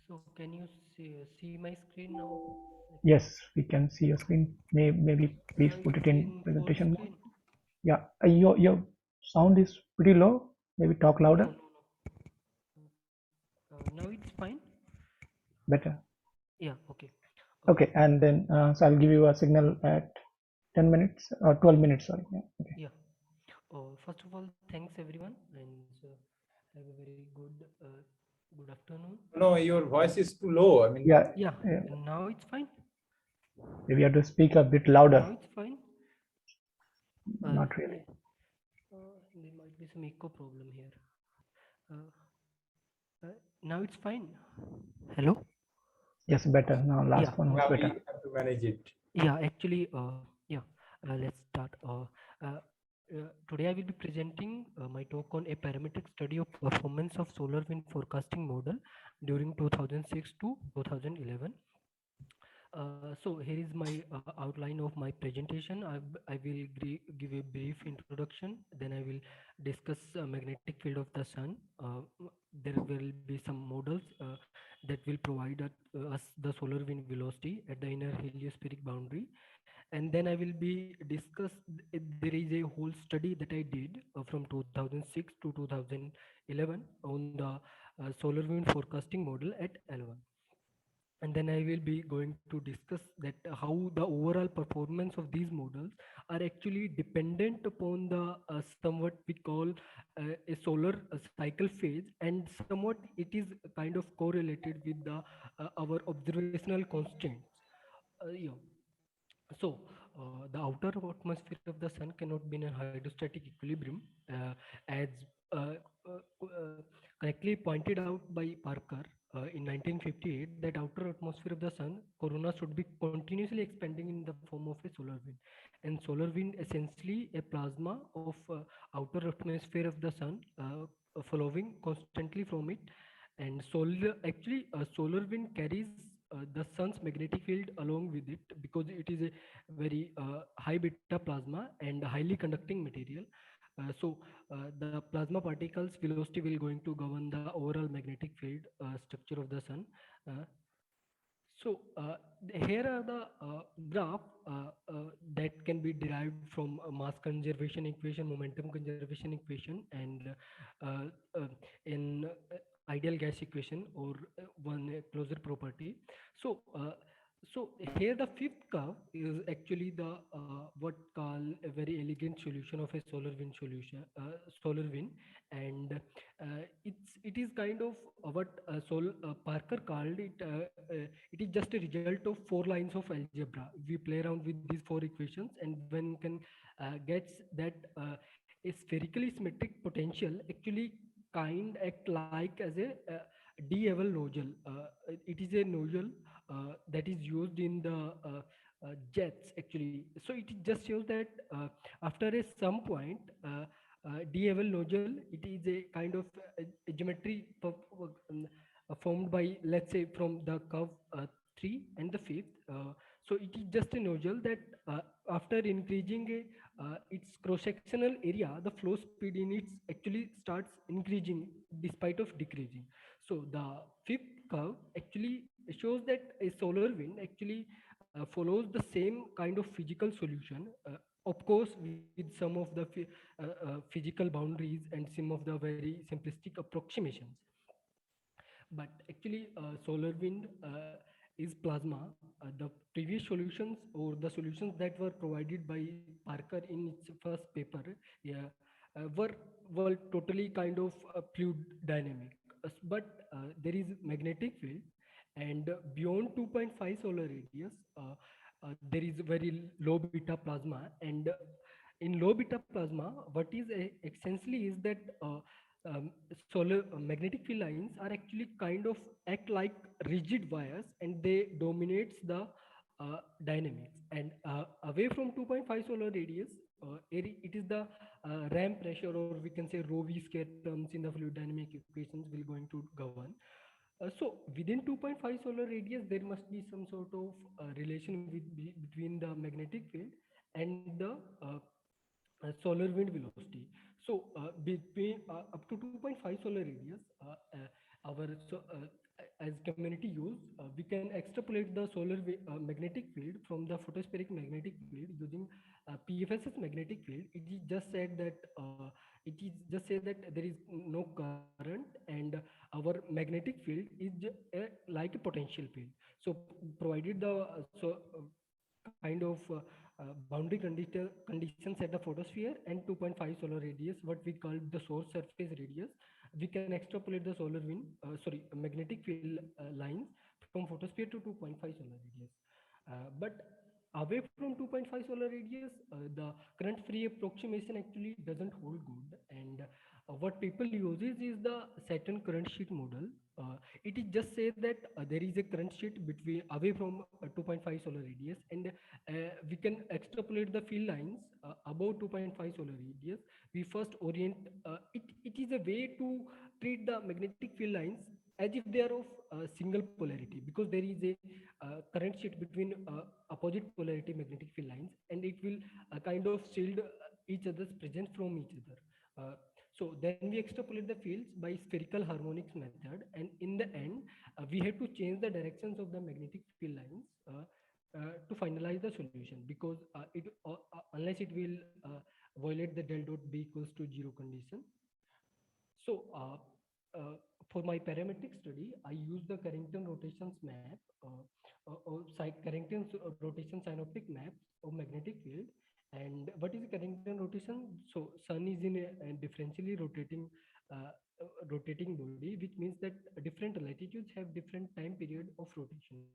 So can you see my screen now? Yes, we can see your screen. Maybe please put it in presentation mode. Yeah, your sound is pretty low. Maybe talk louder. Now it's fine. Better. Yeah. Okay. Okay, and then so I'll give you a signal at 10 minutes or 12 minutes. Sorry. Yeah. Okay. Yeah. First of all, thanks everyone, and have a very good afternoon. No, your voice is too low. I mean, yeah. Now it's fine. Maybe you have to speak a bit louder. Now it's fine. Not really. There might be some echo problem here. Now it's fine. Hello. Yes, better. Now last one was now we better. have to manage it. Yeah, actually, let's start. Today I will be presenting my talk on a parametric study of performance of solar wind forecasting model during 2006 to 2011. So here is my outline of my presentation. I will give a brief introduction, then I will discuss magnetic field of the sun. There will be some models that will provide us the solar wind velocity at the inner heliospheric boundary, and then I will be discuss. There is a whole study that I did from 2006 to 2011 on the solar wind forecasting model at L1. And then I will be going to discuss that how the overall performance of these models are actually dependent upon the somewhat we call a solar cycle phase, and somewhat it is kind of correlated with the our observational constraints. Yeah. So the outer atmosphere of the sun cannot be in a hydrostatic equilibrium, as uh, correctly pointed out by Parker in 1958, that outer atmosphere of the sun, corona, should be continuously expanding in the form of a solar wind. And solar wind essentially a plasma of outer atmosphere of the sun following constantly from it. And solar wind carries the sun's magnetic field along with it, because it is a very high beta plasma and highly conducting material. The plasma particles velocity will going to govern the overall magnetic field structure of the sun. Here are the graph that can be derived from a mass conservation equation, momentum conservation equation, and in ideal gas equation, or one closure property. So here the fifth curve is actually the what call a very elegant solution of a solar wind solution, solar wind, and it is kind of what Parker called it. It is just a result of 4 lines of algebra. We play around with these 4 equations, and when can gets that a spherically symmetric potential actually kind act like as a D-level nozzle. It is a nozzle that is used in the jets actually. So it just shows that after some point, D-level nozzle, it is a kind of a geometry formed by, let's say, from the curve 3 and the 5th. So it is just a nozzle that after increasing its cross-sectional area, the flow speed in it actually starts increasing despite of decreasing. So the 5th curve actually shows that a solar wind actually follows the same kind of physical solution, of course with some of the physical boundaries and some of the very simplistic approximations. But actually solar wind is plasma. The previous solutions or the solutions that were provided by Parker in its first paper, yeah, were totally kind of fluid dynamic. But there is magnetic field, and beyond 2.5 solar radius, there is very low beta plasma. And in low beta plasma, what is essentially is that solar magnetic field lines are actually kind of act like rigid wires, and they dominates the dynamics. And away from 2.5 solar radius, it is the ramp pressure, or we can say rho v square terms in the fluid dynamic equations will going to govern. So within 2.5 solar radius, there must be some sort of relation between the magnetic field and the solar wind velocity. So between up to 2.5 solar radius, as community use, we can extrapolate the magnetic field from the photospheric magnetic field using PFS's magnetic field. It is just said that there is no current, and our magnetic field is like a potential field. So provided the kind of boundary conditions at the photosphere and 2.5 solar radius, what we call the source surface radius, we can extrapolate the solar wind, magnetic field lines from photosphere to 2.5 solar radius. But away from 2.5 solar radius, the current free approximation actually doesn't hold good. And what people uses is the Saturn current sheet model. It is just say that there is a current sheet between away from 2.5 solar radius, and we can extrapolate the field lines above 2.5 solar radius. We first orient it is a way to treat the magnetic field lines as if they are of single polarity, because there is a current sheet between opposite polarity magnetic field lines, and it will kind of shield each other's presence from each other. So then we extrapolate the fields by spherical harmonics method, and in the end, we have to change the directions of the magnetic field lines to finalize the solution, because unless it will violate the del dot B equals to 0 condition. So for my parametric study, I use the Carrington rotations map, Carrington's rotation synoptic map of magnetic field. And what is Carrington rotation? So sun is in a differentially rotating body, which means that different latitudes have different time period of rotation.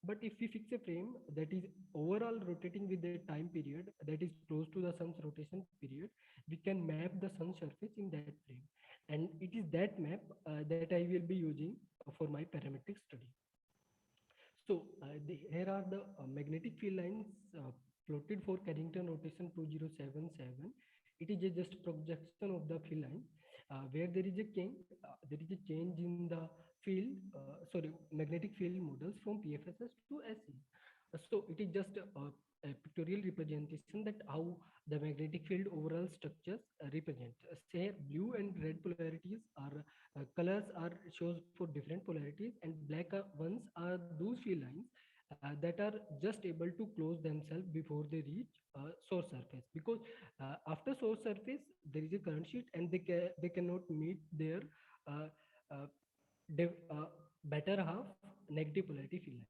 But if we fix a frame that is overall rotating with a time period that is close to the sun's rotation period, we can map the sun surface in that frame. And it is that map that I will be using for my parametric study. So here are the magnetic field lines plotted for Carrington rotation 2077. It is just projection of the field line where there is a change in the field, magnetic field models from PFSS to SE. So it is just a pictorial representation that how the magnetic field overall structures represent. Say blue and red polarities are colors are shows for different polarities, and black ones are those field lines that are just able to close themselves before they reach source surface, because after source surface there is a current sheet, and they cannot meet their better half negative polarity field lines.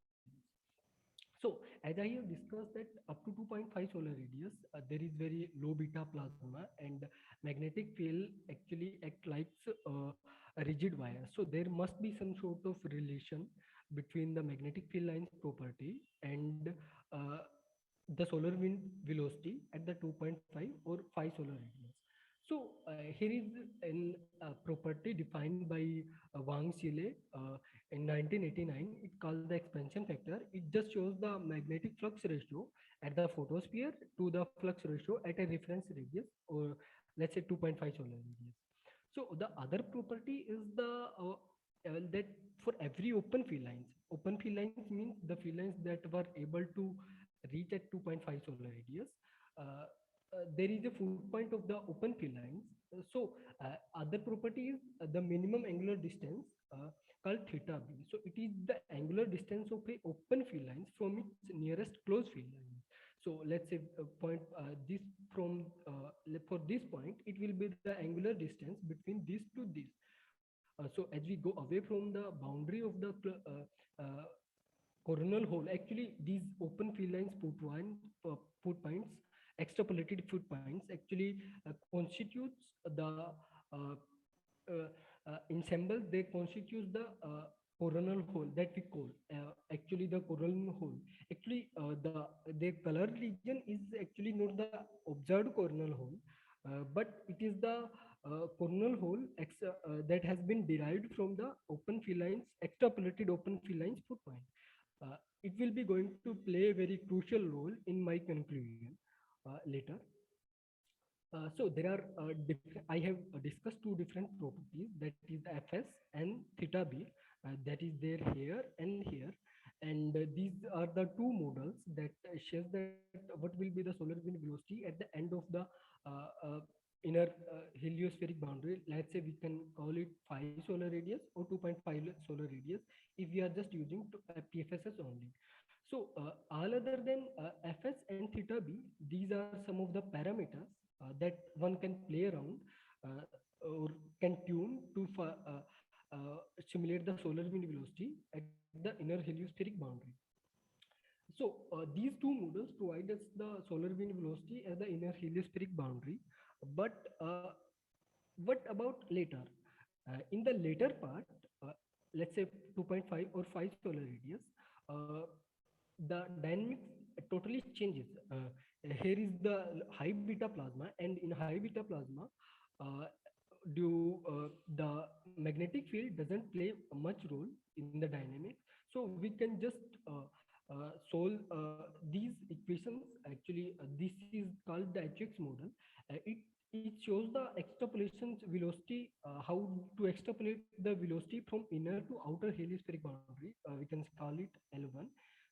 So as I have discussed that up to 2.5 solar radius, there is very low beta plasma, and magnetic field actually act like a rigid wire. So there must be some sort of relation between the magnetic field lines property and the solar wind velocity at the 2.5 or 5 solar radius. So here is a property defined by Wang Xile in 1989. It called the expansion factor. It just shows the magnetic flux ratio at the photosphere to the flux ratio at a reference radius, or let's say 2.5 solar radius. So the other property is the that for every open field lines means the field lines that were able to reach at 2.5 solar radius. There is a foot point of the open field lines. Other property is the minimum angular distance called theta b. So it is the angular distance of a open field lines from its nearest closed field line. So let's say point this from for this point, it will be the angular distance between this to this. So as we go away from the boundary of the coronal hole, actually these open field lines foot points, extrapolated foot points actually constitutes the ensemble. They constitute the coronal hole that we call actually the coronal hole. Actually the colored region is actually not the observed coronal hole, but it is the coronal hole that has been derived from the open field lines, extrapolated open field lines foot point. It will be going to play a very crucial role in my conclusion later. So there are I have discussed two different properties, that is the Fs and theta b, that is there here and here, and these are the two models that shows that what will be the solar wind velocity at the end of the inner heliospheric boundary. Let's say we can call it 5 solar radius or 2.5 solar radius if we are just using PFSS only. So all other than Fs and theta b, these are some of the parameters that one can play around or can tune to simulate the solar wind velocity at the inner heliospheric boundary. So these two models provide us the solar wind velocity at the inner heliospheric boundary. But what about later? In the later part, let's say 2.5 or 5 solar radius, the dynamics totally changes. Here is the high beta plasma, and in high beta plasma, the magnetic field doesn't play much role in the dynamics. So we can just solve these equations. Actually, this is called the HX model. It shows the extrapolation velocity, how to extrapolate the velocity from inner to outer heliospheric boundary. We can call it L1.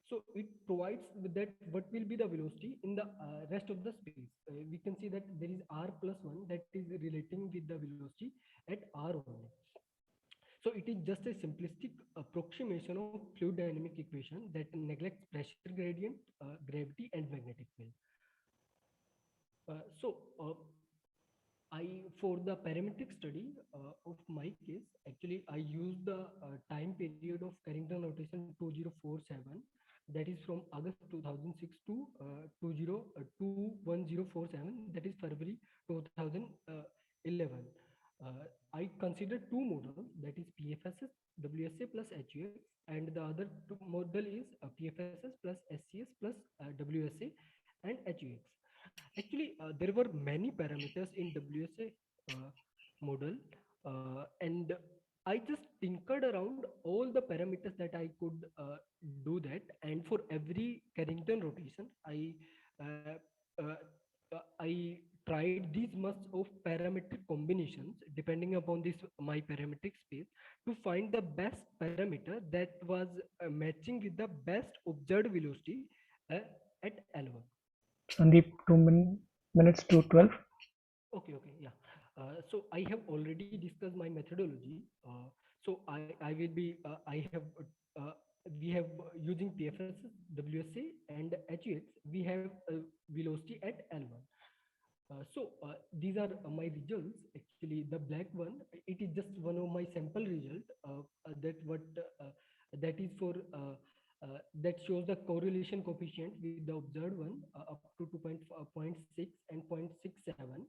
So it provides with that what will be the velocity in the rest of the space. We can see that there is r plus 1 that is relating with the velocity at r only. So it is just a simplistic approximation of fluid dynamic equation that neglects pressure gradient, gravity, and magnetic field. For the parametric study of my case, actually I used the time period of Carrington rotation 2047, that is from August 2006 to 201047, that is February 2011. I considered two models, that is PFSS, WSA plus HUX, and the other model is PFSS plus SCS plus WSA and HUX. Actually, there were many parameters in WSA model, and I just tinkered around all the parameters that I could do that. And for every Carrington rotation, I tried these much of parametric combinations depending upon this my parametric space to find the best parameter that was matching with the best observed velocity at L1. Sandeep, 2 minutes to 12. Okay, yeah. So I have already discussed my methodology. So I will be, we have using PFS, WSA, and HUX, we have velocity at L1. These are my results. Actually, the black one, it is just one of my sample result that is for that shows the correlation coefficient with the observed one up to 2.6 and 0.67,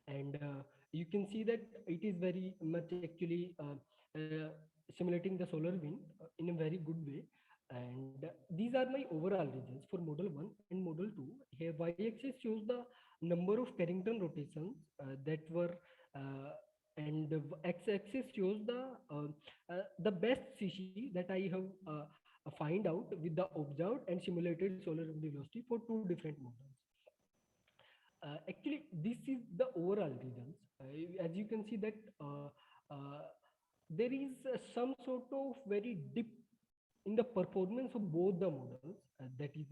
and you can see that it is very much actually simulating the solar wind in a very good way. And these are my overall results for model 1 and model 2. Here y-axis shows the number of Carrington rotations that were and the x-axis shows the best CC that I have find out with the observed and simulated solar wind velocity for two different models. Actually, this is the overall results. As you can see that there is some sort of very dip in the performance of both the models. That is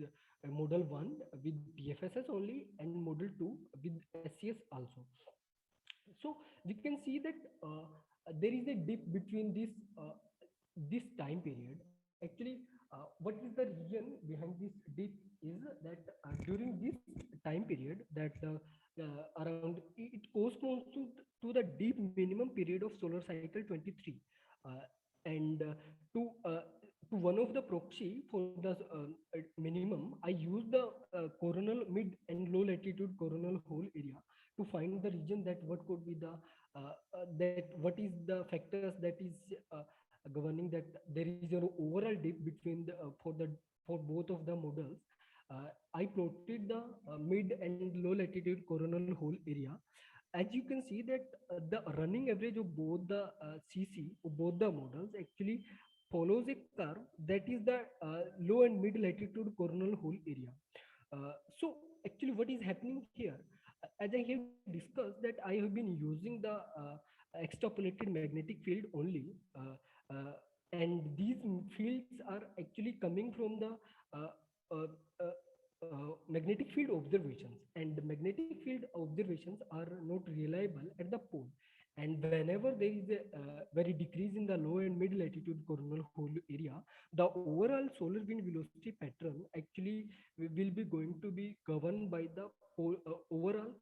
model 1 with PFSS only and model 2 with SCS also. So we can see that there is a dip between this time period. Actually, what is the reason behind this dip is that during this time period that around it corresponds to the deep minimum period of solar cycle 23, and to one of the proxy for the minimum, I use the coronal mid and low latitude coronal hole area to find the region that what could be the that what is the factors that is governing that there is an overall dip between the for both of the models. I plotted the mid and low latitude coronal hole area. As you can see that the running average of both the CC of both the models actually follows a curve that is the low and mid latitude coronal hole area. So actually what is happening here, as I have discussed that I have been using the extrapolated magnetic field only, and these fields are actually coming from the magnetic field observations, and the magnetic field observations are not reliable at the pole. And whenever there is a very decrease in the low and mid latitude coronal hole area, the overall solar wind velocity pattern actually will be going to be governed by the overall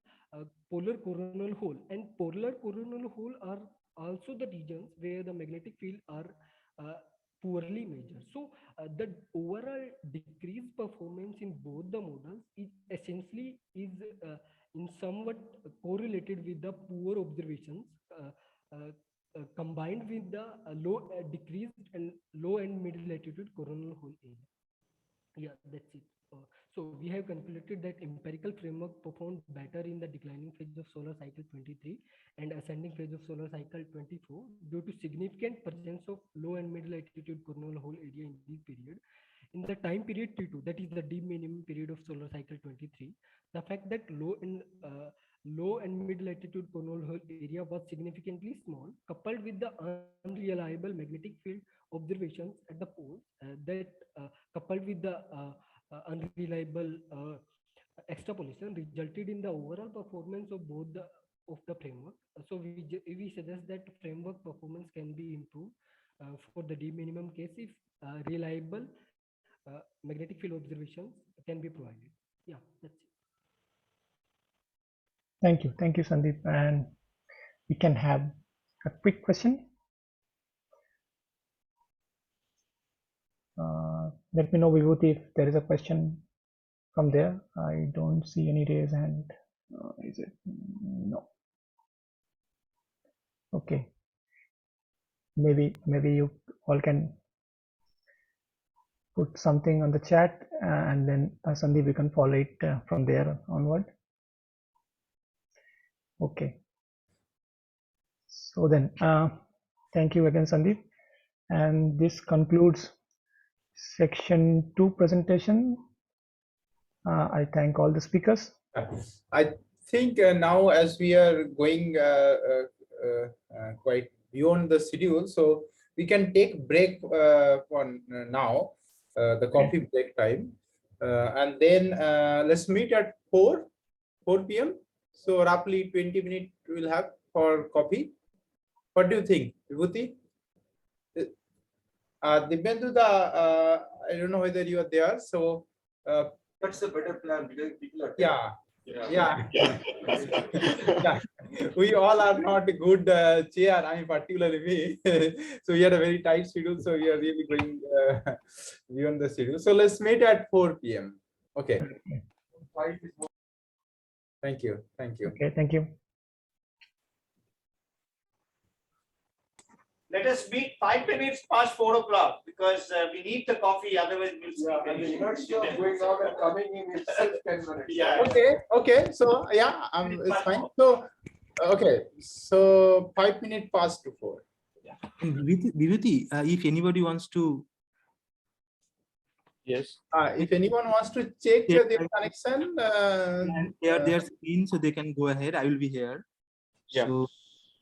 polar coronal hole. And polar coronal hole are also the regions where the magnetic field are poorly measured. So the overall decreased performance in both the models is essentially in somewhat correlated with the poor observations combined with the decreased and low and mid latitude coronal hole area. Yeah, that's it. So we have calculated that empirical framework performed better in the declining phase of solar cycle 23 and ascending phase of solar cycle 24 due to significant presence of low and mid latitude coronal hole area in this period. In the time period T2, that is the deep minimum period of solar cycle 23, the fact that low and mid latitude coronal hole area was significantly small, coupled with the unreliable magnetic field observations at the poles, that coupled with the unreliable extrapolation resulted in the overall performance of both the framework. So we suggest that framework performance can be improved for the deep minimum case if reliable magnetic field observations can be provided. Yeah, that's it. Thank you, Sandeep. And we can have a quick question. Let me know, Vibhuti, if there is a question from there. I don't see any raised hand. Is it? No. Okay. Maybe you all can put something on the chat, and then Sandeep, we can follow it from there onward. Okay. So then, thank you again, Sandeep. And this concludes section 2 presentation. I thank all the speakers. I think now as we are going quite beyond the schedule, so we can take break for now, the coffee break time, and then let's meet at 4 p.m. So roughly 20 minutes we'll have for coffee. What do you think, Vibhuti? Dibendu, I don't know whether you are there. So that's a better plan because people are yeah. We all are not a good chair. I mean, particularly me. So we had a very tight schedule. So we are really going beyond the schedule. So let's meet at 4 p.m. Okay. Thank you. Okay, thank you. Let us meet 5 minutes past 4 o'clock because we need the coffee. Otherwise, we'll sleep. And the inertia of going out and coming in itself 10 minutes. Yeah. Okay. So yeah, it's fine. So okay. So 5 minutes past to 4. Yeah. Vibhuti, if anybody wants to. Yes. If anyone wants to check their connection, share their screen so they can go ahead. I will be here. Yeah. So,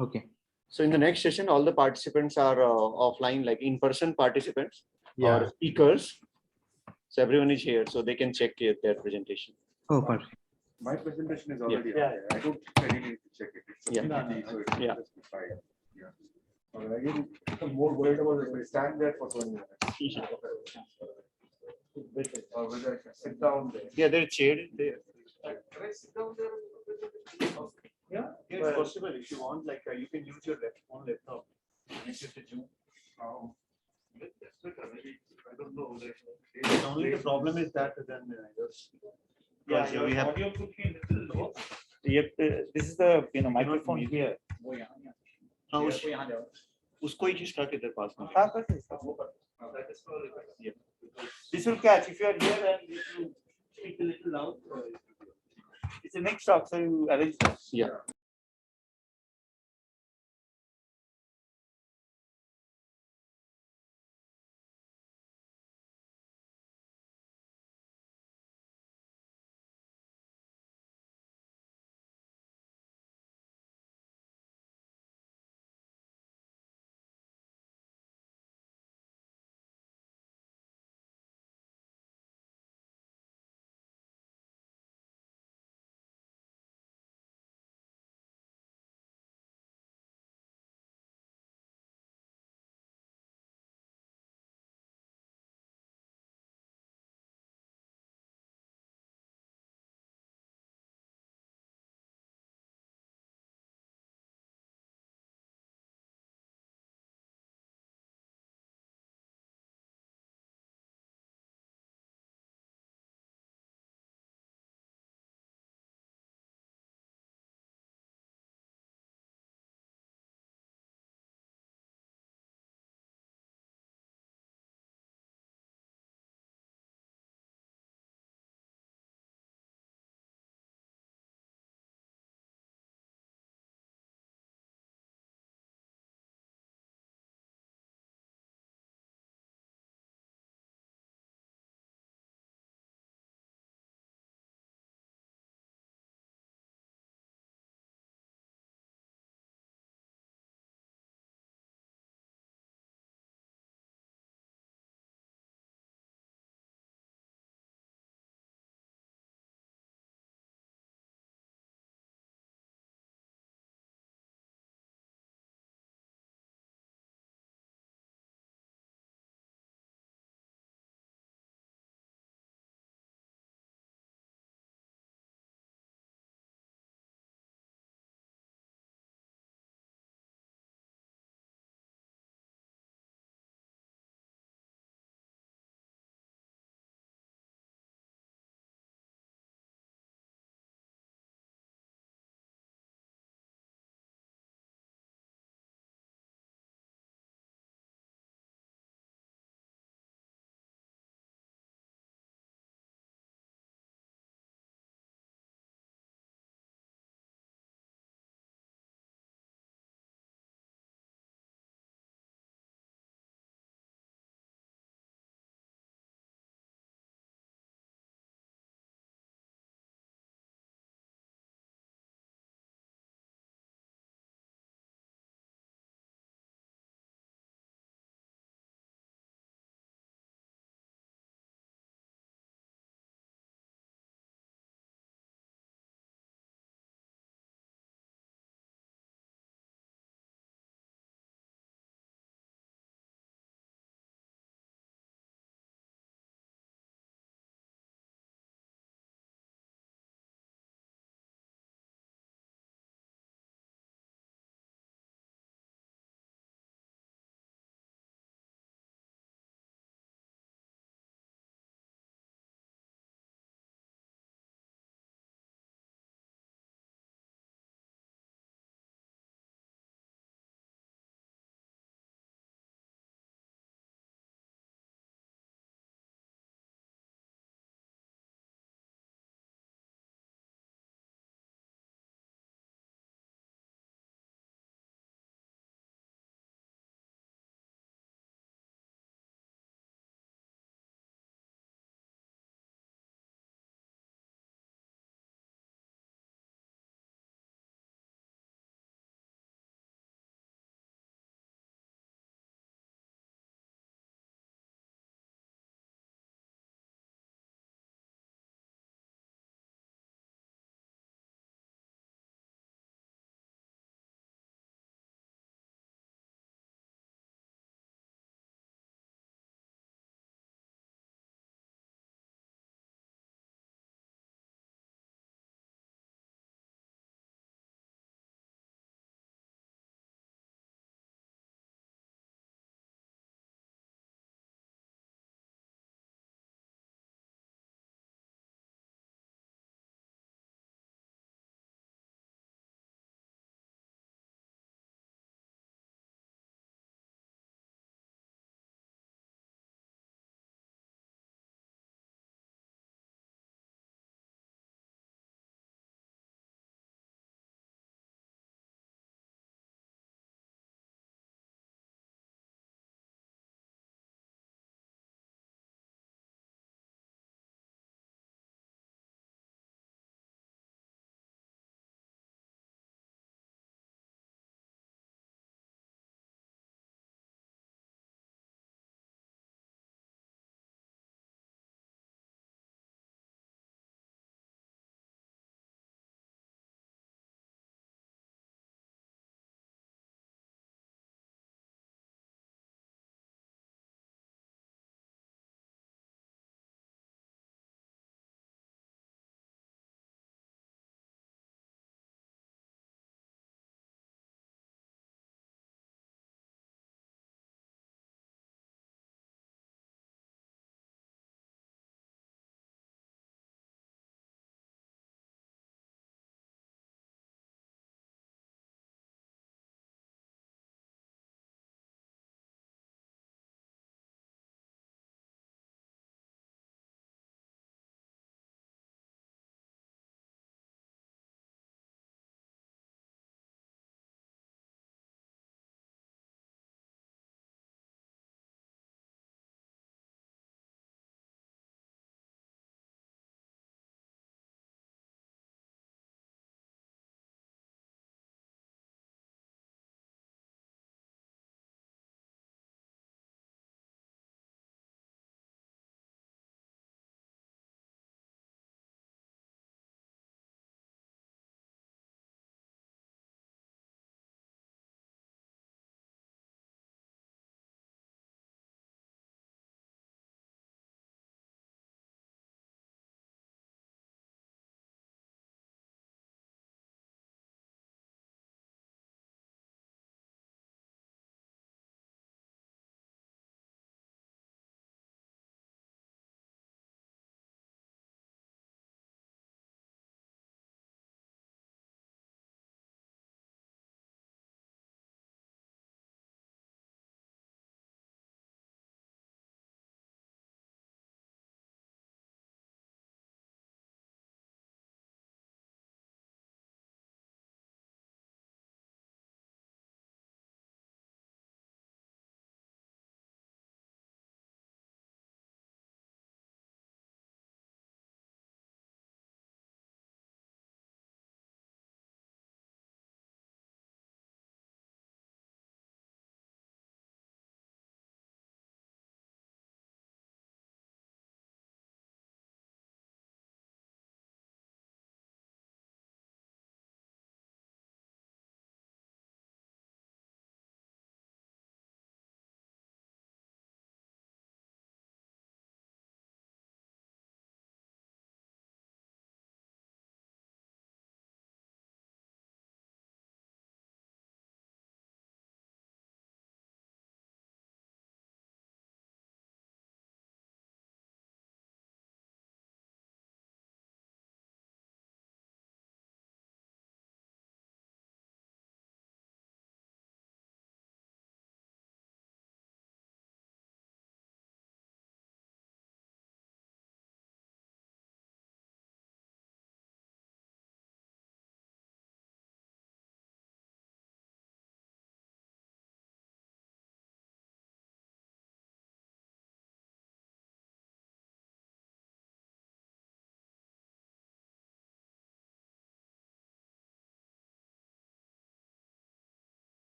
okay. So in the next session, all the participants are offline, like in-person participants Yeah. or speakers. So everyone is here, so they can check their presentation. Oh, perfect. My presentation is already Yeah. out there. I don't really need to check it. It's a Yeah. PPT, so it's Yeah. just fine. Yeah. Again, I'm more worried about if I stand there for 20 minutes. Or whether I can sit down there. Yeah, there's chair there. Can I sit down there? Yeah, it's possible. If you want, like you can use your own laptop. Connect it to Zoom. That's better. Maybe, I don't know. The only the problem is that then Yeah, we have audio could be a little low. yep, this is the microphone here. वो यहाँ यहाँ हाँ, chair उस- को यहाँ जाओ. उसको ही खींच के इधर पास में हाँ, कर सकते हैं, वो कर सकते हैं. That is probably better. Yeah. This will catch if you are here and if you speak a little loud. It's the next talk, so you arrange that. Yeah.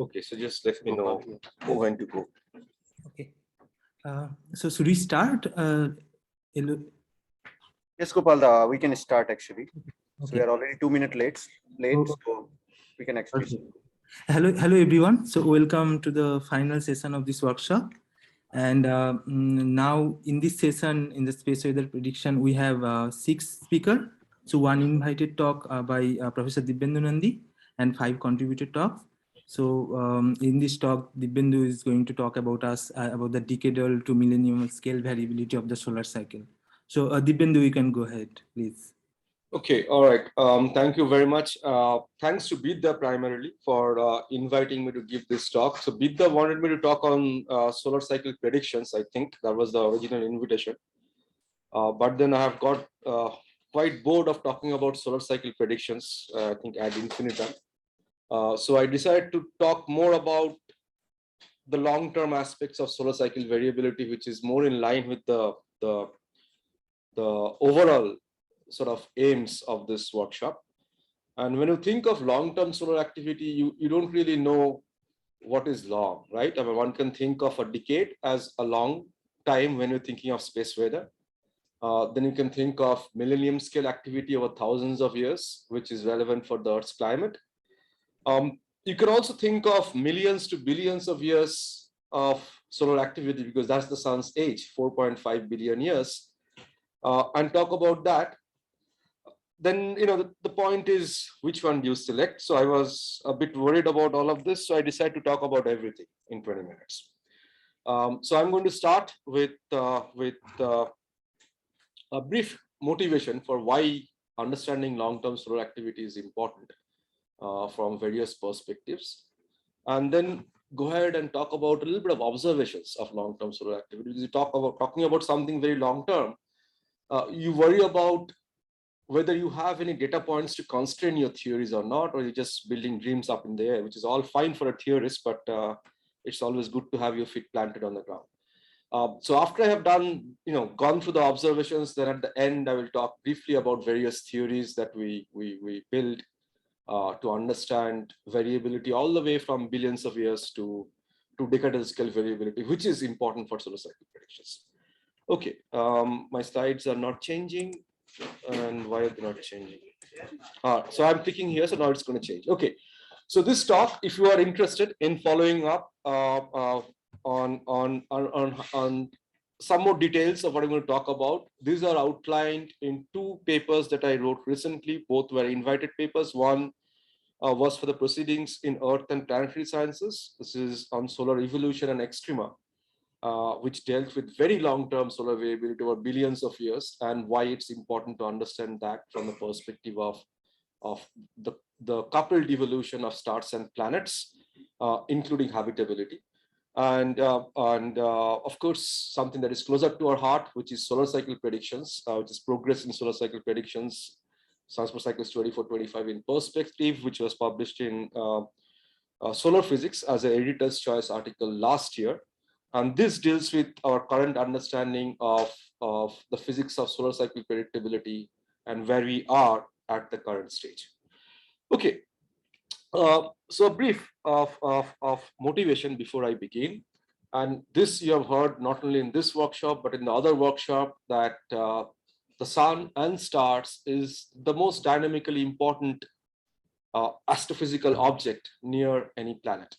Okay, so just let me know when to go. Okay. So should we start? Yes, Gopal, we can start actually. So Okay. we are already 2 minutes late, Oh, so we can actually okay. Hello everyone. So welcome to the final session of this workshop. And now in this session, in the space weather prediction, we have 6 speakers. So 1 invited talk by Professor Dibyendu Nandi and 5 contributed talks. So in this talk, Dibyendu is going to talk about about the decadal to millennium scale variability of the solar cycle. So Dibyendu, you can go ahead, please. Okay, all right. Thank you very much. Thanks to Bidya primarily for inviting me to give this talk. So Bidya wanted me to talk on solar cycle predictions. I think that was the original invitation. But then I have got quite bored of talking about solar cycle predictions, I think ad infinitum. So I decided to talk more about the long-term aspects of solar cycle variability, which is more in line with the overall sort of aims of this workshop. And when you think of long-term solar activity, you don't really know what is long, right? I mean, one can think of a decade as a long time when you're thinking of space weather. Then you can think of millennium scale activity over thousands of years, which is relevant for the Earth's climate. You can also think of millions to billions of years of solar activity because that's the sun's age, 4.5 billion years, and talk about that. Then, the point is, which one do you select? So I was a bit worried about all of this. So I decided to talk about everything in 20 minutes. So I'm going to start with a brief motivation for why understanding long-term solar activity is important from various perspectives. And then go ahead and talk about a little bit of observations of long-term solar activity. Because you talking about something very long-term, you worry about whether you have any data points to constrain your theories or not, or you're just building dreams up in the air, which is all fine for a theorist, but it's always good to have your feet planted on the ground. So after I have done, gone through the observations, then at the end, I will talk briefly about various theories that we build to understand variability all the way from billions of years to decadal scale variability, which is important for solar cycle predictions. Okay, my slides are not changing. And why are they not changing? So I'm clicking here, so now it's going to change. Okay, so this talk, if you are interested in following up on some more details of what I'm going to talk about, these are outlined in 2 papers that I wrote recently. Both were invited papers. One was for the proceedings in Earth and Planetary Sciences. This is on solar evolution and extrema, which dealt with very long-term solar variability over billions of years, and why it's important to understand that from the perspective of the coupled evolution of stars and planets, including habitability. And of course, something that is closer to our heart, which is solar cycle predictions, which is progress in solar cycle predictions, Science for Cycles 24-25 in Perspective, which was published in Solar Physics as an editor's choice article last year. And this deals with our current understanding of the physics of solar cycle predictability and where we are at the current stage. Okay, so a brief of motivation before I begin. And this you have heard not only in this workshop, but in the other workshop, that the sun and stars is the most dynamically important astrophysical object near any planet.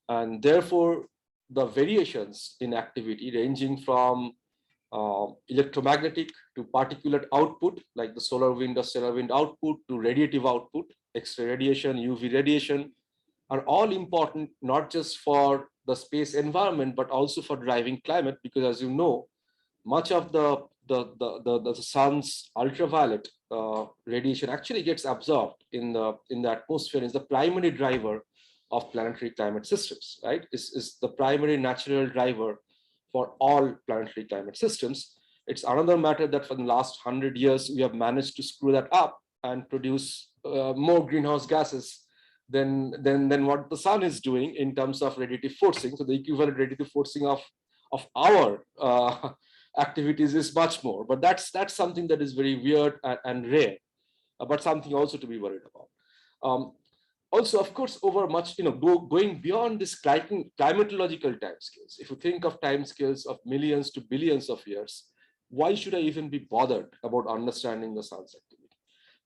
And therefore, the variations in activity ranging from electromagnetic to particulate output, like the solar wind or stellar wind output, to radiative output, X-ray radiation, UV radiation, are all important, not just for the space environment, but also for driving climate, because as you know, much of the sun's ultraviolet radiation actually gets absorbed in the atmosphere, is the primary driver of planetary climate systems, right? Is the primary natural driver for all planetary climate systems. It's another matter that for the last 100 years, we have managed to screw that up and produce more greenhouse gases than what the sun is doing in terms of radiative forcing. So the equivalent radiative forcing of our activities is much more, but that's something that is very weird and rare, but something also to be worried about. also, of course, over much, going beyond this climatological timescales. If you think of timescales of millions to billions of years, why should I even be bothered about understanding the sun's activity?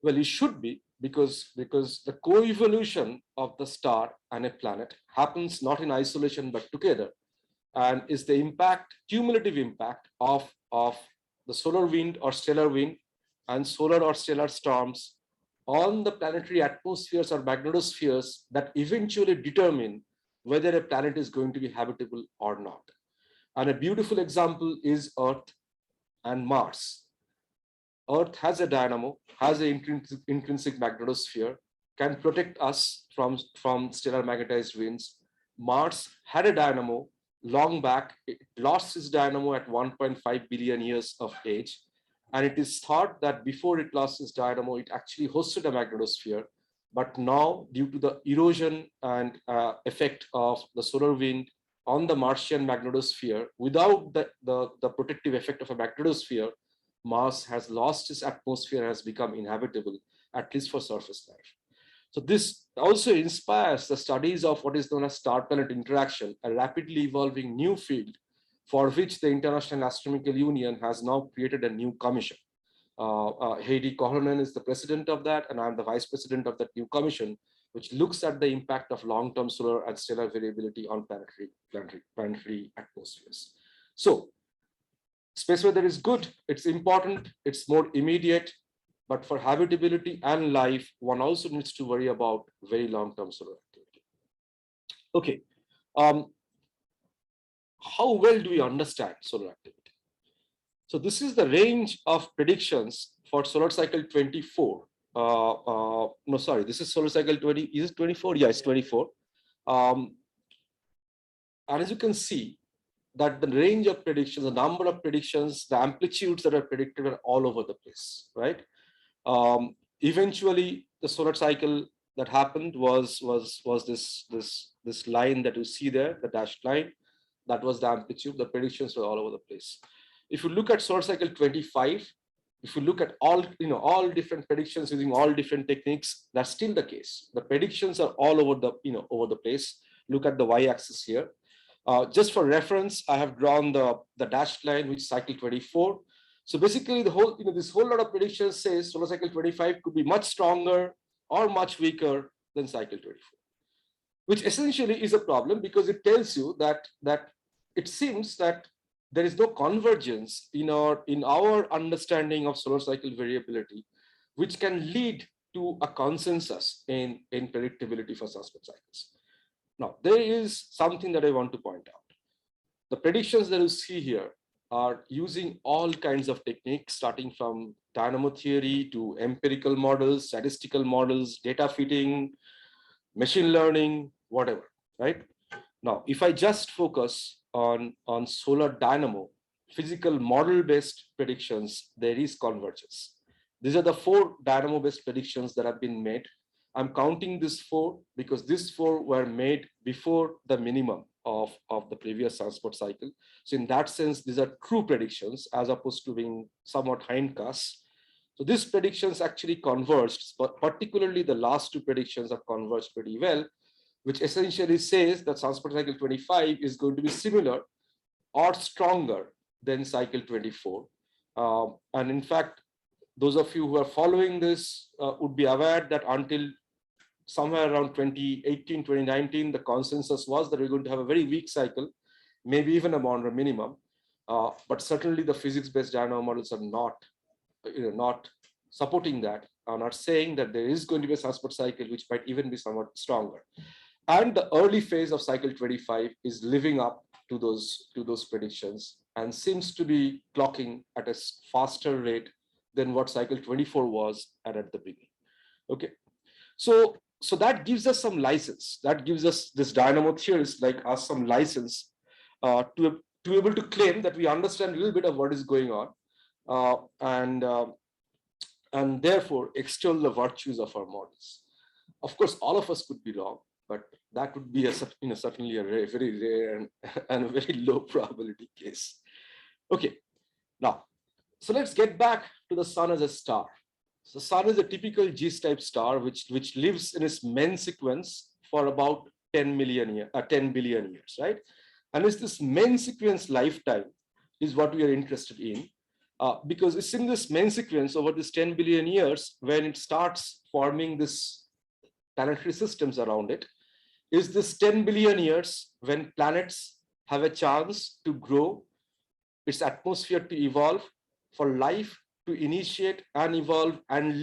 Well, it should be because the co-evolution of the star and a planet happens not in isolation but together, and is the cumulative impact of the solar wind or stellar wind and solar or stellar storms on the planetary atmospheres or magnetospheres that eventually determine whether a planet is going to be habitable or not. And a beautiful example is Earth and Mars. Earth has a dynamo, has an intrinsic magnetosphere, can protect us from stellar magnetized winds. Mars had a dynamo long back. It lost its dynamo at 1.5 billion years of age. And it is thought that before it lost its dynamo, it actually hosted a magnetosphere. But now, due to the erosion and effect of the solar wind on the Martian magnetosphere, without the protective effect of a magnetosphere, Mars has lost its atmosphere and has become inhabitable, at least for surface life. So this also inspires the studies of what is known as star-planet interaction, a rapidly evolving new field for which the International Astronomical Union has now created a new commission. Heidi Kohlonen is the president of that, and I'm the vice president of that new commission, which looks at the impact of long-term solar and stellar variability on planetary atmospheres. So, space weather is good, it's important, it's more immediate, but for habitability and life, one also needs to worry about very long-term solar activity. Okay. How well do we understand solar activity? So this is the range of predictions for solar cycle 24. No, sorry, this is solar cycle 20. Is it 24? Yeah, it's 24. And as you can see, that the range of predictions, the number of predictions, the amplitudes that are predicted are all over the place, right? Eventually, the solar cycle that happened was this line that you see there, the dashed line. That was the amplitude. The predictions were all over the place. If you look at solar cycle 25, if you look at all different predictions using all different techniques, that's still the case. The predictions are all over the over the place. Look at the y-axis here. Just for reference, I have drawn the dashed line, which is cycle 24. So basically, the whole this whole lot of predictions says solar cycle 25 could be much stronger or much weaker than cycle 24, which essentially is a problem because it tells you that it seems that there is no convergence in our understanding of solar cycle variability, which can lead to a consensus in predictability for sunspot cycles. Now, there is something that I want to point out. The predictions that you see here are using all kinds of techniques, starting from dynamo theory to empirical models, statistical models, data fitting, machine learning, whatever, right? Now, if I just focus on solar dynamo, physical model-based predictions, there is convergence. These are the 4 dynamo-based predictions that have been made. I'm counting these 4 because these 4 were made before the minimum of the previous sunspot cycle. So in that sense, these are true predictions as opposed to being somewhat hindcast. So these predictions actually converged, but particularly the last 2 predictions have converged pretty well, which essentially says that sunspot cycle 25 is going to be similar or stronger than cycle 24. And in fact, those of you who are following this would be aware that until somewhere around 2018, 2019, the consensus was that we're going to have a very weak cycle, maybe even a Monroe minimum. But certainly the physics-based dynamo models are not supporting that, are not saying that there is going to be a sunspot cycle which might even be somewhat stronger. And the early phase of cycle 25 is living up to those predictions and seems to be clocking at a faster rate than what cycle 24 was at the beginning. Okay, so that gives us some license. That gives us, this dynamo theorists like us, some license to be able to claim that we understand a little bit of what is going on, and therefore extol the virtues of our models. Of course, all of us could be wrong, but that would be certainly a very rare and a very low probability case. Okay, now, so let's get back to the sun as a star. So Sun is a typical G-type star which lives in its main sequence for about 10 billion years, right? And it's this main sequence lifetime is what we are interested in, because it's in this main sequence over this 10 billion years when it starts forming this planetary systems around it. Is this 10 billion years when planets have a chance to grow, its atmosphere to evolve, for life to initiate and evolve and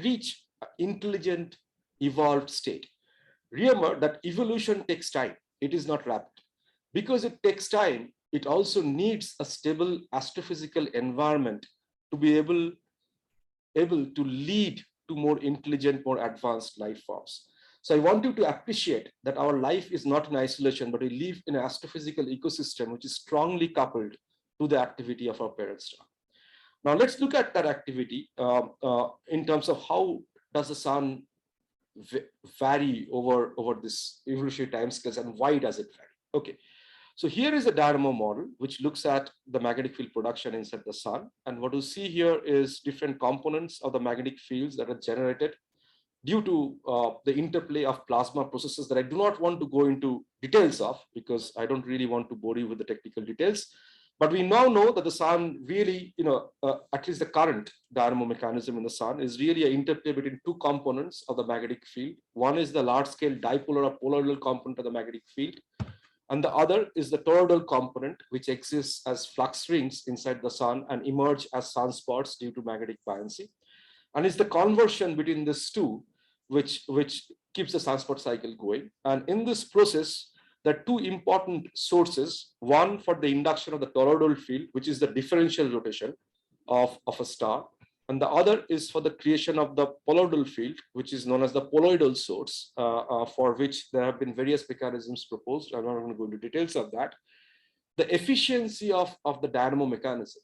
reach intelligent evolved state. Remember that evolution takes time. It is not rapid. Because it takes time, it also needs a stable astrophysical environment to be able to lead to more intelligent, more advanced life forms. So I want you to appreciate that our life is not in isolation, but we live in an astrophysical ecosystem which is strongly coupled to the activity of our parent star. Now let's look at that activity in terms of how does the sun vary over this evolutionary timescales and why does it vary? Okay, so here is a dynamo model which looks at the magnetic field production inside the sun, and what you see here is different components of the magnetic fields that are generated due to the interplay of plasma processes that I do not want to go into details of because I don't really want to bore you with the technical details. But we now know that the sun really, at least the current dynamo mechanism in the sun is really an interplay between two components of the magnetic field. One is the large scale dipolar or poloidal component of the magnetic field. And the other is the toroidal component, which exists as flux rings inside the sun and emerge as sunspots due to magnetic buoyancy. And it's the conversion between these two which keeps the sunspot cycle going. And in this process, there are two important sources, one for the induction of the toroidal field, which is the differential rotation of a star. And the other is for the creation of the poloidal field, which is known as the poloidal source, for which there have been various mechanisms proposed. I'm not going to go into details of that. The efficiency of the dynamo mechanism,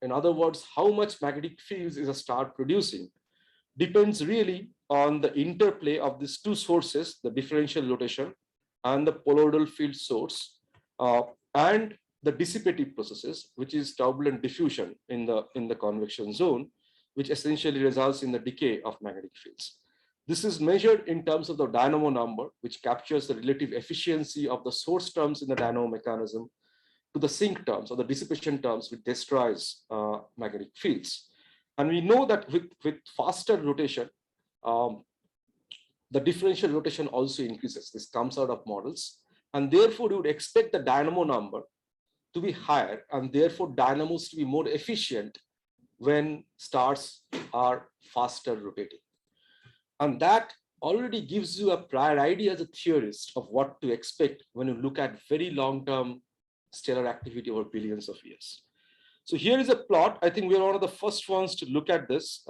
in other words, how much magnetic fields is a star producing, depends really on the interplay of these two sources, the differential rotation and the poloidal field source, and the dissipative processes, which is turbulent diffusion in the convection zone, which essentially results in the decay of magnetic fields. This is measured in terms of the dynamo number, which captures the relative efficiency of the source terms in the dynamo mechanism to the sink terms or the dissipation terms, which destroys magnetic fields. And we know that with faster rotation, the differential rotation also increases. This comes out of models. And therefore, you would expect the dynamo number to be higher and therefore dynamos to be more efficient when stars are faster rotating. And that already gives you a prior idea as a theorist of what to expect when you look at very long-term stellar activity over billions of years. So here is a plot. I think we're one of the first ones to look at this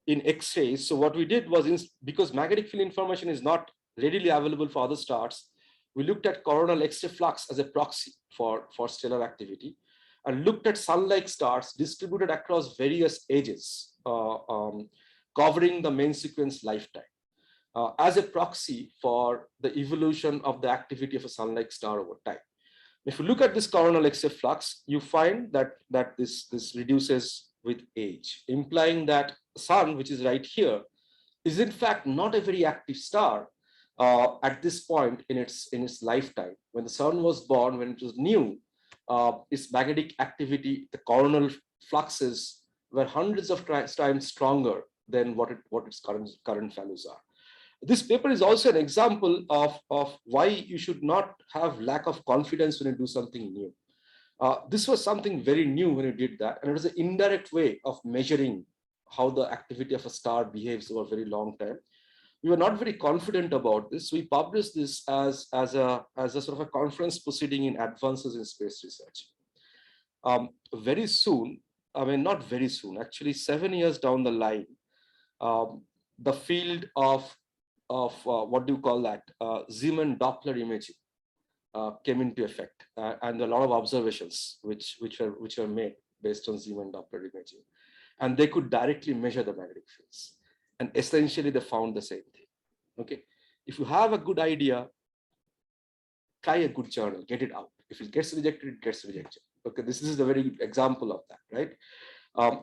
in X-rays. So what we did was, because magnetic field information is not readily available for other stars, we looked at coronal X-ray flux as a proxy for stellar activity and looked at sun-like stars distributed across various ages, covering the main sequence lifetime as a proxy for the evolution of the activity of a sun-like star over time. If you look at this coronal X-ray flux, you find that this reduces with age, implying that the sun, which is right here, is in fact not a very active star at this point in its lifetime. When the sun was born, when it was new, its magnetic activity, the coronal fluxes were hundreds of times stronger than what its current values are. This paper is also an example of why you should not have lack of confidence when you do something new. This was something very new when you did that, and it was an indirect way of measuring how the activity of a star behaves over a very long time. We were not very confident about this. We published this as a sort of a conference proceeding in Advances in Space Research. Very soon, I mean, not very soon, actually 7 years down the line, the field of what do you call that, Zeeman Doppler imaging came into effect, and a lot of observations which were made based on Zeeman Doppler imaging, and they could directly measure the magnetic fields, and essentially they found the same thing. Okay, if you have a good idea, try a good journal, get it out. If it gets rejected, it gets rejected. Okay, this is a very good example of that, right?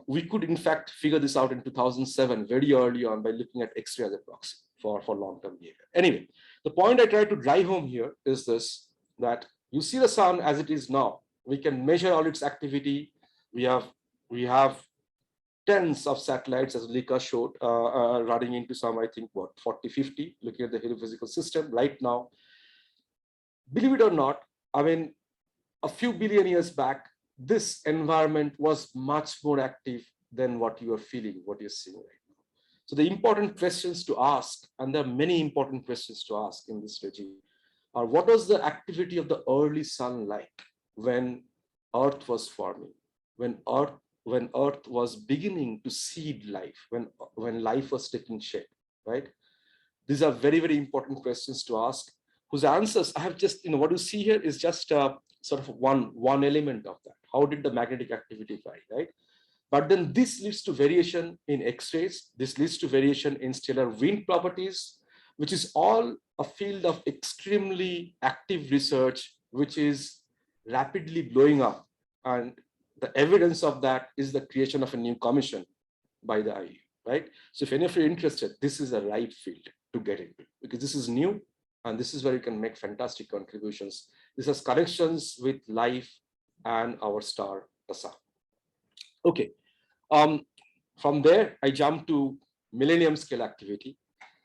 We could in fact figure this out in 2007 very early on by looking at X-ray as a proxy for long-term behavior. Anyway, the point I try to drive home here is this, that you see the sun as it is now. We can measure all its activity. We have tens of satellites, as Lika showed, running into some, I think, what, 40, 50, looking at the heliophysical system right now. Believe it or not, I mean, a few billion years back, this environment was much more active than what you are feeling, what you're seeing right now. So the important questions to ask, and there are many important questions to ask in this regime, are what was the activity of the early sun like when Earth was forming, when Earth was beginning to seed life, when life was taking shape, right? These are very, very important questions to ask, whose answers I have just, what you see here is just sort of one element of that. How did the magnetic activity vary, right? But then this leads to variation in X-rays. This leads to variation in stellar wind properties, which is all a field of extremely active research, which is rapidly blowing up. And the evidence of that is the creation of a new commission by the IU, right? So if any of you are interested, this is a right field to get into, because this is new, and this is where you can make fantastic contributions. This has connections with life and our star, the sun. Okay, from there, I jump to millennium scale activity.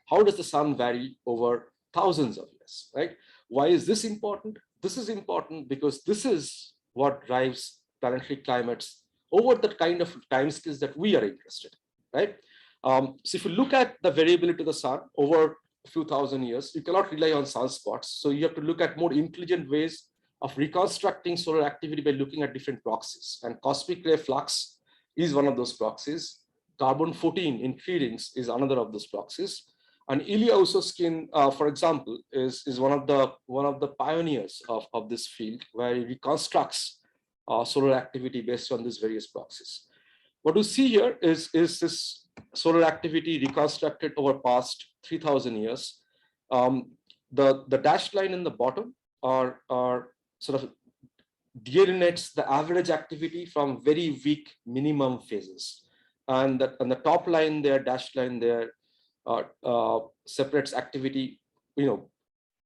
How does the sun vary over thousands of years, right? Why is this important? This is important because this is what drives planetary climates over the kind of timescales that we are interested in, right? So if you look at the variability of the sun over a few thousand years, you cannot rely on sunspots. So you have to look at more intelligent ways of reconstructing solar activity by looking at different proxies. And cosmic ray flux is one of those proxies. Carbon-14 in tree rings is another of those proxies. And Ilya Usoskin, for example, is one of the pioneers of this field, where he reconstructs solar activity based on these various proxies. What you see here is this solar activity reconstructed over past 3,000 years. The dashed line in the bottom are sort of delineates the average activity from very weak minimum phases. And the top line there, dashed line there, separates activity,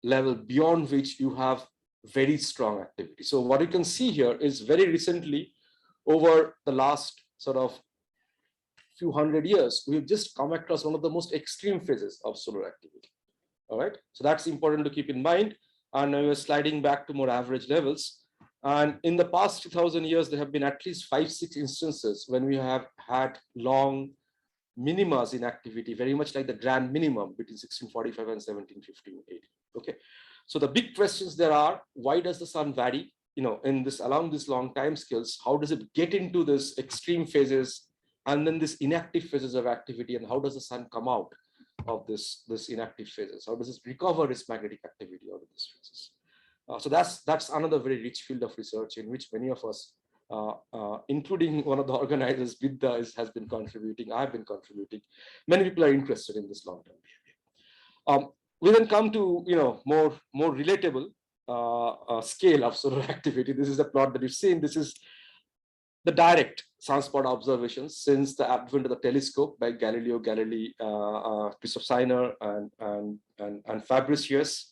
level beyond which you have very strong activity. So what you can see here is very recently, over the last sort of few hundred years, we've just come across one of the most extreme phases of solar activity. All right, so that's important to keep in mind. And now we're sliding back to more average levels. And in the past 2,000 years, there have been at least 5-6 instances when we have had long minimas in activity, very much like the grand minimum between 1645 and 1715 AD. Okay, so the big questions there are: why does the sun vary? Along these long time scales, how does it get into this extreme phases and then this inactive phases of activity, and how does the sun come out of this inactive phases? How does it recover its magnetic activity out of these phases? So that's another very rich field of research in which many of us, including one of the organizers, Vidya, has been contributing. I've been contributing. Many people are interested in this long-term behavior. We then come to more relatable scale of solar activity. This is a plot that you've seen. This is the direct sunspot observations since the advent of the telescope by Galileo Galilei, Christoph Seiner, and Fabricius.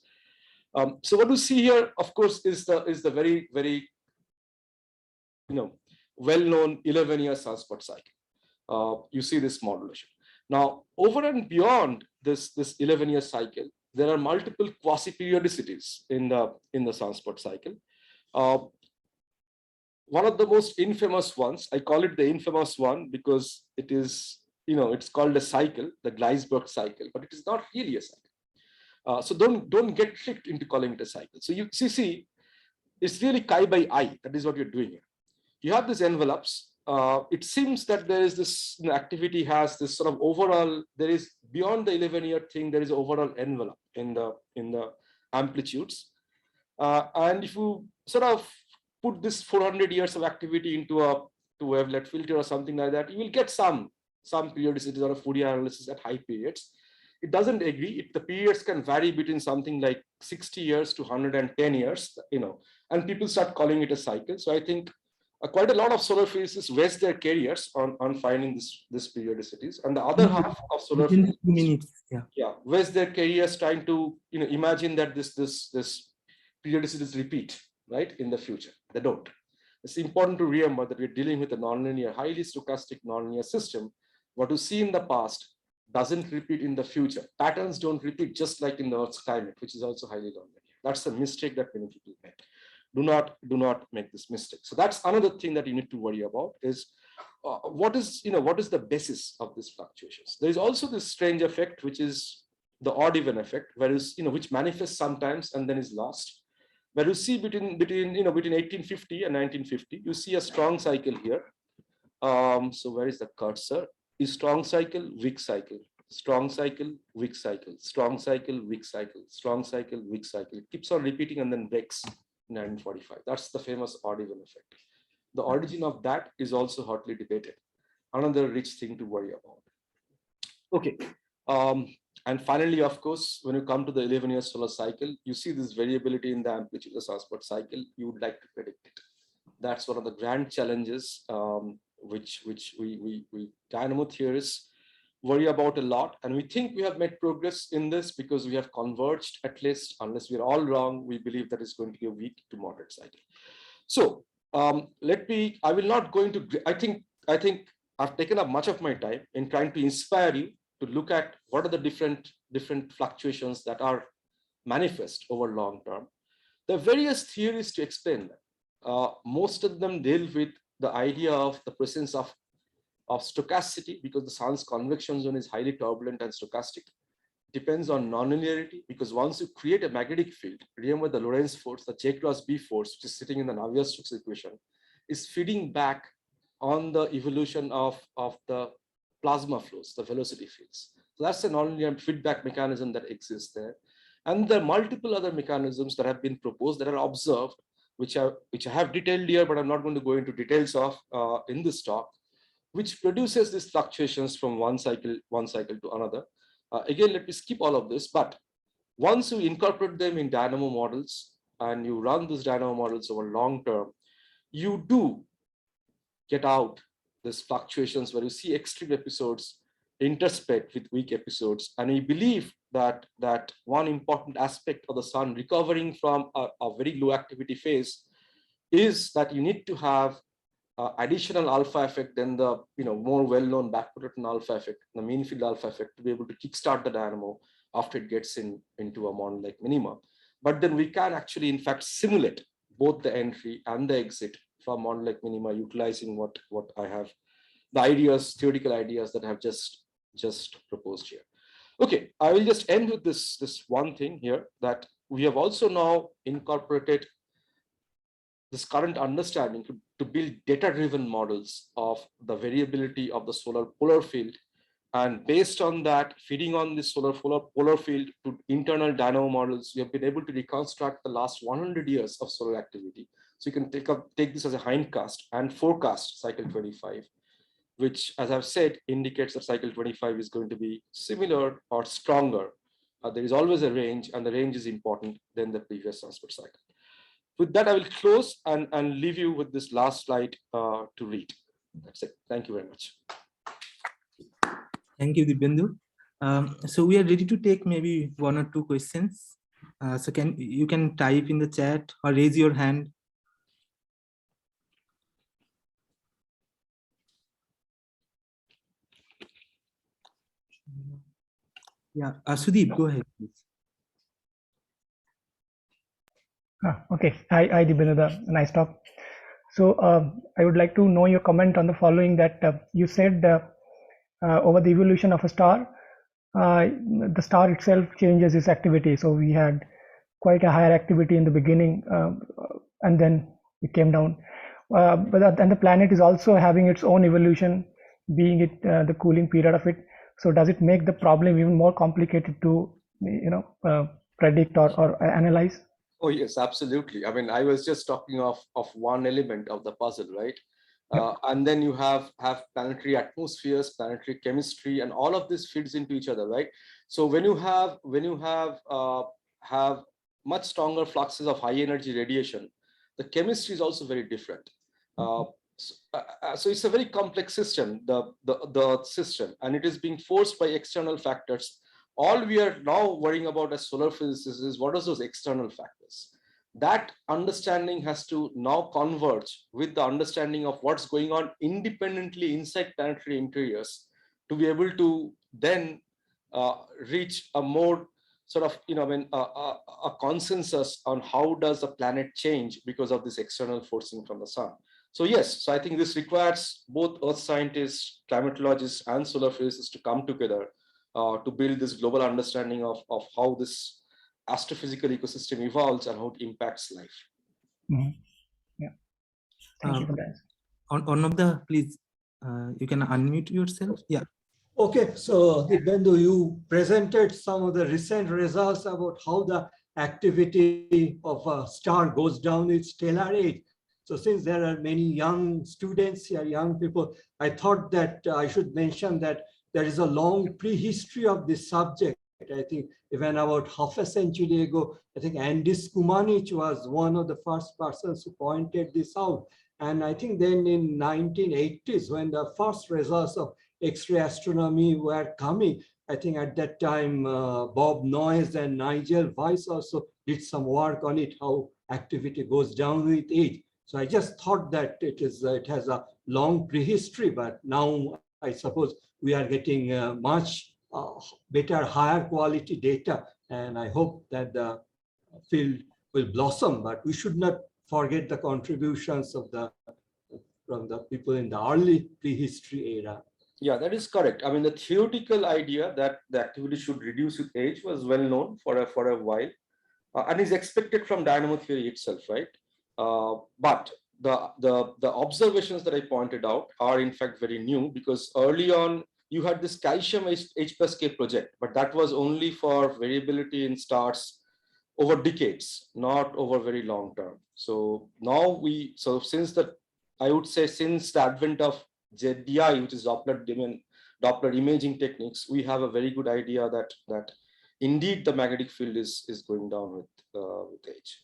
So what we see here, of course, is the very, very well-known 11-year sunspot cycle. You see this modulation. Now, over and beyond this 11-year cycle, there are multiple quasi-periodicities in the sunspot cycle. One of the most infamous ones, I call it the infamous one because it is, it's called a cycle, the Gleisberg cycle, but it is not really a cycle. So don't get tricked into calling it a cycle. So you see, it's really chi by I. That is what you're doing here. You have these envelopes. It seems that there is this activity has this sort of overall. There is beyond the 11-year thing. There is overall envelope in the amplitudes. And if you sort of put this 400 years of activity into a wavelet filter or something like that, you will get some periodicities or a Fourier analysis at high periods. It doesn't agree. The periods can vary between something like 60 years to 110 years, and people start calling it a cycle. So I think quite a lot of solar physicists waste their careers on finding this periodicities, and the other half of solar Within physicists, 2 minutes. waste their careers trying to imagine that this periodicities repeat right in the future. They don't. It's important to remember that we're dealing with a nonlinear, highly stochastic nonlinear system. What you see in the past doesn't repeat in the future. Patterns don't repeat, just like in the Earth's climate, which is also highly nonlinear. That's a mistake that many people make. Do not make this mistake. So that's another thing that you need to worry about is what is the basis of these fluctuations. There is also this strange effect, which is the odd even effect, which manifests sometimes and then is lost. Where you see between 1850 and 1950, you see a strong cycle here. So where is the cursor? Is strong cycle, weak cycle, strong cycle, weak cycle, strong cycle, weak cycle, strong cycle, weak cycle. It keeps on repeating and then breaks in 1945. That's the famous odd even effect. The origin of that is also hotly debated. Another rich thing to worry about. Okay. And finally, of course, when you come to the 11-year solar cycle, you see this variability in the amplitude of the sunspot cycle. You would like to predict it. That's one of the grand challenges which we dynamo theorists worry about a lot. And we think we have made progress in this because we have converged, at least, unless we're all wrong, we believe that it's going to be a weak to moderate cycle. So I will not go into, I think I've taken up much of my time in trying to inspire you to look at what are the different fluctuations that are manifest over long term. There are various theories to explain that. Most of them deal with the idea of the presence of stochasticity, because the sun's convection zone is highly turbulent and stochastic. Depends on nonlinearity, because once you create a magnetic field, remember the Lorentz force, the J cross B force, which is sitting in the Navier-Stokes equation, is feeding back on the evolution of the plasma flows, the velocity fields. So that's a nonlinear feedback mechanism that exists there. And there are multiple other mechanisms that have been proposed that are observed, which I have detailed here, but I'm not going to go into details of in this talk, which produces these fluctuations from one cycle to another. Again, let me skip all of this, but once you incorporate them in dynamo models and you run these dynamo models over long term, you do get out these fluctuations where you see extreme episodes intersect with weak episodes. And we believe that one important aspect of the sun recovering from a very low activity phase is that you need to have additional alpha effect than the more well-known backproton alpha effect, the mean field alpha effect, to be able to kickstart the dynamo after it gets into a model like minima. But then we can actually, in fact, simulate both the entry and the exit from model like minima, utilizing what I have, the ideas, theoretical ideas that I have just proposed here. Okay, I will just end with this one thing here, that we have also now incorporated this current understanding to build data-driven models of the variability of the solar polar field. And based on that, feeding on this solar polar field to internal dynamo models, we have been able to reconstruct the last 100 years of solar activity. So you can take this as a hindcast and forecast cycle 25, which, as I've said, indicates that cycle 25 is going to be similar or stronger. There is always a range, and the range is important than the previous sunspot cycle. With that, I will close and leave you with this last slide to read. That's it. Thank you very much. Thank you, Dibyendu. So we are ready to take maybe 1 or 2 questions. So you can type in the chat or raise your hand. Yeah, Sudeep, go ahead, please. Okay, hi Dibyendu, nice talk. So I would like to know your comment on the following, that you said over the evolution of a star, the star itself changes its activity. So we had quite a higher activity in the beginning, and then it came down. And the planet is also having its own evolution, being it the cooling period of it. So does it make the problem even more complicated to predict or analyze? Oh yes, absolutely. I mean, I was just talking of one element of the puzzle, right? And then you have planetary atmospheres, planetary chemistry, and all of this feeds into each other, right? So when you have much stronger fluxes of high energy radiation, the chemistry is also very different. So it's a very complex system, the system, and it is being forced by external factors. All we are now worrying about as solar physicists is what are those external factors. That understanding has to now converge with the understanding of what's going on independently inside planetary interiors to be able to then reach a more sort of, a consensus on how does the planet change because of this external forcing from the sun. So yes, so I think this requires both earth scientists, climatologists, and solar physicists to come together to build this global understanding of how this astrophysical ecosystem evolves and how it impacts life. Yeah. Thank you for that. On of the, please, you can unmute yourself. Yeah. Okay, so Dibyendu, you presented some of the recent results about how the activity of a star goes down with stellar age. So since there are many young students here, young people, I thought that I should mention that there is a long prehistory of this subject. I think even about half a century ago, I think Andis Kumanich was one of the first persons who pointed this out. And I think then in 1980s, when the first results of X-ray astronomy were coming, I think at that time, Bob Noyes and Nigel Weiss also did some work on it, how activity goes down with age. So I just thought that it has a long prehistory, but now I suppose we are getting much better, higher quality data, and I hope that the field will blossom. But we should not forget the contributions of from the people in the early prehistory era. Yeah, that is correct. I mean, the theoretical idea that the activity should reduce with age was well known for a while, and is expected from dynamo theory itself, right? But the observations that I pointed out are in fact very new, because early on you had this calcium H plus K project, but that was only for variability in stars over decades, not over very long term. So now since the advent of ZDI, which is Doppler imaging techniques, we have a very good idea that indeed the magnetic field is going down with age.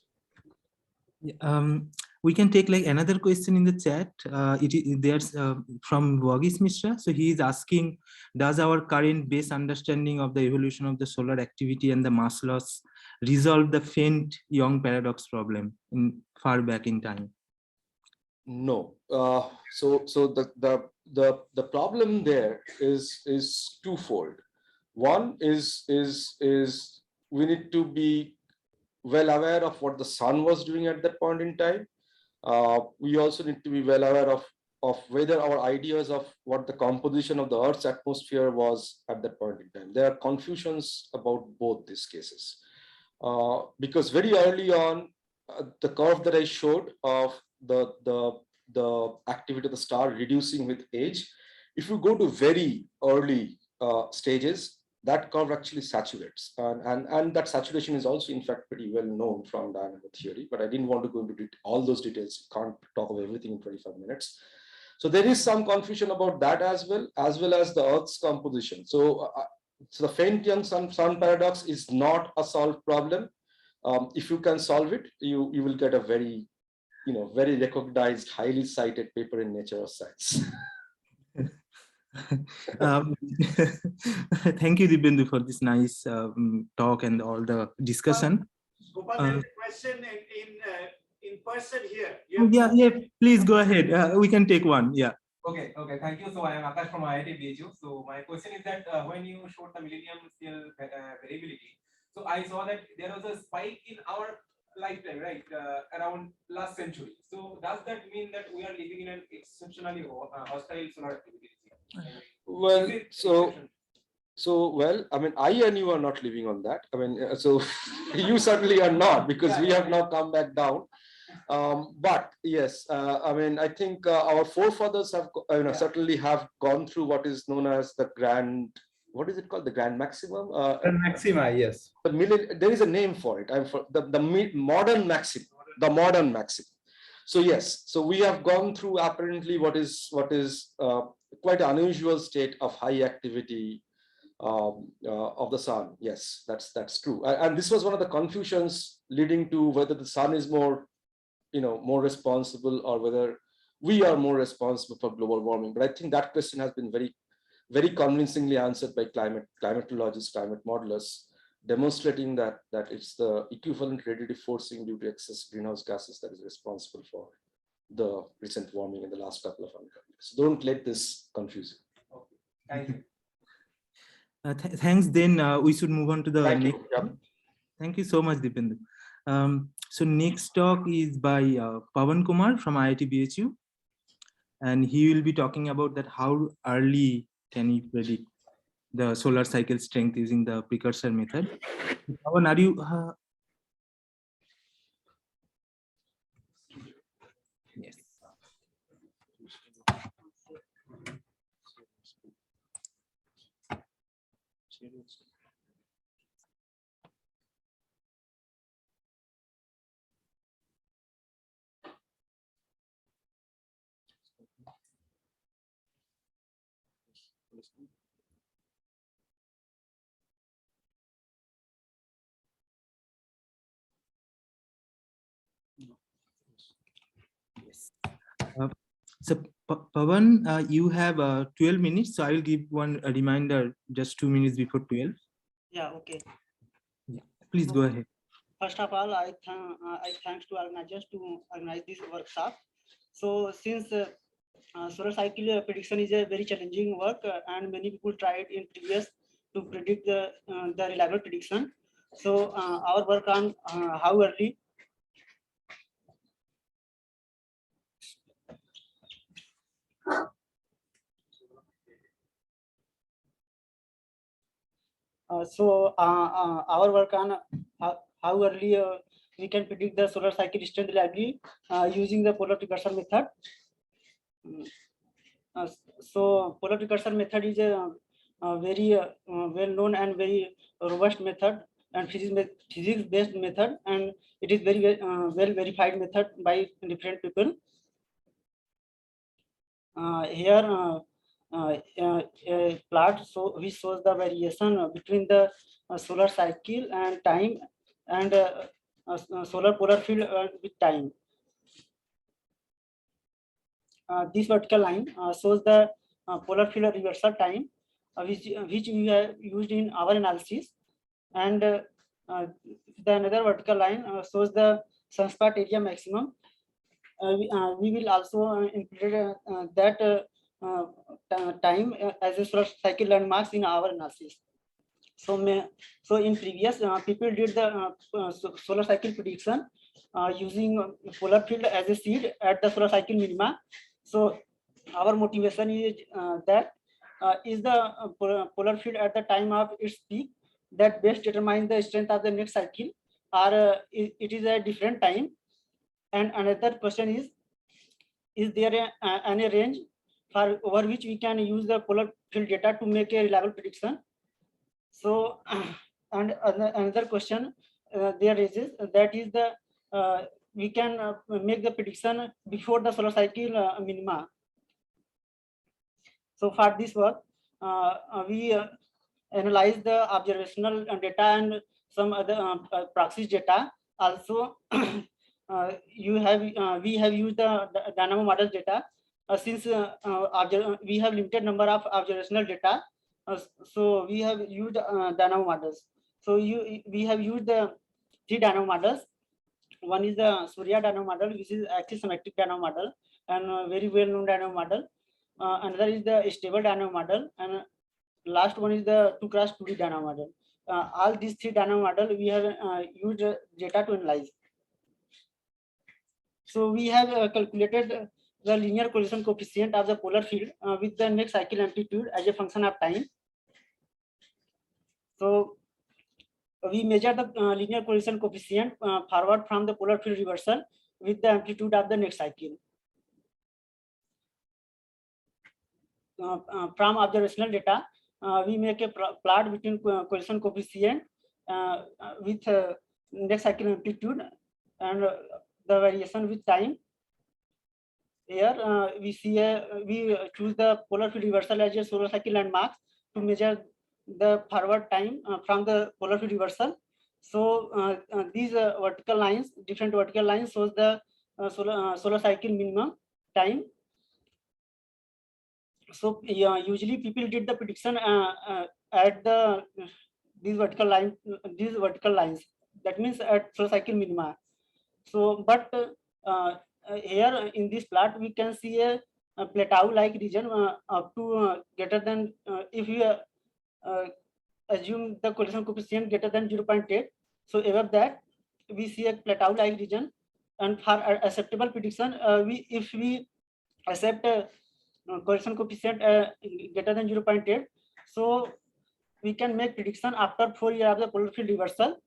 We can take like another question in the chat. There's from Wagis Mishra. So he is asking, does our current base understanding of the evolution of the solar activity and the mass loss resolve the faint Young paradox problem in far back in time? No. So the problem there is twofold. One is we need to be well aware of what the sun was doing at that point in time. We also need to be well aware of whether our ideas of what the composition of the Earth's atmosphere was at that point in time. There are confusions about both these cases. Because very early on, the curve that I showed of the activity of the star reducing with age, if you go to very early stages, that curve actually saturates, and that saturation is also in fact pretty well known from dynamo theory, but I didn't want to go into all those details. Can't talk about everything in 25 minutes. So there is some confusion about that as well as the Earth's composition. So the faint young sun paradox is not a solved problem. If you can solve it, you will get a very very recognized, highly cited paper in Nature of Science. Thank you, Dibyendu, for this nice talk and all the discussion. Gopal, there is a question in person here. Yeah, please go ahead. We can take one. Yeah. Okay, thank you. So I am Akash from IIT BHU. So my question is that when you showed the millennium scale variability, so I saw that there was a spike in our lifetime, right, around last century. So does that mean that we are living in an exceptionally hostile solar activity? Well, well, I mean, I and you are not living on that. I mean, so you certainly are not, because we have now come back down. But yes, I mean, I think our forefathers have certainly have gone through what is known as the grand, what is it called, the grand maximum? Grand maxima, yes. There is a name for it. The modern maximum, the modern maximum. So yes, so we have gone through apparently what is quite an unusual state of high activity of the sun. Yes, that's true. And this was one of the confusions leading to whether the sun is more more responsible, or whether we are more responsible for global warming. But I think that question has been very convincingly answered by climatologists, climate modelers, demonstrating that it's the equivalent radiative forcing due to excess greenhouse gases that is responsible for the recent warming in the last couple of hundred years. So don't let this confuse you. Okay. Thank you. Thanks. Then we should move on to the Thank next. you. Yeah. Thank you so much, Dipendu. So next talk is by Pawan Kumar from IIT BHU, and he will be talking about that how early can you predict the solar cycle strength using the precursor method. Pawan, are you? Yes. Yes. So Pawan, you have 12 minutes. So I will give a reminder just 2 minutes before 12. Yeah, okay. Yeah. Please go ahead. First of all, I thanks to organizers to organize this workshop. So since solar cycle prediction is a very challenging work, and many people tried in previous to predict the reliable prediction. So our work on how early our work on how early we can predict the solar cycle strength reliably using the polar precursor method. So polar precursor method is a very well-known and very robust method and physics-based method, and it is very well-verified method by different people. Here a plot which shows the variation between the solar cycle and time and solar polar field with time. This vertical line shows the polar field reversal time, which we have used in our analysis, and the another vertical line shows the sunspot area maximum. We will also include that time as a solar cycle landmarks in our analysis. So in previous people did the solar cycle prediction using polar field as a seed at the solar cycle minima. So our motivation is that is the polar field at the time of its peak that best determines the strength of the next cycle, or it is a different time. And another question is there any range for over which we can use the polar field data to make a reliable prediction? So and another question there is that is the we can make the prediction before the solar cycle minima. So for this work, we analyze the observational data and some other proxy data. Also, we have used the dynamo model data since we have limited number of observational data. So we have used dynamo models. So we have used the 3 dynamo models. One is the Surya dynamo model, which is axisymmetric dynamo model and very well-known dynamo model. Another is the stable dynamo model, and last one is the 2x2D dynamo model. All these 3 dynamo model we have used data to analyze. So we have calculated the linear collision coefficient of the polar field with the next cycle amplitude as a function of time. So we measure the linear collision coefficient forward from the polar field reversal with the amplitude of the next cycle. From observational data, we make a plot between collision coefficient with next cycle amplitude and the variation with time. Here we choose the polar field reversal as a solar cycle landmark to measure the forward time from the polar field reversal. So these vertical lines, different vertical lines, shows the solar cycle minimum, time. So yeah, usually people did the prediction at these vertical lines. That means at solar cycle minima. So, but here in this plot we can see a plateau-like region up to greater than if you assume the collision coefficient greater than 0.8. So above that we see a plateau-like region, and for acceptable prediction, if we accept collision coefficient greater than 0.8, so we can make prediction after 4 years of the polar field reversal,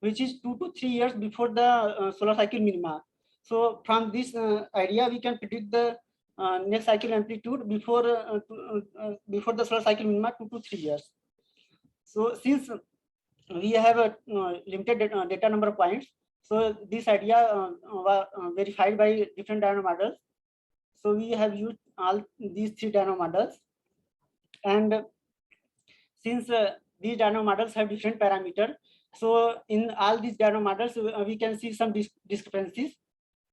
which is 2 to 3 years before the solar cycle minima. So from this idea, we can predict the next cycle amplitude before the solar cycle minima 2 to 3 years. So since we have a limited data number of points, so this idea was verified by different dynamo models. So we have used all these 3 dynamo models, and since these dynamo models have different parameters, so in all these dynamo models we can see some discrepancies.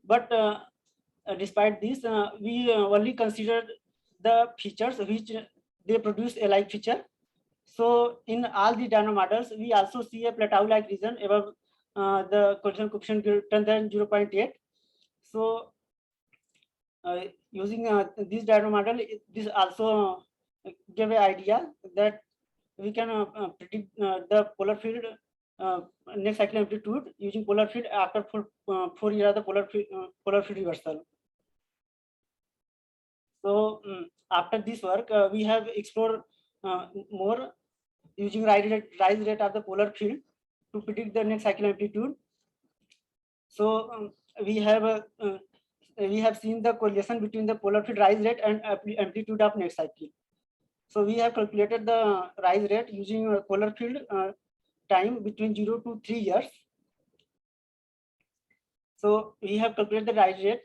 But despite this, we only consider the features which they produce a like feature. So in all the dynamo models, we also see a plateau-like region above the collision coefficient greater than 0.8. So using this dynamo model, this also give an idea that we can predict the polar field next cycle amplitude using polar field after 4 years of the polar field reversal. So after this work, we have explored more using rise rate of the polar field to predict the next cycle amplitude. So we have seen the correlation between the polar field rise rate and amplitude of next cycle. So we have calculated the rise rate using polar field time between 0 to 3 years. So we have calculated the rise rate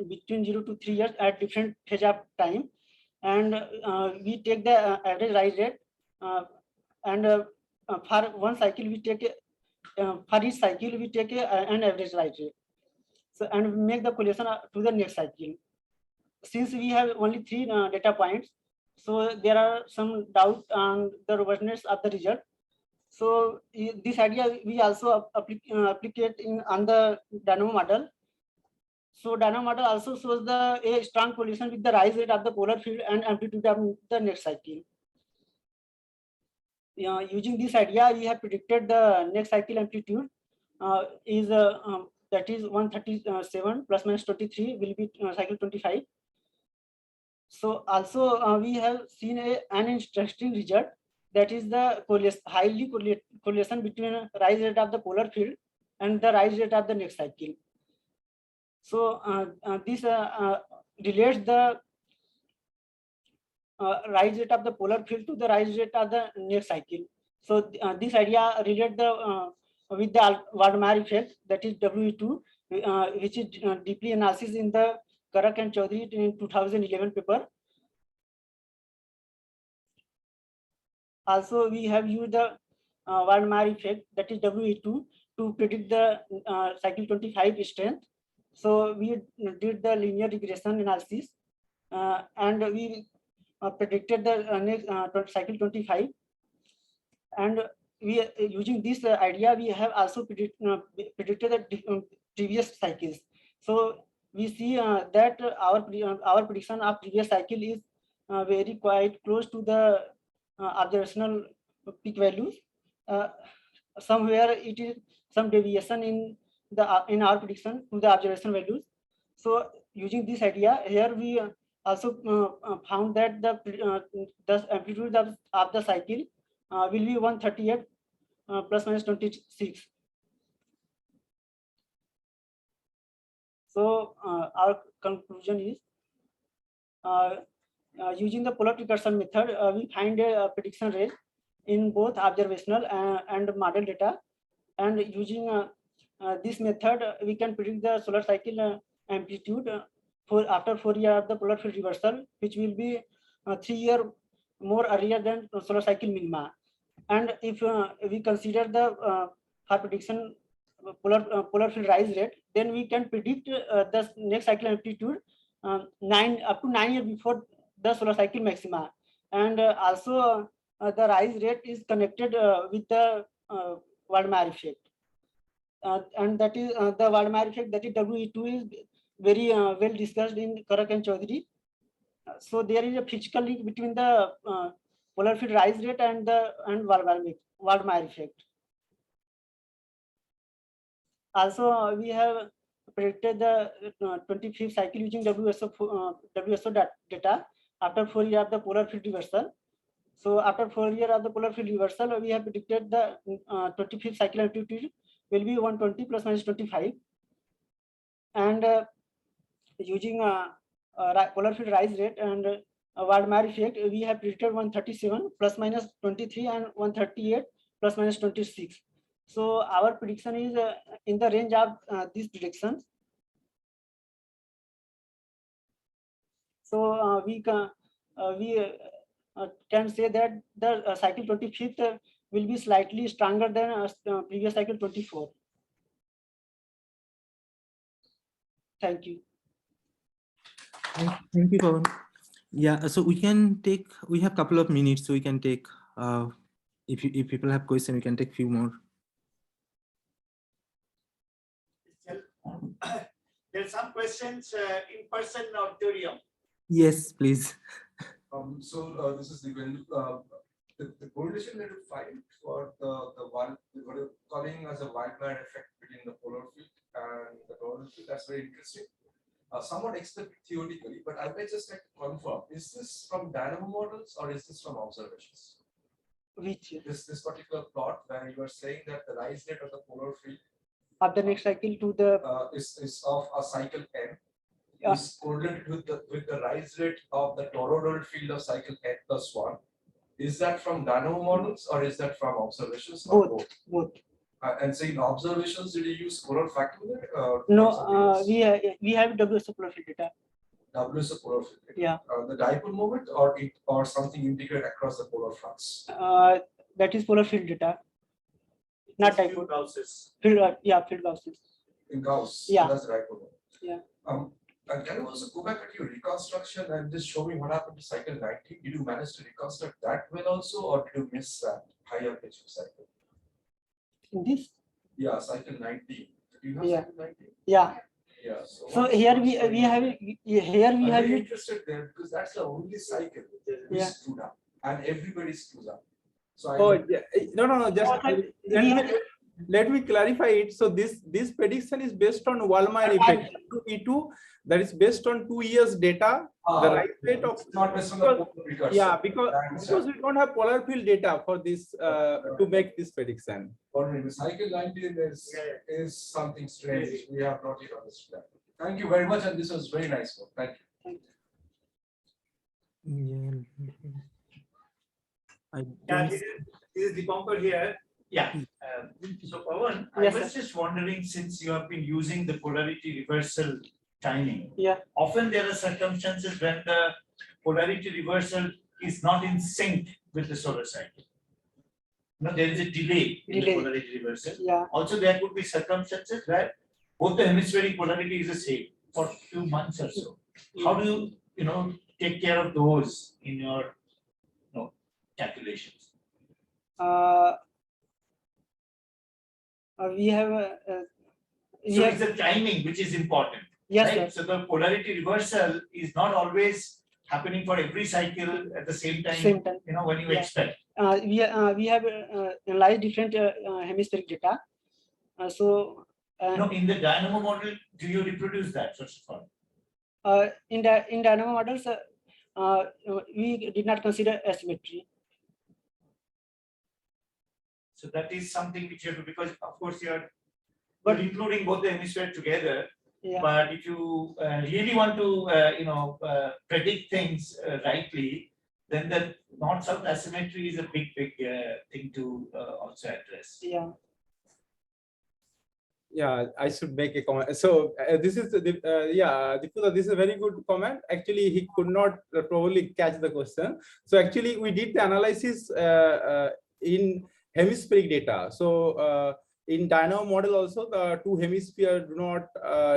between 0 to 3 years at different phase of time, and we take the average rise rate, and for one cycle we take for each cycle we take an average rise rate. So and we make the correlation to the next cycle. Since we have only 3 data points, so there are some doubt on the robustness of the result. So this idea we also applicate on the dynamo model. So dynamo model also shows a strong correlation with the rise rate of the polar field and amplitude of the next cycle. Using this idea, we have predicted the next cycle amplitude is that is 137 plus minus 23 will be cycle 25. So also we have seen an interesting result, that is the highly correlation between rise rate of the polar field and the rise rate of the next cycle. So this relates the rise rate of the polar field to the rise rate of the next cycle. So this idea relates the with the Waldemar effect, that is WE2, which is deeply analysis in the Karak and Chaudhary in 2011 paper. Also, we have used the Waldemar effect, that is WE2, to predict the cycle 25 strength. So we did the linear regression analysis, and we predicted the next cycle 25. And we using this idea, we have also predicted the previous cycles. So we see that our prediction of previous cycle is very quite close to the observational peak values. Somewhere it is some deviation in our prediction to the observation values. So using this idea, here we also found that the amplitude of the cycle will be 138 plus minus 26. So our conclusion is using the polar recursion method, we find a prediction range in both observational and model data, and using this method we can predict the solar cycle amplitude after 4 years of the polar field reversal, which will be 3 years more earlier than solar cycle minima. And if we consider the for prediction polar field rise rate, then we can predict the next cycle amplitude up to 9 years before the solar cycle maxima, and also the rise rate is connected with the Waldmeier effect, and that is the Waldmeier effect, that is WE2, is very well discussed in Karak and Chaudhary. So there is a physical link between the polar field rise rate and the Waldmeier effect. Also, we have predicted the 25th cycle using WSO data after 4 years of the polar field reversal. So after 4 years of the polar field reversal, we have predicted the 25th cycle amplitude will be 120 plus minus 25, and using polar field rise rate and Waldmeier effect, we have predicted 137 plus minus 23 and 138 plus minus 26. So our prediction is in the range of these predictions. So we can say that the cycle 25th will be slightly stronger than previous cycle 24. Thank you. Thank you, Pawan. Yeah, so we have a couple of minutes, so we can take, if people have questions, we can take a few more. There's some questions in person auditorium. Yes, please. This is the correlation that you find for the one what you're calling as a Waldmeier effect between the polar field and the total field. That's very interesting. Somewhat expected theoretically, but I may just like to confirm: is this from dynamo models or is this from observations? Which this particular plot where you are saying that the rise rate of the polar field of the next cycle to the is of a cycle n, yeah, is correlated with the rise rate of the toroidal field of cycle n plus 1. Is that from dynamo models or is that from observations? Both. And so in observations, did you use polar factor? No, we have WSO polar field data. WSO polar field data. Yeah. The dipole moment or something integrated across the polar fronts. That is polar field data. Not dipole. Field Gausses. In Gauss. Yeah. So that's the dipole moment. Yeah. And can you also go back at your reconstruction and just show me what happened to cycle 19? Did you manage to reconstruct that well also, or did you miss that higher pitch of cycle? In this? Yeah, cycle 19. Did you have Yeah. cycle 19? Yeah. Yeah. So here we have I'm very interested there because that's the only cycle we screwed up, and everybody screws up. So No. Just let me clarify it. So this prediction is based on Waldmeier effect. E2 that is based on 2 years data. The rise rate of not based on the recursion. Yeah, because we don't have polar field data for this to make this prediction. The cycle 19 is something strange. We have not yet understood that. Thank you very much, and this was very nice work. Thank you. This is Dipankar here. Yeah. So Pawan, I was just wondering, since you have been using the polarity reversal timing, often there are circumstances when the polarity reversal is not in sync with the solar cycle. No, there is a delay in the polarity reversal. Yeah. Also, there could be circumstances where both the hemispheric polarity is the same for a few months or so. How do you take care of those in your calculations? We have so it's the timing which is important. Yes, right? sir. So the polarity reversal is not always happening for every cycle at the same time. When you expect. We have analyzed different hemispheric data. No, in the dynamo model, do you reproduce that first of all? In dynamo models, we did not consider asymmetry. So that is something which you have to, because of course you're including both the hemisphere together. Yeah. But if you really want to predict things rightly, then the north-south asymmetry is a big thing to also address. Yeah. Yeah, I should make a comment. So this is Diputa, this is a very good comment. Actually, he could not probably catch the question. So actually, we did the analysis in hemispheric data. So in dynamo model also, the two hemispheres do not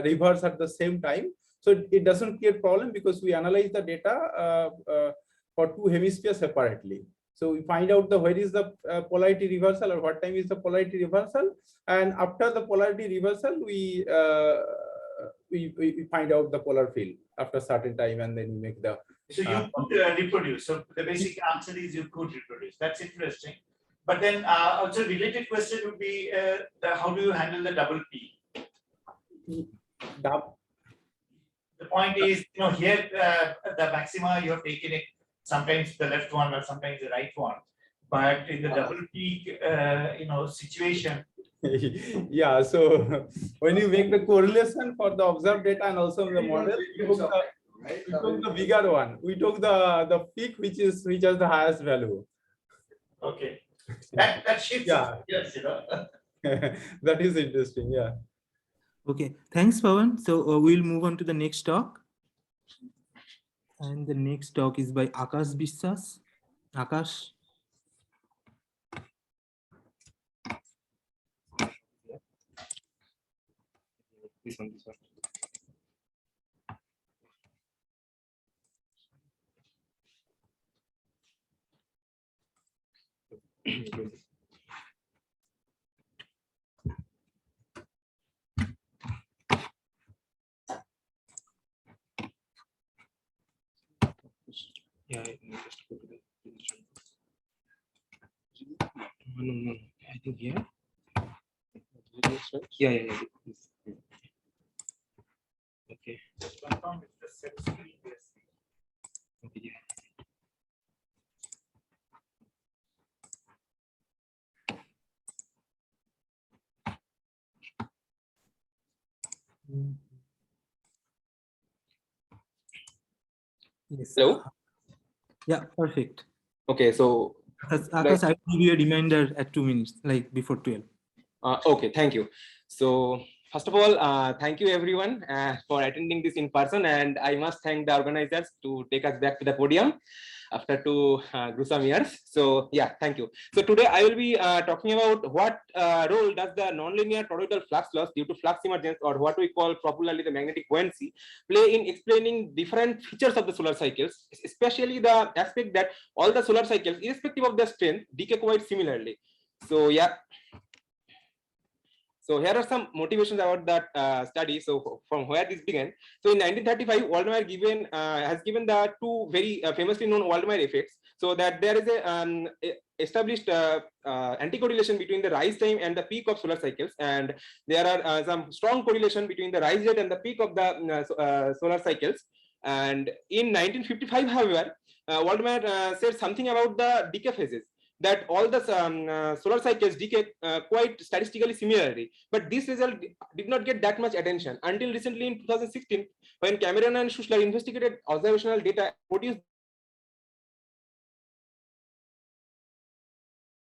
reverse at the same time. So it doesn't create problem because we analyze the data for two hemispheres separately. So we find out where is the polarity reversal or what time is the polarity reversal, and after the polarity reversal, we find out the polar field after certain time, and then we make the. So you could reproduce. So the basic answer is you could reproduce. That's interesting. But then also related question would be how do you handle the double P? The point is, here the maxima you have taken it sometimes the left one or sometimes the right one, but in the double peak situation. Yeah, so when you make the correlation for the observed data and also the model, we took the bigger one. We took the peak which has the highest value. Okay, that shifts. Yeah. Yes, That is interesting. Yeah. Okay, thanks, Pawan. So we'll move on to the next talk. And the next talk is by Akash Biswas. Akash. This one. Yeah, just go to the position. No. I think here. Yeah. Okay. Okay, yeah. Yes. Hello? Yeah, perfect. Okay, so Akash, I will give you a reminder at 2 minutes, like before 12. Okay, thank you. So first of all, thank you everyone for attending this in person, and I must thank the organizers to take us back to the podium after 2 gruesome years. So yeah, thank you. So today I will be talking about what role does the nonlinear toroidal flux loss due to flux emergence, or what we call popularly the magnetic buoyancy, play in explaining different features of the solar cycles, especially the aspect that all the solar cycles, irrespective of their strength, decay quite similarly. So yeah. So here are some motivations about that study. So from where this began. So in 1935, Waldmeyer has given the 2 very famously known Waldmeyer effects. So that there is a established anti-correlation between the rise time and the peak of solar cycles, and there are some strong correlation between the rise rate and the peak of the solar cycles. And in 1955, however, Waldmeyer said something about the decay phases, that all the solar cycles decay quite statistically similarly. But this result did not get that much attention until recently in 2016, when Cameron and Schussler investigated observational data, produced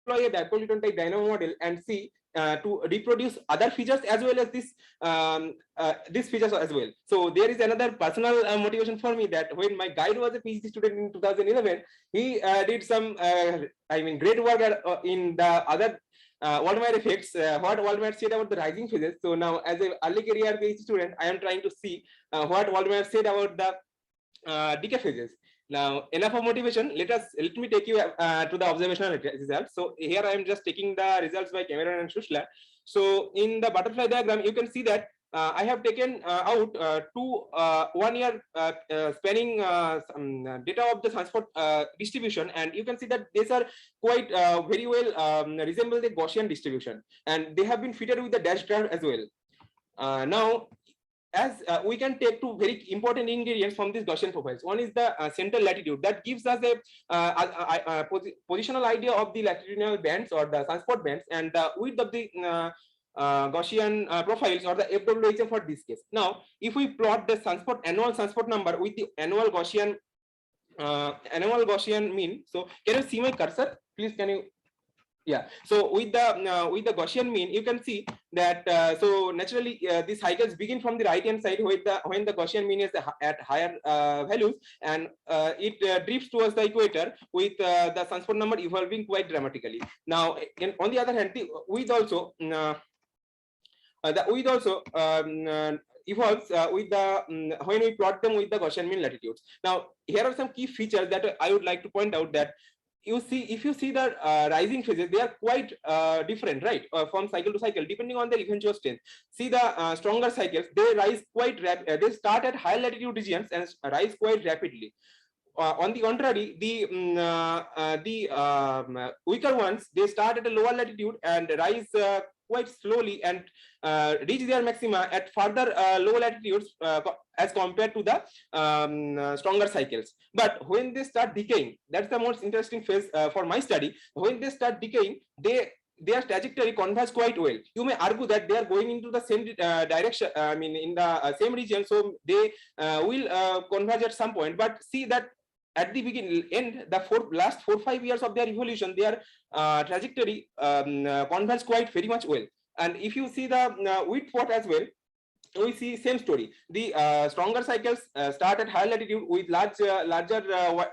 a dipole type dynamo model and see to reproduce other features as well as these features as well. So there is another personal motivation for me, that when my guide was a PhD student in 2011, he did some great work in the other Waldmeyer effects, what Waldmeyer said about the rising phases. So now as an early career PhD student, I am trying to see what Waldmeyer said about the decay phases. Now, enough of motivation. Let me take you to the observational results. So here I am just taking the results by Cameron and Schussler. So in the butterfly diagram, you can see that I have taken out 1 year spanning data of the sunspot distribution, and you can see that these are quite very well resemble the Gaussian distribution, and they have been fitted with the dash graph as well. Now, as we can take 2 very important ingredients from these Gaussian profiles. One is the central latitude, that gives us a positional idea of the latitudinal bands or the sunspot bands, and the width of the Gaussian profiles, or the FWHM for this case. Now, if we plot the annual sunspot number with the annual Gaussian mean, so can you see my cursor, please? Can you? Yeah, so with the Gaussian mean, you can see that so naturally these cycles begin from the right hand side when the Gaussian mean is at higher values, and it drifts towards the equator with the sunspot number evolving quite dramatically. Now, on the other hand, the width also evolves with the when we plot them with the Gaussian mean latitudes. Now, here are some key features that I would like to point out. That you see, if you see the rising phases, they are quite different, right, from cycle to cycle, depending on their eventual strength. See the stronger cycles, they rise quite rapid. They start at high latitude regions and rise quite rapidly. On the contrary, the weaker ones, they start at a lower latitude and rise quite slowly and reach their maxima at further low latitudes as compared to the stronger cycles. But when they start decaying, that's the most interesting phase for my study. When they start decaying, their trajectory converges quite well. You may argue that they are going into the same direction, I mean in the same region, so they will converge at some point. But see that at the end, the last 4-5 years of their evolution, their trajectory converges quite very much well. And if you see the width plot as well, we see same story. The stronger cycles start at higher latitude with larger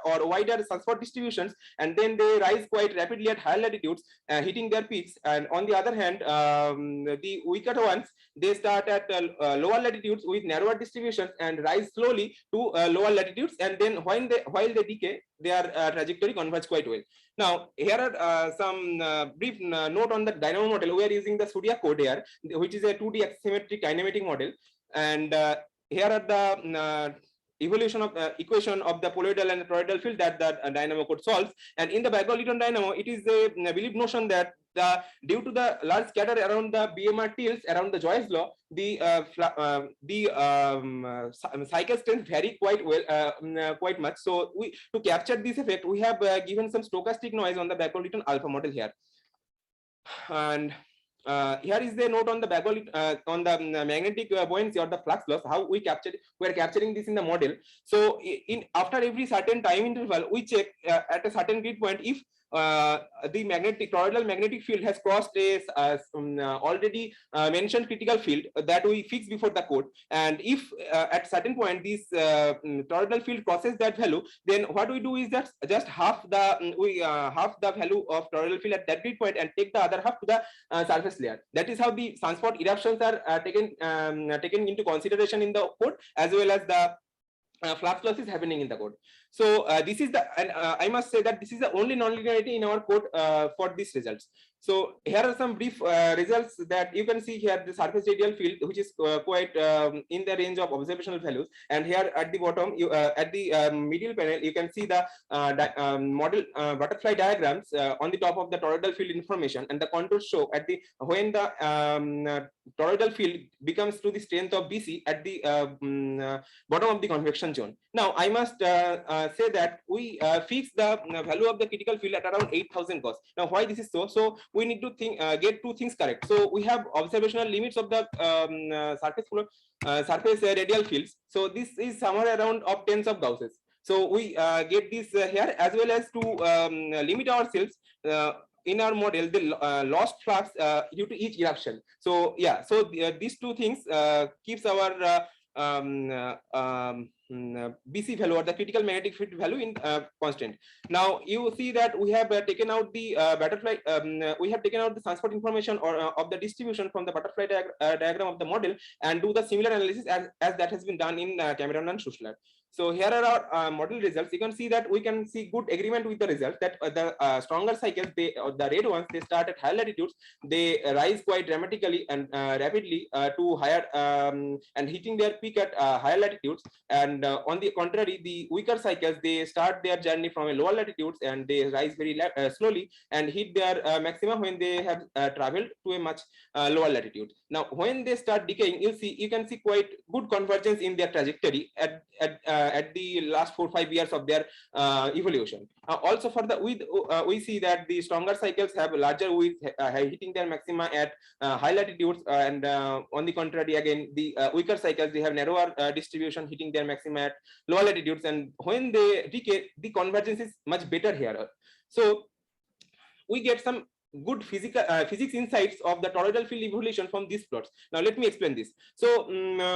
or wider sunspot distributions, and then they rise quite rapidly at higher latitudes, hitting their peaks. And on the other hand, the weaker ones, they start at lower latitudes with narrower distributions and rise slowly to lower latitudes, and then while they decay, their trajectory converges quite well. Now, here are some brief note on the dynamo model. We are using the Surya code here, which is a 2D asymmetric kinematic model. And here are the evolution of the equation of the poloidal and the toroidal field that the dynamo code solves. And in the Bagwell-Eaton dynamo, it is a believed notion that due to the large scatter around the BMR tilts around the Joyce law, the cycle strength vary quite well, quite much. So to capture this effect, we have given some stochastic noise on the Bagwell-Eaton alpha model here. And here is the note on the Bagwell on the magnetic buoyancy or the flux loss, how we are capturing this in the model. So after every certain time interval, we check at a certain grid point if the toroidal magnetic field has crossed a already mentioned critical field that we fixed before the code. And if at certain point this toroidal field crosses that value, then what we do is that just half the value of toroidal field at that grid point and take the other half to the surface layer. That is how the sunspot eruptions are taken into consideration in the code, as well as the flux loss is happening in the code. So this is the, and I must say that this is the only nonlinearity in our code for these results. So here are some brief results that you can see here. The surface radial field, which is quite in the range of observational values, and here at the bottom, at the middle panel, you can see the model butterfly diagrams on the top of the toroidal field information, and the contours show at the when the toroidal field becomes to the strength of BC at the bottom of the convection zone. Now I must say that we fix the value of the critical field at around 8,000 Gauss. Now why this is so? So we need to get two things correct. So we have observational limits of the surface radial fields. So this is somewhere around of tens of Gausses. So we get this here, as well as to limit ourselves in our model the lost flux due to each eruption. So yeah, so these two things keeps our BC value or the critical magnetic field value in constant. Now you see that we have taken out the butterfly, we have taken out the sunspot information or of the distribution from the butterfly diagram of the model and do the similar analysis as that has been done in Cameron and Schussler. So here are our model results. You can see that we can see good agreement with the results that the stronger cycles, the red ones, they start at higher latitudes, they rise quite dramatically and rapidly to higher and hitting their peak at higher latitudes. And on the contrary, the weaker cycles, they start their journey from a lower latitudes and they rise very slowly and hit their maximum when they have traveled to a much lower latitude. Now, when they start decaying, you can see quite good convergence in their trajectory at the last 4-5 years of their evolution. Also for the width, we see that the stronger cycles have larger width, hitting their maxima at high latitudes, and on the contrary, again, the weaker cycles, they have narrower distribution, hitting their maxima at lower latitudes, and when they decay, the convergence is much better here. So we get some good physics insights of the toroidal field evolution from these plots. Now let me explain this. So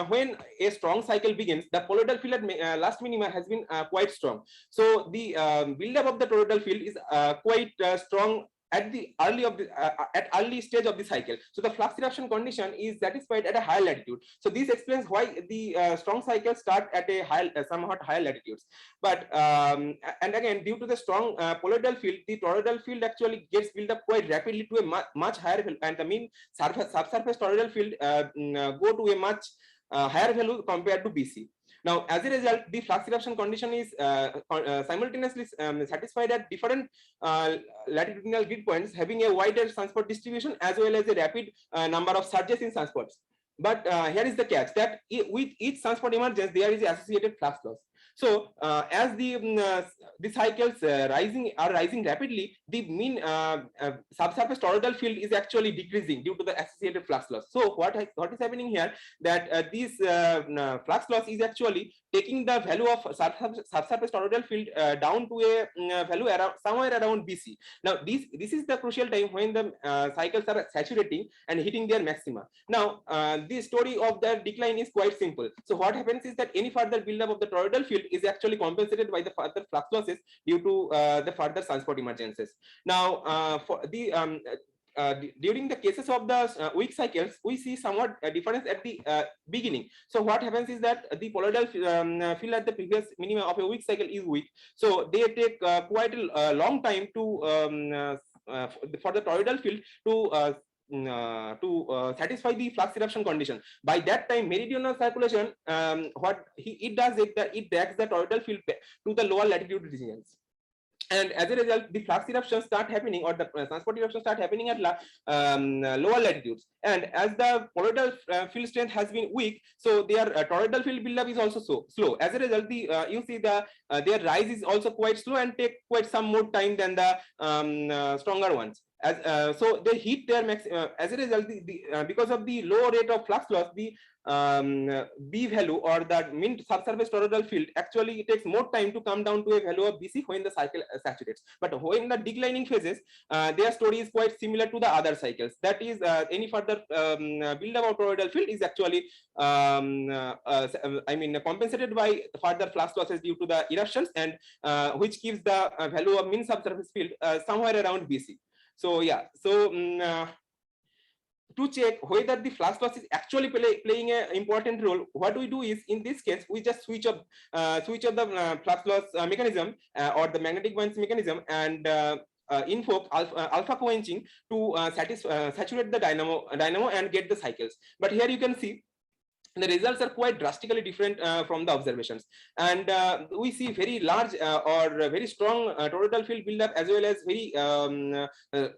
when a strong cycle begins, the poloidal field at last minima has been quite strong. So the buildup of the toroidal field is quite strong at the early stage of the cycle. So the flux eruption condition is satisfied at a higher latitude. So this explains why the strong cycles start at a somewhat higher latitudes. But and again, due to the strong poloidal field, the toroidal field actually gets built up quite rapidly to a much higher value, and the mean subsurface toroidal field go to a much higher value compared to BC. Now, as a result, the flux eruption condition is simultaneously satisfied at different latitudinal grid points, having a wider sunspot distribution as well as a rapid number of surges in sunspots. But here is the catch, that with each sunspot emergence, there is associated flux loss. So as the cycles are rising rapidly, the mean subsurface toroidal field is actually decreasing due to the associated flux loss. So what is happening here, that this flux loss is actually taking the value of subsurface toroidal field down to a value around somewhere around BC. Now this is the crucial time when the cycles are saturating and hitting their maxima. Now the story of the decline is quite simple. So what happens is that any further buildup of the toroidal field is actually compensated by the further flux losses due to the further sunspot emergences. Now for the during the cases of the weak cycles, we see somewhat a difference at the beginning. So what happens is that the poloidal field at the previous minimum of a weak cycle is weak. So they take quite a long time to for the toroidal field to satisfy the flux eruption condition. By that time, meridional circulation, what it does is that it drags the toroidal field to the lower latitude regions. And as a result, the flux eruptions start happening, or the sunspot eruptions start happening at lower latitudes. And as the poloidal field strength has been weak, so their toroidal field buildup is also so slow. As a result, you see their rise is also quite slow and take quite some more time than the stronger ones. So they hit their max. As a result, because of the low rate of flux loss, the B value, or the mean subsurface toroidal field, actually it takes more time to come down to a value of BC when the cycle saturates. But when the declining phases, their story is quite similar to the other cycles. That is, any further buildup of toroidal field is actually compensated by further flux losses due to the eruptions, and which gives the value of mean subsurface field somewhere around BC. So yeah, so to check whether the flux loss is actually playing an important role, what we do is, in this case, we just switch up the flux loss mechanism or the magnetic buoyancy mechanism, and invoke alpha quenching to saturate the dynamo and get the cycles. But here you can see the results are quite drastically different from the observations, and we see very large or very strong toroidal field buildup, as well as very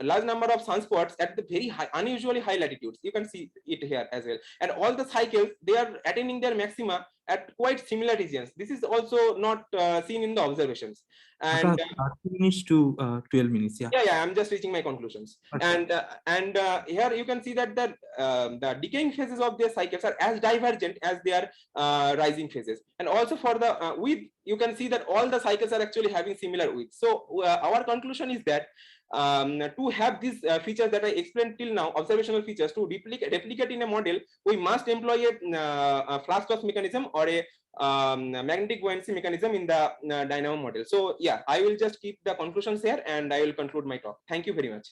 large number of sunspots at the very high, unusually high latitudes. You can see it here as well, and all the cycles, they are attaining their maxima at quite similar regions. This is also not seen in the observations. And 30 minutes to 12 minutes. Yeah. Yeah, I'm just reaching my conclusions. Okay. And here you can see that the decaying phases of their cycles are as divergent as their rising phases. And also for the width, you can see that all the cycles are actually having similar width. So our conclusion is that to have these features that I explained till now, observational features, to replicate in a model, we must employ a flux loss mechanism or a magnetic buoyancy mechanism in the dynamo model. So yeah, I will just keep the conclusions here, and I will conclude my talk. Thank you very much.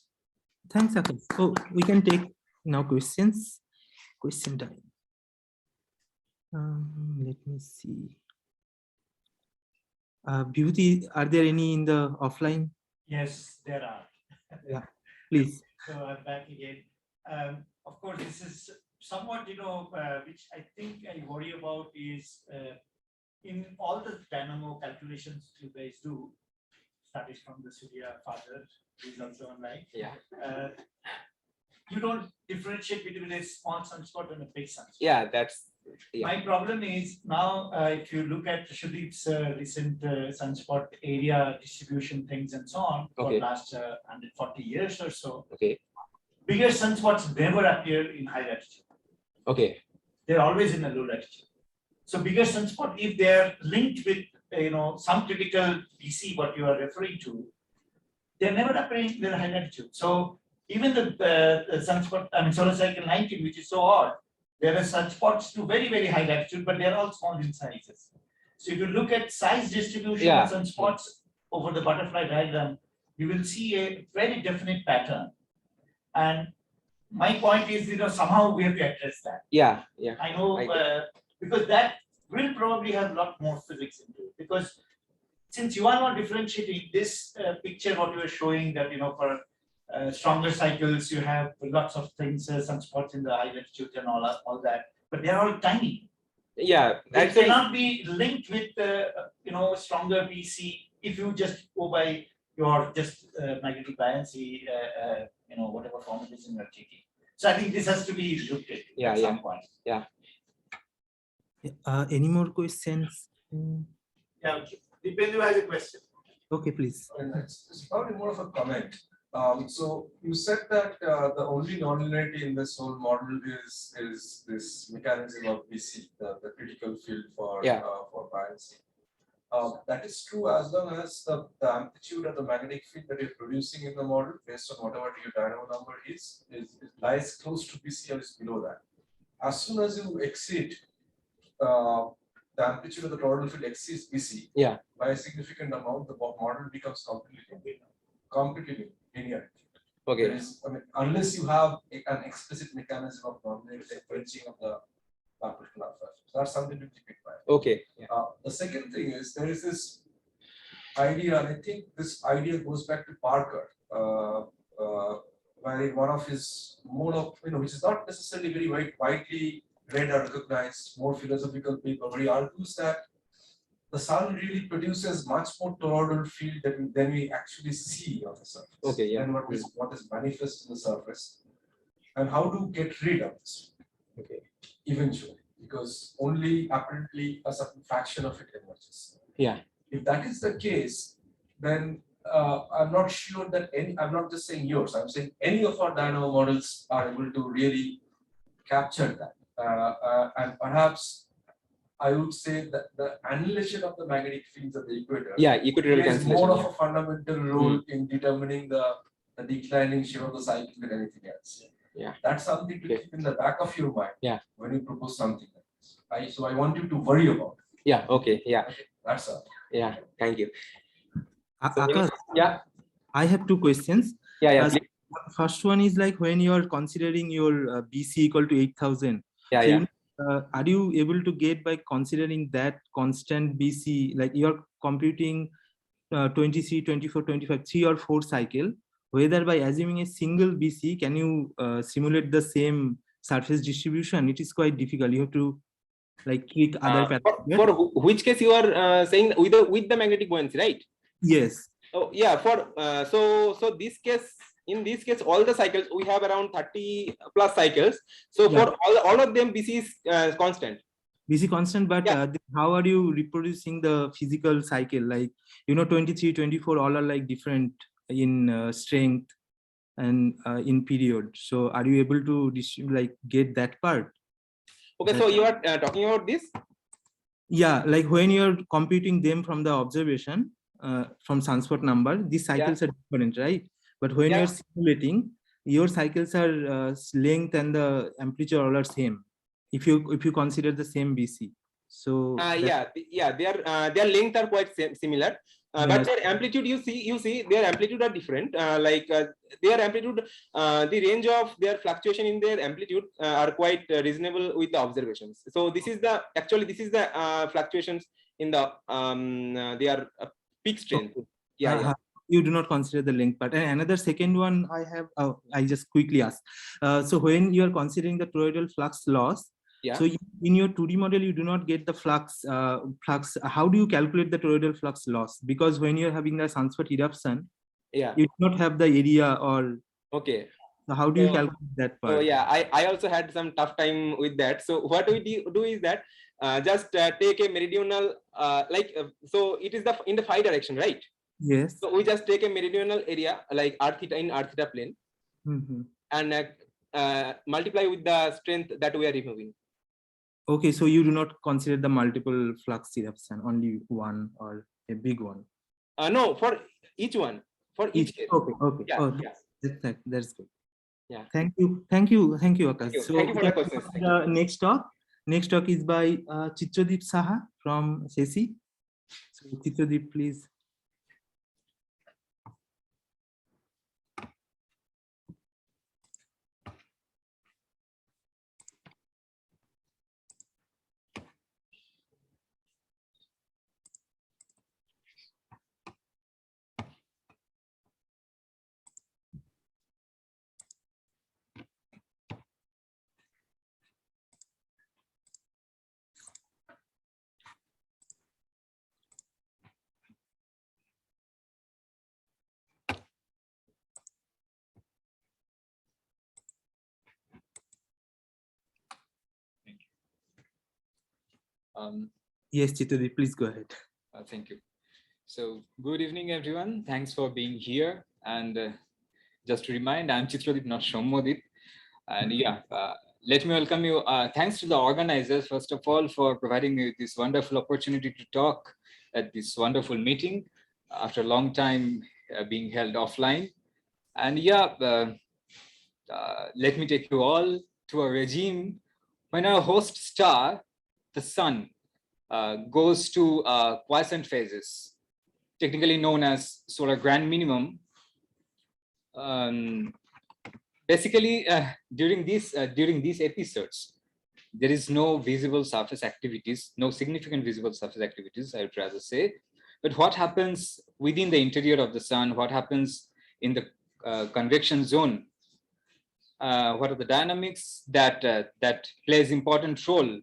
Thanks, Akash. So we can take now questions. Question time. Let me see. Beauty, are there any in the offline? Yes, there are. Yeah, please. So I'm back again. Of course, this is somewhat, which I think I worry about is in all the dynamo calculations you guys do, studies from the Surya father, who is also online. Yeah. You don't differentiate between a small sunspot and a big sunspot. Yeah, that's. Yeah. My problem is now, if you look at Sudeep's recent sunspot area distribution things and so on, for the last 140 years or so, bigger sunspots never appear in high latitude. They're always in a low latitude. So bigger sunspot, if they're linked with some critical BC, what you are referring to, they're never appearing in the high latitude. So even the sunspot, solar cycle 19, which is so odd, there are sunspots to very, very high latitude, but they're all small in sizes. So if you look at size distribution of sunspots over the butterfly diagram, you will see a very definite pattern. And my point is, somehow we have to address that. Yeah, yeah. I know, because that will probably have a lot more physics into it. Because since you are not differentiating this picture, what you are showing that, for stronger cycles, you have lots of things, some spots in the high latitude and all that, but they are all tiny. Yeah, They actually, cannot be linked with, stronger BC if you just go by your just magnetic buoyancy, whatever formulation you are taking. So I think this has to be looked at some point. Yeah. Any more questions? Yeah, Dipendu has a question. Okay, please. It's probably more of a comment. So you said that the only nonlinearity in this whole model is this mechanism of BC, the critical field for buoyancy. That is true as long as the amplitude of the magnetic field that you're producing in the model, based on whatever your dynamo number is lies close to BC or is below that. As soon as you exceed the amplitude of the toroidal field exceeds BC by a significant amount, the model becomes completely linear. Okay. There is, unless you have an explicit mechanism of nonlinear differentiating of the particle alpha. So that's something to keep in mind. Okay. The second thing is there is this idea, and I think this idea goes back to Parker, where in one of his which is not necessarily very widely read or recognized, more philosophical paper, where he argues that the sun really produces much more toroidal field than we actually see on the surface. Okay, yeah. And what is manifest in the surface, and how to get rid of this. Okay. Eventually, because only apparently a certain fraction of it emerges. Yeah. If that is the case, then I'm not sure that I'm not just saying yours, I'm saying any of our dynamo models are able to really capture that. And perhaps I would say that the annihilation of the magnetic fields of the equator equatorial plays cancellation, more of a fundamental role in determining the declining shape of the cycle than anything else. Yeah. That's something to keep in the back of your mind when you propose something like this. So I want you to worry about it. Yeah, okay, yeah. Okay, that's all. Yeah, thank you. Akash, I have two questions. First one is like when you are considering your BC equal to 8,000. Are you able to get by considering that constant BC, like you are computing 23, 24, 25, 3 or 4 cycle, whether by assuming a single BC, can you simulate the same surface distribution? It is quite difficult. You have to like click other parameters. For which case you are saying with the magnetic buoyancy, right? Yes. Oh yeah. For so this case, in this case, all the cycles we have around 30 plus cycles. So for all of them, BC is constant. BC constant, but how are you reproducing the physical cycle? Like 23, 24, all are like different in strength and in period. So are you able to like get that part? Okay, so you are talking about this? Yeah, like when you're computing them from the observation from sunspot number, these cycles are different, right? But when you're simulating, your cycles are length and the amplitude all are same. If you consider the same BC, so their length are quite similar, but their amplitude you see their amplitude are different. Their amplitude, the range of their fluctuation in their amplitude are quite reasonable with the observations. So this is the fluctuations in the their peak strength. You do not consider the length part. And another second one I have, I just quickly ask. So when you are considering the toroidal flux loss, so in your 2D model, you do not get the flux. How do you calculate the toroidal flux loss? Because when you're having the sunspot eruption, you do not have the area or. Okay. So how do you calculate that part? So I also had some tough time with that. So what we do is that just take a meridional so it is in the phi direction, right? Yes. So we just take a meridional area like r theta in r theta plane, and multiply with the strength that we are removing. Okay, so you do not consider the multiple flux eruption, only one or a big one. No, for each one, for each case. Okay. Yeah, that's good. Yeah. Thank you, Akash. So thank you for the questions. The next talk is by Chitradeep Saha from SESI. So Chitradeep, please. Yes, Chitradeep, please go ahead. Thank you. So good evening, everyone. Thanks for being here. And just to remind, I'm Chitradeep, not Shommodip. And yeah, let me welcome you. Thanks to the organizers, first of all, for providing me with this wonderful opportunity to talk at this wonderful meeting after a long time being held offline. And yeah, let me take you all to a regime when our host star, the sun, goes to quiescent phases, technically known as solar grand minimum. Basically, during these episodes, there is no visible surface activities, no significant visible surface activities, I would rather say. But what happens within the interior of the sun? What happens in the convection zone? What are the dynamics that plays important role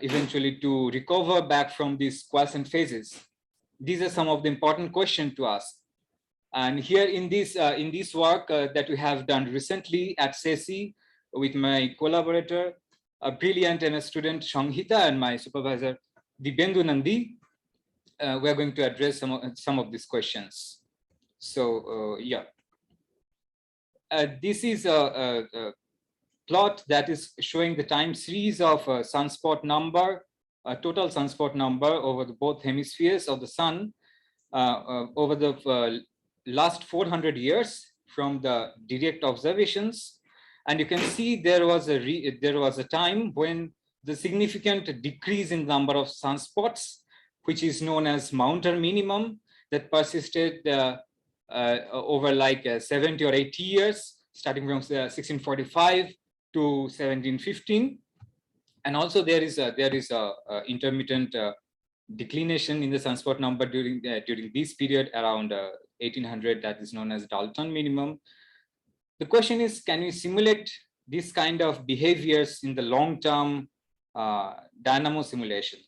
eventually to recover back from these quiescent phases? These are some of the important questions to ask. And here in this work that we have done recently at SESI with my collaborator, a brilliant MS student Shanghita, and my supervisor Dibendu Nandi, we are going to address some of these questions. So yeah, this is a plot that is showing the time series of sunspot number, total sunspot number over both hemispheres of the sun over the last 400 years from the direct observations. And you can see there was a time when the significant decrease in number of sunspots, which is known as Mounter minimum, that persisted over like 70 or 80 years, starting from 1645 to 1715. And also there is a intermittent declination in the sunspot number during this period around 1800, that is known as Dalton minimum. The question is, can we simulate this kind of behaviors in the long-term dynamo simulation?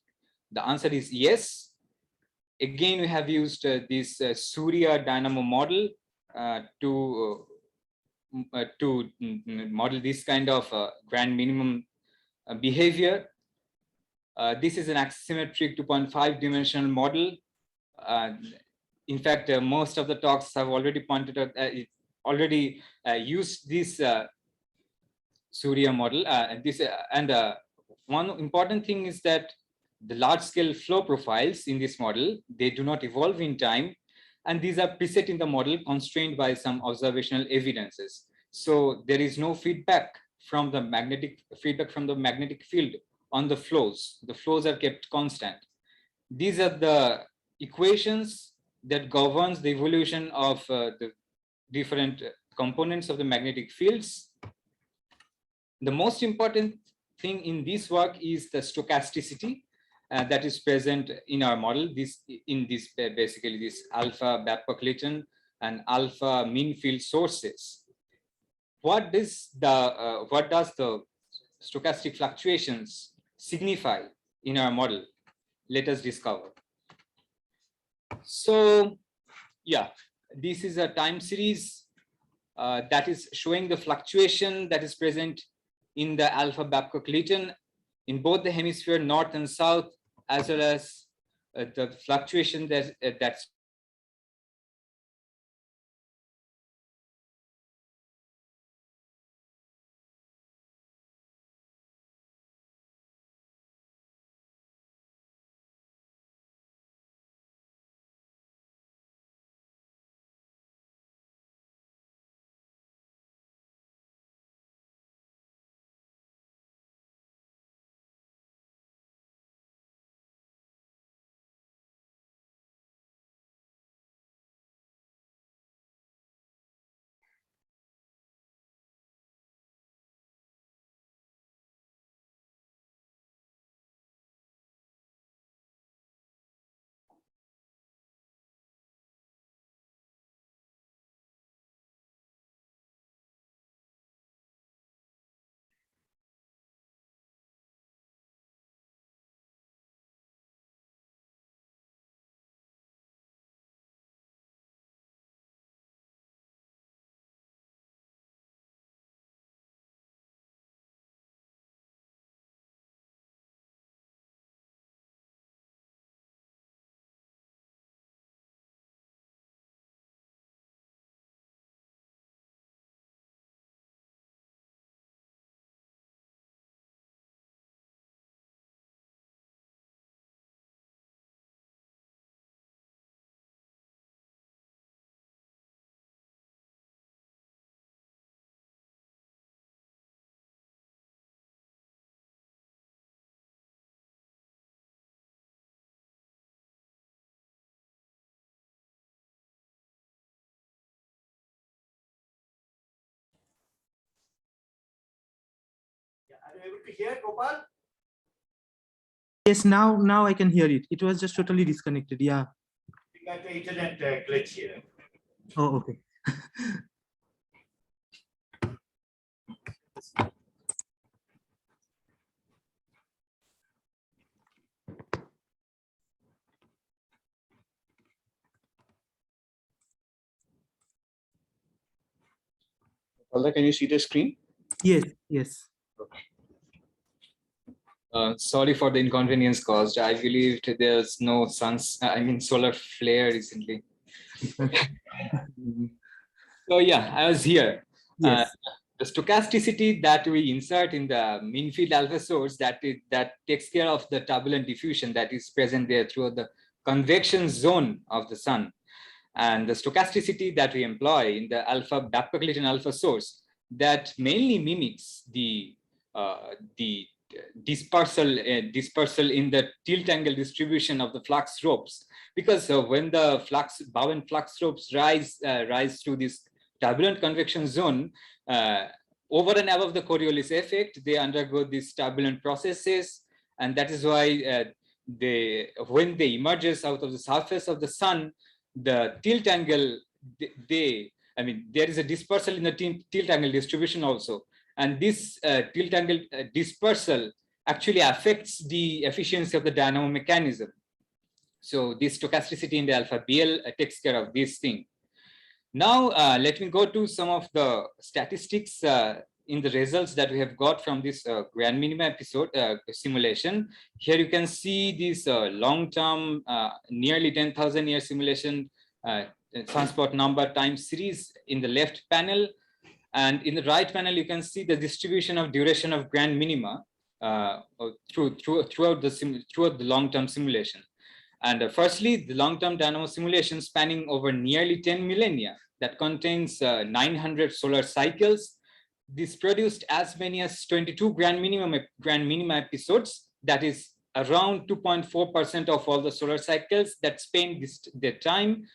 The answer is yes. Again, we have used this Surya dynamo model to model this kind of grand minimum behavior. This is an asymmetric 2.5 dimensional model. In fact, most of the talks have already pointed out, used this Surya model. One important thing is that the large-scale flow profiles in this model, they do not evolve in time, and these are preset in the model, constrained by some observational evidences. So there is no feedback from the magnetic field on the flows. The flows are kept constant. These are the equations that governs the evolution of the different components of the magnetic fields. The most important thing in this work is the stochasticity that is present in our model. Basically this alpha Babcock-Lytton and alpha mean field sources. What does the stochastic fluctuations signify in our model? Let us discover. So yeah, this is a time series that is showing the fluctuation that is present in the alpha Babcock-Lytton in both the hemisphere north and south, as well as the fluctuation that's able to hear, Gopal? Yes, now I can hear it. It was just totally disconnected. Yeah. We got the internet glitch here. Oh, okay. Alda, can you see the screen? Yes, yes. Sorry for the inconvenience caused. I believed there's no solar flare recently. So yeah, I was here. Yes. The stochasticity that we insert in the mean field alpha source that takes care of the turbulent diffusion that is present there throughout the convection zone of the sun, and the stochasticity that we employ in the alpha backpercolating alpha source that mainly mimics the dispersal in the tilt angle distribution of the flux ropes, because when the bow and flux ropes rise to this turbulent convection zone, over and above the Coriolis effect, they undergo these turbulent processes, and that is why when they emerges out of the surface of the sun, the tilt angle there is a dispersal in the tilt angle distribution also, and this tilt angle dispersal actually affects the efficiency of the dynamo mechanism. So this stochasticity in the alpha BL takes care of this thing. Now let me go to some of the statistics in the results that we have got from this grand minima episode simulation. Here you can see this long-term, nearly 10,000 year simulation sunspot number time series in the left panel, and in the right panel you can see the distribution of duration of grand minima throughout the long-term simulation. And firstly, the long-term dynamo simulation spanning over nearly 10 millennia that contains 900 solar cycles. This produced as many as 22 grand minima episodes, that is around 2.4% of all the solar cycles that spend their time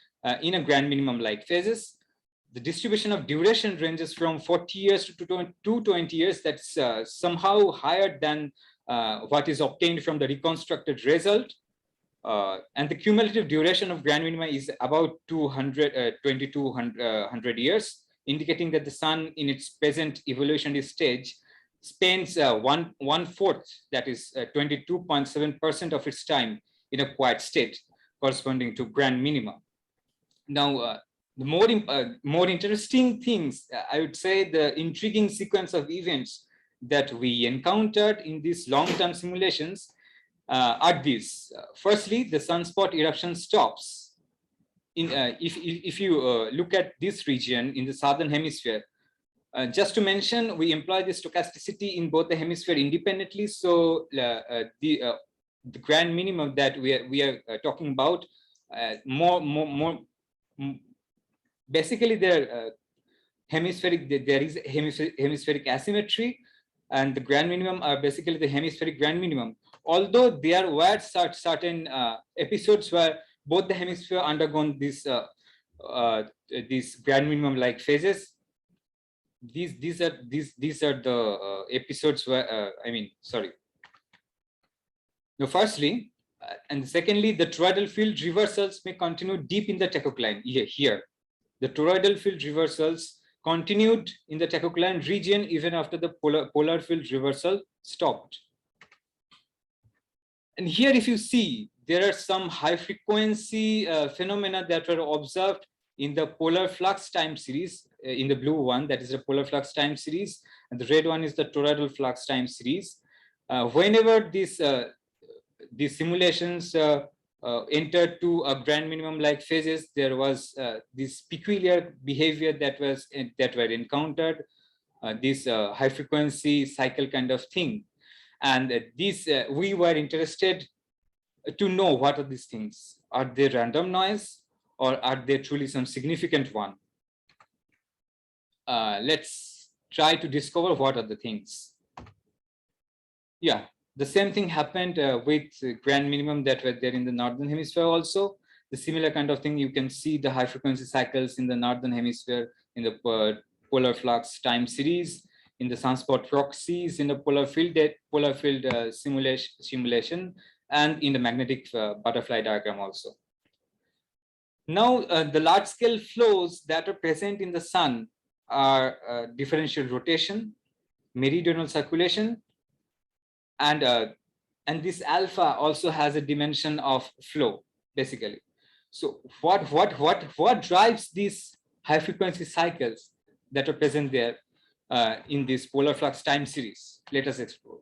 in a grand minimum like phases. The distribution of duration ranges from 40 years to 220 years. That's somehow higher than what is obtained from the reconstructed result. And the cumulative duration of grand minima is about 2,200 years, indicating that the sun in its present evolutionary stage spends one-fourth, that is 22.7% of its time in a quiet state, corresponding to grand minima. Now, the more interesting things, I would say the intriguing sequence of events that we encountered in these long-term simulations are these. Firstly, the sunspot eruption stops. If you look at this region in the southern hemisphere, just to mention, we employ the stochasticity in both the hemisphere independently. So the grand minimum that we are talking about, basically there is hemispheric asymmetry, and the grand minimum are basically the hemispheric grand minimum. Although there were certain episodes where both the hemisphere undergone these grand minimum like phases. These are the episodes where Now, firstly, and secondly, the toroidal field reversals may continue deep in the tachocline. Here, the toroidal field reversals continued in the tachocline region even after the polar field reversal stopped. And here, if you see, there are some high frequency phenomena that were observed in the polar flux time series. In the blue one, that is the polar flux time series, and the red one is the toroidal flux time series. Whenever these simulations entered to a grand minimum like phases, there was this peculiar behavior that were encountered, this high frequency cycle kind of thing. And we were interested to know what are these things. Are they random noise, or are they truly some significant one? Let's try to discover what are the things. Yeah, the same thing happened with grand minimum that were there in the northern hemisphere also. The similar kind of thing, you can see the high frequency cycles in the northern hemisphere in the polar flux time series. in the sunspot proxies, in the polar field simulation, and in the magnetic butterfly diagram also. Now, the large-scale flows that are present in the sun are differential rotation, meridional circulation, and this alpha also has a dimension of flow, basically. So what drives these high-frequency cycles that are present there in this polar flux time series? Let us explore.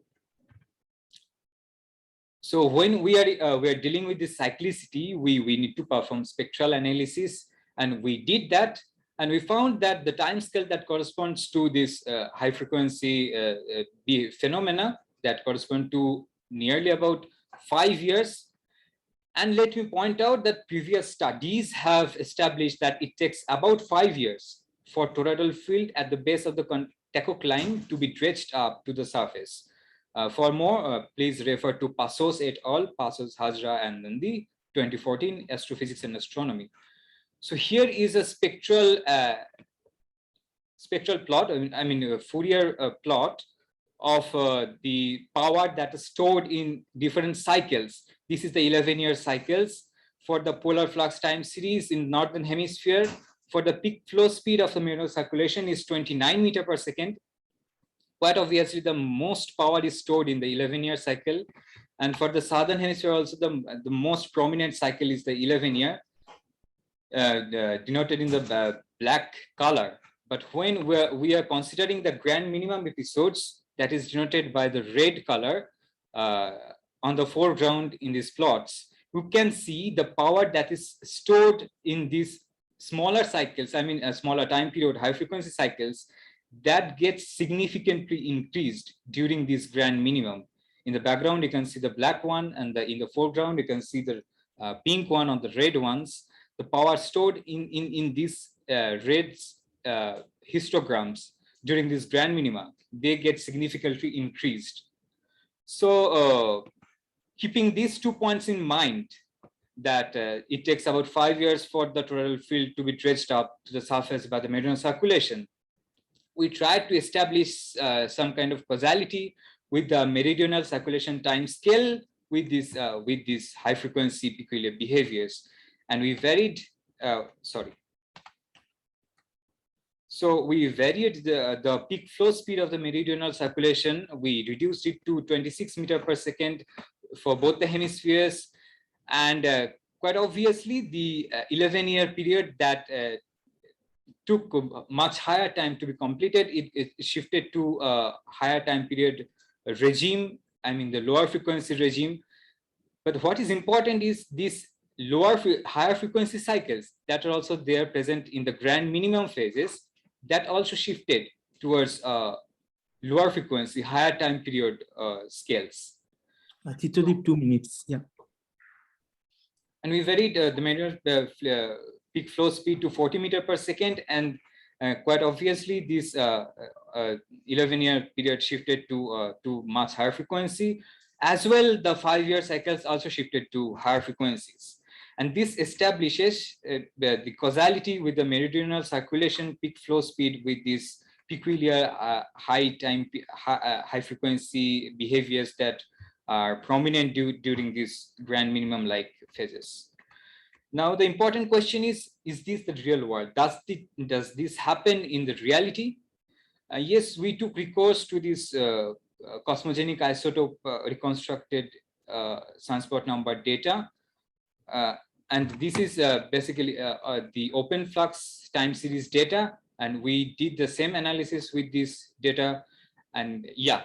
So when we are dealing with this cyclicity, we need to perform spectral analysis, and we did that, and we found that the time scale that corresponds to this high frequency phenomena that correspond to nearly about 5 years. And let me point out that previous studies have established that it takes about 5 years for toroidal field at the base of the Tacock line to be dredged up to the surface. For more, please refer to Passos et al., Passos, Hazra, and Nandi, 2014, Astrophysics and Astronomy. So here is a spectral plot, I mean a Fourier plot of the power that is stored in different cycles. This is the 11-year cycles for the polar flux time series in northern hemisphere. For the peak flow speed of the meridional circulation is 29 meters per second. Quite obviously, the most power is stored in the 11-year cycle. And for the southern hemisphere also, the most prominent cycle is the 11-year, denoted in the black color. But when we are considering the grand minimum episodes, that is denoted by the red color on the foreground in these plots, you can see the power that is stored in these smaller cycles, I mean a smaller time period, high frequency cycles, that gets significantly increased during this grand minimum. In the background, you can see the black one, and in the foreground, you can see the pink one or the red ones. The power stored in these red histograms during this grand minima, they get significantly increased. So keeping these 2 points in mind, that it takes about 5 years for the toroidal field to be dredged up to the surface by the meridional circulation, we tried to establish some kind of causality with the meridional circulation time scale with these high frequency peculiar behaviors, and we varied. So we varied the peak flow speed of the meridional circulation. We reduced it to 26 meters per second for both the hemispheres, and quite obviously the 11-year period that took much higher time to be completed, it shifted to a higher time period regime, I mean the lower frequency regime. But what is important is these higher frequency cycles that are also there present in the grand minimum phases, that also shifted towards lower frequency, higher time period scales. Literally 2 minutes, yeah. And we varied the meridional peak flow speed to 40 meters per second, and quite obviously this 11-year period shifted to much higher frequency. As well, the 5-year cycles also shifted to higher frequencies. And this establishes the causality with the meridional circulation peak flow speed with this peculiar high frequency behaviors that are prominent during these grand minimum like phases. Now, the important question is this the real world? Does this happen in the reality? Yes, we took recourse to this cosmogenic isotope reconstructed sunspot number data. And this is basically the open flux time series data. And we did the same analysis with this data. And yeah,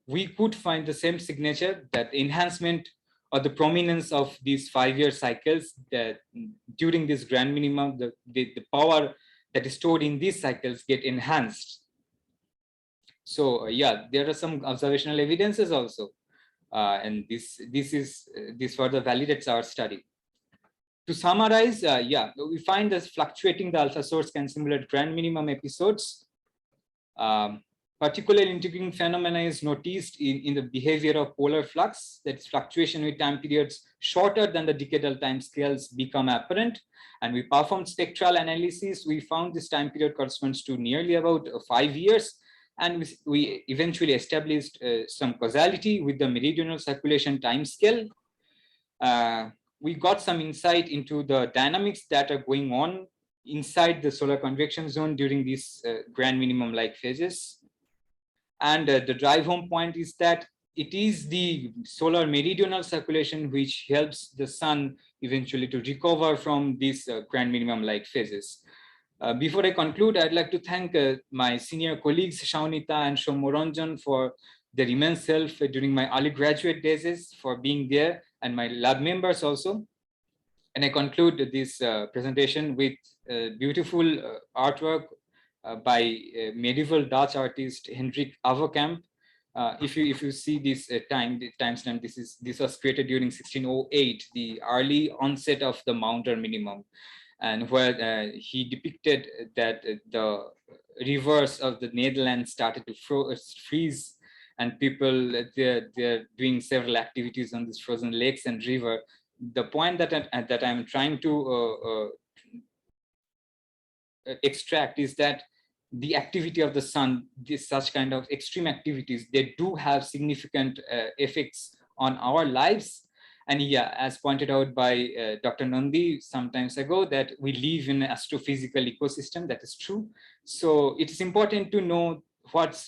we could find the same signature, that enhancement or the prominence of these 5-year cycles, that during this grand minimum, the power that is stored in these cycles get enhanced. So yeah, there are some observational evidences also, and this further validates our study. To summarize, yeah, we find that fluctuating the alpha source can simulate grand minimum episodes. Particular integrating phenomena is noticed in the behavior of polar flux, that is fluctuation with time periods shorter than the decadal time scales become apparent. And we performed spectral analysis. We found this time period corresponds to nearly about 5 years. And we eventually established some causality with the meridional circulation timescale. We got some insight into the dynamics that are going on inside the solar convection zone during these grand minimum like phases. And the drive home point is that it is the solar meridional circulation which helps the sun eventually to recover from these grand minimum like phases. Before I conclude, I'd like to thank my senior colleagues Shaunita and Shomoranjan for their immense help during my early graduate days, for being there, and my lab members also. And I conclude this presentation with beautiful artwork by medieval Dutch artist Hendrik Averkamp. If you see this timestamp, this was created during 1608, the early onset of the mountain minimum, and where he depicted that the rivers of the Netherlands started to freeze, and people they're doing several activities on these frozen lakes and river. The point that I'm trying to extract is that the activity of the sun, such kind of extreme activities, they do have significant effects on our lives. And yeah, as pointed out by Dr. Nandi sometimes ago, that we live in an astrophysical ecosystem. That is true. So it's important to know what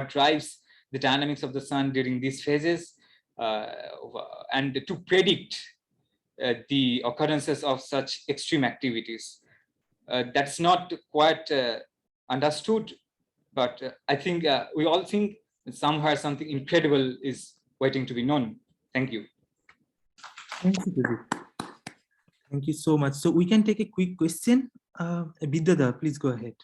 drives the dynamics of the sun during these phases, and to predict the occurrences of such extreme activities. That's not quite understood, but I think we all think somewhere something incredible is waiting to be known. Thank you. Thank you, thank you so much. So we can take a quick question. Bidyada, please go ahead.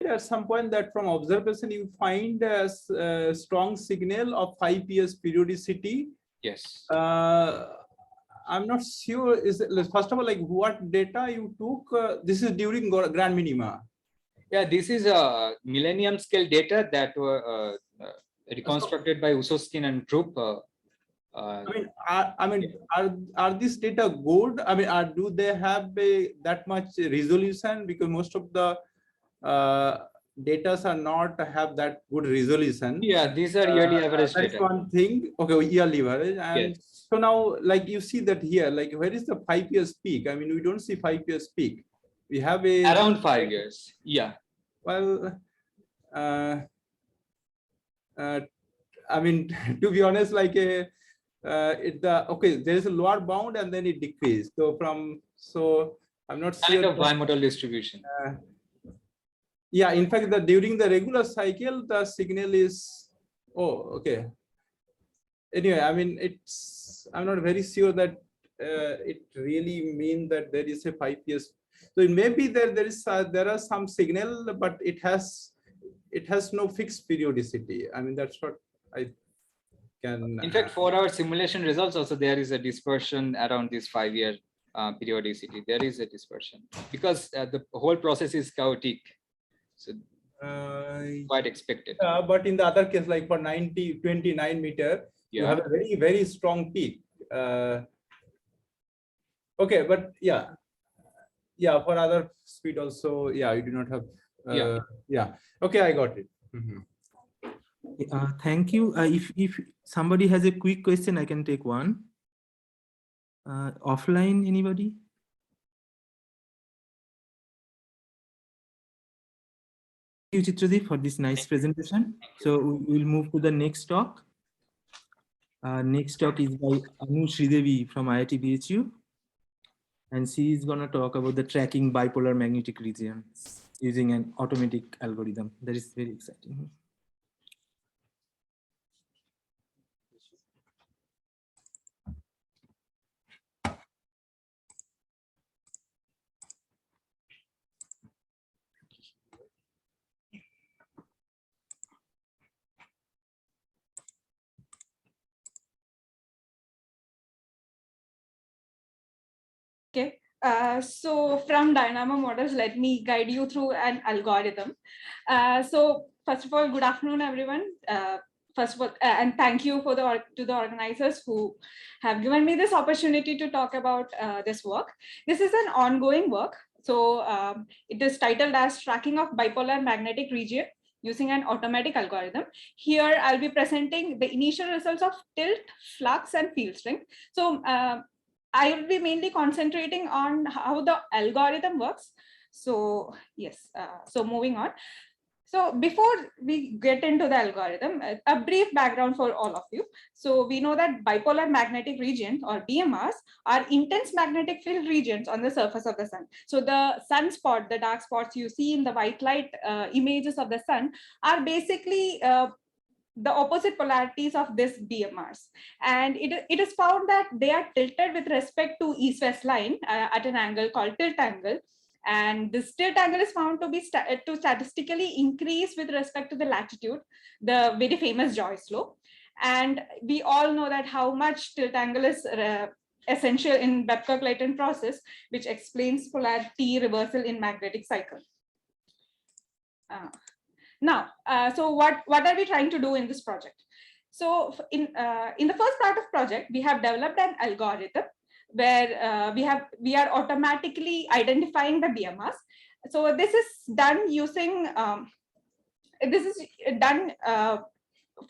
At some point that from observation you find a strong signal of 5 PS periodicity. Yes. I'm not sure. Is it, first of all, like what data you took? This is during grand minima. Yeah, this is a millennium scale data that were reconstructed by Usoskin and group. I mean, are these data good? I mean, do they have that much resolution? Because most of the data are not have that good resolution. Yeah, these are yearly average that's data. one thing. Okay, yearly average. And yes. So now, like you see that here, like where is the 5 years peak? I mean, we don't see 5 years peak. We have around 5 years. Yeah. Well, I mean, to be honest, like okay, there is a lower bound and then it decreased. So I'm not sure. Kind of bimodal distribution. Yeah, in fact, during the regular cycle, the signal is, oh, okay. Anyway, I mean, I'm not very sure that it really means that there is a 5 years. So it may be that there are some signal, but it has no fixed periodicity. I mean, that's what I can. In fact, for our simulation results also, there is a dispersion around this 5-year periodicity. There is a dispersion because the whole process is chaotic. So quite expected. But in the other case, like for 29 meter, you have a very, very strong peak. Okay, but yeah, for other speed also, yeah, you do not have. Okay, I got it. Thank you. If somebody has a quick question, I can take one. Offline, anybody? Thank you, Chitradeep, for this nice presentation. So we will move to the next talk. Next talk is by Anu Sridevi from IIT BHU. And she is going to talk about the tracking bipolar magnetic regions using an automatic algorithm. That is very exciting. Okay, so from Dynamo models, let me guide you through an algorithm. So first of all, good afternoon, everyone. First of all, and thank you to the organizers who have given me this opportunity to talk about this work. This is an ongoing work. So it is titled as Tracking of Bipolar Magnetic Region using an automatic algorithm. Here I'll be presenting the initial results of tilt, flux, and field strength. So I will be mainly concentrating on how the algorithm works. So yes, so moving on. So before we get into the algorithm, a brief background for all of you. So we know that bipolar magnetic regions, or BMRs, are intense magnetic field regions on the surface of the sun. So the sunspot, the dark spots you see in the white light images of the sun, are basically the opposite polarities of this BMRs. And it is found that they are tilted with respect to east-west line at an angle called tilt angle. And this tilt angle is found to be statistically increase with respect to the latitude, the very famous Joyce law. And we all know that how much tilt angle is essential in Babcock-Leighton process, which explains polarity reversal in magnetic cycle. Now, so what are we trying to do in this project? So in the first part of project, we have developed an algorithm where we are automatically identifying the BMRs. So this is done using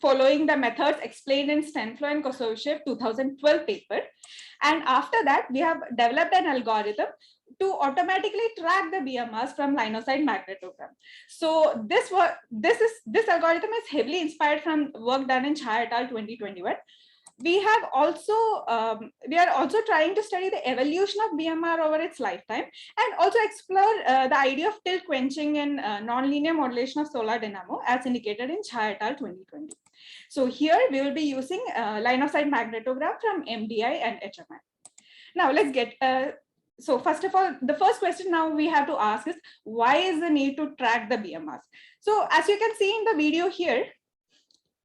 following the methods explained in Stenflo and Kosovchev 2012 paper. And after that, we have developed an algorithm to automatically track the BMRs from line of sight magnetogram. So this algorithm is heavily inspired from work done in Chha et al. 2021. We are also trying to study the evolution of BMR over its lifetime, and also explore the idea of tilt quenching and nonlinear modulation of solar dynamo as indicated in Chha et al. 2020. So here we will be using line of sight magnetogram from MDI and HMI. Now let's get, so first of all, the first question now we have to ask is, why is the need to track the BMRs? So as you can see in the video here,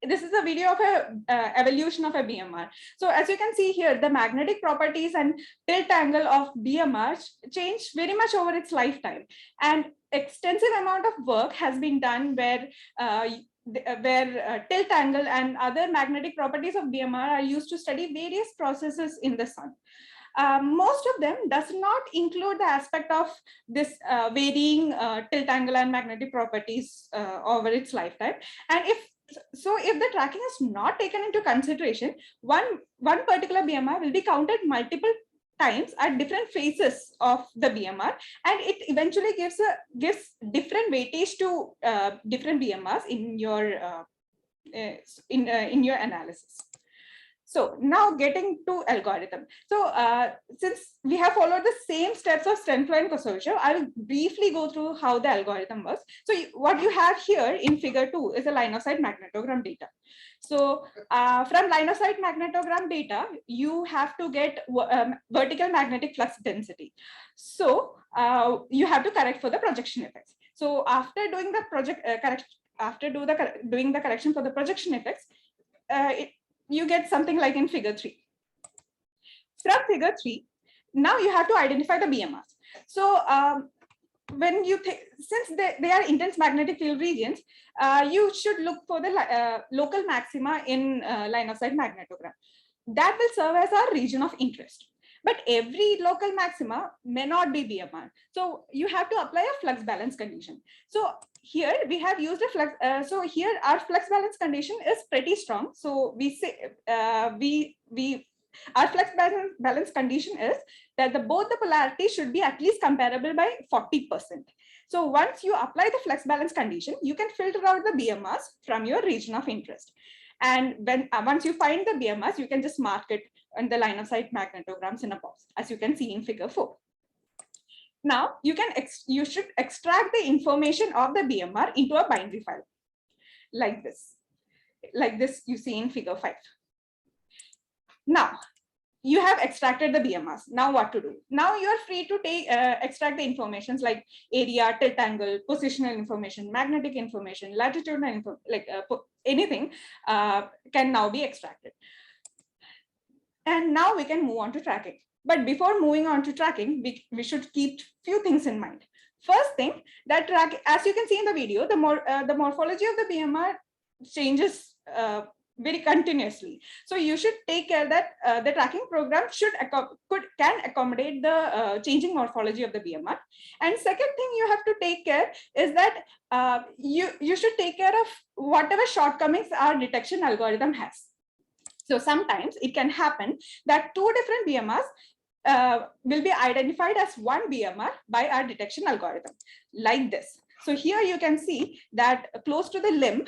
this is a video of a evolution of a BMR. So as you can see here, the magnetic properties and tilt angle of BMR change very much over its lifetime. And extensive amount of work has been done where tilt angle and other magnetic properties of BMR are used to study various processes in the sun. Most of them does not include the aspect of this varying tilt angle and magnetic properties over its lifetime. And if the tracking is not taken into consideration, one particular BMR will be counted multiple times at different phases of the BMR, and it eventually gives different weightage to different BMRs in your analysis. So now getting to algorithm. So since we have followed the same steps of Stenflo and Kosovchev, I will briefly go through how the algorithm works. So what you have here in figure 2 is a line of sight magnetogram data. So from line of sight magnetogram data, you have to get vertical magnetic flux density. So you have to correct for the projection effects. So after doing the doing the correction for the projection effects, you get something like in figure 3. From figure 3, now you have to identify the BMRs. So when you since they are intense magnetic field regions, you should look for the local maxima in line of sight magnetogram. That will serve as our region of interest. But every local maxima may not be BMR. So you have to apply a flux balance condition. So here we have used a flux. So here our flux balance condition is pretty strong. So we say our flux balance condition is that both the polarities should be at least comparable by 40%. So once you apply the flux balance condition, you can filter out the BMRs from your region of interest. And when once you find the BMRs, you can just mark it on the line of sight magnetograms in a box, as you can see in figure 4. Now you should extract the information of the BMR into a binary file like this you see in figure 5. Now you have extracted the BMRs. Now what to do? Now you are free to extract the informations like area, tilt angle, positional information, magnetic information, latitudinal info, anything can now be extracted. And now we can move on to tracking. But before moving on to tracking, we should keep few things in mind. First thing, that as you can see in the video, the morphology of the BMR changes very continuously. So you should take care that the tracking program can accommodate the changing morphology of the BMR. And second thing you have to take care is that you should take care of whatever shortcomings our detection algorithm has. So sometimes it can happen that two different BMRs will be identified as one BMR by our detection algorithm, like this. So here you can see that close to the limb,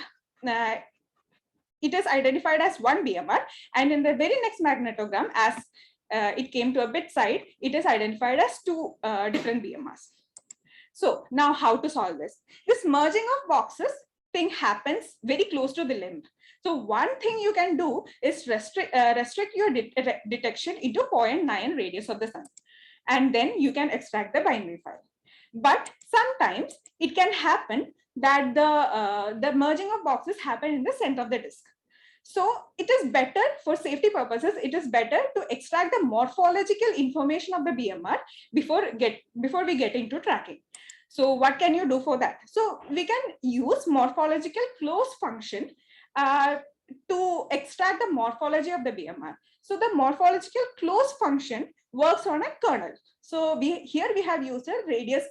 it is identified as one BMR, and in the very next magnetogram, as it came to a bit side, it is identified as two different BMRs. So now how to solve this? This merging of boxes thing happens very close to the limb. So one thing you can do is restrict your detection into 0.9 radius of the sun, and then you can extract the binary file. But sometimes it can happen that the merging of boxes happen in the center of the disk. So it is better, for safety purposes, it is better to extract the morphological information of the BMR before we get into tracking. So what can you do for that? So we can use morphological close function to extract the morphology of the BMR. So the morphological close function works on a kernel. So here we have used a radius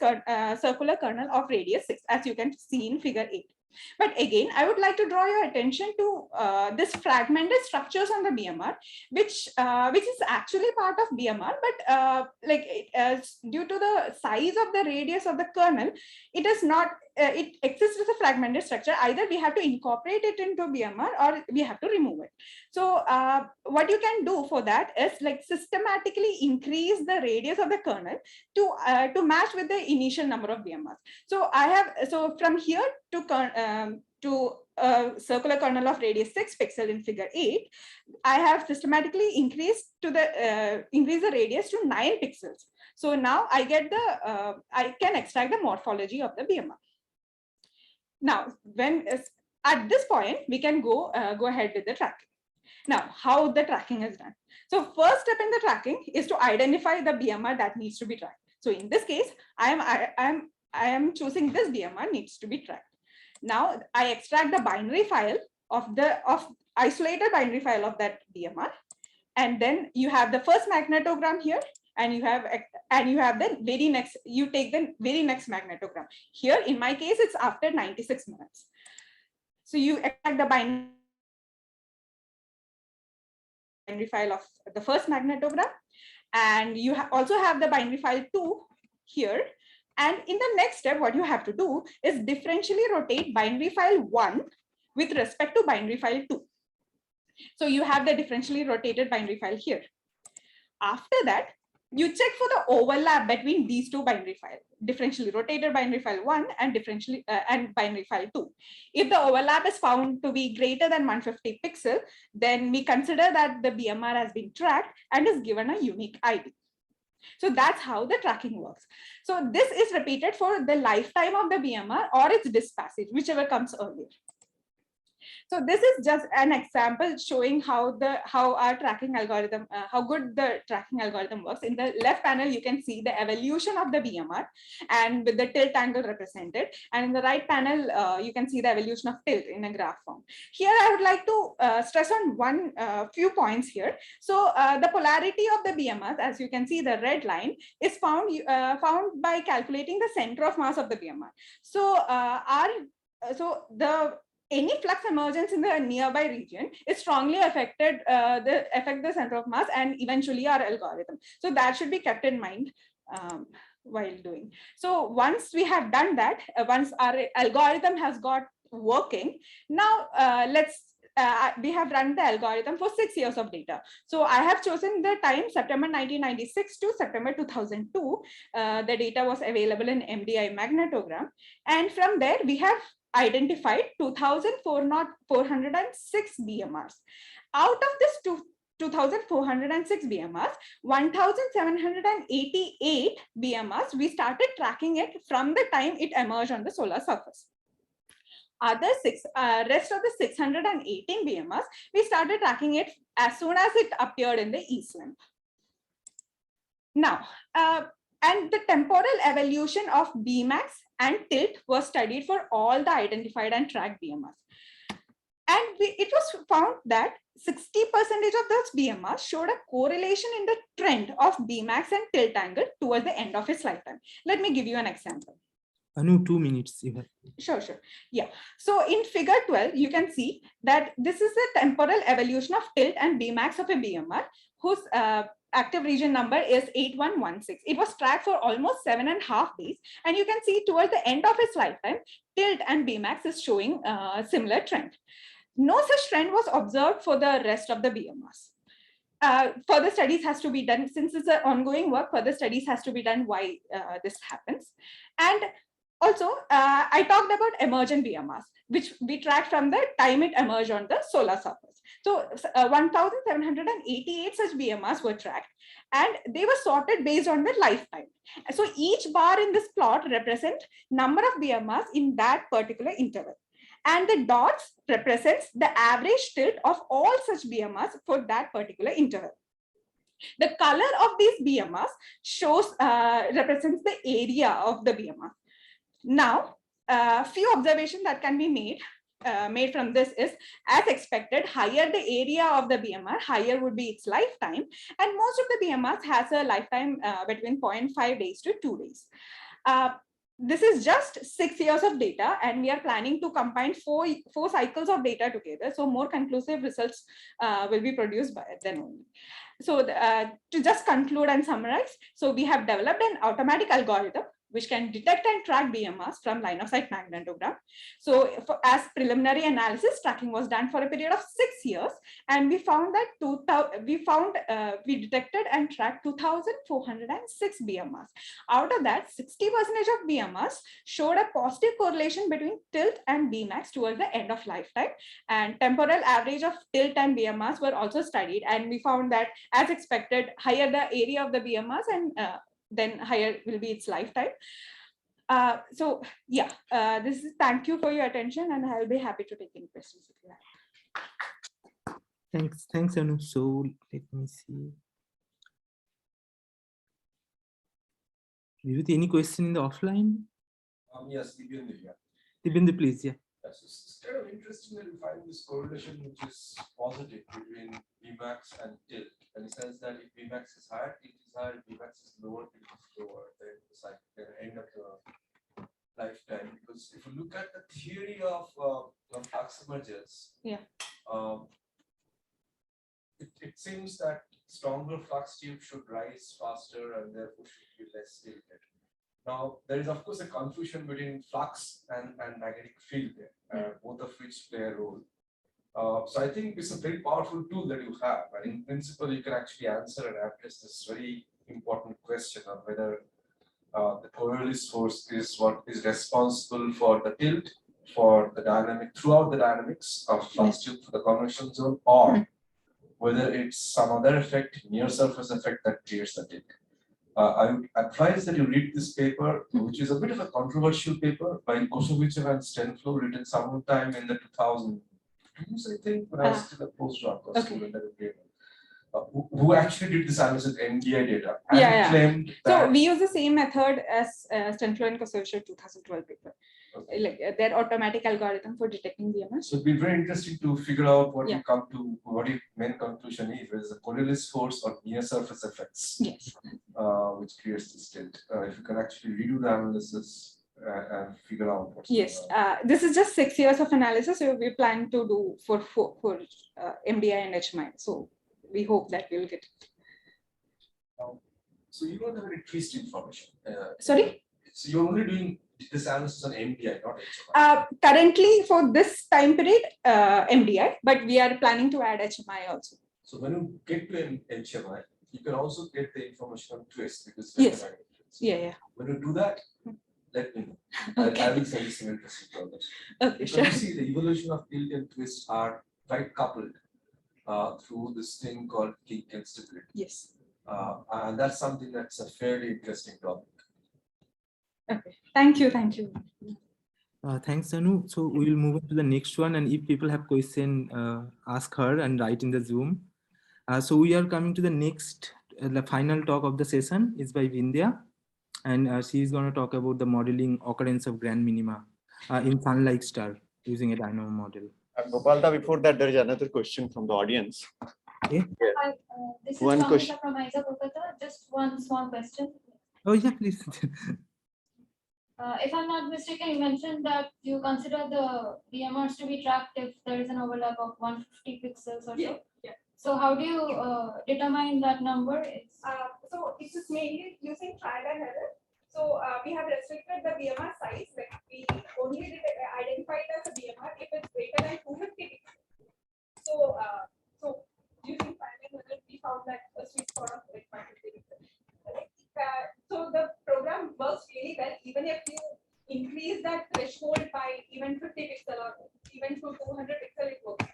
circular kernel of radius 6, as you can see in figure 8. But again, I would like to draw your attention to this fragmented structures on the BMR, which is actually part of BMR, but due to the size of the radius of the kernel, it is not. It exists as a fragmented structure. Either we have to incorporate it into BMR or we have to remove it. So what you can do for that is like systematically increase the radius of the kernel to match with the initial number of BMRs. So from here to circular kernel of radius 6 pixel in figure 8, I have systematically increased the radius to 9 pixels. So now I get I can extract the morphology of the BMR. Now, at this point, we can go ahead with the tracking. Now, how the tracking is done. So first step in the tracking is to identify the BMR that needs to be tracked. So in this case, I am choosing this BMR needs to be tracked. Now I extract the binary file of isolated binary file of that BMR, and then you have the first magnetogram here, and you have the very next. You take the very next magnetogram. Here, in my case, it's after 96 minutes. So you extract the binary file of the first magnetogram, and you also have the binary file 2 here. And in the next step, what you have to do is differentially rotate binary file 1 with respect to binary file 2. So you have the differentially rotated binary file here. After that, you check for the overlap between these two binary files, differentially rotated binary file 1 and and binary file 2. If the overlap is found to be greater than 150 pixels, then we consider that the BMR has been tracked and is given a unique ID. So that's how the tracking works. So this is repeated for the lifetime of the BMR or its disk passage, whichever comes earlier. So this is just an example showing how our tracking algorithm, how good the tracking algorithm works. In the left panel, you can see the evolution of the BMR and with the tilt angle represented. And in the right panel, you can see the evolution of tilt in a graph form. Here, I would like to stress on few points here. So the polarity of the BMRs, as you can see, the red line is found by calculating the center of mass of the BMR. So any flux emergence in the nearby region is strongly affect the center of mass and eventually our algorithm. So that should be kept in mind while doing. So once we have done that, once our algorithm has got working, now we have run the algorithm for 6 years of data. So I have chosen the time September 1996 to September 2002. The data was available in MDI magnetogram. And from there, we have identified 2,406 BMRs. Out of this 2,406 BMRs, 1,788 BMRs, we started tracking it from the time it emerged on the solar surface. Rest of the 618 BMRs, we started tracking it as soon as it appeared in the east limb. Now, and the temporal evolution of Bmax and tilt was studied for all the identified and tracked BMRs. And it was found that 60% of those BMRs showed a correlation in the trend of Bmax and tilt angle towards the end of its lifetime. Let me give you an example. Anu, 2 minutes. Even. Sure. Yeah. So in figure 12, you can see that this is the temporal evolution of tilt and Bmax of a BMR whose active region number is 8116. It was tracked for almost 7.5 days. And you can see towards the end of its lifetime, tilt and Bmax is showing a similar trend. No such trend was observed for the rest of the BMRs. Further studies has to be done. Since it's an ongoing work, further studies has to be done why this happens. And also, I talked about emergent BMRs, which we tracked from the time it emerged on the solar surface. So 1,788 such BMRs were tracked, and they were sorted based on their lifetime. So each bar in this plot represents number of BMRs in that particular interval. And the dots represents the average tilt of all such BMRs for that particular interval. The color of these BMRs shows represents the area of the BMR. Now, a few observations that can be made from this is, as expected, higher the area of the BMR, higher would be its lifetime. And most of the BMRs has a lifetime between 0.5 days to 2 days. This is just 6 years of data, and we are planning to combine four cycles of data together. So more conclusive results will be produced by then only. So to just conclude and summarize, so we have developed an automatic algorithm which can detect and track BMRs from line of sight magnetogram. So as preliminary analysis, tracking was done for a period of 6 years, and we found that we detected and tracked 2,406 BMRs. Out of that, 60% of BMRs showed a positive correlation between tilt and Bmax towards the end of lifetime, and temporal average of tilt and BMRs were also studied, and we found that, as expected, higher the area of the BMRs and then higher will be its lifetime. So yeah, thank you for your attention, and I'll be happy to take any questions if you have. Thanks, Anu. So let me see. Vibhuti, any question in the offline? Yes, Dibyendu. Dibyendu, please. Yeah. It's kind of interesting that you find this correlation which is positive between Bmax and tilt, in the sense that if Bmax is higher, tilt is higher, Bmax is lower, tilt is lower, then the cycle can end of the lifetime. Because if you look at the theory of flux emergence, it seems that stronger flux tube should rise faster and therefore should be less tilted. Now, there is of course a confusion between flux and magnetic field there, both of which play a role. So I think it's a very powerful tool that you have, and in principle, you can actually answer and address this very important question of whether the Coriolis force is what is responsible for the tilt, for the dynamic, throughout the dynamics of flux tube for the convection zone, or whether it's some other effect, near surface effect that creates the tilt. I would advise that you read this paper, which is a bit of a controversial paper by Kosovicev and Stenflo, written sometime in the 2000s, I think, when I was still a postdoc or student at the paper, who actually did this analysis of MDI data and claimed that. So we use the same method as Stenflo and Kosovicev 2012 paper. Like their automatic algorithm for detecting BMRs. So it'd be very interesting to figure out what you come to, what your main conclusion is, whether it's a Coriolis force or near surface effects, which creates this tilt. If you can actually redo the analysis and figure out what's this is just 6 years of analysis, so we plan to do for MDI and HMI. So we hope that we'll get it. So you don't have any traced information. Sorry? So you're only doing this analysis on MDI, not HMI. Currently, for this time period, MDI, but we are planning to add HMI also. So when you get to HMI, you can also get the information on twist, because when you do that, let me know. I will send you some interesting progress. Because you see, the evolution of tilt and twist are right coupled through this thing called kink instability. And that's something that's a fairly interesting topic. Okay, thank you. Thanks, Anu. So we will move on to the next one, and if people have question, ask her and write in the Zoom. So we are coming to the next, the final talk of the session is by Vindhya, and she is going to talk about the modeling occurrence of grand minima in sun-like star using a dynamo model. Gopalda, before that, there is another question from the audience. Okay. Yeah. This is One Pramita question. from Isa Kolkata. Just one small question. Oh yeah, please. If I'm not mistaken, you mentioned that you consider the DMRs to be tracked if there is an overlap of 150 pixels or so. Yeah. So how do you determine that number? So it's just mainly using trial and error. So we have restricted the BMR size. Like we only identified as a BMR if it's greater than 250 pixels. So using trial and error, we found that a sweet spot of like 150 pixels. So the program works really well even if you increase that threshold by even 50 pixel or even to 200 pixel, it works.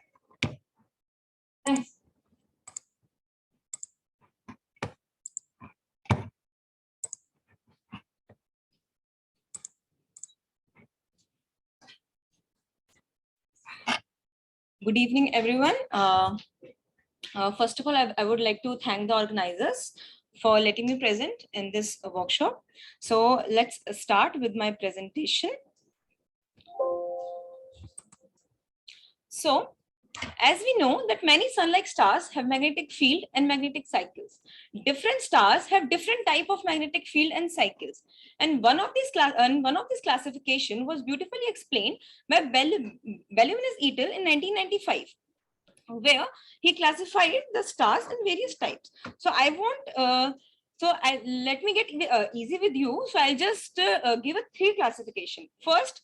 Thanks. Good evening, everyone. First of all, I would like to thank the organizers for letting me present in this workshop. So let's start with my presentation. So, as we know that many sun-like stars have magnetic field and magnetic cycles. Different stars have different type of magnetic field and cycles. And one of these classification was beautifully explained by Bellevue et al. In 1995, where he classified the stars in various types. So I want, let me get easy with you. So I'll just give a 3 classification. First,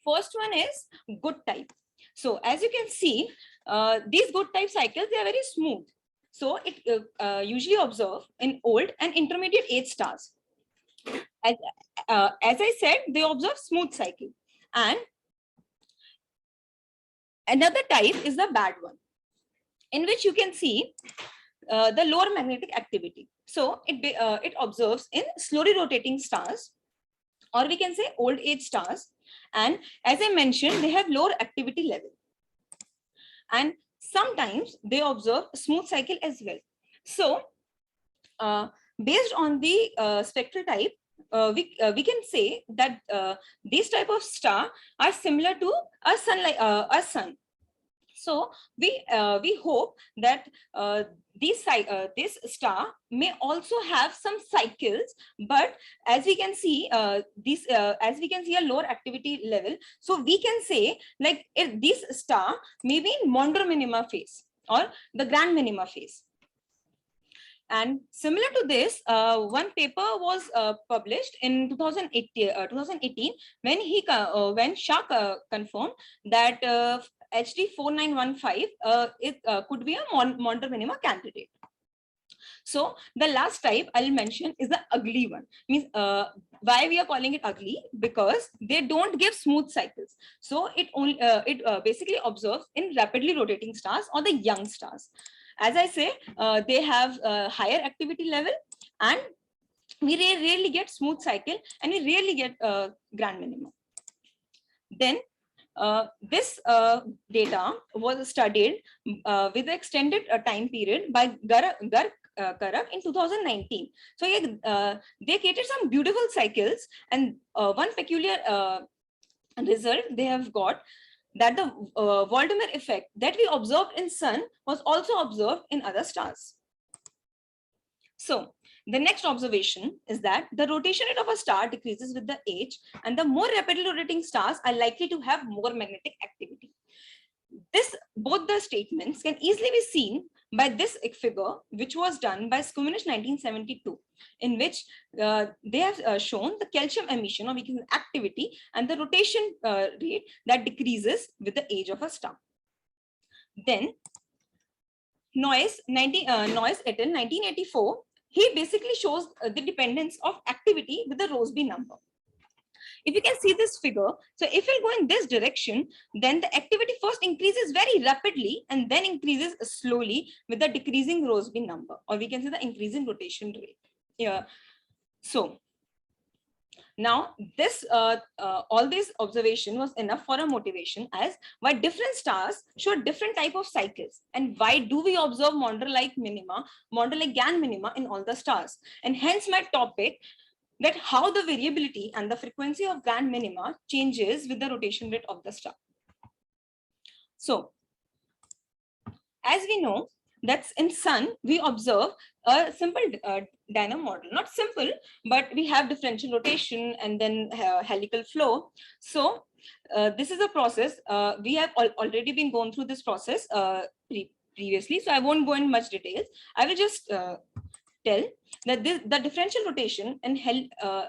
one is good type. So as you can see, these good type cycles, they are very smooth. So it usually observed in old and intermediate age stars. As I said, they observe smooth cycle. And another type is the bad one, in which you can see the lower magnetic activity. So it observes in slowly rotating stars, or we can say old age stars. And as I mentioned, they have lower activity level. And sometimes they observe smooth cycle as well. So based on the spectral type, we can say that these type of star are similar to a sun. So we hope that this star may also have some cycles, but as we can see a lower activity level, so we can say like if this star may be in Maunder minima phase or the grand minima phase. And similar to this, one paper was published in 2018 when Shah confirmed that HD 4915 could be a Maunder minima candidate. So the last type I'll mention is the ugly one. Means why we are calling it ugly? Because they don't give smooth cycles. So it basically observes in rapidly rotating stars or the young stars. As I say, they have a higher activity level, and we rarely get smooth cycle, and we rarely get grand minimum. Then this data was studied with the extended time period by Karak in 2019. So they created some beautiful cycles, and one peculiar result they have got, that the Valdemar effect that we observed in sun was also observed in other stars. So the next observation is that the rotation rate of a star decreases with the age, and the more rapidly rotating stars are likely to have more magnetic activity. Both the statements can easily be seen by this figure, which was done by Skuminish 1972, in which they have shown the calcium emission, or we can activity, and the rotation rate that decreases with the age of a star. Then Noyes et al. 1984, he basically shows the dependence of activity with the Rossby number. If you can see this figure, so if you go in this direction, then the activity first increases very rapidly and then increases slowly with the decreasing Rossby number, or we can say the increasing rotation rate. Yeah. So now this all this observation was enough for a motivation as why different stars show different type of cycles, and why do we observe Maunder-like minima, Maunder-like grand minima in all the stars. And hence my topic that how the variability and the frequency of grand minima changes with the rotation rate of the star. So, as we know, that's in sun, we observe a simple dynamo model. Not simple, but we have differential rotation and then helical flow. So this is a process. We have already been going through this process previously, so I won't go in much details. I will just tell that the differential rotation and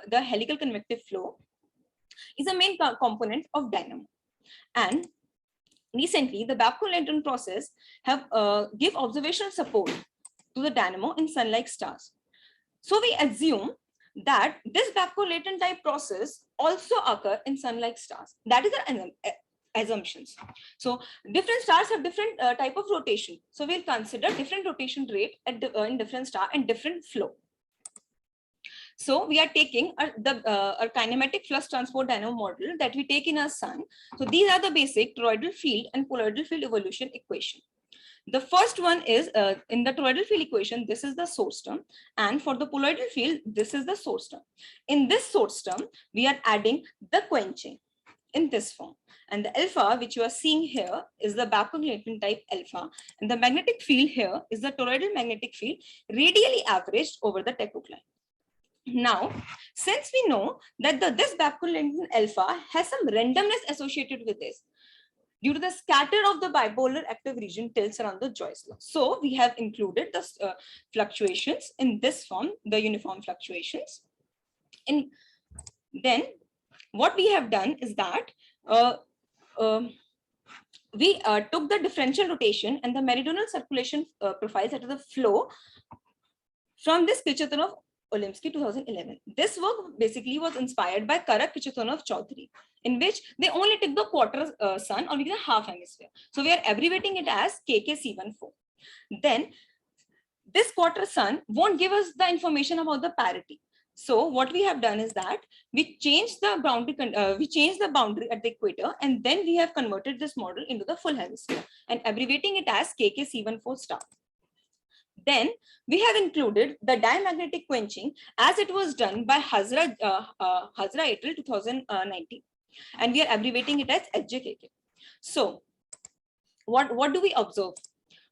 the helical convective flow is a main component of dynamo. And recently, the Babcock-Leighton process have give observational support to the dynamo in sun-like stars. So we assume that this Babcock-Leighton type process also occur in sun-like stars. That is the assumptions. So different stars have different type of rotation. So we'll consider different rotation rate at in different star and different flow. So we are taking a kinematic flux transport dynamo model that we take in our sun. So these are the basic toroidal field and poloidal field evolution equation. The first one is in the toroidal field equation, this is the source term. And for the poloidal field, this is the source term. In this source term, we are adding the quenching in this form. And the alpha, which you are seeing here, is the Babcock-Leighton type alpha. And the magnetic field here is the toroidal magnetic field radially averaged over the Tecock line. Now, since we know that this Babcock-Leighton alpha has some randomness associated with this, due to the scatter of the bipolar active region tilts around the Joyce law. So we have included the fluctuations in this form, the uniform fluctuations. And then what we have done is that we took the differential rotation and the meridional circulation profiles at the flow from this Kirchatonov Olimsky 2011. This work basically was inspired by Karak Kirchatonov Chaudhary, in which they only took the quarter sun or the half hemisphere. So we are abbreviating it as KKC14. Then this quarter sun won't give us the information about the parity. So what we have done is that we changed the boundary at the equator, and then we have converted this model into the full hemisphere and abbreviating it as KKC14 star. Then we have included the diamagnetic quenching as it was done by Hazra et al. 2019, and we are abbreviating it as HJKK. So what do we observe?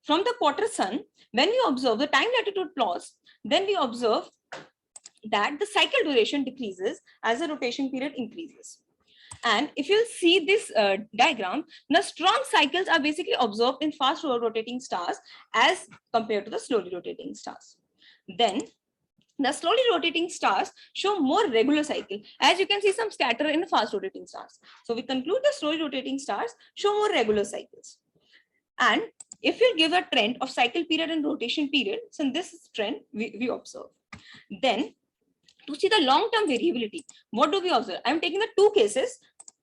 From the quarter sun, when we observe the time latitude plots, then we observe that the cycle duration decreases as the rotation period increases. And if you see this diagram, the strong cycles are basically observed in fast rotating stars as compared to the slowly rotating stars. Then the slowly rotating stars show more regular cycle. As you can see, some scatter in the fast rotating stars. So we conclude the slowly rotating stars show more regular cycles. And if you give a trend of cycle period and rotation period, so in this trend we observe. Then to see the long-term variability, what do we observe? I'm taking the two cases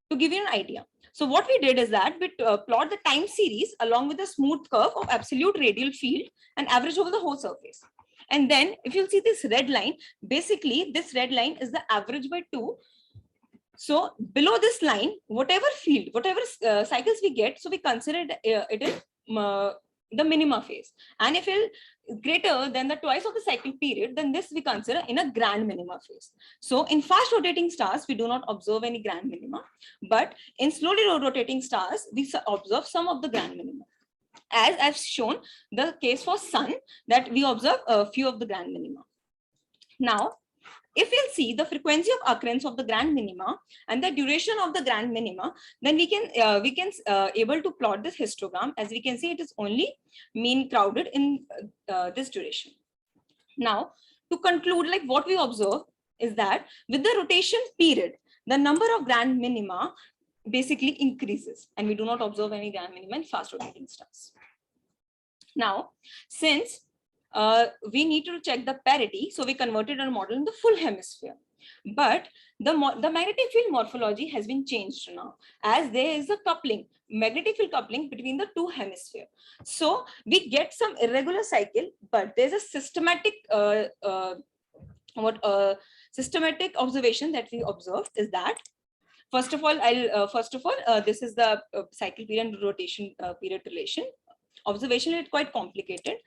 to give you an idea. So what we did is that we plot the time series along with a smooth curve of absolute radial field and average over the whole surface. And then if you'll see this red line, basically this red line is the average by 2. So below this line, whatever field, whatever cycles we get, so we consider it is the minima phase. And if it is greater than the twice of the cycle period, then this we consider in a grand minima phase. So in fast rotating stars, we do not observe any grand minima, but in slowly rotating stars, we observe some of the grand minima. As I've shown the case for sun, that we observe a few of the grand minima. Now, if we'll see the frequency of occurrence of the grand minima and the duration of the grand minima, then we can able to plot this histogram. As we can see, it is only mean crowded in this duration. Now, to conclude, like what we observe is that with the rotation period, the number of grand minima basically increases, and we do not observe any grand minima in fast rotating stars. Now, since we need to check the parity, so we converted our model in the full hemisphere. But the magnetic field morphology has been changed now, as there is a coupling, magnetic field coupling between the two hemispheres. So we get some irregular cycle, but there's a systematic systematic observation that we observed is that first of all, this is the cycle period and rotation period relation. Observation is quite complicated.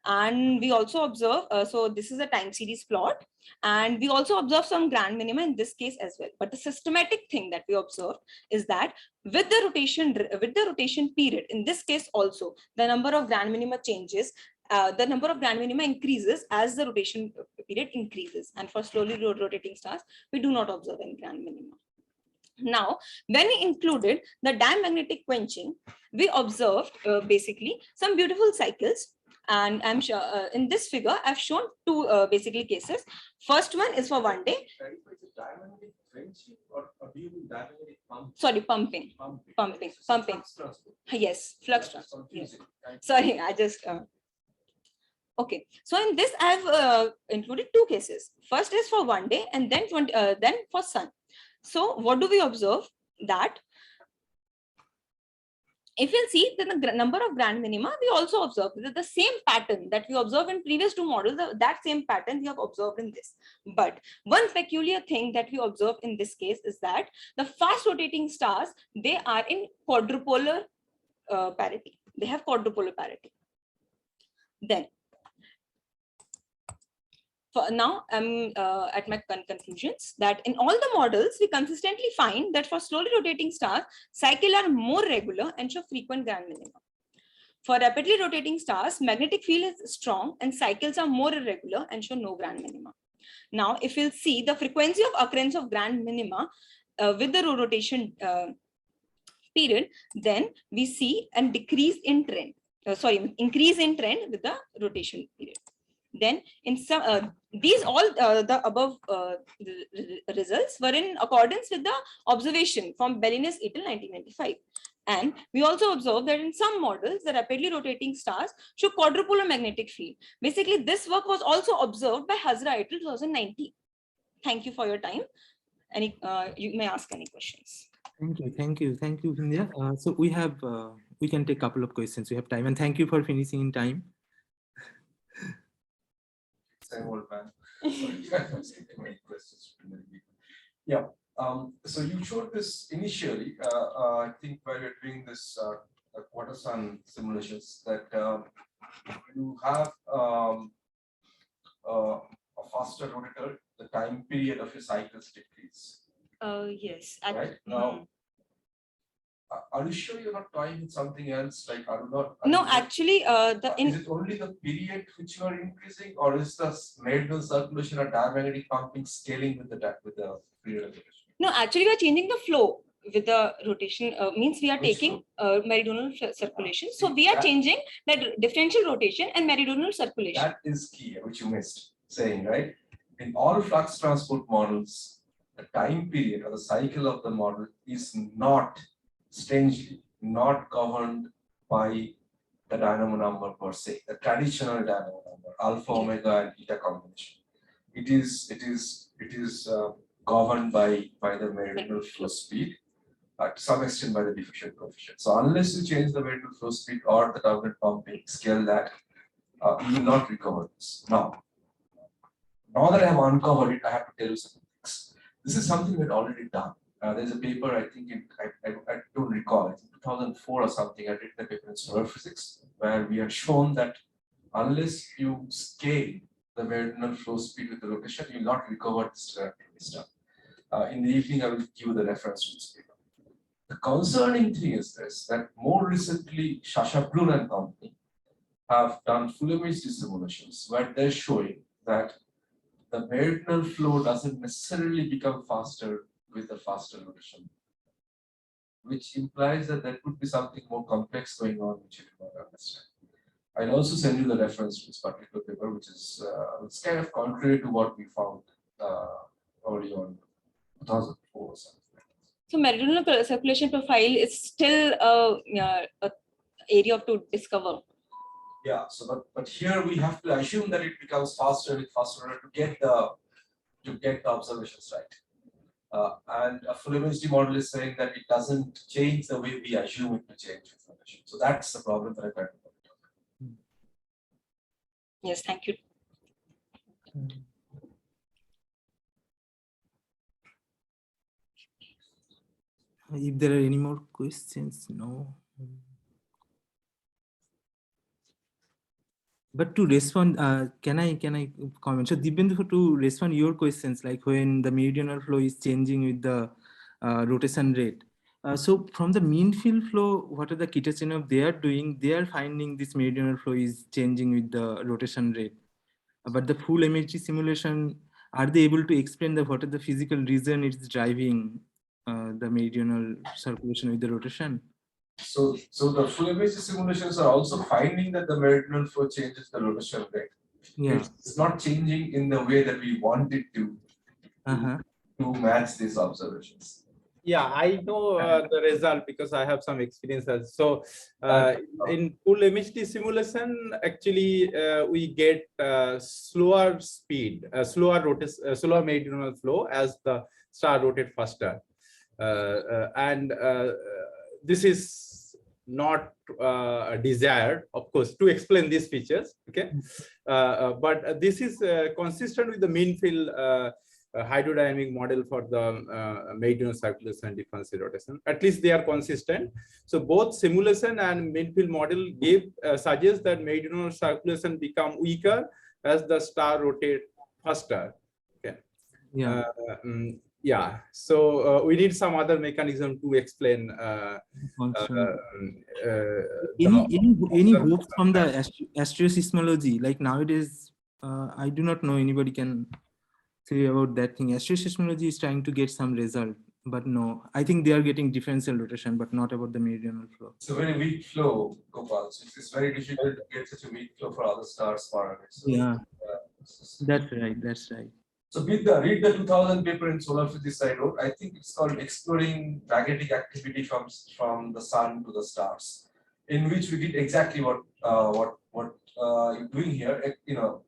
And we also observe, so this is a time series plot, and we also observe some grand minima in this case as well. But the systematic thing that we observe is that with the rotation period, in this case also, the number of grand minima changes, the number of grand minima increases as the rotation period increases. And for slowly rotating stars, we do not observe any grand minima. Now, when we included the diamagnetic quenching, we observed basically some beautiful cycles. And I'm sure in this figure, I've shown two basically cases. First one is for 1 day. Sorry, pumping. Yes, flux transfer. Yes. Sorry, I just. Okay, so in this I've included two cases. First is for 1 day, and then for sun. So what do we observe? That if you'll see, then the number of grand minima, we also observe the same pattern that we observed in previous two models, that same pattern we have observed in this. But one peculiar thing that we observe in this case is that the fast rotating stars, they are in quadrupolar parity. They have quadrupolar parity. Then, for now, I'm at my conclusions that in all the models, we consistently find that for slowly rotating stars, cycles are more regular and show frequent grand minima. For rapidly rotating stars, magnetic field is strong and cycles are more irregular and show no grand minima. Now, if you'll see the frequency of occurrence of grand minima with the rotation period, then we see a decrease in trend. Increase in trend with the rotation period. Then in some these all the above results were in accordance with the observation from Bellinus et al. 1995. And we also observed that in some models, the rapidly rotating stars show quadrupolar magnetic field. Basically, this work was also observed by Hazra et al. 2019. Thank you for your time. Any you may ask any questions. Thank you, Vindhya. So we have we can take a couple of questions. We have time, and thank you for finishing in time. Same old man. Yeah. So you showed this initially, I think while you're doing this quarter sun simulations, that you have a faster rotator, the time period of your cycles decrease. Yes. Right now. Are you sure you're not trying with something else? Like, are you not? No, actually, is it only the period which you are increasing, or is the meridional circulation or diamagnetic pumping scaling with the period of rotation? No, actually, we are changing the flow with the rotation. Means we are taking meridional circulation. So we are changing that differential rotation and meridional circulation. That is key, which you missed saying, right? In all flux transport models, the time period or the cycle of the model is not, strangely, not governed by the dynamo number per se, the traditional dynamo number, alpha, omega, and eta combination. It is governed by the meridional flow speed, to some extent by the diffusion coefficient. So unless you change the meridional flow speed or the dominant pumping, scale that, you will not recover this. Now that I have uncovered it, I have to tell you some things. This is something we had already done. There's a paper, I think, I don't recall, I think 2004 or something, I did the paper in solar physics, where we had shown that unless you scale the meridional flow speed with the rotation, you will not recover this stuff. In the evening, I will give you the reference to this paper. The concerning thing is this, that more recently, Shashabrun and company have done full image simulations where they're showing that the meridional flow doesn't necessarily become faster with a faster rotation, which implies that there could be something more complex going on which you do not understand. I'll also send you the reference to this particular paper, which is it's kind of contrary to what we found early on, 2004 or something. So meridional circulation profile is still a area to discover. Yeah. So, but here we have to assume that it becomes faster with faster to get the observations right. And a full image model is saying that it doesn't change the way we assume it to change information. So that's the problem that I tried to point out. Yes, thank you. If there are any more questions, no. But to respond, can I comment? So Dibyendu, to respond your questions, like when the meridional flow is changing with the rotation rate. So from the mean field flow, what are the Kitachenov they are doing? They are finding this meridional flow is changing with the rotation rate. But the full MHD simulation, are they able to explain the what are the physical reason it's driving the meridional circulation with the rotation? So the full image simulations are also finding that the meridional flow changes the rotation rate. Yeah. It's not changing in the way that we want it to match these observations. Yeah, I know the result because I have some experiences. So in full MHD simulation, actually we get slower speed, slower meridional flow as the star rotates faster, and this is not desired, of course, to explain these features. Okay, but this is consistent with the mean field hydrodynamic model for the meridional circulation and differential rotation. At least they are consistent. So both simulation and mean field model give suggest that meridional circulation become weaker as the star rotate faster. Okay. Yeah. Yeah. So we need some other mechanism to explain. Any hopes from the astroseismology? Like nowadays, I do not know anybody can say about that thing. Astroseismology is trying to get some result, but no, I think they are getting differential rotation, but not about the meridional flow. It's a very weak flow, Gopal. So it's very difficult to get such a weak flow for other stars parameters. So, yeah, that's right. That's right. So read the 2000 paper in solar physics I wrote. I think it's called Exploring Magnetic Activity from the Sun to the Stars, in which we did exactly what you're doing here.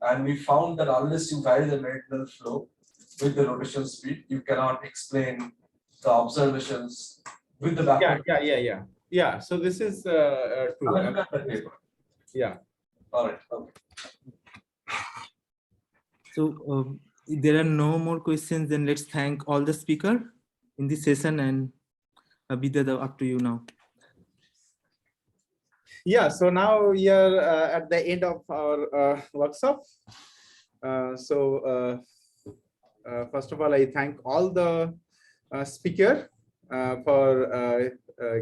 And we found that unless you vary the meridional flow with the rotation speed, you cannot explain the observations with the backward. Yeah. So this is true. Yeah. All right. Okay. So if there are no more questions, then let's thank all the speakers in this session, and Vidya, up to you now. Yeah, so now we are at the end of our workshop. First of all, I thank all the speakers for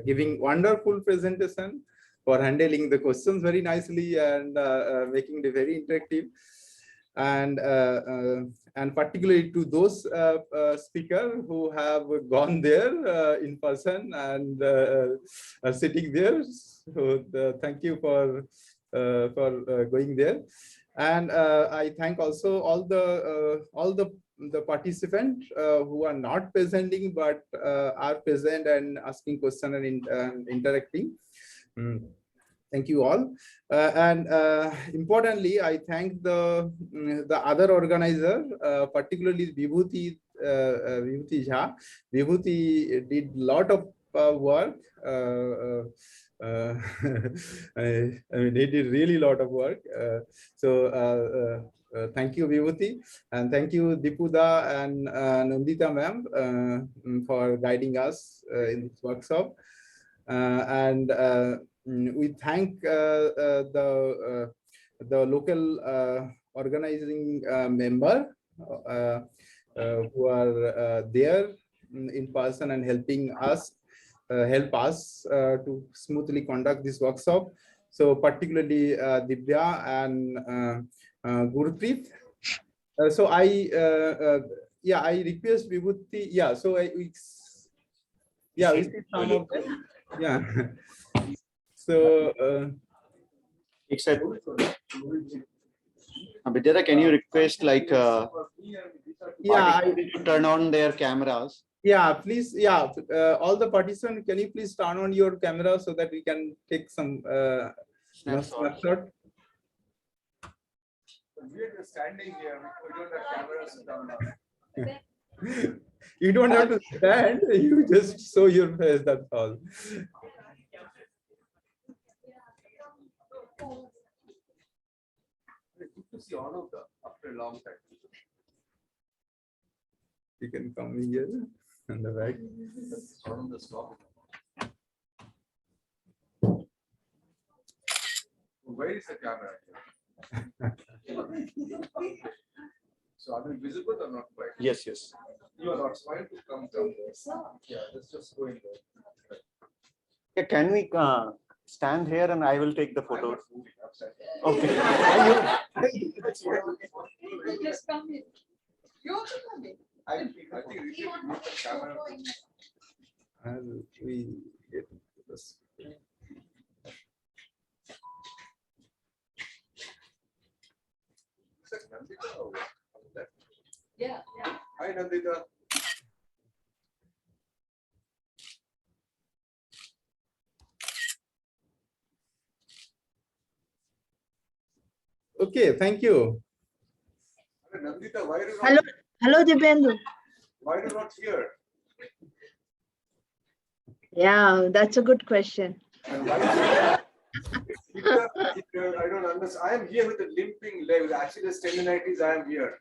giving wonderful presentation, for handling the questions very nicely and making it very interactive. And particularly to those speakers who have gone there in person and sitting there. So thank you for going there. And I thank also all the participants who are not presenting but are present and asking questions and interacting. Thank you all. Importantly, I thank the other organizer, particularly Vibhuti Jha. Vibhuti did a lot of work. I mean, he did really a lot of work. Thank you, Vibhuti, and thank you, Dipuda and Nandita ma'am for guiding us in this workshop. We thank the local organizing member who are there in person and helping us to smoothly conduct this workshop. So particularly Divya and Gurpreet. So I request Vibhuti. Yeah. So we see some of them. Yeah. So it's a Vidya, can you request to turn on their cameras? Yeah, please. Yeah, all the participants, can you please turn on your camera so that we can take some snapshot? We are just standing here. We don't have cameras to turn on. You don't have to stand. You just show your face. That's all. To see all of them after a long time. You can come here in the back. On the stop. Where is the camera? So are we visible or not quite? Yes, yes. You are not trying to come down. Yeah, let's just go in there. Yeah, can we stand here and I will take the photos? Okay. Just come in. You also come in. I think we should move the camera. And we get this. Is that Nandita or what? Yeah. Hi, Nandita. Okay, thank you. Nandita, why are you not? Hello, Dipendu. Why are you not here? Yeah, that's a good question. And why? I don't understand. I am here with a limping leg, with Achilles tendinitis. I am here.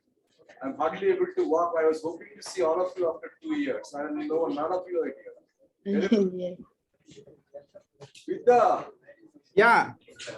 I'm hardly able to walk. I was hoping to see all of you after 2 years. I know none of you are here. Yeah. Vidya. Yeah,